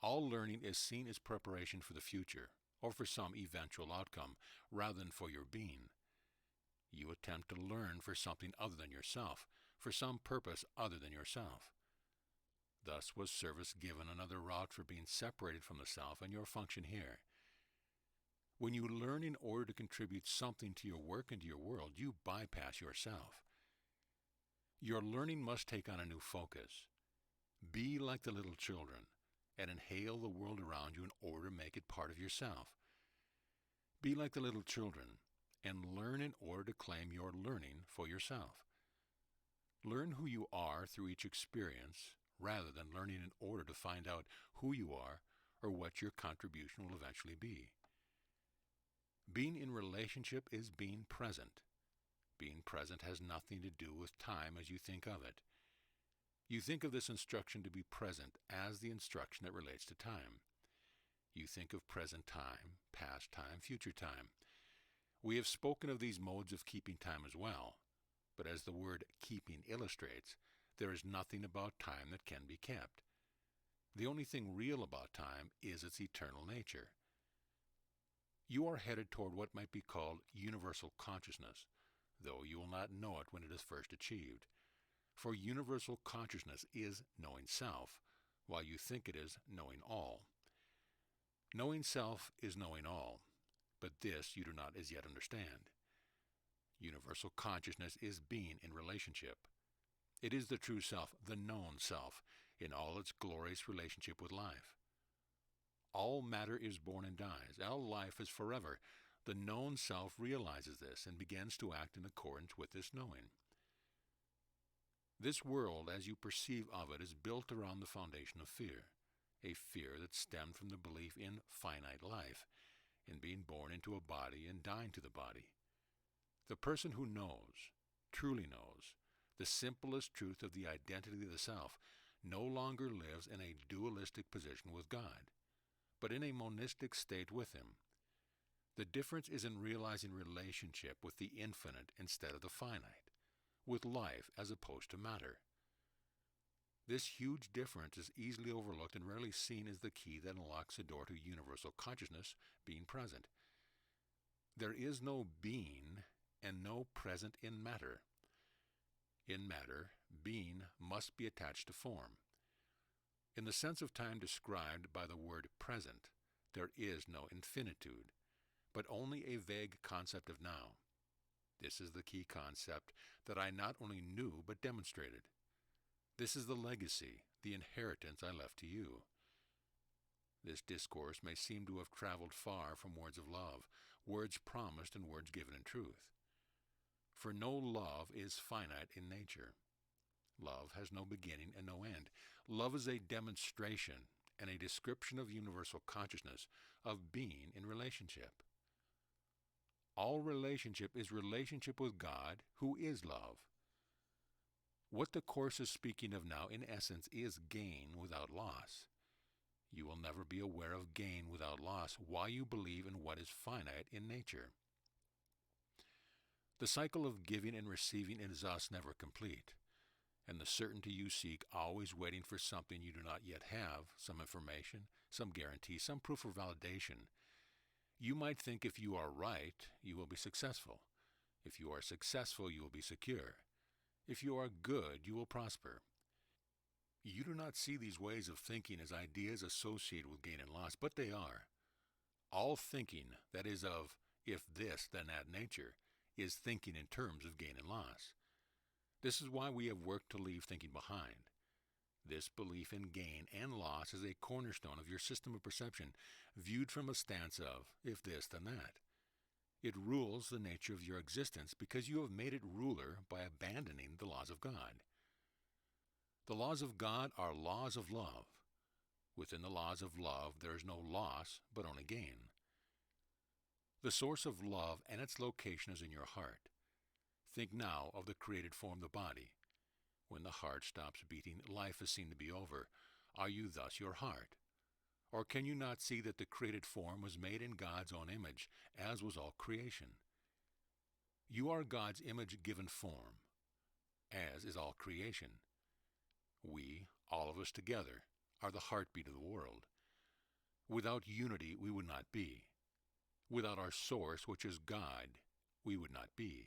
All learning is seen as preparation for the future, or for some eventual outcome, rather than for your being. You attempt to learn for something other than yourself, for some purpose other than yourself. Thus was service given another route for being separated from the self and your function here. When you learn in order to contribute something to your work and to your world, you bypass yourself. Your learning must take on a new focus. Be like the little children, and inhale the world around you in order to make it part of yourself. Be like the little children, and learn in order to claim your learning for yourself. Learn who you are through each experience, rather than learning in order to find out who you are or what your contribution will eventually be. Being in relationship is being present. Being present has nothing to do with time as you think of it. You think of this instruction to be present as the instruction that relates to time. You think of present time, past time, future time. We have spoken of these modes of keeping time as well, but as the word keeping illustrates, there is nothing about time that can be kept. The only thing real about time is its eternal nature. You are headed toward what might be called universal consciousness, though you will not know it when it is first achieved. For universal consciousness is knowing self, while you think it is knowing all. Knowing self is knowing all, but this you do not as yet understand. Universal consciousness is being in relationship. It is the true self, the known self, in all its glorious relationship with life. All matter is born and dies. All life is forever. The known self realizes this and begins to act in accordance with this knowing. This world, as you perceive of it, is built around the foundation of fear, a fear that stemmed from the belief in finite life, in being born into a body and dying to the body. The person who knows, truly knows, the simplest truth of the identity of the self, no longer lives in a dualistic position with God, but in a monistic state with Him. The difference is in realizing relationship with the infinite instead of the finite, with life as opposed to matter. This huge difference is easily overlooked and rarely seen as the key that unlocks the door to universal consciousness being present. There is no being and no present in matter. In matter, being must be attached to form. In the sense of time described by the word present, there is no infinitude, but only a vague concept of now. This is the key concept that I not only knew but demonstrated. This is the legacy, the inheritance I left to you. This discourse may seem to have traveled far from words of love, words promised and words given in truth. For no love is finite in nature. Love has no beginning and no end. Love is a demonstration and a description of universal consciousness, of being in relationship. All relationship is relationship with God, who is love. What the Course is speaking of now, in essence, is gain without loss. You will never be aware of gain without loss while you believe in what is finite in nature. The cycle of giving and receiving is thus never complete, and the certainty you seek always waiting for something you do not yet have, some information, some guarantee, some proof or validation. You might think if you are right, you will be successful. If you are successful, you will be secure. If you are good, you will prosper. You do not see these ways of thinking as ideas associated with gain and loss, but they are. All thinking that is of if this, then that nature, is thinking in terms of gain and loss. This is why we have worked to leave thinking behind. This belief in gain and loss is a cornerstone of your system of perception, viewed from a stance of if this, then that. It rules the nature of your existence because you have made it ruler by abandoning the laws of God. The laws of God are laws of love. Within the laws of love there is no loss, but only gain. The source of love and its location is in your heart. Think now of the created form, the body. When the heart stops beating, life is seen to be over. Are you thus your heart? Or can you not see that the created form was made in God's own image, as was all creation? You are God's image-given form, as is all creation. We, all of us together, are the heartbeat of the world. Without unity, we would not be. Without our source, which is God, we would not be.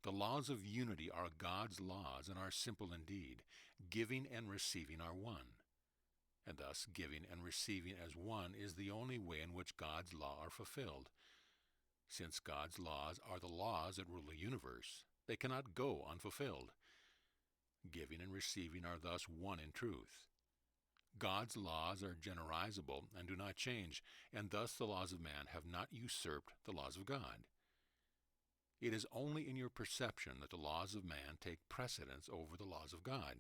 The laws of unity are God's laws and are simple indeed. Giving and receiving are one. And thus giving and receiving as one is the only way in which God's law are fulfilled. Since God's laws are the laws that rule the universe, they cannot go unfulfilled. Giving and receiving are thus one in truth. God's laws are generalizable and do not change, and thus the laws of man have not usurped the laws of God. It is only in your perception that the laws of man take precedence over the laws of God.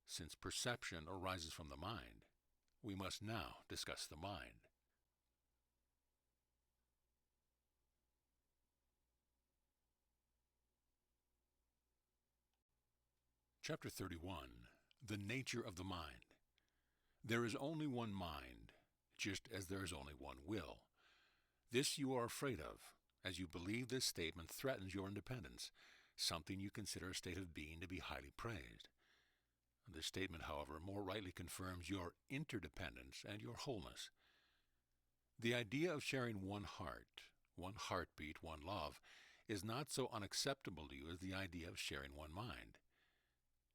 Since perception arises from the mind, we must now discuss the mind. Chapter 31. The Nature of the Mind. There is only one mind, just as there is only one will. This you are afraid of, as you believe this statement threatens your independence, something you consider a state of being to be highly praised. This statement, however, more rightly confirms your interdependence and your wholeness. The idea of sharing one heart, one heartbeat, one love, is not so unacceptable to you as the idea of sharing one mind.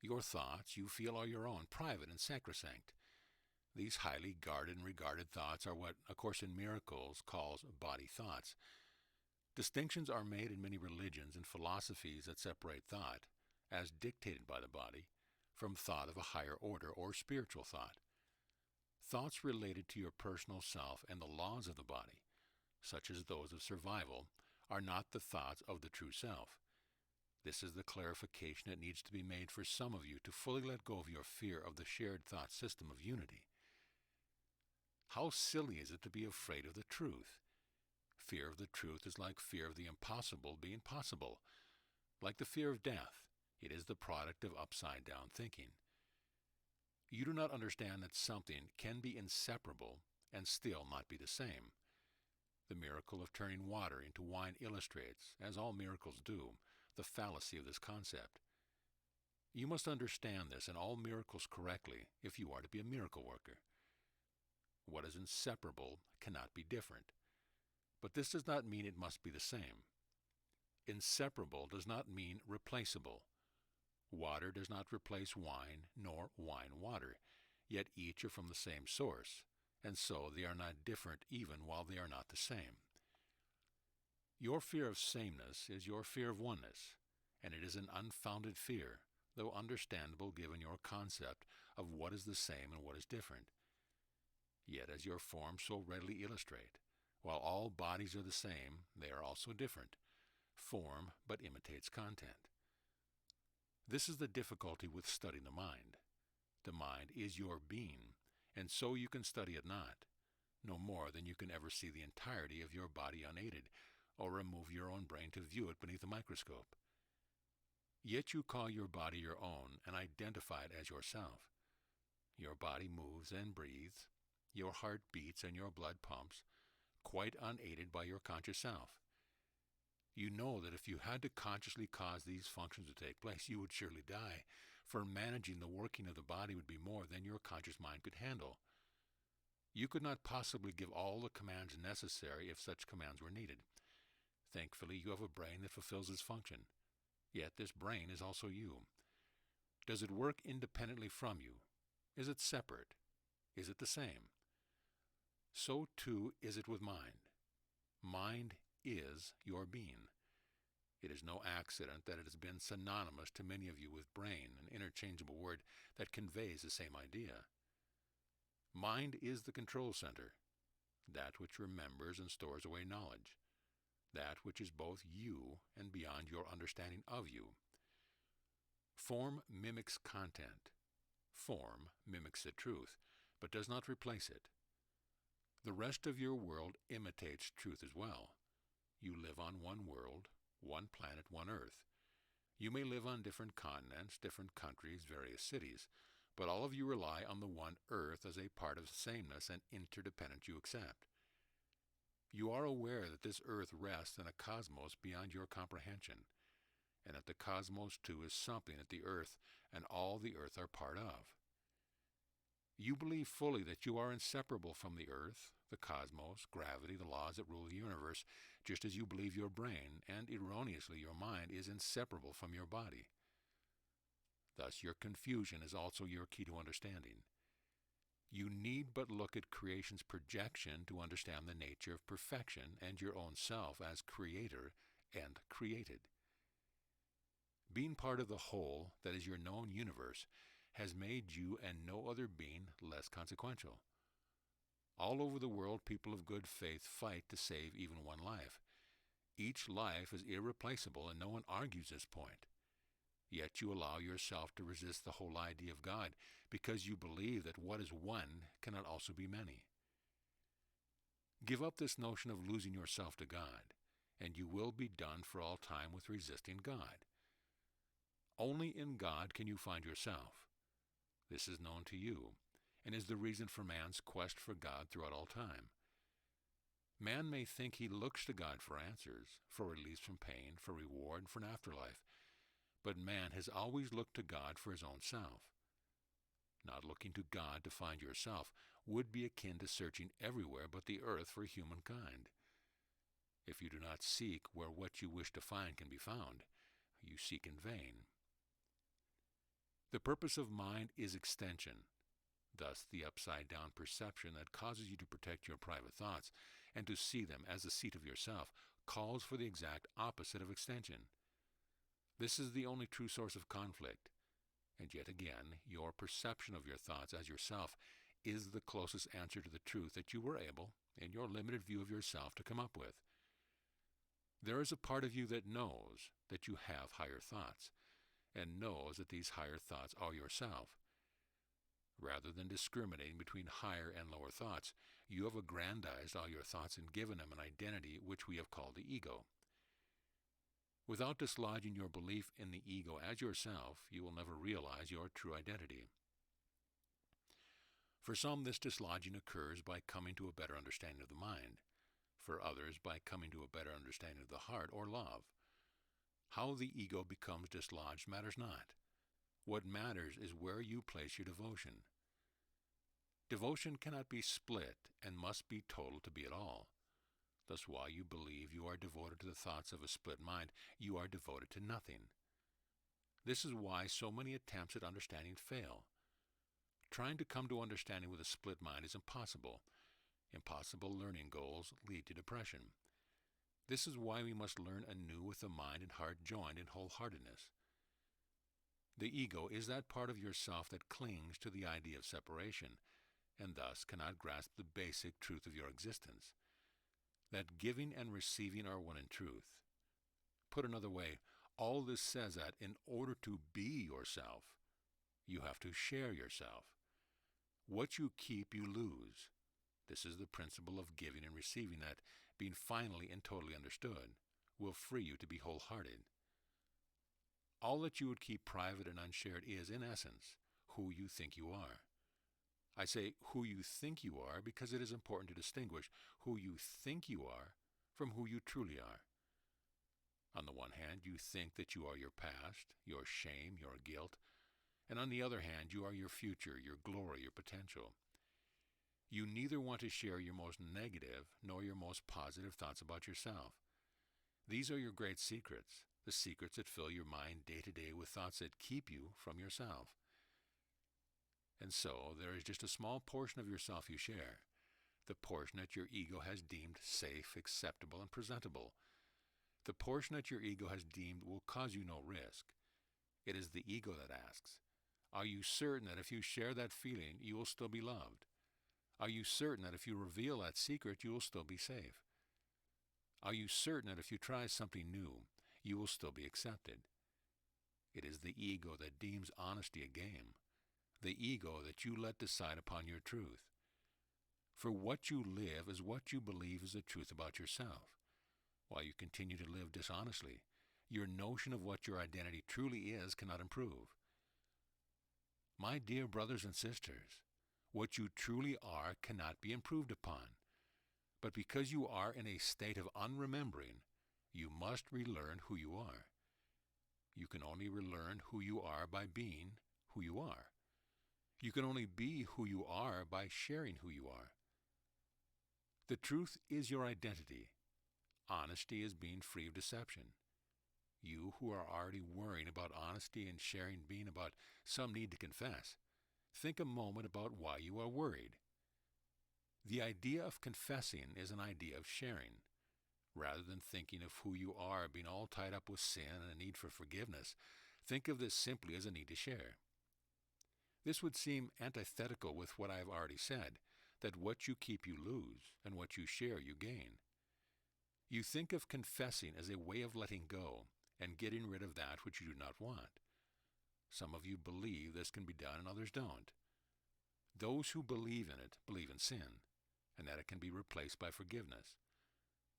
Your thoughts, you feel, are your own, private and sacrosanct. These highly guarded and regarded thoughts are what A Course in Miracles calls body thoughts. Distinctions are made in many religions and philosophies that separate thought, as dictated by the body, from thought of a higher order or spiritual thought. Thoughts related to your personal self and the laws of the body, such as those of survival, are not the thoughts of the true self. This is the clarification that needs to be made for some of you to fully let go of your fear of the shared thought system of unity. How silly is it to be afraid of the truth? Fear of the truth is like fear of the impossible being possible. Like the fear of death, it is the product of upside-down thinking. You do not understand that something can be inseparable and still not be the same. The miracle of turning water into wine illustrates, as all miracles do, the fallacy of this concept. You must understand this and all miracles correctly if you are to be a miracle worker. What is inseparable cannot be different. But this does not mean it must be the same. Inseparable does not mean replaceable. Water does not replace wine, nor wine water, yet each are from the same source, and so they are not different even while they are not the same. Your fear of sameness is your fear of oneness, and it is an unfounded fear, though understandable given your concept of what is the same and what is different. Yet, as your forms so readily illustrate, while all bodies are the same, they are also different. Form but imitates content. This is the difficulty with studying the mind. The mind is your being, and so you can study it not, no more than you can ever see the entirety of your body unaided, or remove your own brain to view it beneath a microscope. Yet you call your body your own and identify it as yourself. Your body moves and breathes, your heart beats and your blood pumps, quite unaided by your conscious self. You know that if you had to consciously cause these functions to take place, you would surely die, for managing the working of the body would be more than your conscious mind could handle. You could not possibly give all the commands necessary if such commands were needed. Thankfully, you have a brain that fulfills its function. Yet this brain is also you. Does it work independently from you? Is it separate? Is it the same? So too is it with mind. Mind is your being. It is no accident that it has been synonymous to many of you with brain, an interchangeable word that conveys the same idea. Mind is the control center, that which remembers and stores away knowledge, that which is both you and beyond your understanding of you. Form mimics content. Form mimics the truth, but does not replace it. The rest of your world imitates truth as well. You live on one world, one planet, one earth. You may live on different continents, different countries, various cities, but all of you rely on the one earth as a part of the sameness and interdependence you accept. You are aware that this earth rests in a cosmos beyond your comprehension, and that the cosmos too is something that the earth and all the earth are part of. You believe fully that you are inseparable from the earth, the cosmos, gravity, the laws that rule the universe, just as you believe your brain, and erroneously your mind, is inseparable from your body. Thus your confusion is also your key to understanding. You need but look at creation's projection to understand the nature of perfection and your own self as creator and created. Being part of the whole that is your known universe has made you and no other being less consequential. All over the world, people of good faith fight to save even one life. Each life is irreplaceable, and no one argues this point. Yet you allow yourself to resist the whole idea of God because you believe that what is one cannot also be many. Give up this notion of losing yourself to God, and you will be done for all time with resisting God. Only in God can you find yourself. This is known to you, and is the reason for man's quest for God throughout all time. Man may think he looks to God for answers, for release from pain, for reward, for an afterlife, but man has always looked to God for his own self. Not looking to God to find yourself would be akin to searching everywhere but the earth for humankind. If you do not seek where what you wish to find can be found, you seek in vain. The purpose of mind is extension. Thus, the upside-down perception that causes you to protect your private thoughts and to see them as the seat of yourself calls for the exact opposite of extension. This is the only true source of conflict. And yet again, your perception of your thoughts as yourself is the closest answer to the truth that you were able, in your limited view of yourself, to come up with. There is a part of you that knows that you have higher thoughts, and knows that these higher thoughts are yourself. Rather than discriminating between higher and lower thoughts, you have aggrandized all your thoughts and given them an identity which we have called the ego. Without dislodging your belief in the ego as yourself, you will never realize your true identity. For some, this dislodging occurs by coming to a better understanding of the mind. For others, by coming to a better understanding of the heart or love. How the ego becomes dislodged matters not. What matters is where you place your devotion. Devotion cannot be split and must be total to be at all. Thus, while you believe you are devoted to the thoughts of a split mind, you are devoted to nothing. This is why so many attempts at understanding fail. Trying to come to understanding with a split mind is impossible. Impossible learning goals lead to depression. This is why we must learn anew with the mind and heart joined in wholeheartedness. The ego is that part of yourself that clings to the idea of separation, and thus cannot grasp the basic truth of your existence, that giving and receiving are one in truth. Put another way, all this says that in order to be yourself, you have to share yourself. What you keep, you lose. This is the principle of giving and receiving that, being finally and totally understood, will free you to be wholehearted. All that you would keep private and unshared is, in essence, who you think you are. I say who you think you are because it is important to distinguish who you think you are from who you truly are. On the one hand, you think that you are your past, your shame, your guilt, and on the other hand, you are your future, your glory, your potential. You neither want to share your most negative nor your most positive thoughts about yourself. These are your great secrets, the secrets that fill your mind day to day with thoughts that keep you from yourself. And so there is just a small portion of yourself you share, the portion that your ego has deemed safe, acceptable, and presentable. The portion that your ego has deemed will cause you no risk. It is the ego that asks, are you certain that if you share that feeling, you will still be loved? Are you certain that if you reveal that secret, you will still be safe? Are you certain that if you try something new, you will still be accepted? It is the ego that deems honesty a game, the ego that you let decide upon your truth. For what you live is what you believe is the truth about yourself. While you continue to live dishonestly, your notion of what your identity truly is cannot improve. My dear brothers and sisters, what you truly are cannot be improved upon. But because you are in a state of unremembering, you must relearn who you are. You can only relearn who you are by being who you are. You can only be who you are by sharing who you are. The truth is your identity. Honesty is being free of deception. You who are already worrying about honesty and sharing being about some need to confess, think a moment about why you are worried. The idea of confessing is an idea of sharing. Rather than thinking of who you are being all tied up with sin and a need for forgiveness, think of this simply as a need to share. This would seem antithetical with what I have already said, that what you keep you lose, and what you share you gain. You think of confessing as a way of letting go and getting rid of that which you do not want. Some of you believe this can be done and others don't. Those who believe in it believe in sin, and that it can be replaced by forgiveness.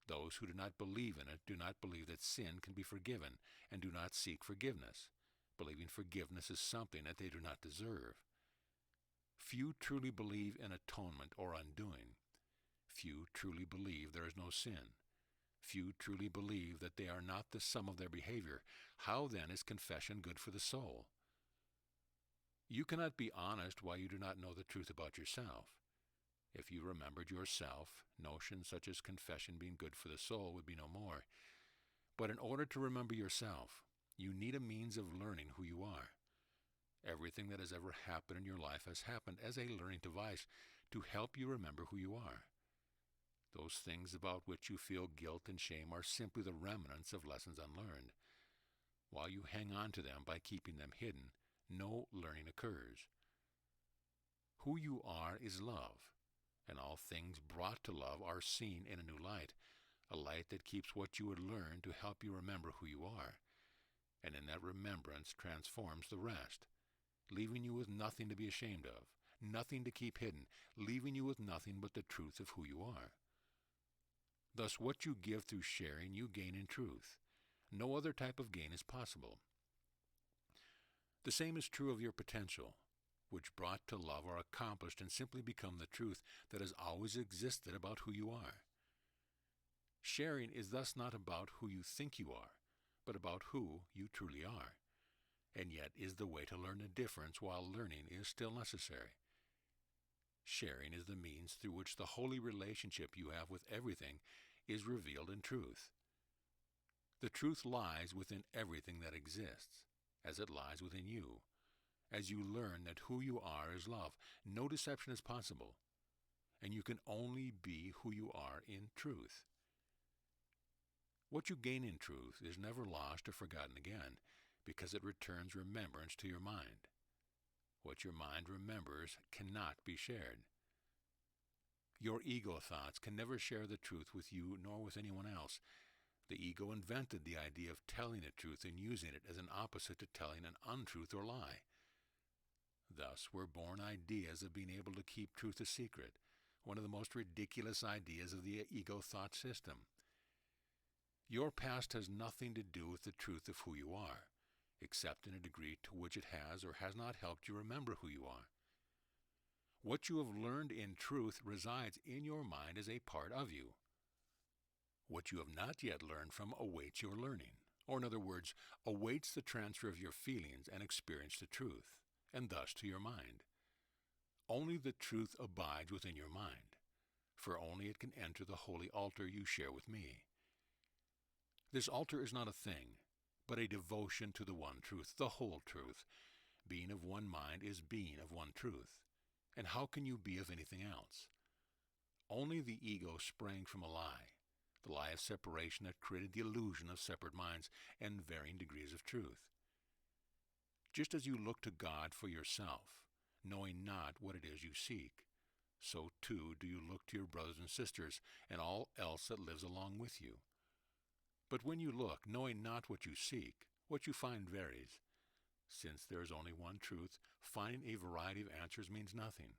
Those who do not believe in it do not believe that sin can be forgiven and do not seek forgiveness, believing forgiveness is something that they do not deserve. Few truly believe in atonement or undoing. Few truly believe there is no sin. Few truly believe that they are not the sum of their behavior. How then is confession good for the soul? You cannot be honest while you do not know the truth about yourself. If you remembered yourself, notions such as confession being good for the soul would be no more. But in order to remember yourself, you need a means of learning who you are. Everything that has ever happened in your life has happened as a learning device to help you remember who you are. Those things about which you feel guilt and shame are simply the remnants of lessons unlearned. While you hang on to them by keeping them hidden, no learning occurs. Who you are is love, and all things brought to love are seen in a new light, a light that keeps what you would learn to help you remember who you are, and in that remembrance transforms the rest, leaving you with nothing to be ashamed of, nothing to keep hidden, leaving you with nothing but the truth of who you are. Thus, what you give through sharing, you gain in truth. No other type of gain is possible. The same is true of your potential, which brought to love are accomplished and simply become the truth that has always existed about who you are. Sharing is thus not about who you think you are, but about who you truly are, and yet is the way to learn the difference while learning is still necessary. Sharing is the means through which the holy relationship you have with everything is revealed in truth. The truth lies within everything that exists, as it lies within you. As you learn that who you are is love, no deception is possible, and you can only be who you are in truth. What you gain in truth is never lost or forgotten again, because it returns remembrance to your mind. What your mind remembers cannot be shared. Your ego thoughts can never share the truth with you nor with anyone else. The ego invented the idea of telling the truth and using it as an opposite to telling an untruth or lie. Thus were born ideas of being able to keep truth a secret, one of the most ridiculous ideas of the ego thought system. Your past has nothing to do with the truth of who you are, except in a degree to which it has or has not helped you remember who you are. What you have learned in truth resides in your mind as a part of you. What you have not yet learned from awaits your learning, or in other words, awaits the transfer of your feelings and experience to truth, and thus to your mind. Only the truth abides within your mind, for only it can enter the holy altar you share with me. This altar is not a thing, but a devotion to the one truth, the whole truth. Being of one mind is being of one truth. And how can you be of anything else? Only the ego sprang from a lie, the lie of separation that created the illusion of separate minds and varying degrees of truth. Just as you look to God for yourself, knowing not what it is you seek, so too do you look to your brothers and sisters and all else that lives along with you. But when you look, knowing not what you seek, what you find varies. Since there is only one truth, finding a variety of answers means nothing.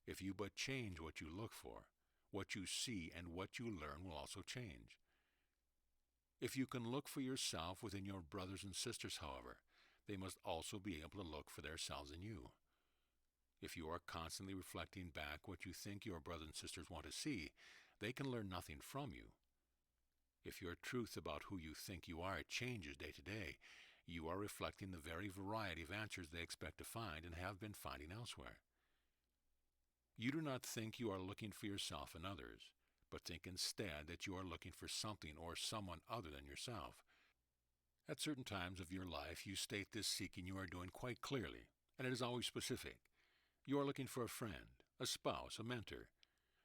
If you but change what you look for, what you see and what you learn will also change. If you can look for yourself within your brothers and sisters, however, they must also be able to look for themselves in you. If you are constantly reflecting back what you think your brothers and sisters want to see, they can learn nothing from you. If your truth about who you think you are changes day to day, you are reflecting the very variety of answers they expect to find and have been finding elsewhere. You do not think you are looking for yourself in others, but think instead that you are looking for something or someone other than yourself. At certain times of your life, you state this seeking you are doing quite clearly, and it is always specific. You are looking for a friend, a spouse, a mentor.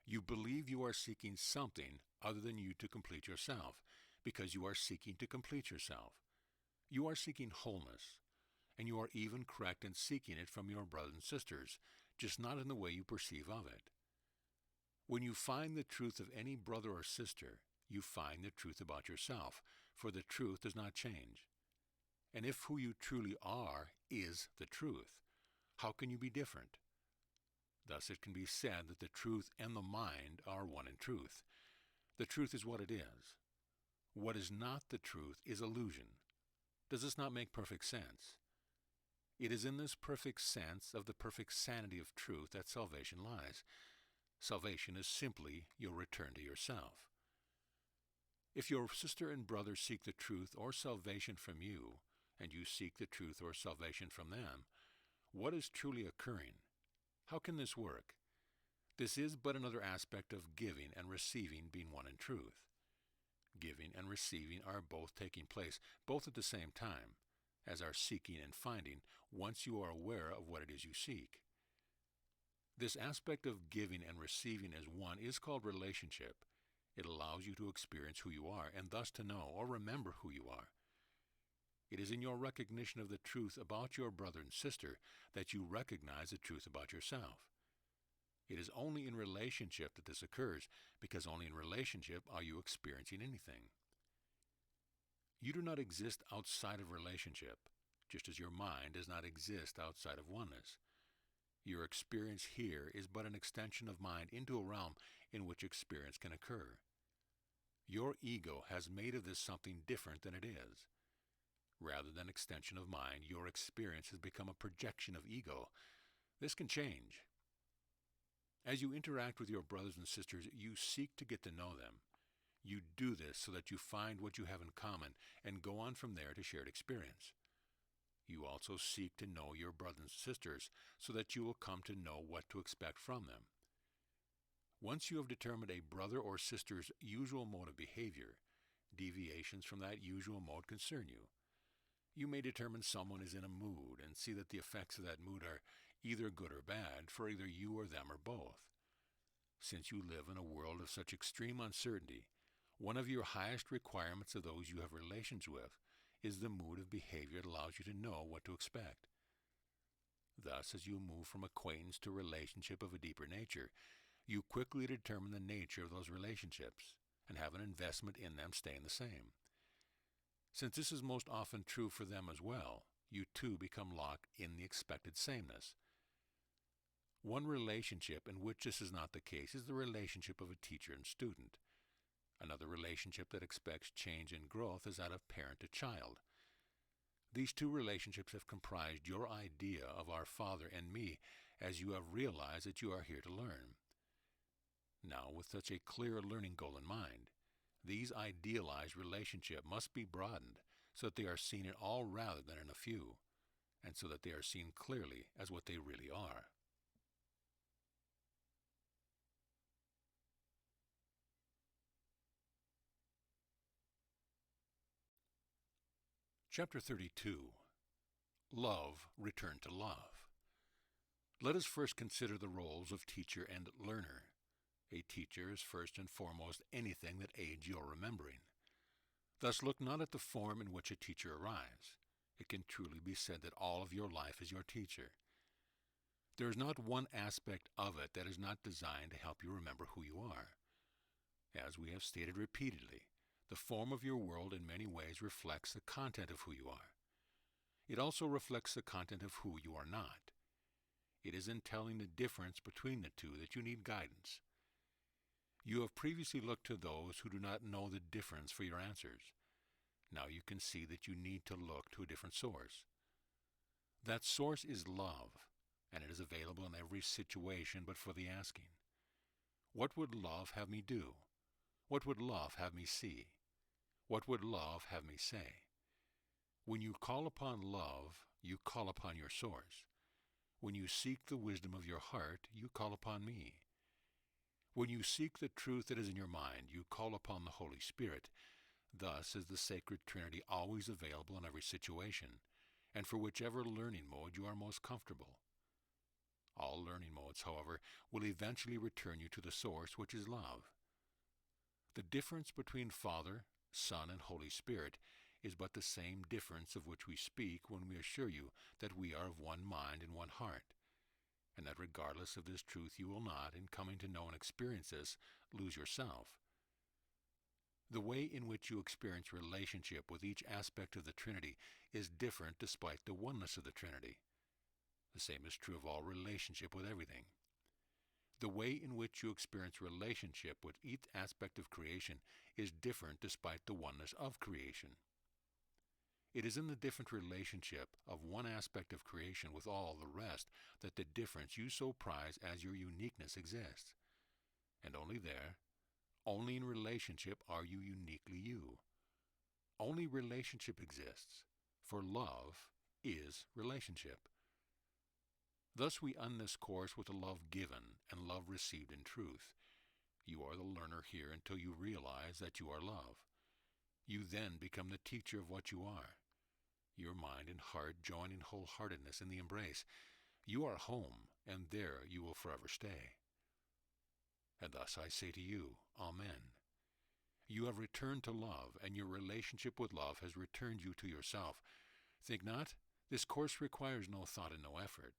You believe you are seeking something other than you to complete yourself, because you are seeking to complete yourself. You are seeking wholeness, and you are even correct in seeking it from your brothers and sisters, just not in the way you perceive of it. When you find the truth of any brother or sister, you find the truth about yourself, for the truth does not change. And if who you truly are is the truth, how can you be different? Thus it can be said that the truth and the mind are one in truth. The truth is what it is. What is not the truth is illusion. Does this not make perfect sense? It is in this perfect sense of the perfect sanity of truth that salvation lies. Salvation is simply your return to yourself. If your sister and brother seek the truth or salvation from you, and you seek the truth or salvation from them, what is truly occurring? How can this work? This is but another aspect of giving and receiving being one in truth. Giving and receiving are both taking place, both at the same time, as are seeking and finding, once you are aware of what it is you seek. This aspect of giving and receiving as one is called relationship. It allows you to experience who you are, and thus to know or remember who you are. It is in your recognition of the truth about your brother and sister that you recognize the truth about yourself. It is only in relationship that this occurs, because only in relationship are you experiencing anything. You do not exist outside of relationship, just as your mind does not exist outside of oneness. Your experience here is but an extension of mind into a realm in which experience can occur. Your ego has made of this something different than it is. Rather than extension of mind, your experience has become a projection of ego. This can change. As you interact with your brothers and sisters, you seek to get to know them. You do this so that you find what you have in common and go on from there to shared experience. You also seek to know your brothers and sisters so that you will come to know what to expect from them. Once you have determined a brother or sister's usual mode of behavior, deviations from that usual mode concern you. You may determine someone is in a mood and see that the effects of that mood are either good or bad for either you or them or both. Since you live in a world of such extreme uncertainty, One of your highest requirements of those you have relations with is the mood of behavior that allows you to know what to expect. Thus, as you move from acquaintance to relationship of a deeper nature, you quickly determine the nature of those relationships and have an investment in them staying the same. Since this is most often true for them as well, you too become locked in the expected sameness. One relationship in which this is not the case is the relationship of a teacher and student. Another relationship that expects change and growth is that of parent to child. These two relationships have comprised your idea of our Father and me as you have realized that you are here to learn. Now, with such a clear learning goal in mind, these idealized relationships must be broadened so that they are seen in all rather than in a few, and so that they are seen clearly as what they really are. Chapter 32. Love, Return to Love. Let us first consider the roles of teacher and learner. A teacher is first and foremost anything that aids your remembering. Thus look not at the form in which a teacher arrives. It can truly be said that all of your life is your teacher. There is not one aspect of it that is not designed to help you remember who you are. As we have stated repeatedly, the form of your world in many ways reflects the content of who you are. It also reflects the content of who you are not. It is in telling the difference between the two that you need guidance. You have previously looked to those who do not know the difference for your answers. Now you can see that you need to look to a different source. That source is love, and it is available in every situation but for the asking. What would love have me do? What would love have me see? What would love have me say? When you call upon love, you call upon your source. When you seek the wisdom of your heart, you call upon me. When you seek the truth that is in your mind, you call upon the Holy Spirit. Thus is the Sacred Trinity always available in every situation, and for whichever learning mode you are most comfortable. All learning modes, however, will eventually return you to the source, which is love. The difference between Father, Son, and Holy Spirit is but the same difference of which we speak when we assure you that we are of one mind and one heart, and that regardless of this truth you will not, in coming to know and experience this, lose yourself. The way in which you experience relationship with each aspect of the Trinity is different despite the oneness of the Trinity. The same is true of all relationship with everything. The way in which you experience relationship with each aspect of creation is different despite the oneness of creation. It is in the different relationship of one aspect of creation with all the rest that the difference you so prize as your uniqueness exists. And only there, only in relationship are you uniquely you. Only relationship exists, for love is relationship. Thus we end this course with the love given and love received in truth. You are the learner here until you realize that you are love. You then become the teacher of what you are. Your mind and heart join in wholeheartedness in the embrace. You are home, and there you will forever stay. And thus I say to you, Amen. You have returned to love, and your relationship with love has returned you to yourself. Think not, this course requires no thought and no effort.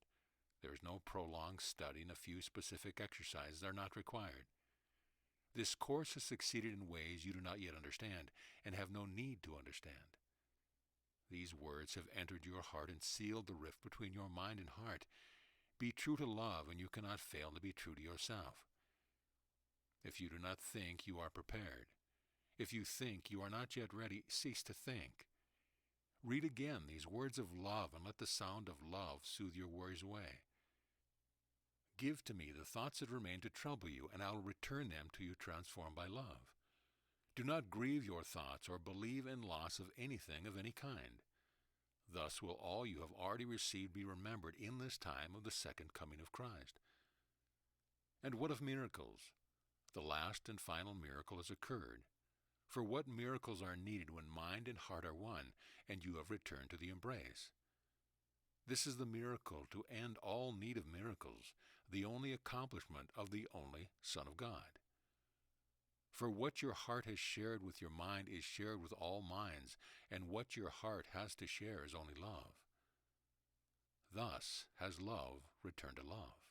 There is no prolonged study, and a few specific exercises are not required. This course has succeeded in ways you do not yet understand, and have no need to understand. These words have entered your heart and sealed the rift between your mind and heart. Be true to love, and you cannot fail to be true to yourself. If you do not think, you are prepared. If you think you are not yet ready, cease to think. Read again these words of love, and let the sound of love soothe your worries away. Give to me the thoughts that remain to trouble you, and I will return them to you transformed by love. Do not grieve your thoughts or believe in loss of anything of any kind. Thus will all you have already received be remembered in this time of the second coming of Christ. And what of miracles? The last and final miracle has occurred. For what miracles are needed when mind and heart are one, and you have returned to the embrace? This is the miracle to end all need of miracles, the only accomplishment of the only Son of God. For what your heart has shared with your mind is shared with all minds, and what your heart has to share is only love. Thus has love returned to love.